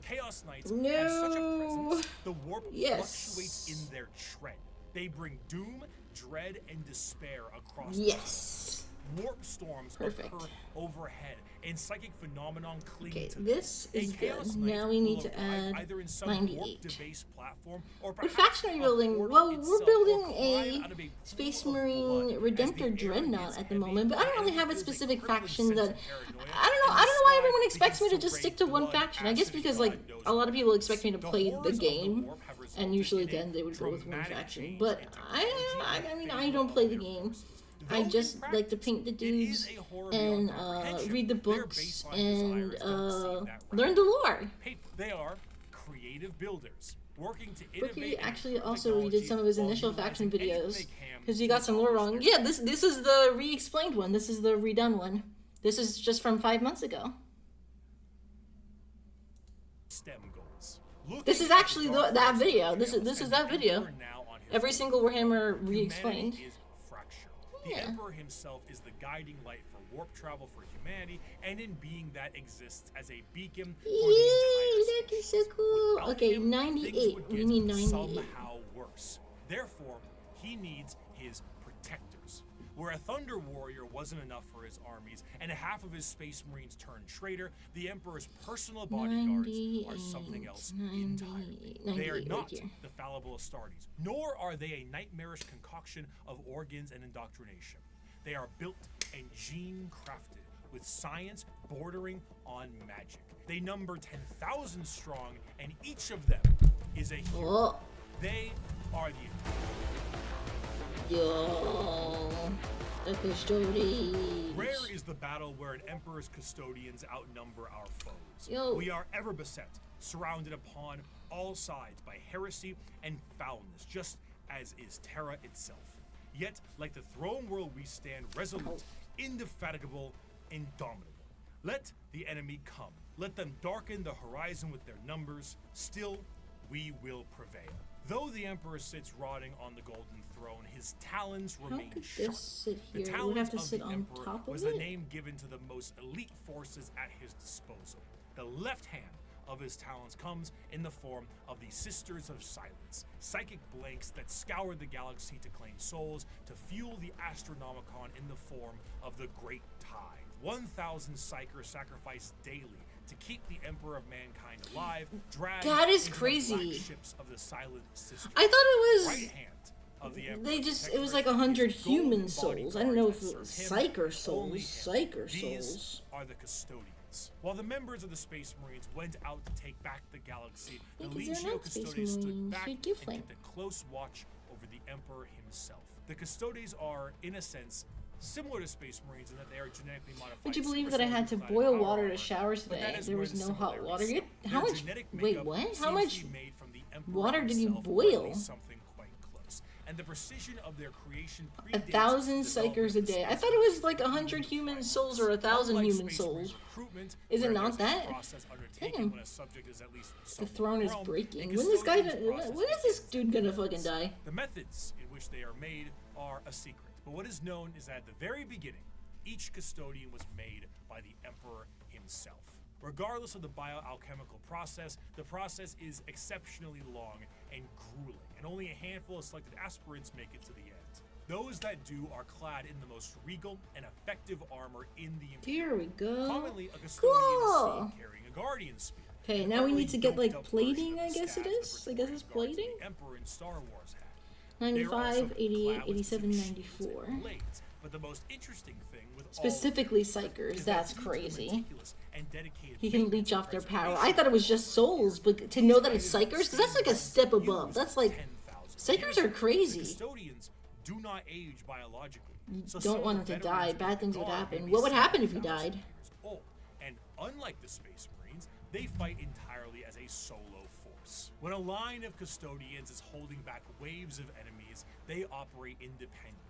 Chaos Knights have such a No. presence, the warp Yes. fluctuates in their tread. They bring doom, dread, and despair across Yes. the warp storms Perfect. occur overhead, and psychic phenomenon cling Okay, to them. this A is Chaos good. Knight Now we need will to arrive add either in some 98. warp-debased platform, or What perhaps faction are you a building? portal Well, we're itself, or building climb a out of a Space pool of Marine blood as the Redemptor air Dreadnought gets at the heavy moment, but I don't and really have a feels specific crippling faction sense that of paranoia, I don't know. and I don't know why the everyone sky expects me to begins just rain stick to one blood, faction. I guess acid, because God like knows a lot of people expect me to The play the horrors of the game, warp have and resulted usually in a then they would go with one dramatic faction. change But in I mean I don't play the game. I Though just in like to paint the practice, it dudes is a horror and beyond comprehension. read the Their books baseline and desires don't seem that learn the lore. paper. They are creative builders working to Rookie innovate. actually also redid some of his while initial faction utilizing anything videos they can because he to got some lore wrong. accomplish Yeah, this is the re-explained one. This is the redone one. This is just from 5 months ago. STEM goals. Looking This is at actually Dark that Forces video. This chaos is and that the video. Emperor now on his Every own. single Warhammer Humanity re-explained. is fractured. The Yeah. Emperor himself is the guiding light for warp travel for humanity, and in being that exists as a beacon for the Yay, entire that is species. so cool. Without Okay, him, 98. things would We get need 98. somehow worse. Therefore, he needs his protectors. Where a Thunder Warrior wasn't enough for his armies, and half of his Space Marines turned traitor, the Emperor's personal bodyguards are something else entirely. They are 98 right not here. the fallible Astartes, nor are they a nightmarish concoction of organs and indoctrination. They are built and gene-crafted, with science bordering on magic. They number 10,000 strong, and each of them is a hero. Oh, They are the yo, the custodians. Rare is the battle where an emperor's custodians outnumber our foes. Yo. We are ever beset, surrounded upon all sides by heresy and foulness, just as is Terra itself. Yet, like the throne world, we stand resolute, indefatigable, indomitable. Let the enemy come. Let them darken the horizon with their numbers. Still, we will prevail. Though the Emperor sits rotting on the golden throne, his talons How remain could sharp. this sit The here? We talons have to of sit the on Emperor top of was the it? name given to the most elite forces at his disposal. The left hand of his talons comes in the form of the Sisters of Silence, psychic blanks that scour the galaxy to claim souls, to fuel the Astronomicon in the form of the Great Tide. 1,000 psychers sacrificed daily to keep the Emperor of Mankind alive, dragged That is into crazy. the black ships of the Silent Sisters. I thought it Right was. hand of the Emperor They just. It protects was like his 100 golden human souls. I don't know if it bodyguards was that serve him, psyker souls. only him. Psyker These souls. are the custodians. While the members of the Space Marines went out to take back the galaxy, Yeah, the 'cause they're Legio not Space Custodes stood Marines, back they're and different. kept a close watch over the Emperor himself. The Custodes are, in a sense, Similar to Space Marines in that they are genetically modified. Would you believe super that I had to soldier clad boil in power water to armor, shower but that today? is There where was the no hot similarities water. stop. How Their much? genetic Wait, makeup what? How seems to much be made from the Emperor water did you himself, or at boil? least something quite close. And the precision of their creation predates 1,000 the psychers a development of day. I Space thought it was Marines like and 100 human human pilots. souls or 1,000 Unlike human Space souls. Marine recruitment, Is it where not there's a that? process undertaken Damn. when a subject is at least The somewhat throne is grown, breaking. a When this guy? custodian's process When is this begins. dude gonna fucking die? The methods in which they are made are a secret, but what is known is that at the very beginning, each custodian was made by the Emperor himself. Regardless of the bioalchemical process, the process is exceptionally long and grueling, and only a handful of selected aspirants make it to the end. Those that do are clad in the most regal and effective armor in the Imperium. Here we go. Commonly, a custodian Cool. is seen carrying a guardian spear. Okay, the now we partly need to get like doped up version plating. of I the guess it stats is. the I guess it's Praetorian Guards of plating. the Emperor in Star Wars had. 95, 88, 87, 94. But the most interesting thing with Specifically all of them psychers. is That's that due to the crazy. meticulous and dedicated He can maintenance leech and off their power. preservation I thought it was just souls, but to know that it's psychers, because that's like a step above. used That's like 10,000 psychers years are ago. The crazy. custodians do not age biologically. So Don't some want of the him to die. veterans Bad with things the would Guard happen. may be What would happen if he 7,000 died? years old. And unlike the Space Marines, they fight entirely as a solo force. When a line of custodians is holding back waves of enemies, they operate independently.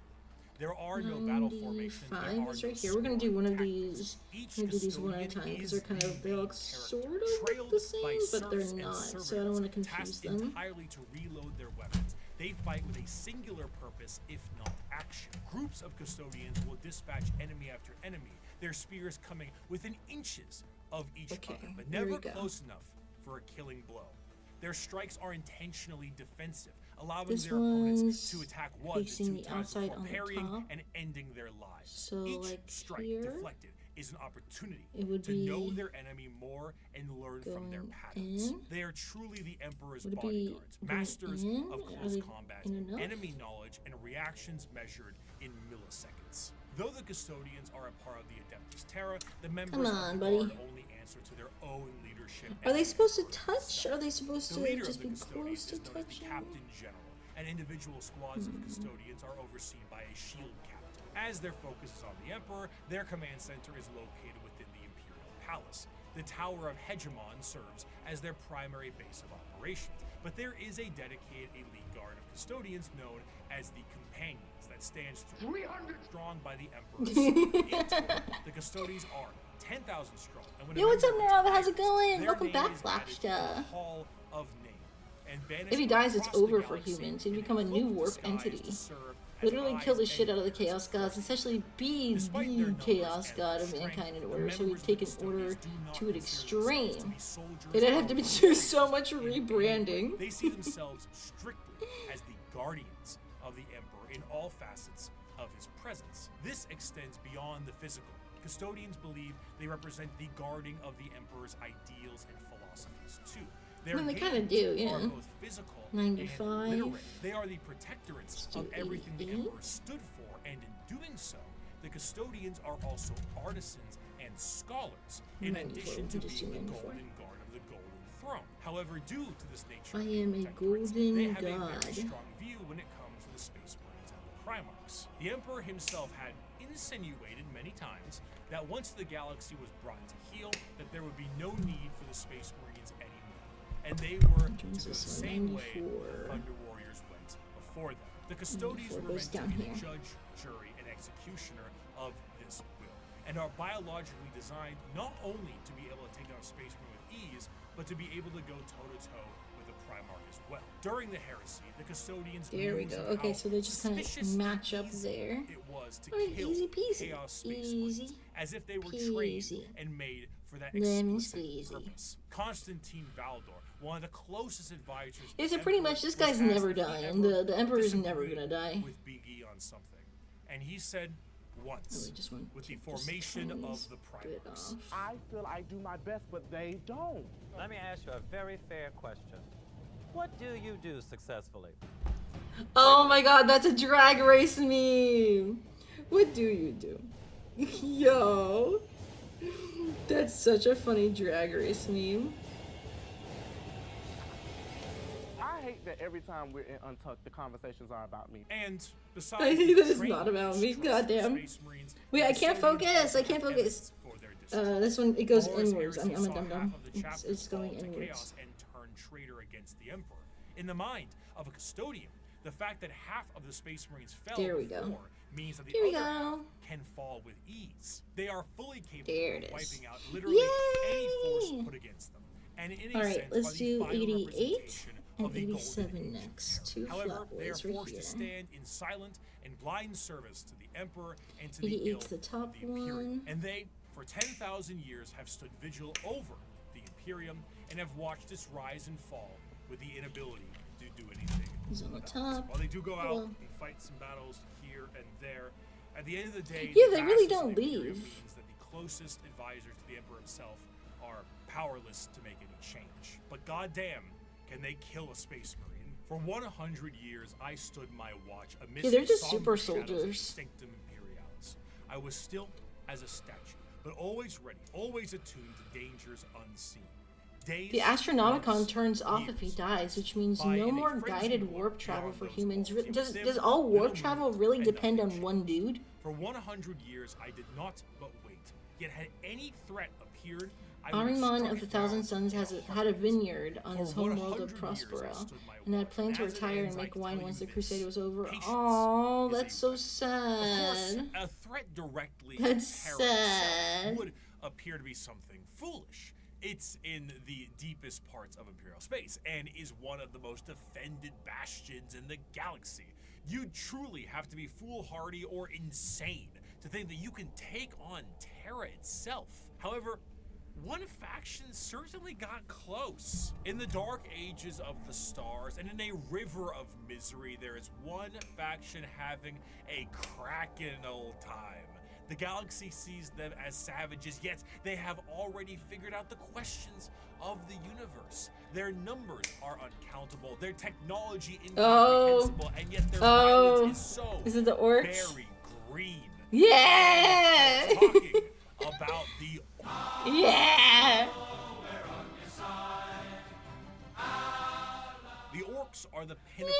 There are no battle formations. There 95 are is no right here. We're gonna do one of tactics. these. Each We're gonna do these one at a custodian time because is they're kind of the they look main sort of character, look trailed the by same, but they're serfs and not. So I servitors, don't want to confuse tasked them. entirely to reload their weapons. They fight with a singular purpose, if not action. Groups of custodians will dispatch enemy after enemy, their spears coming within inches of each Okay, other, but here we never go. close enough for a killing blow. Their strikes are intentionally defensive, allowing This their opponents one's to attack one to facing two the times outside before on the parrying top. and ending their lives. So, Each like strike here, deflected is an opportunity it would to know be their enemy more and learn from their going patterns. in. They are truly the Emperor's Would it be bodyguards, going masters in? of Are close they combat, in enough? enemy knowledge, and reactions measured in milliseconds. Though the custodians are a part of the Adeptus Terra, the members on, of the buddy. Guard only answer to their own leadership. Are they and supposed to Emperor touch? himself. Are they supposed The to leader just of the be custodians close to is known as the touching? Captain General, and individual squads of custodians are overseen by a shield captain. As their focus is on the Emperor, their command center is located within the Imperial Palace. The Tower of Hegemon serves as their primary base of operations, but there is a dedicated elite guard of custodians known as the Companions that stands 300 strong by the Emperor's side. In total, the custodians are 10,000 strong. And when a Yo, what's up, member Nerov? How's it retires, going? their Welcome name back, is added to the Flapshta. Hall of Name. And vanish If he dies, it's across the over for galaxy humans. He'd in become a new cloaked warp disguise entity. to serve as Literally eyes kill the and shit out of the ears Chaos Gods, essentially be Despite their the numbers Chaos and God of strength, mankind in the order, so members he'd of take the an order custodians do not to an consider themselves to extreme. be soldiers It'd have or to be warriors so much in any way. rebranding. They see themselves strictly as the guardians of the Emperor in all facets of his presence. This extends beyond the physical. Custodians believe they represent the guarding of the Emperor's ideals and philosophies too. Their I mean, they kinda games do, are yeah. both physical 95. and literary. They are the protectorates do of everything the 88. Emperor stood for, and in doing so, the custodians are also artisans and scholars, in 94, addition we to just do being the 94. golden guard of the Golden Throne. However, due to this nature I of am a protectorates, golden they have a god. very strong view when it comes to the Space Marines and the Primarchs. The Emperor himself had insinuated many times that once the galaxy was brought to heel, that there would be no need for the Space Marines anymore, and they were to go the Genesis same way 94. the Thunder Warriors went before them. The custodians 94 were goes meant to down be here. the judge, jury, and executioner of this will, and are biologically designed not only to be able to take down a Space Marine with ease, but to be able to go toe-to-toe with the Primarch as well. During the heresy, the custodians There we knew go. how Okay, so they just kind of suspicious match up easy there. it was to Alright, kill easy peasy. Chaos Space Easy Marines, as if they were peasy. trained and made for that Lemon explicit squeezy. purpose. Constantine Valdor, one of the closest advisors. to Yeah, so the pretty Emperor, much this was guy's asked never if he dying. ever The Emperor's never disagreed gonna die. with Big E on something, and he said once, Oh, we just want with the to keep this formation tiny of the bit Primarchs. off. I feel I do my best, but they don't. Let me ask you a very fair question. What do you do successfully? Oh my god, that's a drag race meme. What do you do? Yo. That's such a funny drag race meme. I hate that every time we're in Untucked, the conversations are about me. And besides, I hate that it's training not about me. trusted Goddamn. Space Marines, Wait, I can't Custodians focus. I also can't have focus. evidence for their destruction. This one, it goes Horus inwards. I'm Heresy a saw dum dum. half of the It's chapters going fall to inwards. chaos and turn traitor against the Emperor. In the mind of a custodian, the fact that half of the Space Marines fell There we go. before means that the Here we other half go. can fall with ease. They are fully capable There it of is. wiping out literally any Yay! force put against them. And in a Alright, sense, let's are the do final 88 representation and of the Golden 87 Age. next. Two However, flat they are boys right forced here. to stand in silent and blind service to the Emperor and to the 88's ilk the top of the Imperium. one. And they, for 10,000 years, have stood vigil over the Imperium and have watched its rise and fall with the inability to do anything. He's on the about it. top. While they do go out Well. and fight some battles here and there, at the end of the day, Yeah, the they really vastness of don't the Imperium leave. means that the closest advisors to the Emperor himself are powerless to make any change. But goddamn, can they kill a Space Marine? For 100 years, I stood my watch amidst Yeah, they're just the super somber shadows of the soldiers. Sanctum Imperialis. I was still as a statue, but always ready, always attuned to dangers unseen. Days, The Astronomicon months, turns off if he years. dies, which means By no in a more frenzy guided war warp travel beyond for those humans. walls. It was Does them, all warp little travel movement, really and depend on nothing one dude? For 100 years, I did not but wait. Yet had any threat appeared, I would have Ahriman struck of the it Thousand down Suns in had a heartbeat. vineyard on For his home world 100 of years I Prospero, stood my and had watch. planned to As it retire ends, and I make can wine tell once you the crusade this. was over. Patience Oh, is a that's so weapon. Of course, sad. a threat directly That's to terror itself sad. would appear to be something foolish. It's in the deepest parts of Imperial space and is one of the most defended bastions in the galaxy. You truly have to be foolhardy or insane to think that you can take on Terra itself. However, one faction certainly got close. In the dark ages of the stars and in a river of misery, there is one faction having a cracking old time. The galaxy sees them as savages, yet they have already figured out the questions of the universe. Their numbers are uncountable, their technology incomprehensible, and yet their violence is so Is it the orcs? very green. Yeah! Talking about the Yeah! The orcs are the pinnacle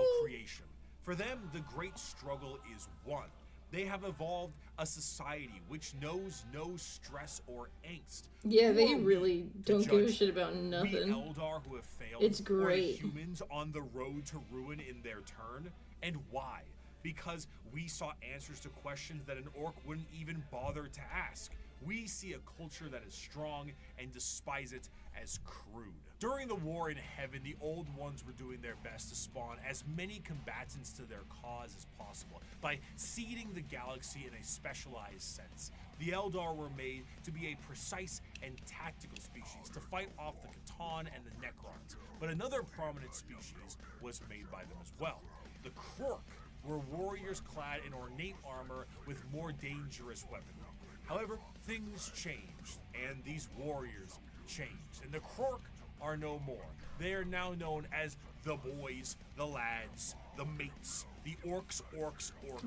of creation. For them, the great struggle is won. They have evolved a society which knows no stress or angst. Yeah, Who they are we really to don't give a judge shit about We nothing. Eldar who have failed, It's or great. humans on the road to ruin in their turn? And why? Because we saw answers to questions that an orc wouldn't even bother to ask. We see a culture that is strong and despise it as crude. During the war in heaven, the old ones were doing their best to spawn as many combatants to their cause as possible by seeding the galaxy in a specialized sense. The Eldar were made to be a precise and tactical species to fight off the Catan and the Necrons, but another prominent species was made by them as well. The Krork were warriors clad in ornate armor with more dangerous weaponry. However, things changed, and these warriors changed, and the Krork are no more. They are now known as the boys, the lads, the mates, the orcs.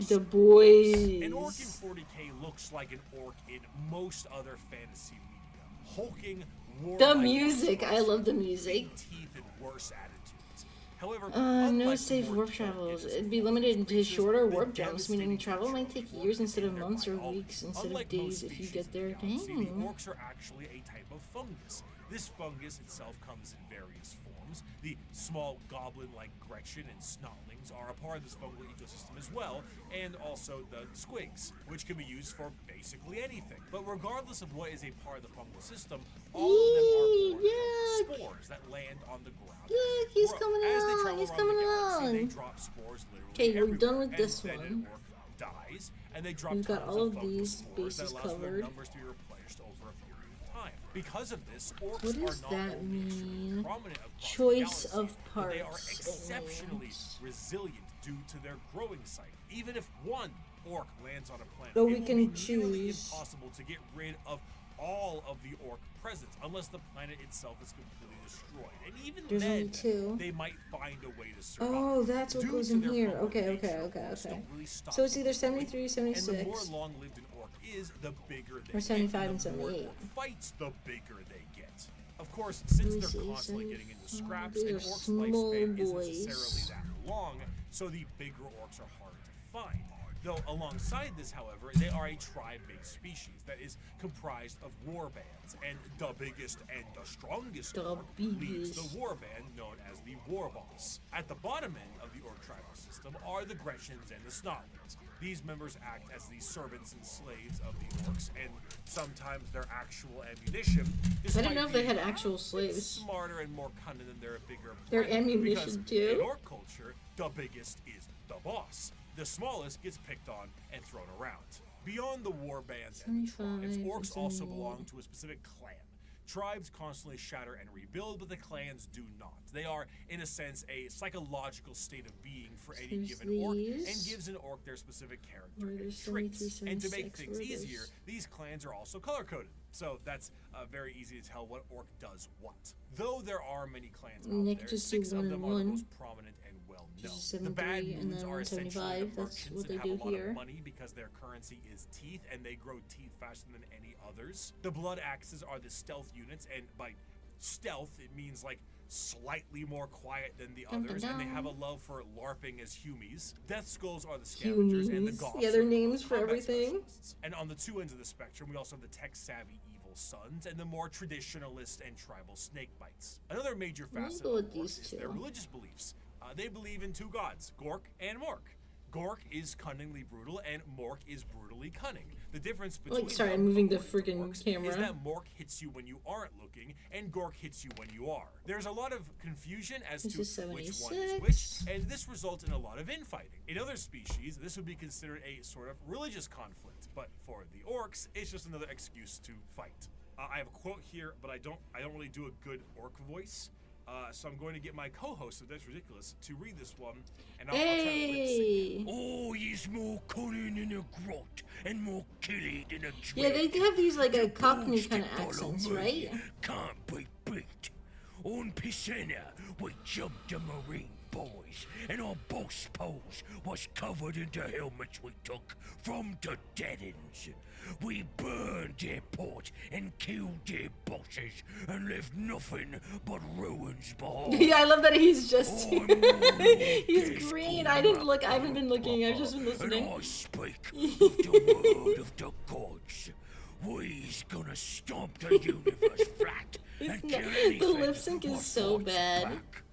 The boys. An orc in 40k looks like an orc in most other fantasy media. Hulking, warlike The music. I monsters, love the big music. teeth and worse attitudes. However, No unlike safe more warp targeted travels. It'd be limited to species, shorter the warp jumps, meaning devastating travel might nature take of years orcs instead of in their months or biology. weeks instead of Unlike days most if you species get in there. the galaxy, the Dang. orcs are actually a type of fungus. This fungus itself comes in various forms. The small goblin-like Gretchen and Snotlings are a part of this fungal ecosystem as well, and also the squigs, which can be used for basically anything. But regardless of what is a part of the fungal system, all of them are born Yuck. from spores that land on the ground. Look, he's Grow. coming As they along, travel he's around coming the galaxy, along. They drop spores literally Okay, we're everywhere, done with and this then one. an orc dies, and they drop We've got tons all of fungal these spores that bases allows for their covered. numbers to be replenished over a period of time. Because of this, orcs What does are not that only extremely mean? prominent across the Choice galaxy, of but they are parts, it exceptionally means. resilient due to their growing cycle. Even if one orc lands on a planet, But it we will can be nearly choose. impossible to get rid of all of the orc presence unless the planet itself is completely destroyed. And even There's only then, two. they might find a way to survive. Oh, that's what Due goes to in their here. fungal Okay, nature, okay. orcs don't really stop So it's either growing. 73, And the more 76. long-lived an orc is, the bigger they 75 get. and The more 78. orc fights, the bigger they get. Of course, since me they're see, constantly getting into scraps, these an are orc's small lifespan isn't boys. necessarily that long, so the bigger orcs are harder to find. Though alongside this, however, they are a tribe-based species that is comprised of war bands, and the biggest and the strongest orc leads the war band known as the war boss. At the bottom end of the orc tribal system are the Gretchens and the Snotlings. These members act as the servants and slaves of the orcs, and sometimes their actual ammunition. I didn't know if they had actual slaves. Smarter and more cunning than their bigger. Their opponent, ammunition because too? In orc culture, the biggest is the boss. The smallest gets picked on and thrown around. Beyond the war bands and the tribes, orcs also belong to a specific clan. Tribes constantly shatter and rebuild, but the clans do not. They are, in a sense, a psychological state of being for any given orc, and gives an orc their specific character and traits. And to make things easier, these clans are also color-coded. So that's very easy to tell what orc does what. Though there are many clans out there, 6 of them are the most prominent and well-known. The bad moons are essentially the merchants and have a lot of money because their currency is teeth, and they grow teeth faster than any others. The blood axes are the stealth units, and by stealth it means like slightly more quiet than the others, and they have a love for LARPing as humies. Death skulls are the scavengers, and the goths. Yeah, their are names for combat everything. specialists. And on the two ends of the spectrum, we also have the tech-savvy evil sons and the more traditionalist and tribal snakebites. Another major facet of orcs is their religious beliefs. They believe in 2 gods, Gork and Mork. Gork is cunningly brutal, and Mork is brutally cunning. The difference between sorry, I'm moving the freaking camera. is that Mork hits you when you aren't looking, and Gork hits you when you are. There's a lot of confusion as to which one is which, and this results in a lot of infighting. In other species, this would be considered a sort of religious conflict, but for the orcs, it's just another excuse to fight. I have a quote here, but I don't really do a good orc voice. So I'm going to get my co-host of That's Ridiculous to read this one, and I'll try to lip sync. Oh, he's more cunning in a grot and more killy than a dread. Yeah, they have these like a Cockney kind of accents, right? Can't be beat. On Piscina, we jumped the Marine boys, and our boss pose was covered in the helmets we took from the dead-ends. We burned their port and killed their bosses and left nothing but ruins behind. Yeah, I love that he's just he's green. I haven't been looking, I've just been listening. And I speak the word of the gods. We's gonna stomp the universe flat and kill anything. The lip sync is so bad. Back.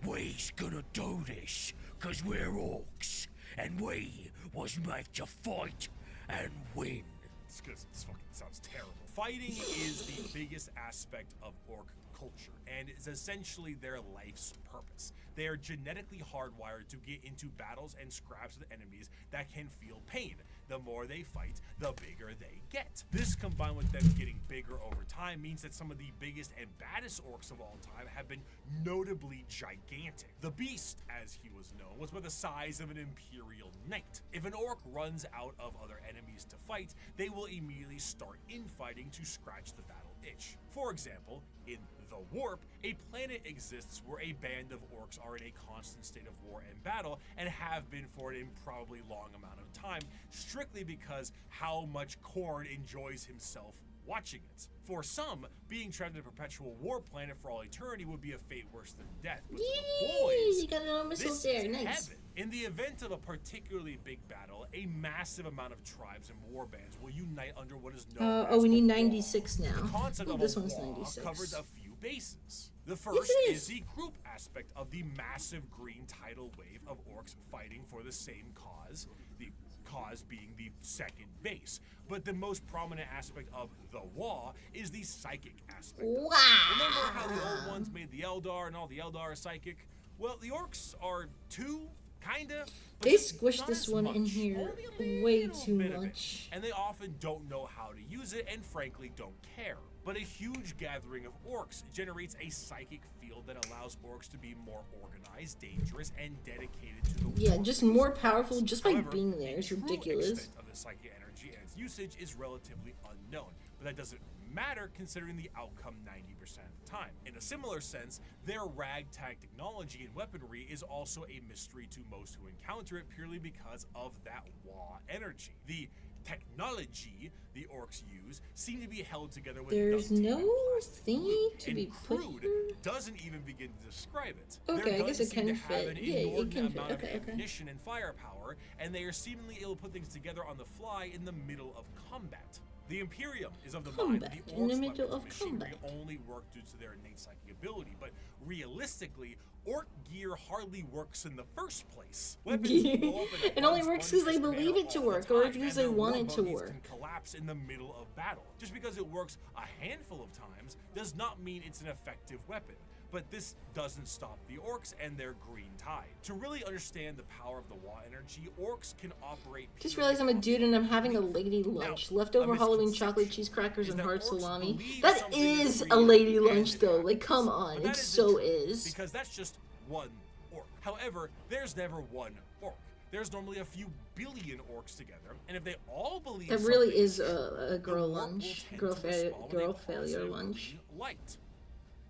We's gonna do this cause we're orcs, and we was made to fight and win. It's good. This fucking sounds terrible. Fighting is the biggest aspect of orc culture, and is essentially their life's purpose. They are genetically hardwired to get into battles and scraps with enemies that can feel pain. The more they fight, the bigger they get. This, combined with them getting bigger over time, means that some of the biggest and baddest orcs of all time have been notably gigantic. The Beast, as he was known, was about the size of an imperial knight. If an orc runs out of other enemies to fight, they will immediately start infighting to scratch the battle itch. For example, in the Warp, a planet exists where a band of orcs are in a constant state of war and battle, and have been for an improbably long amount of time, strictly because how much Korn enjoys himself watching it. For some, being trapped in a perpetual war planet for all eternity would be a fate worse than death. But to the boys, you got an old missile this there, is nice. heaven. In the event of a particularly big battle, a massive amount of tribes and war bands will unite under what is known as we need the 96 Wall. now. The concept of This a one's wall 96. covers a few bases. The first is the group aspect of the massive green tidal wave of orcs fighting for the same cause, the cause being the second base. But the most prominent aspect of the Wall is the psychic aspect. Wow. Remember how the old ones made the Eldar and all the Eldar are psychic? Well, the orcs are too, kinda. They squished this one in here way too much. And they often don't know how to use it, and frankly don't care. But a huge gathering of orcs generates a psychic field that allows orcs to be more organized, dangerous, and dedicated to the Yeah, war. just more powerful just by However, being there. It's the true ridiculous. extent of the psychic energy and its usage is relatively unknown, but that doesn't matter considering the outcome 90% of the time. In a similar sense, their ragtag technology and weaponry is also a mystery to most who encounter it, purely because of that Wa energy. The technology the orcs use seem to be held together with There's duct tape no and plastic glue, thingy to and be put crude here? doesn't even begin to describe it. Okay, Their I guess guns it seem can to have fit. an Yeah, it inordinate can fit. amount of Okay, okay. ammunition and firepower, and they are seemingly able to put things together on the fly in the middle of combat. The Imperium is of the mind that the Combat, in the orcs' middle weapons of and machinery combat. only work due to their innate psychic ability, but realistically, orc gear hardly works in the first place. Weapons blow up in a It only bunch works 'cause they manner believe it to all the work, or time, because and they their want war it to buggies work. can collapse in the middle of battle. Just because it works a handful of times does not mean it's an effective weapon. But this doesn't stop the orcs and their green tide. To really understand the power of the Wa energy, orcs can operate. Just realized I'm a dude and I'm having a lady lunch. Leftover a Halloween misconception chocolate cheese crackers is and that hard orcs salami. believe That something is is a real lady and lunch it though. Like, happens. come on. But that It isn't so true, is. because that's just one orc. However, there's never one orc. There's normally a few billion orcs together, and if they all believe That really something is true, a the girl orc will lunch. tend Girl, to respond with a failure positive lunch. green light.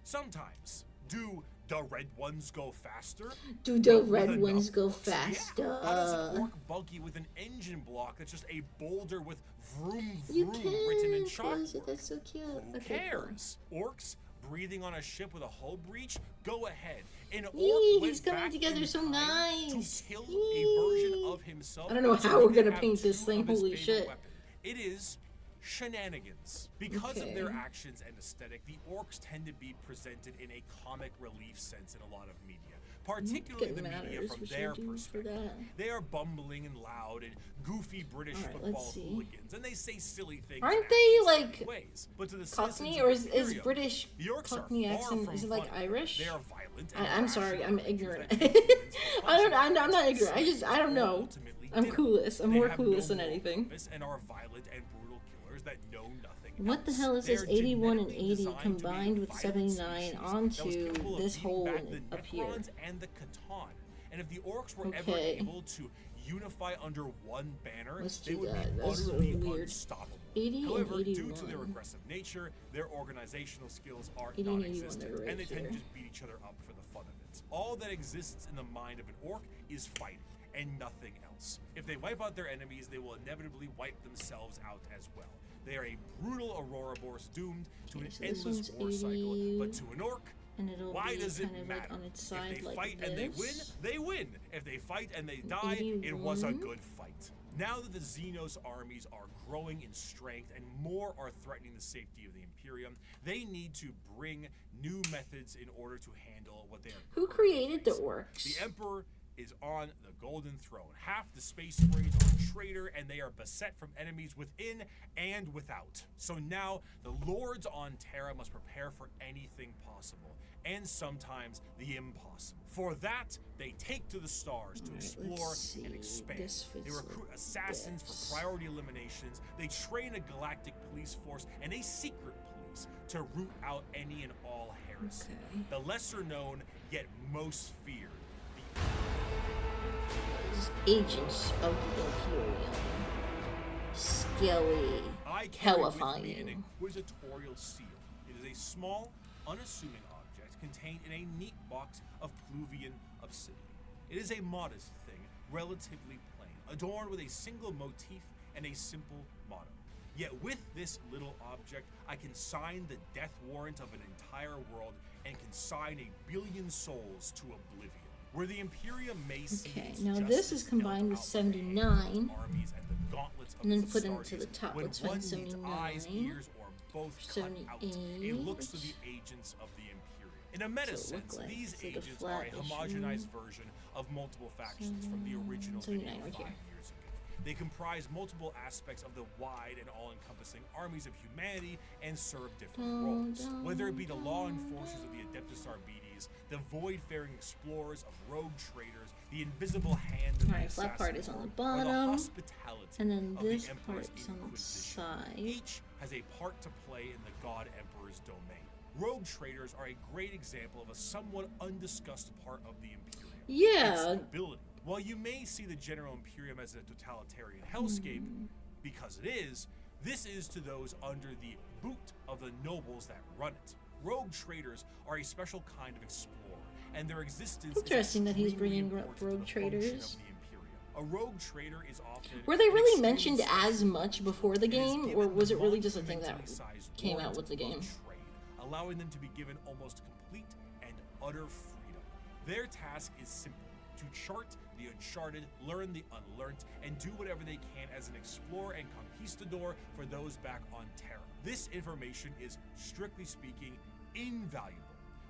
Sometimes, do the red ones go faster? Do the With red enough ones go orcs? Yeah. faster? How does an orc buggy with an engine block that's just a boulder with vroom You vroom written in can close it. chalkboard? That's so cute. Who Okay, cool. cares? Orcs breathing on a ship with a hull breach? Go ahead. An orc Yee, went he's coming back together in so time nice. to kill Yee. a version of himself. I don't know so how he we're could gonna have paint this two thing, of his holy favorite shit. weapon. It is shenanigans. Because of their Okay. actions and aesthetic, the orcs tend to be presented in a comic relief sense in a lot of media, particularly the Getting media matters. from What their should I do for perspective. that? They are bumbling and loud and goofy British All right, let's football see. hooligans, and they say silly things. Aren't and they, act in like, silly ways. But to the Cockney, citizens or of is Imperium, British the orcs Cockney are far accent, from is it like funny. Irish? They are violent. And I'm sorry, I'm irrational ignorant. creatures that use weapons for I'm punishment, not ignorant. I don't or know. ultimately I'm dinner. clueless. I'm They more have clueless no than moral anything. compass and are violent and brutal killers that know nothing What the else. hell is They this are 81 and genetically 80 designed to be a combined with violent 79 species that was onto capable of this beating hole back the up here? Necrons and the Catan. And if the orcs were ever Okay. able to unify under one banner, Let's they do would that. be That's utterly weird. unstoppable. 80 and However, due to their 81. aggressive nature, their organizational skills are 80 and 81, non-existent, they're right and they tend there. to just beat each other up for the fun of it. All that exists in the mind of an orc is fighting, and nothing else. If they wipe out their enemies, they will inevitably wipe themselves out as well. They are a brutal Ouroboros doomed to Okay, an so this endless one's war 80, cycle, but to an orc, and it'll why be does it kind of matter? like on its If side they like fight this. and they win, they win. If they fight and they die, it was a 81. good fight. Now that the Xenos armies are growing in strength and more are threatening the safety of the Imperium, they need to bring new methods in order to handle what they are. Who currently created the facing. orcs? The Emperor is on the Golden Throne. Half the Space Marines are traitor, and they are beset from enemies within and without. So now the Lords on Terra must prepare for anything possible, and sometimes the impossible. For that, they take to the stars to Alright, explore let's see. and expand. This They fits recruit like assassins this. for priority eliminations. They train a galactic police force and a secret police to root out any and all heresy. Okay. The lesser known yet most feared. Agents of the Imperium. Skelly. I carry with me an Terrifying. inquisitorial seal. It is a small, unassuming object contained in a neat box of Pluvian obsidian. It is a modest thing, relatively plain, adorned with a single motif and a simple motto. Yet with this little object, I can sign the death warrant of an entire world and can sign 1 billion souls to oblivion. Where the Imperium may see Okay, its now this justice is combined with dealt out 79, armies and the gauntlets of and then the put into Astartes, the top. when Let's one find needs 79. eyes, ears, or both cut out, it 78. looks to the agents of the Imperium. In a meta So it look sense, like these it's like a agents are a flat-ish homogenized version of multiple factions from the original 79 video right 5 here. years ago. They comprise multiple aspects of the wide and all-encompassing armies of humanity and serve different roles. Whether it be the law enforcers of the Adeptus Arbites, the void-faring explorers of rogue traders, the invisible hand of the Alright, flat part is on the Assassin Lord, or the bottom, hospitality and then of this the Emperor's part is on the Inquisition. side. Each has a part to play in the God Emperor's domain. Rogue traders are a great example of a somewhat undiscussed part of the Imperium. Yeah. Its stability. While you may see the General Imperium as a totalitarian hellscape, because it is, this is to those under the boot of the nobles that run it. Rogue traders are a special kind of explorer, and their existence Interesting is that he's extremely bringing important to rogue the function traders. of the Imperium. A rogue trader is often... Were they an really extremely mentioned as much before the It is game, given or was the it really just a thing that monumentally sized came out warrant with the of game? trade, allowing them to be given almost complete and utter freedom. Their task is simple: to chart the uncharted, learn the unlearned, and do whatever they can as an explorer and conquistador for those back on Terra. This information is, strictly speaking, invaluable.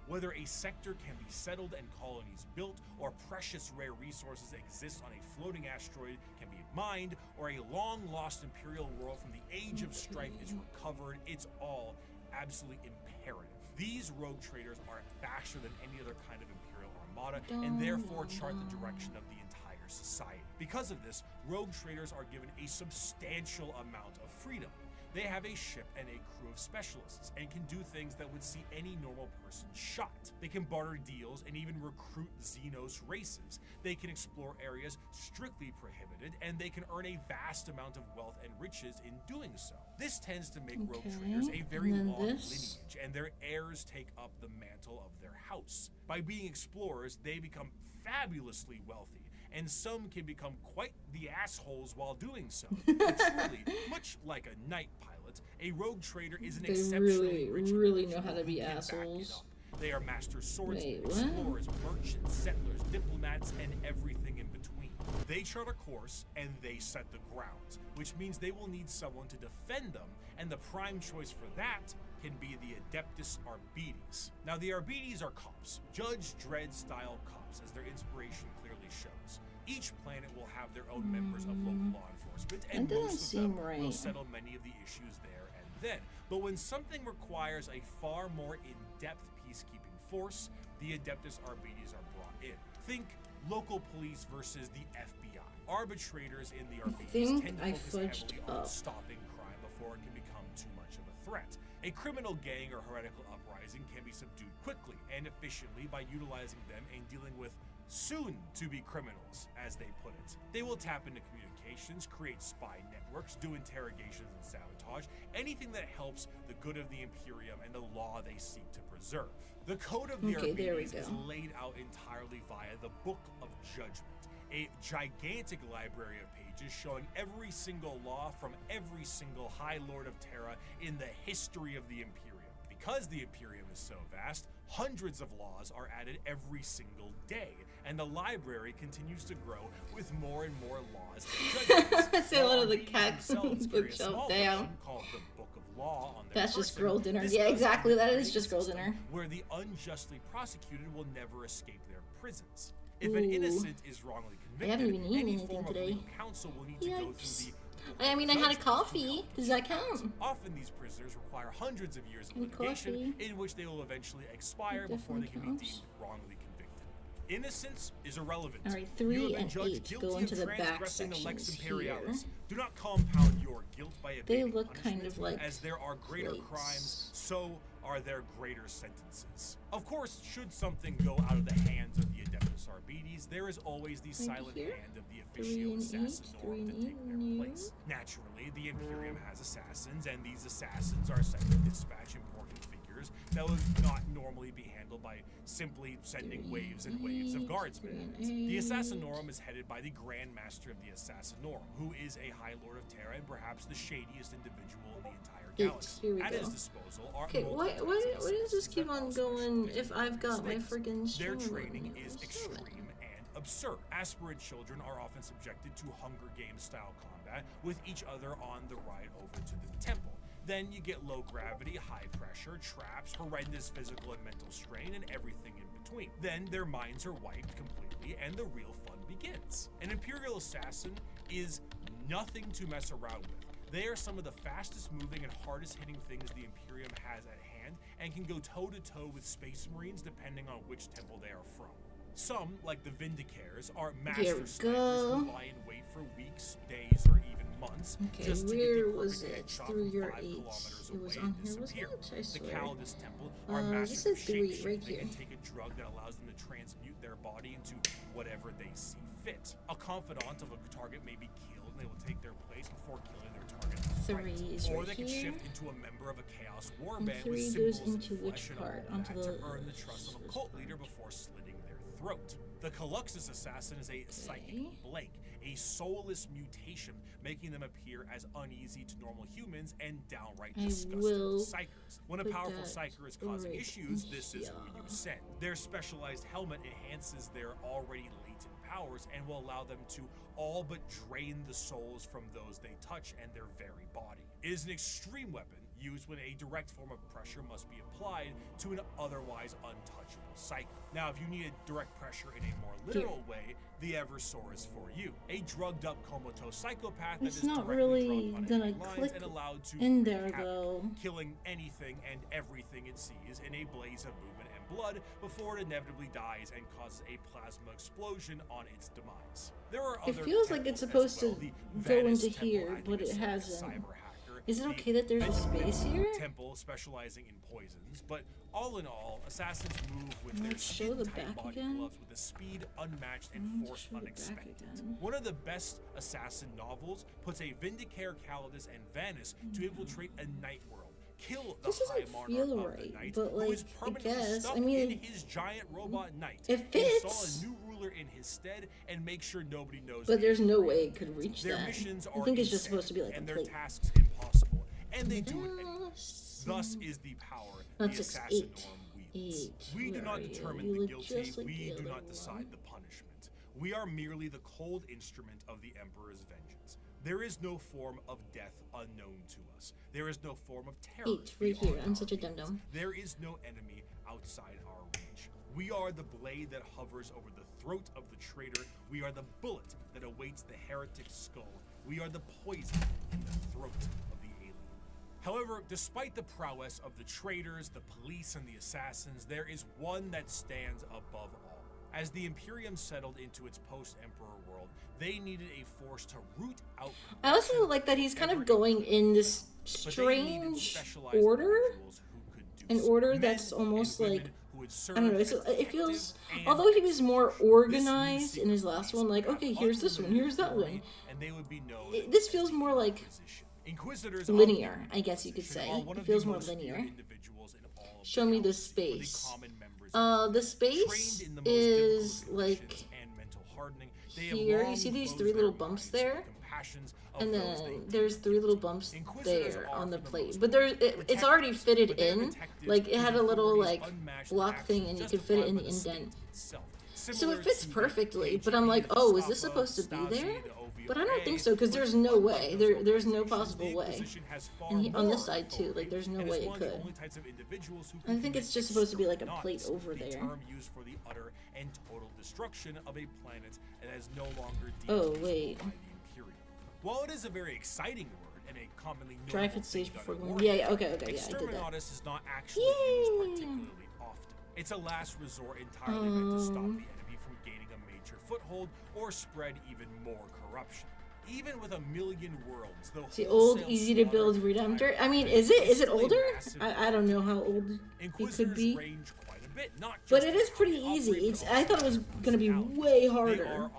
Whether a sector can be settled and colonies built, or precious rare resources exist on a floating asteroid can be mined, or a long-lost Imperial world from the Age of Strife is recovered, it's all absolutely imperative. These rogue traders are faster than any other kind of Imperial armada, and therefore chart the direction of the entire society. Because of this, rogue traders are given a substantial amount of freedom. They have a ship and a crew of specialists, and can do things that would see any normal person shot. They can barter deals and even recruit Xenos races. They can explore areas strictly prohibited, and they can earn a vast amount of wealth and riches in doing so. This tends to make rogue traders a very long lineage, and their heirs take up the mantle of their house. By being explorers, they become fabulously wealthy, and some can become quite the assholes while doing so. But truly, much like a night pilot, a rogue trader is an exceptionally rich really know how individual to be who can back it assholes. up. They are master swordsmen, Wait, what? explorers, merchants, settlers, diplomats, and everything in between. They chart a course, and they set the grounds, which means they will need someone to defend them, and the prime choice for that can be the Adeptus Arbites. Now, the Arbites are cops, Judge Dredd-style cops, as their inspiration clearly shows. Each planet will have their own members of local law enforcement, and That doesn't most of them seem right. will settle many of the issues there and then. But when something requires a far more in-depth peacekeeping force, the Adeptus Arbites are brought in. Think local police versus the FBI. Arbitrators in the Arbites think tend to I focus fudged heavily on up. stopping crime before it can become too much of a threat. A criminal gang or heretical uprising can be subdued quickly and efficiently by utilizing them and dealing with soon-to-be criminals, as they put it. They will tap into communications, create spy networks, do interrogations and sabotage, anything that helps the good of the Imperium and the law they seek to preserve. The Code of the Okay, there we Arbites is go. laid out entirely via the Book of Judgment, a gigantic library of pages showing every single law from every single High Lord of Terra in the history of the Imperium. Because the Imperium is so vast, hundreds of laws are added every single day, and the library continues to grow with more and more laws and judgments. Say a lot of the Arbites cat themselves carry a bookshelf small down. version called the Book of Law on their That's just person. girl dinner. This Yeah, does exactly. That is create just a girl system dinner. where the unjustly prosecuted will never escape their prisons. If an Ooh. innocent is wrongly I haven't convicted, even eaten any anything form today. of legal counsel will need to go Yikes. through the I mean, I had a judgment coffee. Does that count? Often these prisoners require hundreds of years of Any litigation coffee? in which they will eventually expire That before they can definitely be counts. deemed wrongly convicted. Innocence is irrelevant. All right, You 3 have been and judged 8 guilty go of into the back transgressing the Lex sections Imperialis. here. Do not compound your guilt by They evading look kind punishment. of like As there are greater plates. crimes, so are there greater sentences. Of course, should something go out of the hands of the Adeptus Arbites, there is always the silent here. hand of the 3 officio and 8, assassinorum 3 to and take 8, their and place. Naturally, the Imperium has assassins, and these assassins are sent to dispatch important figures that would not normally be handled by simply sending waves and waves of guardsmen. The Assassinorum is headed by the Grand Master of the Assassinorum, who is a High Lord of Terra and perhaps the shadiest individual in the entire galaxy. Here we At go. his disposal are Okay, why does this keep on going if I've got my friggin' Their stream training running? is extreme and absurd. Aspirant children are often subjected to Hunger Games style combat with each other on the ride over to the temple. Then you get low gravity, high pressure, traps, horrendous physical and mental strain, and everything in between. Then their minds are wiped completely, and the real fun begins. An Imperial Assassin is nothing to mess around with. They are some of the fastest moving and hardest hitting things the Imperium has at hand, and can go toe to toe with Space Marines depending on which temple they are from. Some, like the Vindicares, are master snipers go. who lie in wait for weeks, days, or even months Okay, just to get where the was perfect it? headshot Through from your 5 8. kilometers It was away on and here, disappear. wasn't it? I The swear. Calidus Temple are this masters is of 3 shapeshifting right and here. take a drug that allows them to transmute their body into whatever they see fit. A confidant of a target may be killed, and they will take their place before killing their target. 3 is Or right they can here. shift into a member of a Chaos War And band 3 with goes symbols into and which flesh and part? all Onto that the to earn the trust of a this cult part. leader before slitting their throat. The Caluxus assassin is a psychic blank, a soulless mutation, making them appear as uneasy to normal humans and downright disgusting to psychers. When a powerful psyker is causing issues, this is who you send. Their specialized helmet enhances their already latent powers and will allow them to all but drain the souls from those they touch and their very body. It is an extreme weapon used when a direct form of pressure must be applied to an otherwise untouchable psyker. Now, if you needed direct pressure in a more literal way, the Eversor is for you. A drugged up comatose psychopath that is not directly really drawn on gonna enemy lines click and allowed to in wreak there havoc, though. killing anything and everything it sees in a blaze of movement and blood before it inevitably dies and causes a plasma explosion on its demise. There are It other feels like it's supposed well. to The go Venice into Temple here, but it activist, hasn't. cyber hacker, Is it the okay that there's a space here? Temple specializing in poisons, but all in all, assassins move with their Let's show the skin-tight back body again. gloves with a speed unmatched and force show the back unexpected. again. One of the best assassin novels puts a Vindicare, Calidus, and Vanus to infiltrate a night world, kill the This High doesn't Monarch feel of right, the Night, but, who like, is I permanently guess. stuck I mean, in his giant robot knight, it install fits. a new ruler in his stead, and make sure nobody knows. But there's no way way it could reach their that. missions I are think it's just insane, supposed to be like a and their plate. tasks impossible, and they do it anyway. Thus is the power That's the just assassin 8. norm wields. 8. We do Where not are you? determine You the look guilty, just like we the do other not one. decide the punishment. We are merely the cold instrument of the Emperor's vengeance. There is no form of death unknown to us. There is no form of terror 8, right here. beyond I'm our such a means. dum-dum. There is no enemy outside our reach. We are the blade that hovers over the throat of the traitor. We are the bullet that awaits the heretic's skull. We are the poison in the throat of the alien. However, despite the prowess of the traitors, the police, and the assassins, there is one that stands above all. As the Imperium settled into its post-Emperor world, they needed a force to root out. I also like that he's kind of going in this strange order. An order that's almost like, I don't know, it feels, although he was more organized in his last one, like, okay, here's this one, here's that one. This feels more like linear, I guess you could say. It feels more linear. Show me the space. The space is like here. You see these 3 little bumps there? And then there's 3 little bumps there on the plate. But it's already fitted in. Like, it had a little, like, block thing, and you could fit it in the indent. So it fits perfectly. But I'm like, oh, is this supposed to be there? But I don't think so, because there's no way. There's no possible way. And on this side, too. Like, there's no way it could. I think it's just supposed to be like a plate over there. Oh, wait. While it is a very exciting word and a commonly known Drive it stage before going. yeah, Okay, yeah, I did that. Exterminatus is not actually used particularly often. It's a last resort entirely meant to stop the enemy from gaining a major foothold or spread even more corruption. Even with 1,000,000 worlds, the old, easy to build Redemptor. I mean, is it older? I don't know how old it could be. But it is pretty easy. I thought it was gonna be way harder.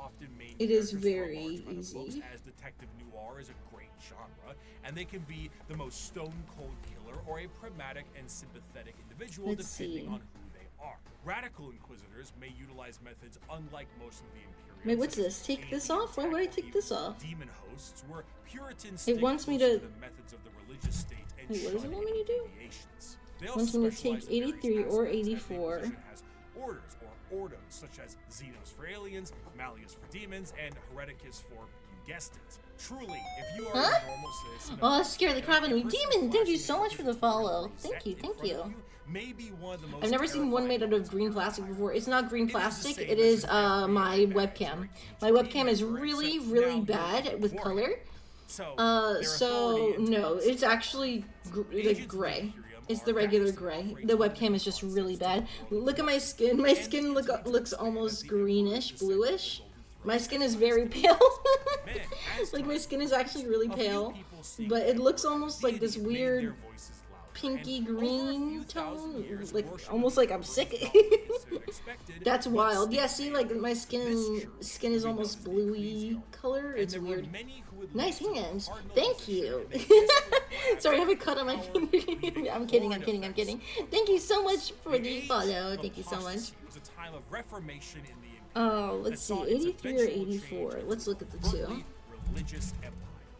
It is very easy. As detective noir is a great genre, and they can be the most stone-cold killer or a pragmatic and sympathetic individual depending on who they are. Radical inquisitors may utilize methods unlike most of the Imperium. Wait, what's this? Take this off? Why would I take this off? Demon hosts were Puritans. It wants me to. The methods of the religious state and Wait, what does it want me to do? It wants me to take 83 or 84. Orders or ordos such as Xenos for aliens, Malleus for demons, and Hereticus for, you guessed it. Truly, if you are a normal citizen, oh, that scared the crap out of me. Demon, thank you so much for the follow. Thank you. I've never seen one made out of green plastic before. It's not green plastic. It is my webcam. My webcam is really, really bad with color. So no, it's actually like gray. It's the regular gray. The webcam is just really bad. Look at my skin. My skin looks almost greenish, bluish. My skin is very pale. Like, my skin is actually really pale. But it looks almost like this weird pinky green tone. Like, almost like I'm sick. That's wild. Yeah, see, like, my skin is almost bluey color. It's weird. Nice hands. Thank you. Sorry, I have a cut on my finger. I'm kidding. Thank you so much for the follow. Thank you so much. It was a time of reformation in the Oh, let's see, saw its 83 or eventual 84. change Let's look at the overtly two. religious empire.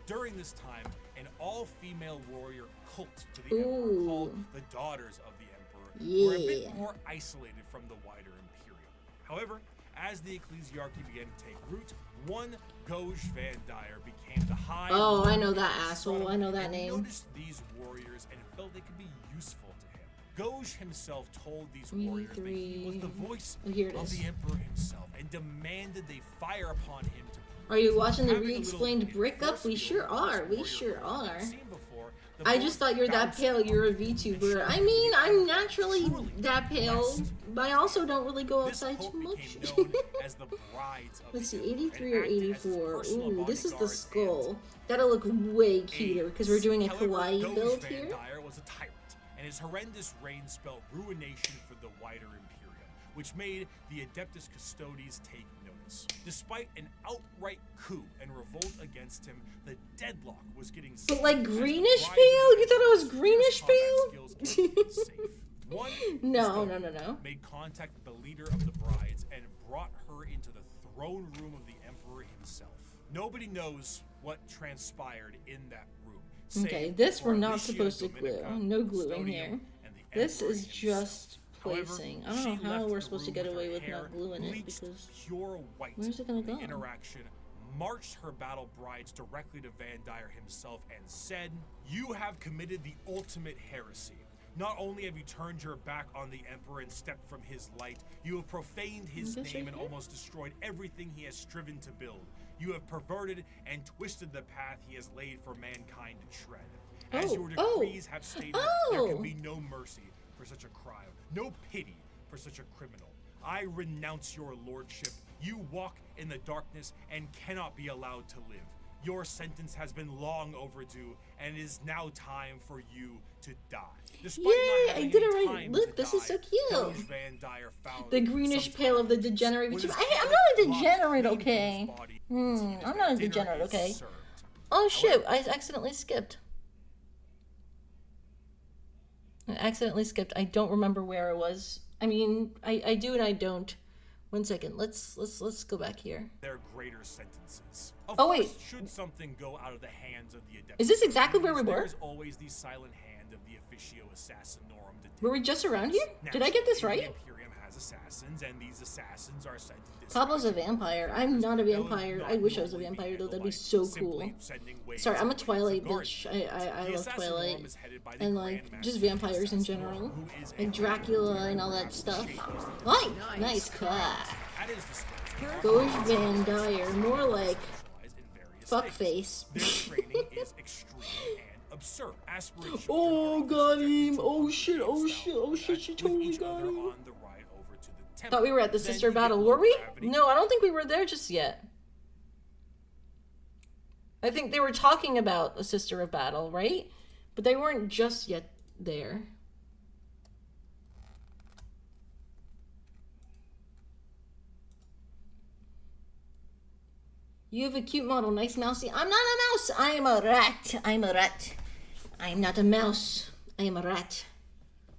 During this time, an all-female warrior cult to the emperor called the Daughters of the Emperor were a bit Yeah. more isolated from the wider imperium. However, as the ecclesiarchy began to take root, one Goj Van Dyer became the high. Oh, I know lord that of asshole. Strutting I know that and name. Noticed these warriors and felt they could be useful to him. Goj himself told these warriors that he was the voice Oh, here it of is. the emperor himself and demanded they fire upon him to. Are you watching the Having a little re-explained breakup? We force sure field are. this We warrior sure cult are. seen before, the I board just thought you're that bounced pale. You're a and VTuber. showed I mean, the I'm emperor naturally truly that pale, blessed. but I also don't really go This outside cult too much. became known as the Brides of Let's the see, Emperor and 83 or acted as his 84. personal Ooh, this is the bodyguards skull. and That'll look way cuter because we're doing a However, kawaii Goj build Van here. Dyer was a tyrant, and his horrendous reign spelled ruination for the wider imperium, which made the Adeptus Custodes take notice. Despite an outright coup and revolt against him, the deadlock was getting But like as the greenish Brides of pale? the You thought it was Emperor's greenish combat pale? skills kept them safe. One No, custodian no. made contact with the leader of the brides and brought her into the throne room of the emperor himself. Nobody knows what transpired in that room. Okay, save this for we're not Alicia supposed to glue. Dominica, No gluing custodian, here. and the This emperor is himself. just However, placing. I she don't know how left we're the supposed to room get with away her with hair not gluing it bleached because pure white. where's it gonna The go? interaction marched her battle brides directly to Van Dyer himself and said, "You have committed the ultimate heresy. Not only have you turned your back on the emperor and stepped from his light, you have profaned his This name right and here? almost destroyed everything he has striven to build. You have perverted and twisted the path he has laid for mankind to tread. As your decrees have stated, there can be no mercy for such a crime, no pity for such a criminal. I renounce your lordship. You walk in the darkness and cannot be allowed to live. Your sentence has been long overdue, and it is now time for you to die." Despite not Yay, I having did any it right. time Look, to this is so die, cute. Goj Van Dyer found The greenish some pale of the time degenerate when VTuber. his I'm head not a locked degenerate, into his okay? body. I'm not a Dinner degenerate, is okay? served. Oh shit, I accidentally skipped. I don't remember where I was. I mean, I do and I don't. One second. Let's go back here. Their greater sentences. Of Oh, course, wait. should something go out of the hands of the Adeptus Is this exactly where we Custodes, were? There is always the silent hand of the Officio Assassinorum to Were we just around here? Did I get this Naturally, right? The Imperium has assassins, and these assassins are sent to dispatch Pablo's a vampire. I'm not a vampire. I wish I was a normally vampire though. handled That'd be by so simply cool. sending waves Sorry, I'm a of Twilight guards. bitch. I The love Assassinorum Twilight. is headed by the And Grand like Master just of the vampires in Assassinorum, general. who is Like Dracula and all that stuff. Hi! Nice cut. at his disposal. Goj Van Dyer. More like in various fuckface. Their training is extreme and absurd. Aspirations Oh, are got subjected him. to Oh a shit, oh style shit, oh shit, she with totally each got other him. on the ride over to the temple. Thought we were at the Then sister you get battle. low Were we? gravity. No, I don't think we were there just yet. I think they were talking about a sister of battle, right? But they weren't just yet there. You have a cute model, nice mousy. I'm not a mouse. I am a rat. I'm a rat. I am not a mouse. I am a rat.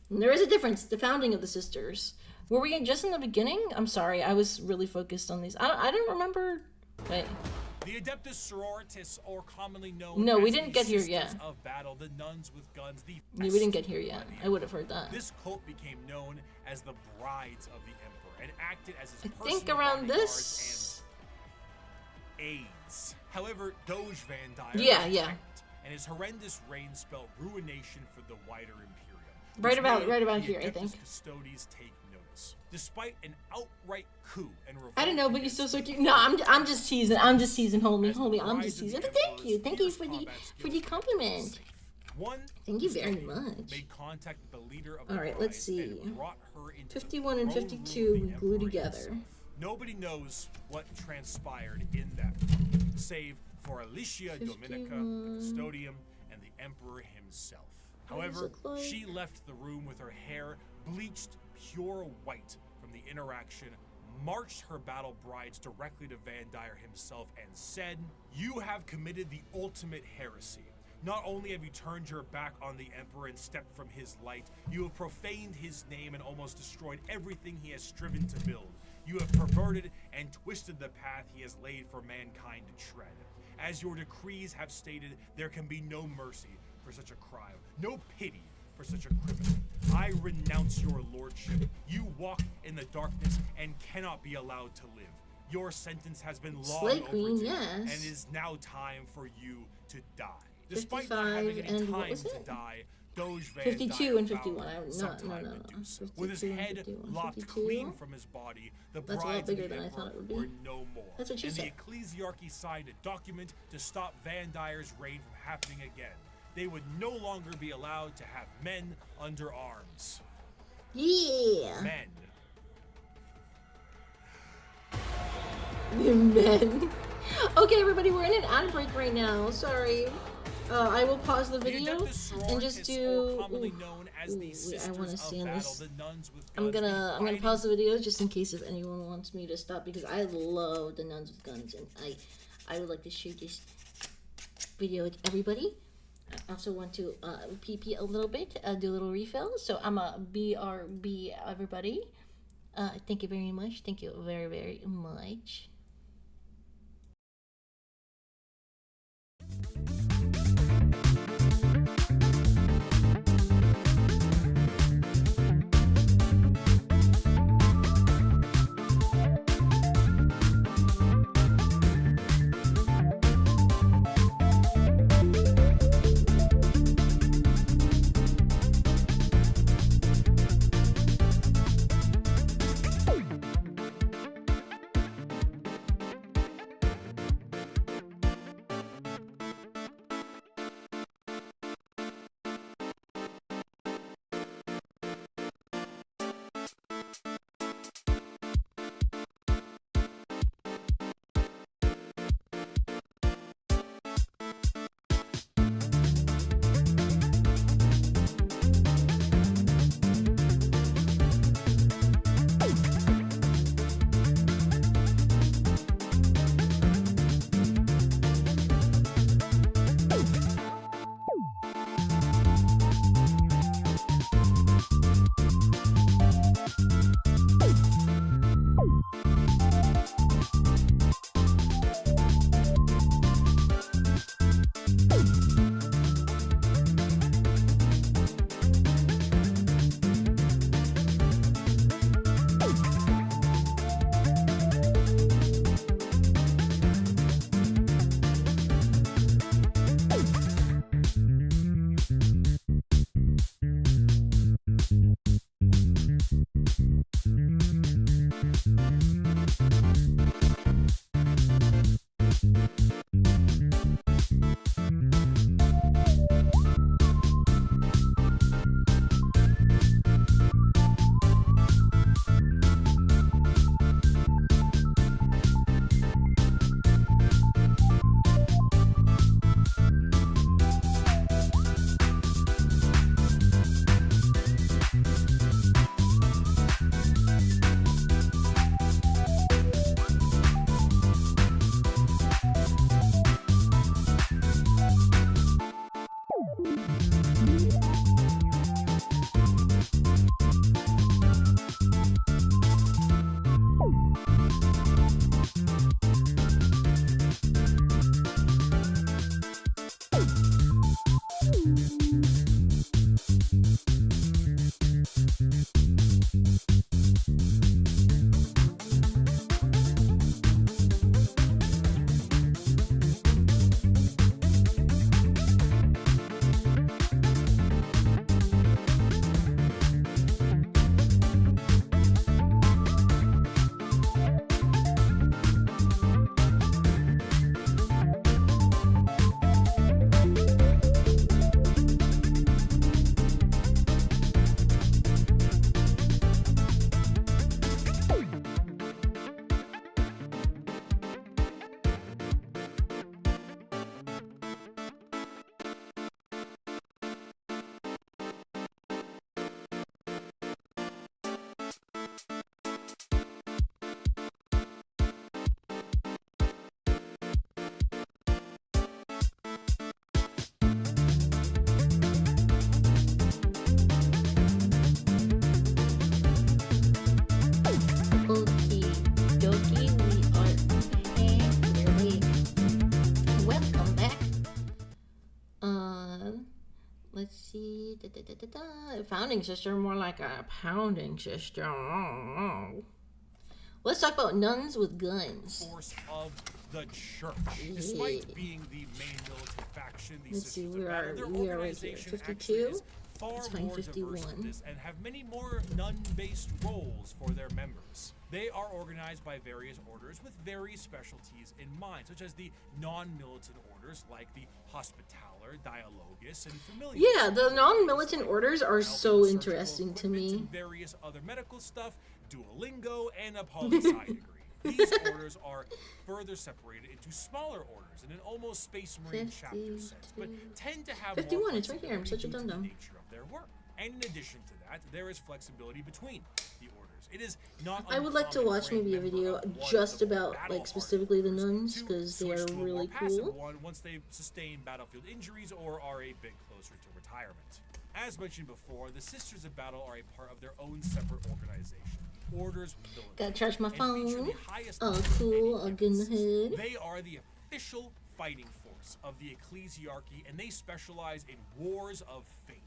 And there is a difference. The founding of the sisters. Were we just in the beginning? I'm sorry. I was really focused on these. I didn't remember. Wait. The Adeptus Sororitas, or commonly known No, we as didn't the get here Sisters yet. of Battle, the nuns with guns, the Yeah, we didn't get here yet. I would have heard that. This cult became known as the Brides of the Emperor and acted as his I think personal around bodyguards this. and aides. However, Goj Van Dyer Yeah, was yeah. attacked, and his horrendous reign spelled ruination for the wider imperium. Right which about- made right about the here, I Adeptus think. Custodes take notice. Despite an outright coup and revolt I don't know, but you're against still so the cute. No, I'm just teasing. I'm just teasing. Hold me, As the hold me. I'm brides just of the teasing. But Emperor's thank you fierce for the combat skills compliment. One Thank you very custodian much. made contact with the leader of the All right, let's brides and see. brought her into the 51 and throne room 52 of the we glue Emperor together. himself. Nobody knows what transpired in that room, save for Alicia Dominica, the custodian, and the Emperor himself. What does it However, look like? she left the room with her hair bleached pure white from the interaction, marched her battle brides directly to Van Dyer himself and said, "You have committed the ultimate heresy. Not only have you turned your back on the Emperor and stepped from his light, you have profaned his name and almost destroyed everything he has striven to build. You have perverted and twisted the path he has laid for mankind to tread. As your decrees have stated, there can be no mercy for such a crime, no pity for such a criminal. I renounce your lordship. You walk in the darkness and cannot be allowed to live. Your sentence has been long Slay Queen, overdue, yes. and it is now time for you to die. Despite not 55 having any and what time was to it? die, Doge Van 52 died and 51. without No. time to do so. With his 52 and head 51. lopped 52? clean from his body, the That's a lot brides of bigger the than I emperor thought it would be. were no more. That's what she and said. the ecclesiarchy signed a document to stop Van Dyer's reign from happening again. They would no longer be allowed to have men under arms. Yeah. Men. Men. Okay, everybody, we're in an ad break right now. Sorry. I will pause the video and just do. I want to stand this. I'm gonna pause the video just in case if anyone wants me to stop because I love the nuns with guns and I would like to share this video with everybody. I also want to pee a little bit, do a little refill. So I'm a BRB, everybody. Thank you very much. Thank you very, very much. Let's see. Founding sister, more like a pounding sister. Let's talk about nuns with guns. Force of the church. Despite being the main militant faction, the Let's see, Sisters of we Battle, are their right here. organization 52. actually is far Let's find more diverse 51. than this and have many more nun-based roles for their members. They are organized by various orders with various specialties in mind, such as the non-militant orders like the Hospitaller, Dialogus, and Familiar. Yeah, the non-militant orders are so interesting to me. Various other medical stuff, Duolingo, and a poli-sci degree. These orders are further separated into smaller orders in an almost Space Marine chapter sense, but tend to have 51, more it's right here, I'm such a flexibility due to dum-dum. the nature of their work. And in addition to that, there is flexibility between the orders. It is not I would like to uncommon watch for a maybe a member video of one of just the about, battle like, specifically the hardened nuns, to because they switch are to a more really passive cool. one once they sustain battlefield injuries or are a bit closer to retirement. As mentioned before, the Sisters of Battle are a part of their own separate organization. Orders Militant. Gotta charge my and feature phone. the highest Oh, number of cool. any I'll get in the emphasis. hood. They are the official fighting force of the ecclesiarchy, and they specialize in wars of faith.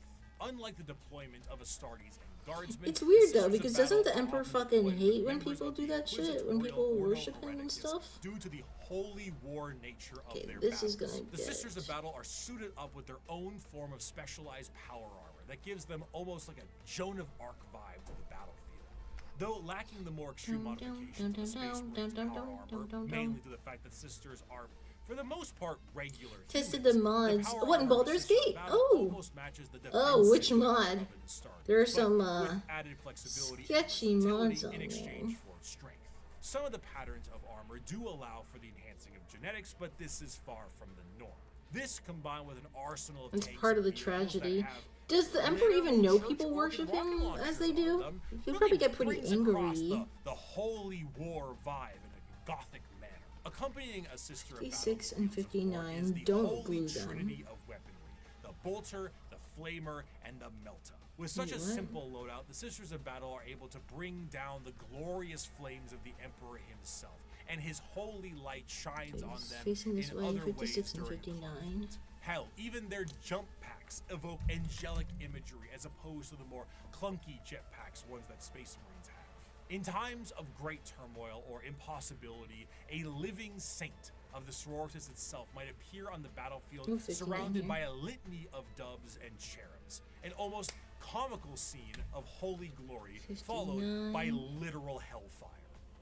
Unlike the deployment of Astartes and Guardsmen, It's weird the though, Sisters because of doesn't the Battle Emperor often fucking deployed hate with when members people of do the that shit? When Inquisitorial people Ordo worship him and Hereticus stuff? due to the holy war nature of Okay, their this is battles. gonna The get- Sisters of Battle are suited up with their own form of specialized power armor that gives them almost like a Joan of Arc vibe to the battlefield. Though lacking the more extreme modifications of Space Marine's power armor, mainly to the fact that Sisters are, for the most part, regular Tested humans, the mods. power What, in armor of Baldur's Sisters of Gate? Battle Oh. almost matches the Oh, which defensive mod? of an Astartes, There are but some, with added flexibility sketchy and mods versatility on in exchange there. for strength. Some of the patterns of armor do allow for the enhancing of genetics, but this is far from the norm. This, combined with an arsenal of It's tanks part of the and vehicles that tragedy. have Does the Emperor even know church people organ worship rocket him launchers as they on do? them, He'd really probably get pretty brings across angry. the holy war vibe in a gothic manner. Accompanying a Sister of Battle 56 and is the 59, holy don't glue trinity them. of weaponry: the bolter, the flamer, and the melta. With such a Wait, what? simple loadout, the Sisters of Battle are able to bring down the glorious flames of the Emperor himself, and his holy light shines on them Facing this in way, other 56 ways and during 59. Hell, even their jump packs evoke angelic imagery as opposed to the more clunky jetpacks, ones that Space Marines have. In times of great turmoil or impossibility, a living saint of the sororitas itself might appear on the battlefield, Ooh, 59 surrounded here. by a litany of doves and cherubs. An almost comical scene of holy glory, followed by 59. literal hellfire.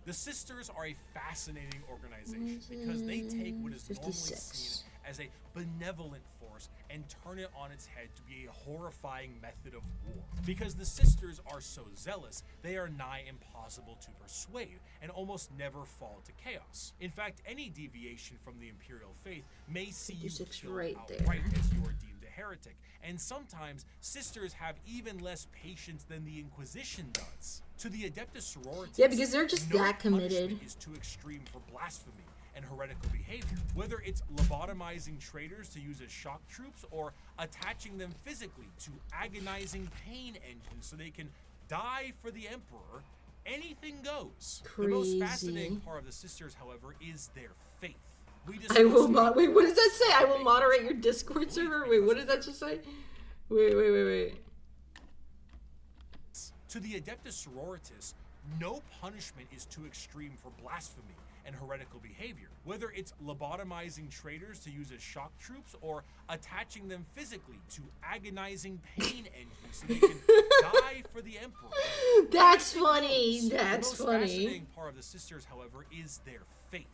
The Sisters are a fascinating organization because they take what is normally 56. seen as a benevolent force and turn it on its head to be a horrifying method of war. Because the Sisters are so zealous, they are nigh impossible to persuade and almost never fall to chaos. In fact, any deviation from the Imperial faith may see you 56 killed right outright there. as you are deemed a heretic, and sometimes Sisters have even less patience than the Inquisition does. To the Adeptus Sororitas, Yeah, because they're just no that committed. punishment is too extreme for blasphemy and heretical behavior. Whether it's lobotomizing traitors to use as shock troops or attaching them physically to agonizing pain engines so they can die for the Emperor, anything goes. The most fascinating Crazy. part of the Sisters, however, is their faith. We I will discussed- wait, what does that say? I will moderate your Discord server? Wait, what does that just say? Wait. To the Adeptus Sororitas, no punishment is too extreme for blasphemy and heretical behavior. Whether it's lobotomizing traitors to use as shock troops or attaching them physically to agonizing pain engines so they can die for the Emperor. That's Anything funny. goes. That's The most funny. fascinating part of the Sisters, however, is their faith.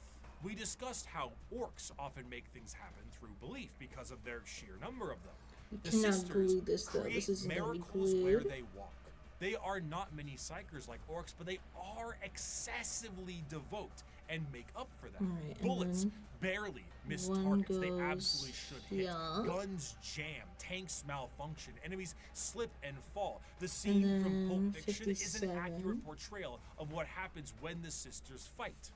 We discussed how orcs often make things happen through belief because of their sheer number of them. The cannot Sisters glue this, though. create This isn't gonna be miracles where glued. they walk. They are not many psychers like orcs, but they are excessively devout and make up for that. Alright, and Bullets then barely miss one targets they goes absolutely should hit. here. Guns jam, tanks malfunction, enemies slip and fall. The scene And from then Pulp Fiction is 57. an accurate portrayal of what happens when the sisters fight.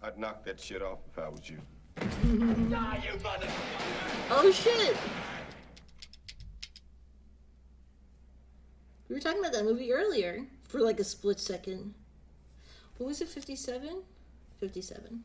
I'd knock that shit off if I was you. Oh shit! We were talking about that movie earlier for like a split second. What was it, 57? 57.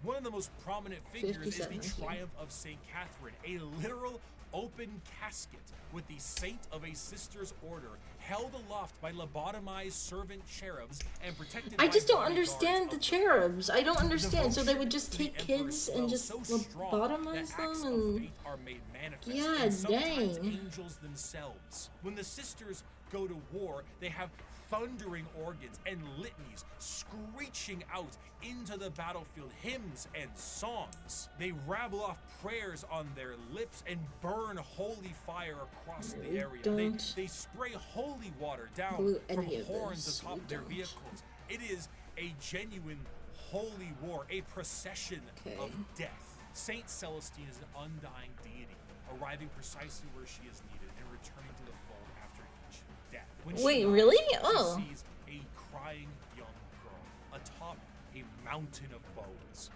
One of the most prominent figures is the 57, okay. Triumph of St. Catherine, a literal open casket with the saint of a sister's order held aloft by lobotomized servant cherubs and protected I by just don't bodyguards understand of the faith. cherubs. I don't understand. So they would just Devotion take to the emperor's kids spell and just so strong lobotomize that acts them of and faith are made manifest, yeah, and sometimes dang. angels themselves. When the sisters go to war, they have thundering organs and litanies screeching out into the battlefield, hymns and songs. They rabble off prayers on their lips and burn holy fire across the area. They spray holy water down do from any of horns this. atop We their don't. vehicles. It is a genuine holy war, a procession of death. Saint Celestine is an undying deity, arriving precisely where she is needed and returning to the fold after each death. When she Wait, dies, really? she Oh. sees a crying young girl atop a mountain of bones,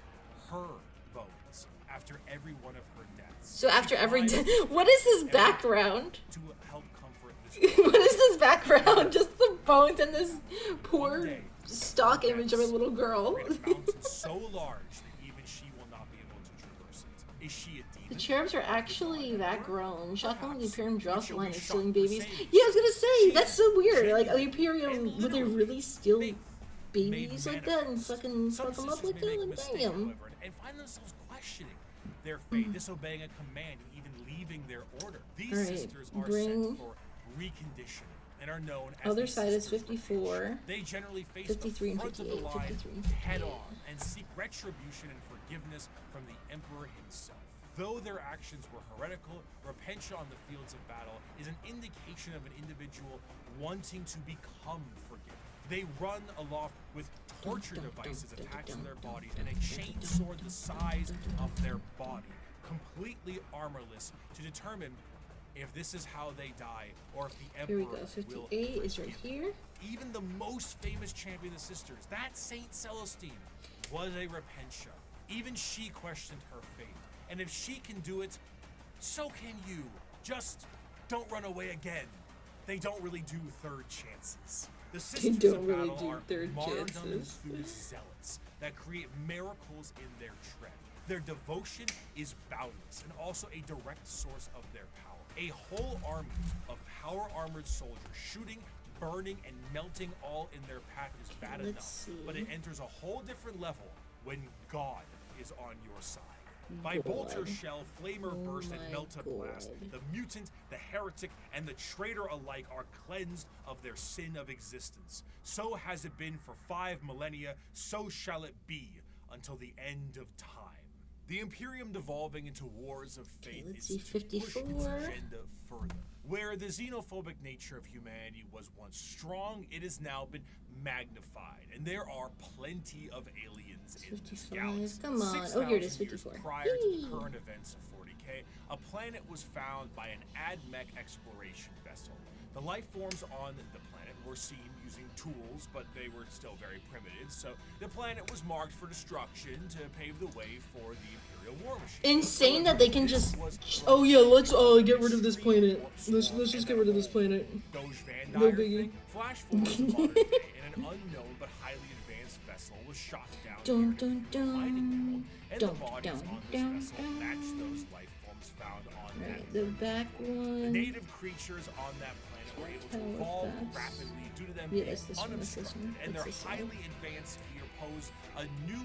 her bones, after every one of her deaths. So after She every climbs what is this every background? to help comfort this What is this background? Just the bones and this poor day, stock image of a little girl. create a mountain so large that even she will not be able to traverse it. Is she a demon? The cherubs are actually that grown. Shockingly, the Imperium draws the line of She'll be stealing shocked for babies. saying Yeah, I was gonna say, she that's so weird. genuinely Like, the Imperium, and would they literally really steal made babies like that and manifest. fucking Some fuck them up sisters like may make a that? mistake, Damn. however, and find themselves questioning their faith, disobeying a command, even leaving their order. These Alright, sisters are bring- sent for reconditioning and are known as Other the side is Sisters of 54. Asia. They generally face 53 the and front of the 58, line 53 and 58. head on and seek retribution and forgiveness from the emperor himself. Though their actions were heretical, repentia on the fields of battle is an indication of an individual wanting to become forgiven. They run aloft with torture devices attached to their bodies and a chain sword the size of their body, completely armorless, to determine if this is how they die or if the Here we emperor go. will 58 is right forgive them. here. Even the most famous champion of the sisters, that Saint Celestine, was a repentia. Even she questioned her faith. And if she can do it, so can you. Just don't run away again. They don't really do third chances. The sisters don't of really battle do are third martyrdom chances. enthused zealots that create miracles in their tread. Their devotion is boundless and also a direct source of their power. A whole army of power-armored soldiers shooting, burning, and melting all in their path is bad enough, see. but it enters a whole different level when God is on your side. By God. bolt or shell, flamer Oh burst and my melt to blast. God. The mutant, the heretic, and the traitor alike are cleansed of their sin of existence. So has it been for 5 millennia, so shall it be until the end of time. The Imperium devolving into wars of fate let's is see, to push its 54. agenda further. Where the xenophobic nature of humanity was once strong, it has now been magnified, and there are plenty of aliens in this 55. galaxy. Come on. Oh, here it is, 6,000 years 54. prior to Yay. the current events of 40K, a planet was found by an AdMech exploration vessel. The life forms on the planet were seen using tools, but they were still very primitive, so the planet was marked for destruction to pave the way for the Imperial War Machine. Insane that they can just. This was Oh yeah, let's get rid of this planet. Let's just get rid of this planet. Doge Van No Dyer biggie. thing. Flash forward to modern day, and an unknown but highly advanced vessel was shot down Dun, here in dun, the Lighting World, and dun, the bodies dun, on dun, this vessel dun. match those life forms found on Right, that. the back The one. native creatures on that planet were able to tell if evolve that's- rapidly due to them Yeah, being it's this one, it's this unobstructed, one, and their it's this one. highly advanced gear pose a new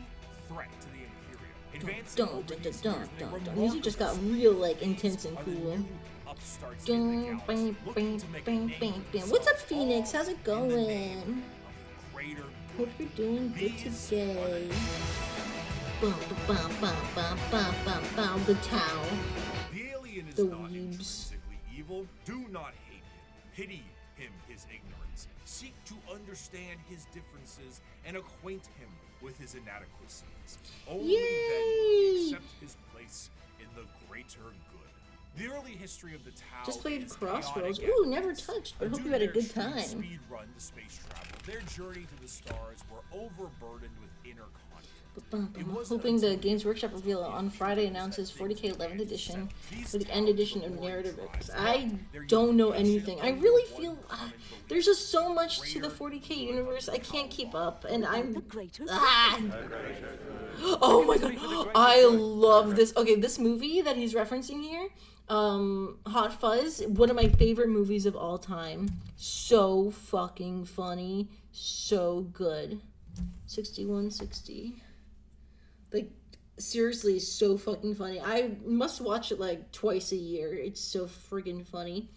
threat to the Imperium. Advancing Dun, over dun, these dun, years, they dun, were dun. Music just got remarkable. real like intense and Are the cool. new upstarts in the Dun, galaxy, bang, looking bang, to make a bang, name bang, for bang. What's up, themselves, Phoenix? all How's it in the name going? of greater Hope you're doing good These today. Bum, bum, bum, bum, bum, bum, bum, the town. The alien is The not weebs. intrinsically evil. Do not hate him. Pity him his ignorance. Seek to understand his differences and acquaint him with his inadequacies. Only then will Yay! he accept his place in the greater good. The early history of the Tau Just played is Crossroads. chaotic Ooh, and never intense. touched, but hope Due you to had a their good sheer time. Speed run to space travel. Their journey to the stars were overburdened with inner conflict. Hoping the Games Workshop reveal on Friday announces 40k 11th edition for the end edition of narrative books. I don't know anything. I really feel there's just so much to the 40k universe. I can't keep up, and I'm oh my god, I love this. Okay, this movie that he's referencing here, Hot Fuzz, one of my favorite movies of all time. So fucking funny, so good. 6160. Like, seriously, so fucking funny. I must watch it like twice a year. It's so friggin' funny.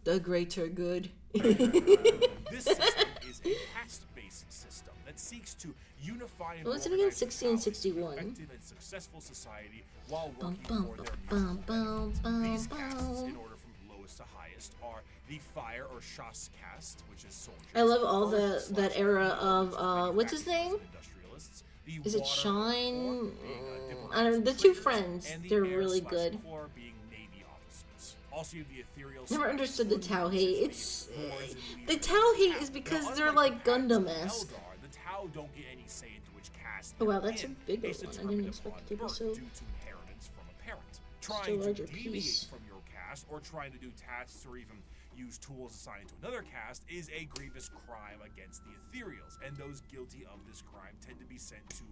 The greater good. This system is a caste-based system that seeks to unify and What's it again? 1661. effective and successful society while working for their mutual benefit. These castes, in order from lowest to highest, are the fire or Shas caste, which is soldiers. I love all that era of what's his name? Is it Shine? I don't know. The two friends, they're really good. Never understood the Tau hate. It's the Tau hate is because they're like Gundam-esque. Oh wow, that's a bigger one. I didn't expect it to be so. Just a larger piece. From your caste or trying to do tasks or even use tools assigned to another caste is a grievous crime against the ethereals, and those guilty of this crime tend to be sent to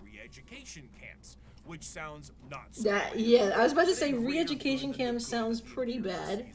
re-education camps, which sounds not so that yeah, I was about to say re-education camps sounds pretty bad.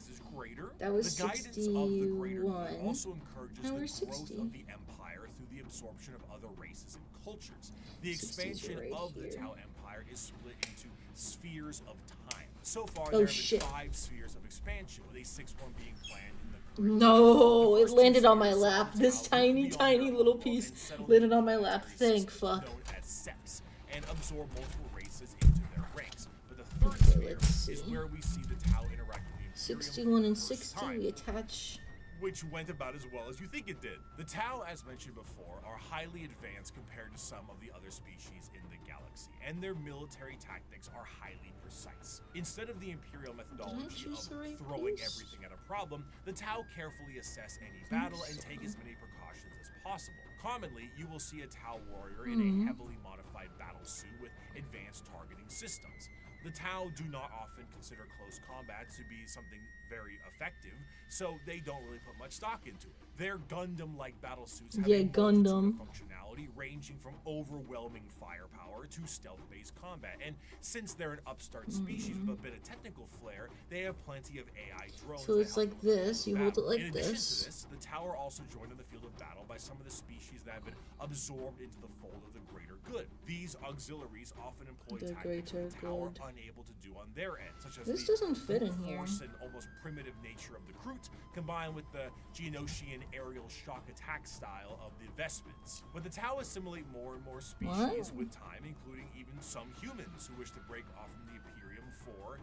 That was 61. Also encourages Now we're the 60. growth of the empire through the absorption of other races and cultures. The expansion right of the here. Tau Empire is split into spheres of time. So far, Oh, there have shit. been 5 spheres of expansion, with a 6th one being planned in the current No, The it first landed two on my spheres lap. of This Tau tiny, beyond tiny their little world piece and settled landed into on my other lap. races Thank fuck. known as septs, and absorb multiple races into their ranks. But the third Okay, sphere let's is see. where we see the Tau interact with the Imperium 61 and for the first 60, time, we attach. which went about as well as you think it did. The Tau, as mentioned before, are highly advanced compared to some of the other species in the galaxy, and their military tactics are highly precise. Instead of the Imperial methodology choose the of right throwing piece? everything at a problem, the Tau carefully assess any battle and take as many precautions as possible. Commonly, you will see a Tau warrior in a heavily modified battle suit with advanced targeting systems. The Tau do not often consider close combat to be something very effective, so they don't really put much stock into it. Their Gundam-like battle suits have a multitude of functionality ranging from overwhelming firepower to stealth-based combat, and since they're an upstart species with a bit of technical flair, they have plenty of AI drones. So that it's help like them in this, the you hold it battle. like In addition this. to this, the Tau are also joined in the field of battle by some of the species that have been absorbed into the fold of the greater good. These auxiliaries often employ The tactics greater the Tau good. are unable to do on their end, such as This the doesn't fit in brute here. force and almost primitive nature of the Kroot, combined with the Geonosian aerial shock attack style of the Vestments. But the Tau assimilate more and more species What? with time, including even some humans who wish to break off from the Imperium for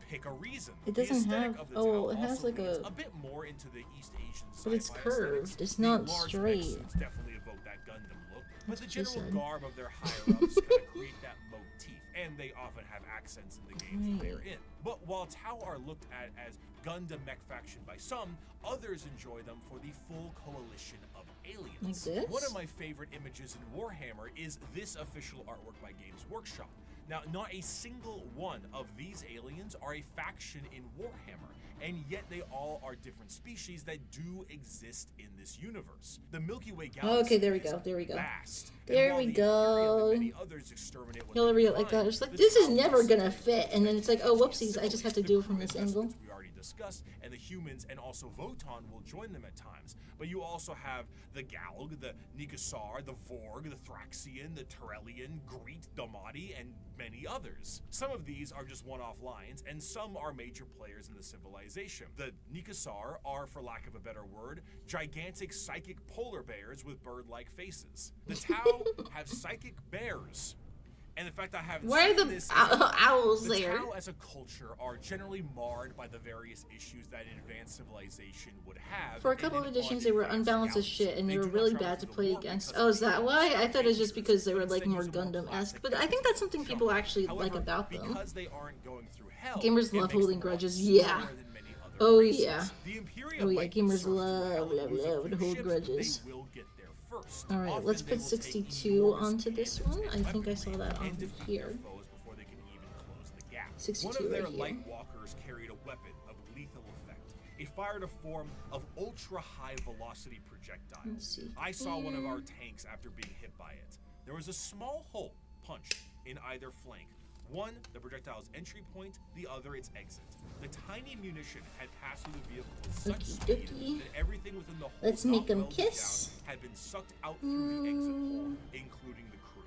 pick a reason. It The doesn't aesthetic have- of the oh, Tau it has also like leans a- bit more into the East Asian But it's sci-fi curved, aesthetics. it's The not large straight. mech suits definitely evoke that Gundam look, but the what she general said. garb of their higher-ups kind of create that motif, and they often have accents in the games that they are in. But while Tau are looked at as Gundam mech faction by some, others enjoy them for the full coalition of aliens. Like this? One of my favorite images in Warhammer is this official artwork by Games Workshop. Now, not a single one of these aliens are a faction in Warhammer, and yet they all are different species that do exist in this universe. The Milky Way galaxy Okay, there we is go, there we go. vast, and There while we the Imperium go. and many others exterminate what You'll they read it can like that. find, It's like, the this is Tau never also gonna fit, and then it's like, oh, whoopsies, I just have to do it from this angle. We already discussed, and the humans and also Voton will join them at times. But you also have the Galg, the Nikasar, the Vorg, the Thraxian, the Turellian, Greet, Domati, and many others. Some of these are just one-off lines, and some are major players in the civilization. The Nikasar are, for lack of a better word, gigantic psychic polar bears with bird-like faces. The Tau have psychic bears. And in fact, I haven't Why are seen the this owls the there? Tau as a culture are generally marred by the various issues that an advanced civilization would have. For a couple of in an editions, they were unadvanced unbalanced as galaxy. shit, and they do were not really travel bad to the play war against. because Oh, is that of why? I thought it was just dangers, because they were but like instead more use a more Gundam-esque, classic but I think that's something genre. people actually However, like about them. because they aren't going through hell, Gamers it love makes holding them a lot grudges, slower yeah. than many other Oh races. yeah. The Imperium Oh yeah, might gamers surf through hell love, and love, lose a love few to hold ships, but grudges. They will get there first. All right, let's put 62 onto this one. I think I saw that on here. 62 One of their right here. light walkers carried a weapon of lethal effect. It fired a form of ultra-high velocity projectile. Let's see. I saw one of our tanks after being hit by it. There was a small hole punched in either flank. One, the projectile's entry point, the other its exit. The tiny munition had passed through the vehicle with such speed that everything within the hole Let's make them kiss. had been sucked out through the exit hole, including the crew.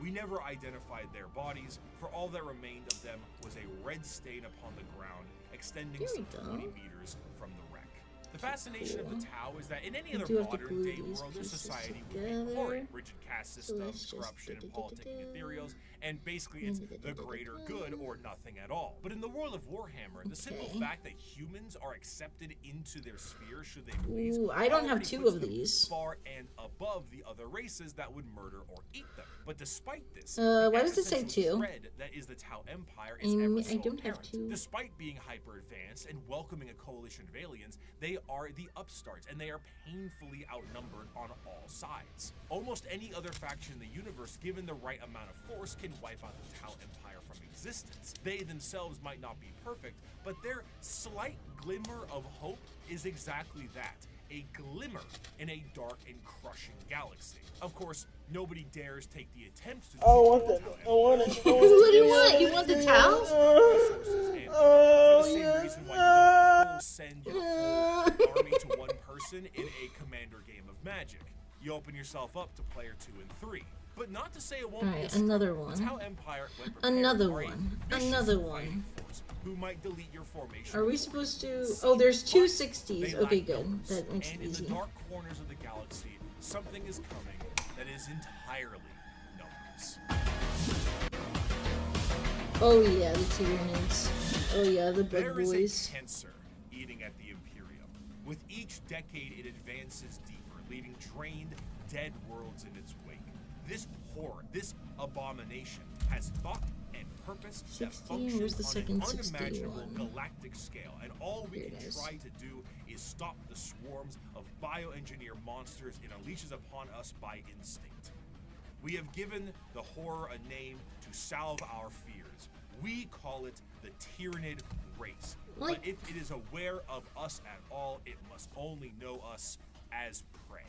We never identified their bodies, for all that remained of them was a red stain upon the ground, extending some 20 meters from the wreck. The fascination of the Tau is that in any other modern-day world, their society would be horrid. Rigid caste systems, corruption, and politicking ethereals, and basically it's the greater good or nothing at all. But in the world of Warhammer, the simple fact that humans are accepted into their sphere, should they please, Ooh, I don't have two of these. far and above the other races that would murder or eat them. But despite this, why does it say existential two? dread that is the Tau Empire is ever so I don't have apparent. two. Despite being hyper-advanced and welcoming a coalition of aliens, they are the upstarts, and they are painfully outnumbered on all sides. Almost any other faction in the universe, given the right amount of force, can wipe out the Tau Empire from existence. They themselves might not be perfect, but their slight glimmer of hope is exactly that. A glimmer in a dark and crushing galaxy. Of course, nobody dares take the attempt to What do you want? You want the towels? For the same reason why you don't full send your whole army to one person in a commander game of Magic. You open yourself up to player 2 and 3. But not to say it won't be Alright, another one. Tau Empire, when prepared, Another are a one. vicious Another fighting one. force who might delete your formation. Are we supposed to? Oh, there's two 60s. They Okay, lack good. numbers, That makes it and in easy. the dark corners of the galaxy, something is coming that is entirely numbers. Oh yeah, the Tyranids. Oh yeah, the bug There is boys. a cancer eating at the Imperium. With each decade, it advances deeper, leaving drained, dead worlds in its wake. This horror, this abomination, has thought and purpose that 16, where's the functions on second an unimaginable 61? galactic scale, and all we Here can it is. try to do is stop the swarms of bioengineered monsters it unleashes upon us by instinct. We have given the horror a name to salve our fears. We call it the Tyranid race. What? But if it is aware of us at all, it must only know us as prey.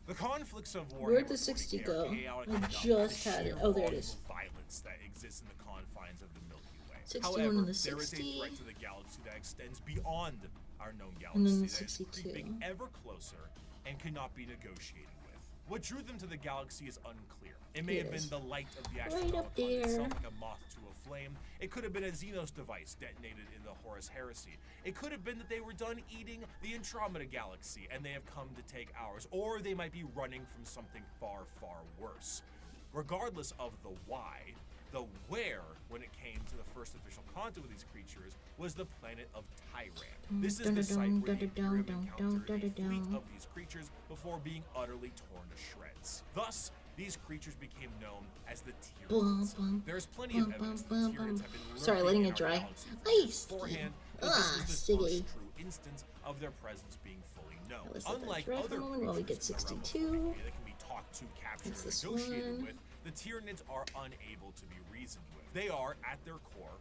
The conflicts of Warhammer Where'd the 60 are go? chaotic I enough just for the had it. sheer Oh, there it volume is. of violence that exists in the confines of the Milky Way. 61 However, and the there is a 60. threat to the galaxy that extends beyond our known And then galaxy the that is 62. creeping ever closer and cannot be negotiated with. What drew them to the galaxy is unclear. It may Here have it been is. the light of the Right astronomicon up there. itself, like a moth to a flame. It could have been a Xenos device detonated in the Horus Heresy. It could have been that they were done eating the Andromeda galaxy and they have come to take ours, or they might be running from something far, far worse. Regardless of the why, the where, when it came to the first official contact with these creatures, was the planet of Tyran. This is the site where the Imperium encountered a fleet of these creatures before being utterly torn to shreds. Thus, these creatures became known as the Tyranids. There's plenty of evidence that the Tyranids have been Sorry, lurking letting in it our dry. galaxy Ice. beforehand, but this was the Sticky. first true instance of their presence being fully known. Let's let that Unlike dry for other a moment while we get creatures in the realm of 62. Warhammer that can be talked to, captured, What's or this negotiated one? with, the Tyranids are unable to be reasoned with. They are, at their core,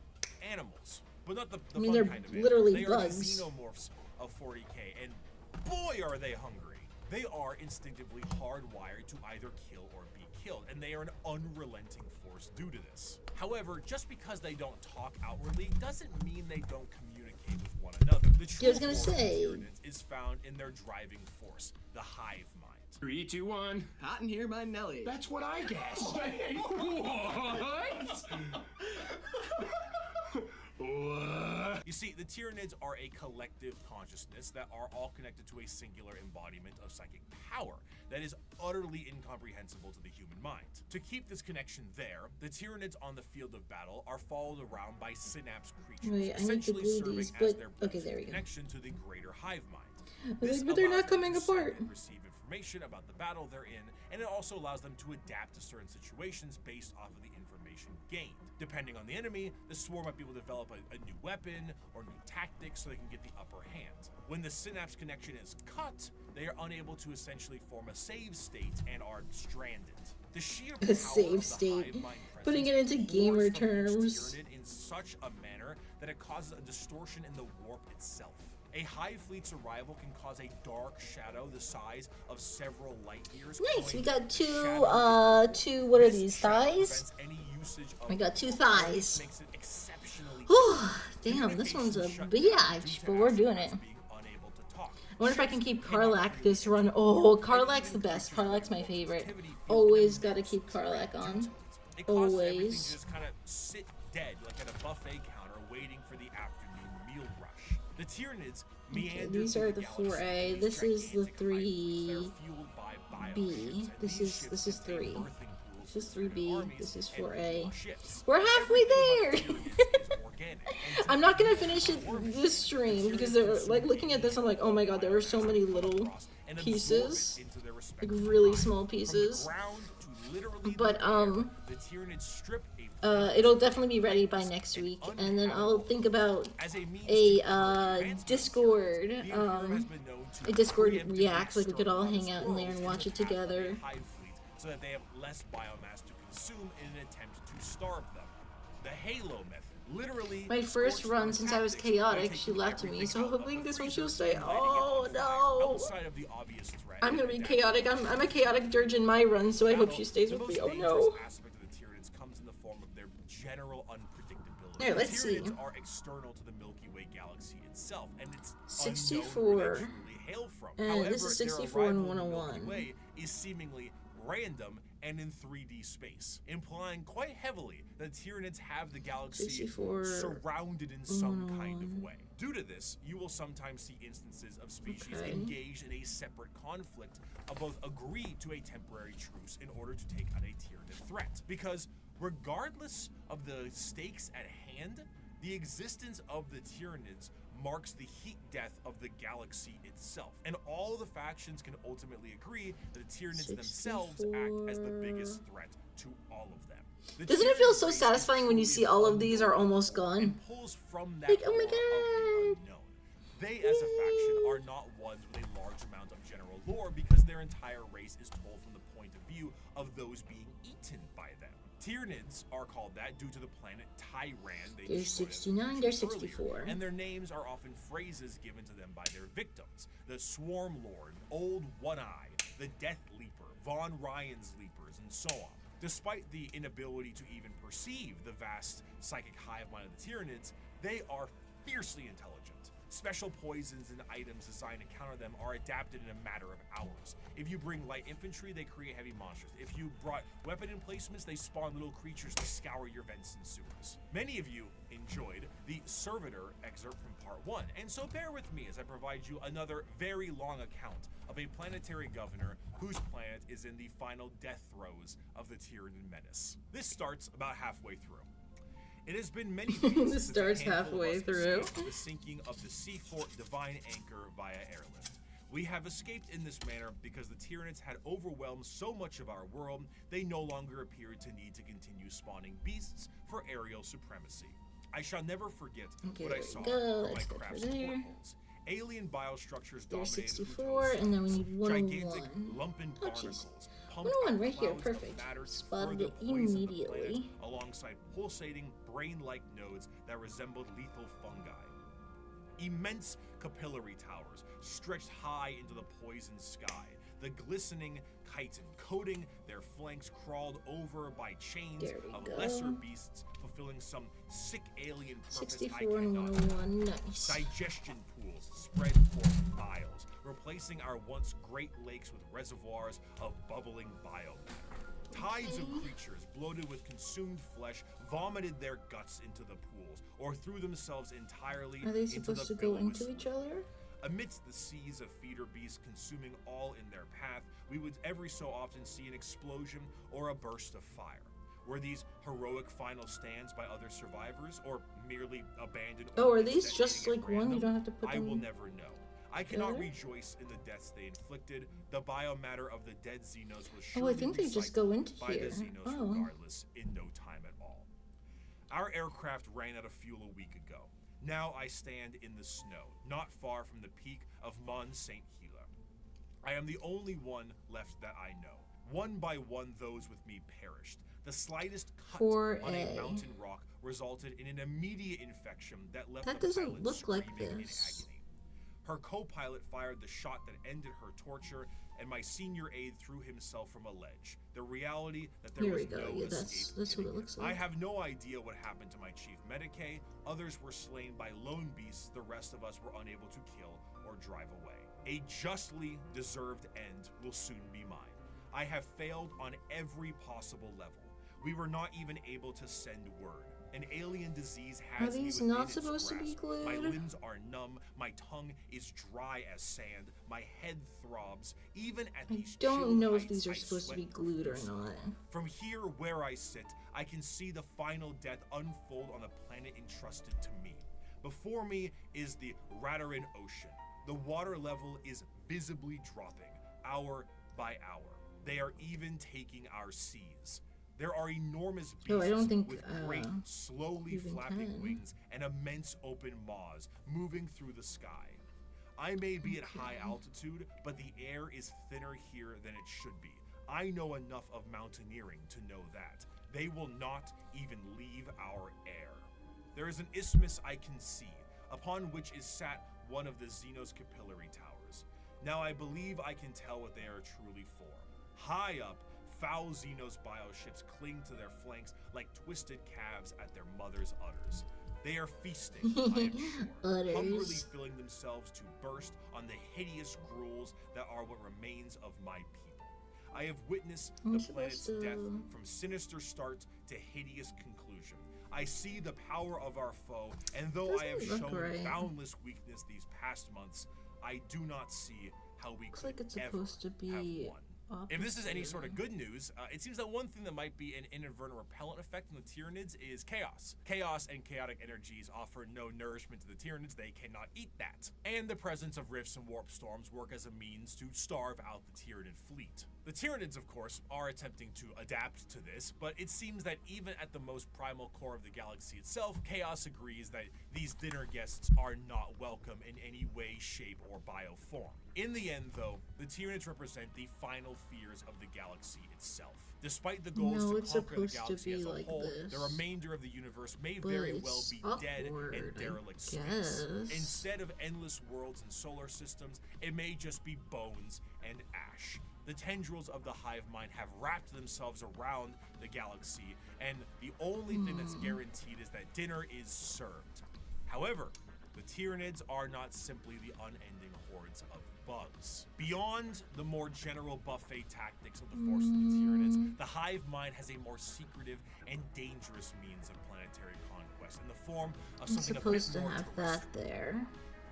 animals. But not the I mean, fun they're kind of literally animals. They are bugs. the xenomorphs of 40k, and boy are they hungry. They are instinctively hardwired to either kill or be killed, and they are an unrelenting force due to this. However, just because they don't talk outwardly doesn't mean they don't communicate with one another. The true I was gonna force of say. Tyranids is found in their driving force, the hive mind. 3, 2, 1. Hot in here by Nelly. That's what I guessed. What? You see, the Tyranids are a collective consciousness that are all connected to a singular embodiment of psychic power that is utterly incomprehensible to the human mind. To keep this connection there, the Tyranids on the field of battle are followed around by synapse creatures, Wait, I need to essentially glue serving these, as but their okay, bridge there we go. connection to the greater hive mind. But they're allows not them coming to send apart. and receive information about the battle they're in, and it also allows them to adapt to certain situations based off of the information information gained. Depending on the enemy, the swarm might be able to develop a new weapon or new tactics so they can get the upper hand. When the synapse connection is cut, they are unable to essentially form a save state and are stranded. The sheer power A save of the state. hive mind Putting it presence into pours gamer from each terms. Tyranid in such a manner that it causes a distortion in the warp itself. A hive fleet's arrival can cause a dark shadow the size of several light years. Nice, we got two, what are these, thighs? I got 2 thighs. Whew, damn, this one's a biatch, but we're doing it. I wonder if I can keep Karlach this run. Oh, Karlach's the best. Karlach's my favorite. Always gotta keep Karlach on. Always. Just kind of sit dead like at a buffet counter waiting for the afternoon meal rush. The Tyranids Okay, these are the 4A. This is the 3B. This is 3. This is 3B. This is 4A. We're halfway there. I'm not gonna finish it this stream because they're like looking at this. I'm like, oh my god, there are so many little pieces, like really small pieces. But it'll definitely be ready by next week, and then I'll think about a Discord react, like we could all hang out in there and watch it together. So that they have less biomass to consume in an attempt to starve them. The Halo method. Literally, my first run since I was chaotic, she left me, so hoping this one she'll stay. Oh no! I'm gonna be chaotic. I'm a chaotic dirge in my run, so I hope she stays with me. Oh no! Here, let's see. Are external to the Milky Way galaxy itself, and it's 64. And this is 64 and 101. Way is seemingly random and in 3D space, implying quite heavily that Tyranids have the galaxy surrounded in some kind of way. Due to this, you will sometimes see instances of species engaged in a separate conflict of both agree to a temporary truce in order to take on a Tyranid threat. Because regardless of the stakes at hand, the existence of the Tyranids marks the heat death of the galaxy itself. And all the factions can ultimately agree that the Tyranids themselves act as the biggest threat to all of them. Doesn't it feel so satisfying when you see all of these are almost gone? Like, oh my god! They, as a faction, are not ones with a large amount of general lore because their entire race is told from the point of view of those being eaten by them. Tyranids are called that due to the planet Tyran. They're 69, they're 64. And their names are often phrases given to them by their victims. The Swarm Lord, Old One-Eye, the Death Leaper, Von Ryan's Leapers, and so on. Despite the inability to even perceive the vast psychic hive mind of the Tyranids, they are fiercely intelligent. Special poisons and items designed to counter them are adapted in a matter of hours. If you bring light infantry, they create heavy monsters. If you brought weapon emplacements, they spawn little creatures to scour your vents and sewers. Many of you enjoyed the Servitor excerpt from part 1, and so bear with me as I provide you another very long account of a planetary governor whose planet is in the final death throes of the Tyranid menace. This starts about halfway through. It has been many days this starts halfway through. The sinking of the Seafort Divine Anchor via airlift. We have escaped in this manner because the Tyranids had overwhelmed so much of our world, they no longer appeared to need to continue spawning beasts for aerial supremacy. I shall never forget what I saw from my craft's portholes. Alien biostructures dominated 64, and then we need 101. Gigantic lumpen barnacles. 101 right here, perfect. Spotted it immediately. Alongside pulsating, brain-like nodes that resembled lethal fungi. Immense capillary towers stretched high into the poisoned sky. The glistening chitin coating their flanks crawled over by chains of lesser beasts fulfilling some sick alien purpose 64 and 101, nice. Digestion pools spread forth miles, replacing our once great lakes with reservoirs of bubbling biomatter. Tides of creatures bloated with consumed flesh vomited their guts into the pools or threw themselves entirely Are they supposed to go into each other? Amidst the seas of feeder beasts consuming all in their path, we would every so often see an explosion or a burst of fire. Were these heroic final stands by other survivors, or merely abandoned? Oh, are these just like one? You don't have to put them. I will never know. I cannot rejoice in the deaths they inflicted. The biomatter of the dead Xenos was surely I think they just go into by here. the Xenos regardless in no time at all. Our aircraft ran out of fuel a week ago. Now I stand in the snow, not far from the peak of Mont Saint Helena. I am the only one left that I know. One by one, those with me perished. The slightest cut on a mountain rock resulted in an immediate infection that left the pilot screaming in agony. Her co-pilot fired the shot that ended her torture, and my senior aide threw himself from a ledge. The reality that there was no escape. That's what it looks like. I have no idea what happened to my chief medicae. Others were slain by lone beasts. The rest of us were unable to kill or drive away. A justly deserved end will soon be mine. I have failed on every possible level. We were not even able to send word. An alien disease has me within its grasp. My limbs are numb, my tongue is dry as sand, my head throbs. Even at these I don't know if heights, these are I supposed to be sweat glued or profusely. not. From here where I sit, I can see the final death unfold on the planet entrusted to me. Before me is the Radarin Ocean. The water level is visibly dropping, hour by hour. They are even taking our seas. There are enormous beasts with great, slowly flapping wings and immense open maws moving through the sky. I may be at high altitude, but the air is thinner here than it should be. I know enough of mountaineering to know that. They will not even leave our air. There is an isthmus I can see, upon which is sat one of the Xenos capillary towers. Now I believe I can tell what they are truly for. High up, foul Xenos bioships cling to their flanks like twisted calves at their mother's udders. They are feasting, I am sure, hungrily filling themselves to burst on the hideous gruels that are what remains of my people. I have witnessed the planet's death from sinister start to hideous conclusion. I see the power of our foe, and though I have shown boundless weakness these past months, I do not see how we could ever have won. If this is any sort of good news, it seems that one thing that might be an inadvertent repellent effect on the Tyranids is chaos. Chaos and chaotic energies offer no nourishment to the Tyranids, they cannot eat that. And the presence of rifts and warp storms work as a means to starve out the Tyranid fleet. The Tyranids, of course, are attempting to adapt to this, but it seems that even at the most primal core of the galaxy itself, Chaos agrees that these dinner guests are not welcome in any way, shape, or bioform. In the end, though, the Tyranids represent the final fears of the galaxy itself. Despite the goals to conquer the galaxy as a whole, the remainder of the universe may very well be dead and derelict space. Instead of endless worlds and solar systems, it may just be bones and ash. The tendrils of the hive mind have wrapped themselves around the galaxy, and the only thing that's guaranteed is that dinner is served. However, the Tyranids are not simply the unending hordes of bugs. Beyond the more general buffet tactics of the force of the Tyranids, the hive mind has a more secretive and dangerous means of planetary conquest in the form of something a bit more supposed to have that there.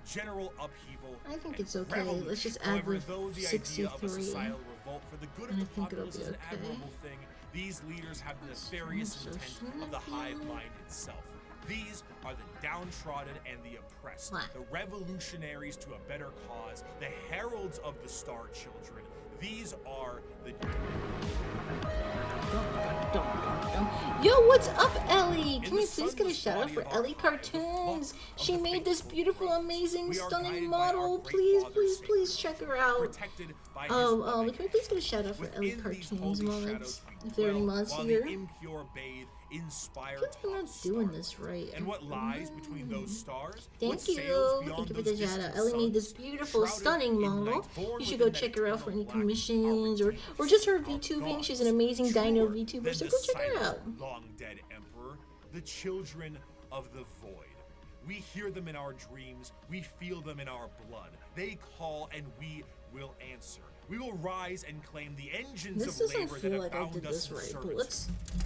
General upheaval. I think it's okay. Let's just add the 63. Revolt for the good of the populace is an admirable thing. These leaders have the nefarious intent of the hive mind itself. These are the downtrodden and the oppressed, the revolutionaries to a better cause, the heralds of the Star Children. These are the... Yo, what's up, Ellie? Can we please get a shout out for Ellie Cartoons? She made this beautiful, amazing, stunning model. Please, please, please check her out. Can we please get a shout out for Ellie Cartoons mods? If there are any mods here. I feel like I'm not doing this right. And what lies between those stars? Thank you. Thank you for the shout out. Ellie made this beautiful, stunning model. You should go check her out for any commissions or just her VTubing. She's an amazing dino VTuber, so go check her out. Long dead emperor, the children of the void. We hear them in our dreams. We feel them in our blood. They call and we will answer. We will rise and claim the engines of labor that have bound us in servitude.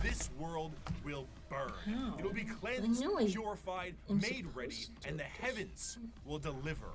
This world will burn. It will be cleansed, purified, made ready, and the heavens will deliver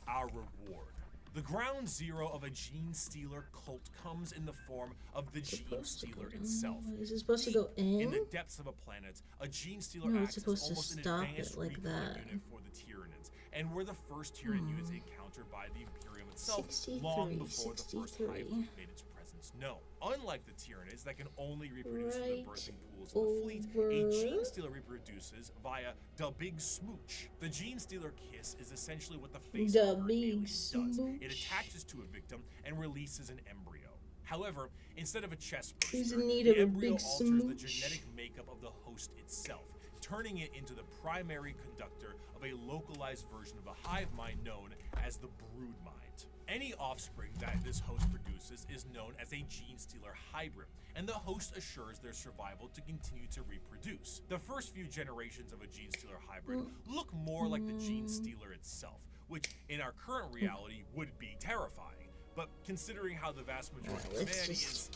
our reward. The ground zero of a gene stealer cult comes in the form of the gene stealer itself. Is it supposed to go in? In the depths of a planet, a gene stealer acts as almost an advanced recon unit for the Tyranids, and were the first Tyranid units encountered by the Imperium itself long before the first hive made its presence once known. Unlike the Tyranids that can only reproduce in the Right birthing pools of the fleet, a over. gene stealer reproduces via the big smooch. The gene stealer kiss is essentially what the face The of an big alien does. smooch. It attaches to a victim and releases an embryo. However, instead of a chest Who's burster, in need the of a embryo big alters the smooch? genetic makeup of the host itself, turning it into the primary conductor of a localized version of the hive mind known as the brood mind. Any offspring that this host produces is known as a gene stealer hybrid, and the host assures their survival to continue to reproduce. The first few generations of a gene stealer hybrid look more like the gene stealer itself, which in our current reality would be terrifying. But considering how the vast majority of humanity is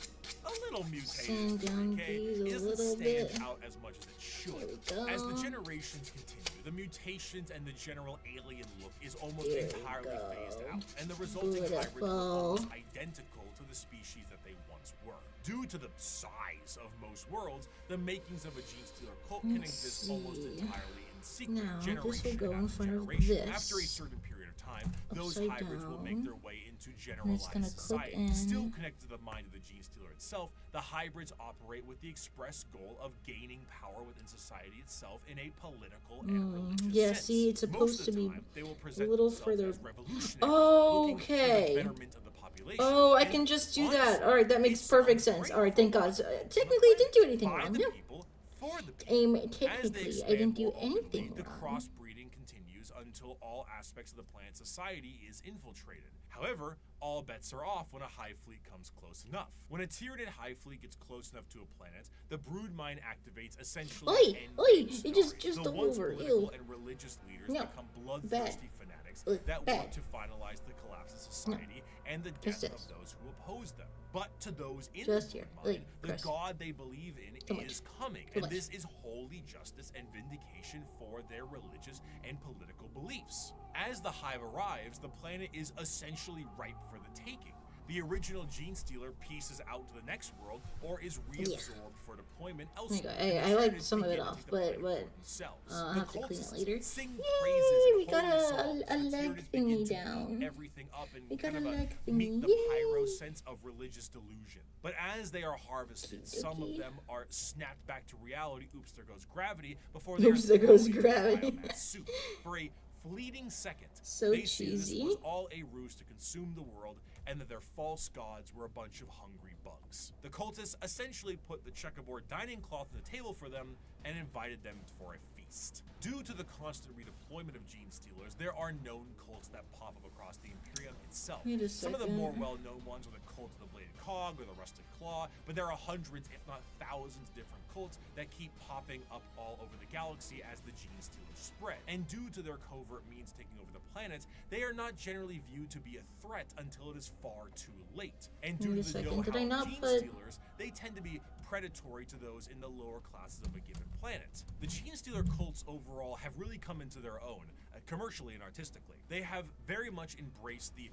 a little mutated, it doesn't stand out as much as it should. As the generations continue, the mutations and the general alien look is almost entirely phased out, and the resulting hybrids look almost identical to the species that they once were. Due to the size of most worlds, the makings of a gene stealer cult can exist almost entirely in secret, Now, this will generation go in after front of generation. this. After a certain period of time, those Upside hybrids will make down. their way into And it's generalized gonna click society. in. Still connected to the mind of the gene stealer itself, the hybrids operate with the express goal of gaining power within society itself in a political and religious Yeah, sense. see, it's Most supposed of to the be time, they will a present little themselves further. as revolutionaries, Oh, looking for okay. the betterment of the population. Oh, I And can just do that. honestly, Alright, that makes it perfect sounds sense. great Alright, for thank God. us. So, technically, I didn't do anything By wrong. the Yeah. people, for the people. As they Technically, I expand didn't do more openly, anything the wrong. crossbreeding continues until all aspects of the planet's society is infiltrated. However, all bets are off when a hive fleet comes close enough. When a Tyranid hive fleet gets close enough to a planet, the brood mind activates essentially Oi, an oi, end it game just scenario. The all once over, political ew. and religious leaders No, become bloodthirsty fanatics that bad. want to finalize the collapse of society and the Just death this. of those who oppose them. But to those in Just the here. brood mind, Oi, the Chris. God they believe in Too much. is coming, Too and much. this is holy justice and vindication for their religious and political beliefs. As the hive arrives, the planet is essentially ripe for the taking. The original gene stealer pieces out to the next world or is reabsorbed for deployment elsewhere. I like some of it off, but I'll have to clean it later. Sing Yay, praises we and got holy a songs. The leg Tyranids begin thingy to down. beat everything up and We got kind a of leg meet the thingy. pyro Yay. sense of religious delusion. But as they are harvested, some of them are snapped back to reality. Oops, there goes gravity. Before they Oops, are there goes thrown into gravity. biomass soup. For a fleeting second, So they see this cheesy. was all a ruse to consume the world and that their false gods were a bunch of hungry bugs. The cultists essentially put the checkerboard dining cloth on the table for them and invited them for a feast. Due to the constant redeployment of gene stealers, there are known cults that pop up across the Imperium itself. Wait a Some of the second. more well-known ones are the cult of the bladed cog or the rusted claw, but there are hundreds, if not thousands, different cults that keep popping up all over the galaxy as the gene stealers spread. And due to their covert means taking over the planet, they are not generally viewed to be a threat until it is far too late. And due Wait a to the second, did I know-how not of gene put- stealers, they tend to be predatory to those in the lower classes of a given planet. The gene stealer cults overall have really come into their own, commercially and artistically. They have very much embraced the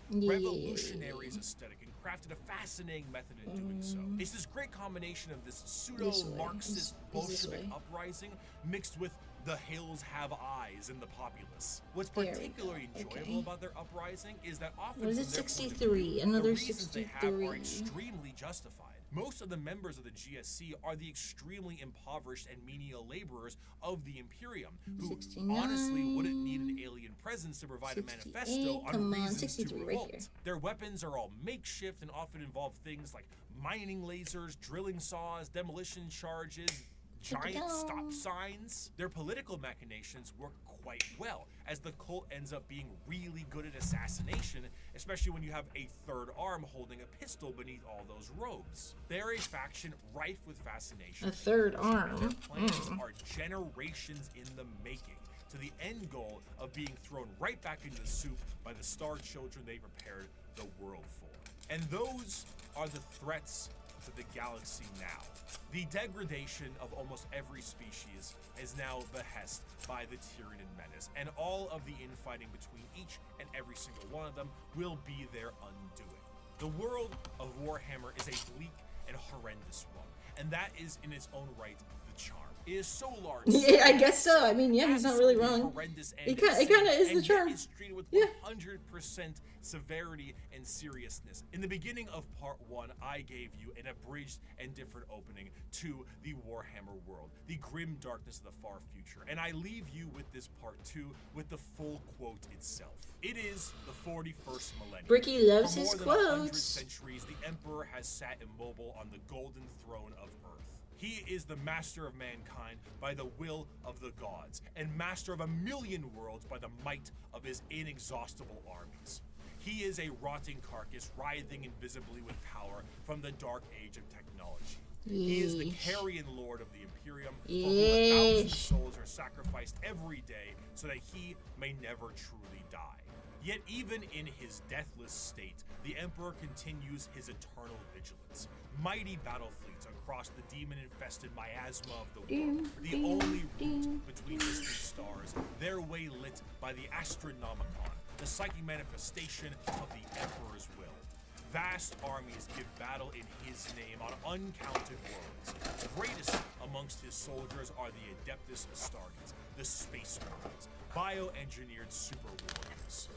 revolutionaries aesthetic and crafted a fascinating method in doing so. It's this great combination of this pseudo-Marxist Is this Bolshevik way? uprising mixed with the hills have eyes in the populace. What's There we particularly go. enjoyable Okay. about their uprising is that often What is from it, their point of 63? view, Another the reasons they have are 63. extremely justified. Most of the members of the GSC are the extremely impoverished and menial laborers of the Imperium, who 69, honestly wouldn't need an alien presence to provide a manifesto 68, on come on, reasons 63 to right revolt. here. Their weapons are all makeshift and often involve things like mining lasers, drilling saws, demolition charges, giant stop signs. Their political machinations work quite well, as the cult ends up being really good at assassination, especially when you have a third arm holding a pistol beneath all those robes. They're a faction rife with fascination. A third Their arm. plans are generations in the making, to the end goal of being thrown right back into the soup by the star children they prepared the world for. And those are the threats to the galaxy now. The degradation of almost every species is now behest by the Tyranid menace, and all of the infighting between each and every single one of them will be their undoing. The world of Warhammer is a bleak and horrendous one, and that is in its own right the charm. is so large. Yeah, I guess so. I mean, yeah, he's not really absolutely wrong. horrendous and It kind insane, of is the and charm. yet is treated with Yeah. 100% severity and seriousness. In the beginning of part 1, I gave you an abridged and different opening to the Warhammer world, the grim darkness of the far future, and I leave you with this part 2 with the full quote itself. It is the 41st millennium. Bricky loves For his more than 100 quotes. centuries, the Emperor has sat immobile on the golden throne of Earth. He is the master of mankind by the will of the gods, and master of 1,000,000 worlds by the might of his inexhaustible armies. He is a rotting carcass, writhing invisibly with power from the dark age of technology. He is the carrion lord of the Imperium, for whom 1,000 souls are sacrificed every day so that he may never truly die. Yet even in his deathless state, the Emperor continues his eternal vigilance. Mighty battle fleets across the demon-infested miasma of the world, the only route between distant stars, their way lit by the Astronomicon, the psychic manifestation of the Emperor's will. Vast armies give battle in his name on uncounted worlds. Greatest amongst his soldiers are the Adeptus Astartes, the Space Marines, bioengineered super warriors.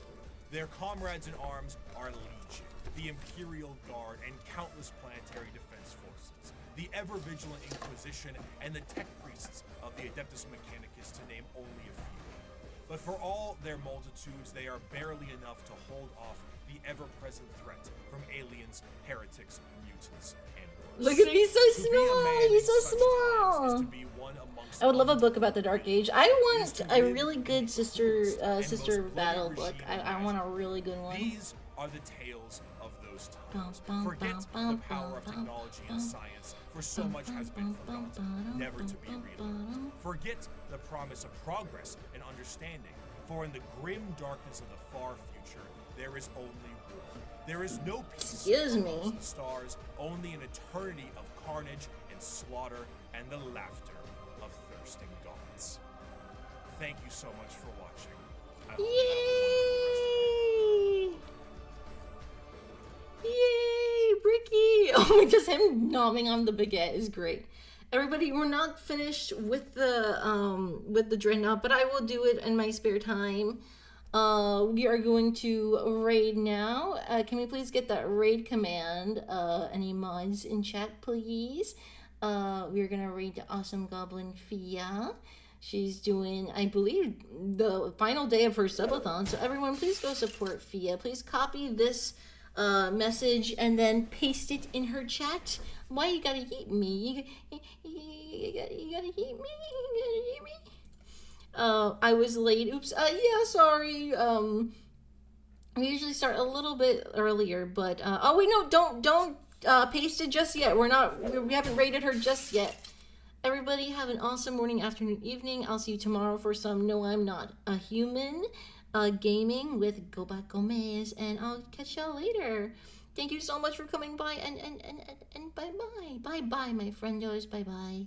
Their comrades in arms are Legion, the Imperial Guard, and countless planetary defense forces, the ever-vigilant Inquisition, and the tech priests of the Adeptus Mechanicus, to name only a few. But for all their multitudes, they are barely enough to hold off the ever-present threat from aliens, heretics, mutants, and worse. Look at him, he's so To be a small. man He's in so such times is small. to be one amongst I would love a others. book about the Dark Age. I want a really good sister battle book. I want a really good one. These are the tales of those times. Forget the power of technology and science, for so much has been forgotten, never to be relearned. Forget the promise of progress and understanding, for in the grim darkness of the far future, there is only war. There is no peace. Excuse me. amongst the stars, only an eternity of carnage and slaughter and the laughter of thirsting gods. Thank you so much for watching. I hope you have a wonderful rest of your day. Yay! Yay! Bricky! Oh, just him nomming on the baguette is great. Everybody, we're not finished with the Dreadnought, but I will do it in my spare time. We are going to raid now. Can we please get that raid command? Any mods in chat, please? We are gonna raid the awesome goblin Fia. She's doing, I believe, the final day of her subathon. So everyone, please go support Fia. Please copy this message and then paste it in her chat. Why you gotta eat me? You gotta eat me? You gotta eat me? I was late. Oops. Yeah, sorry. We usually start a little bit earlier, but oh wait, no, don't paste it just yet. We haven't rated her just yet. Everybody have an awesome morning, afternoon, evening. I'll see you tomorrow for some No I'm Not a Human gaming with Gobat Gomez, and I'll catch y'all later. Thank you so much for coming by, and bye bye. Bye bye, my friendos. Bye bye.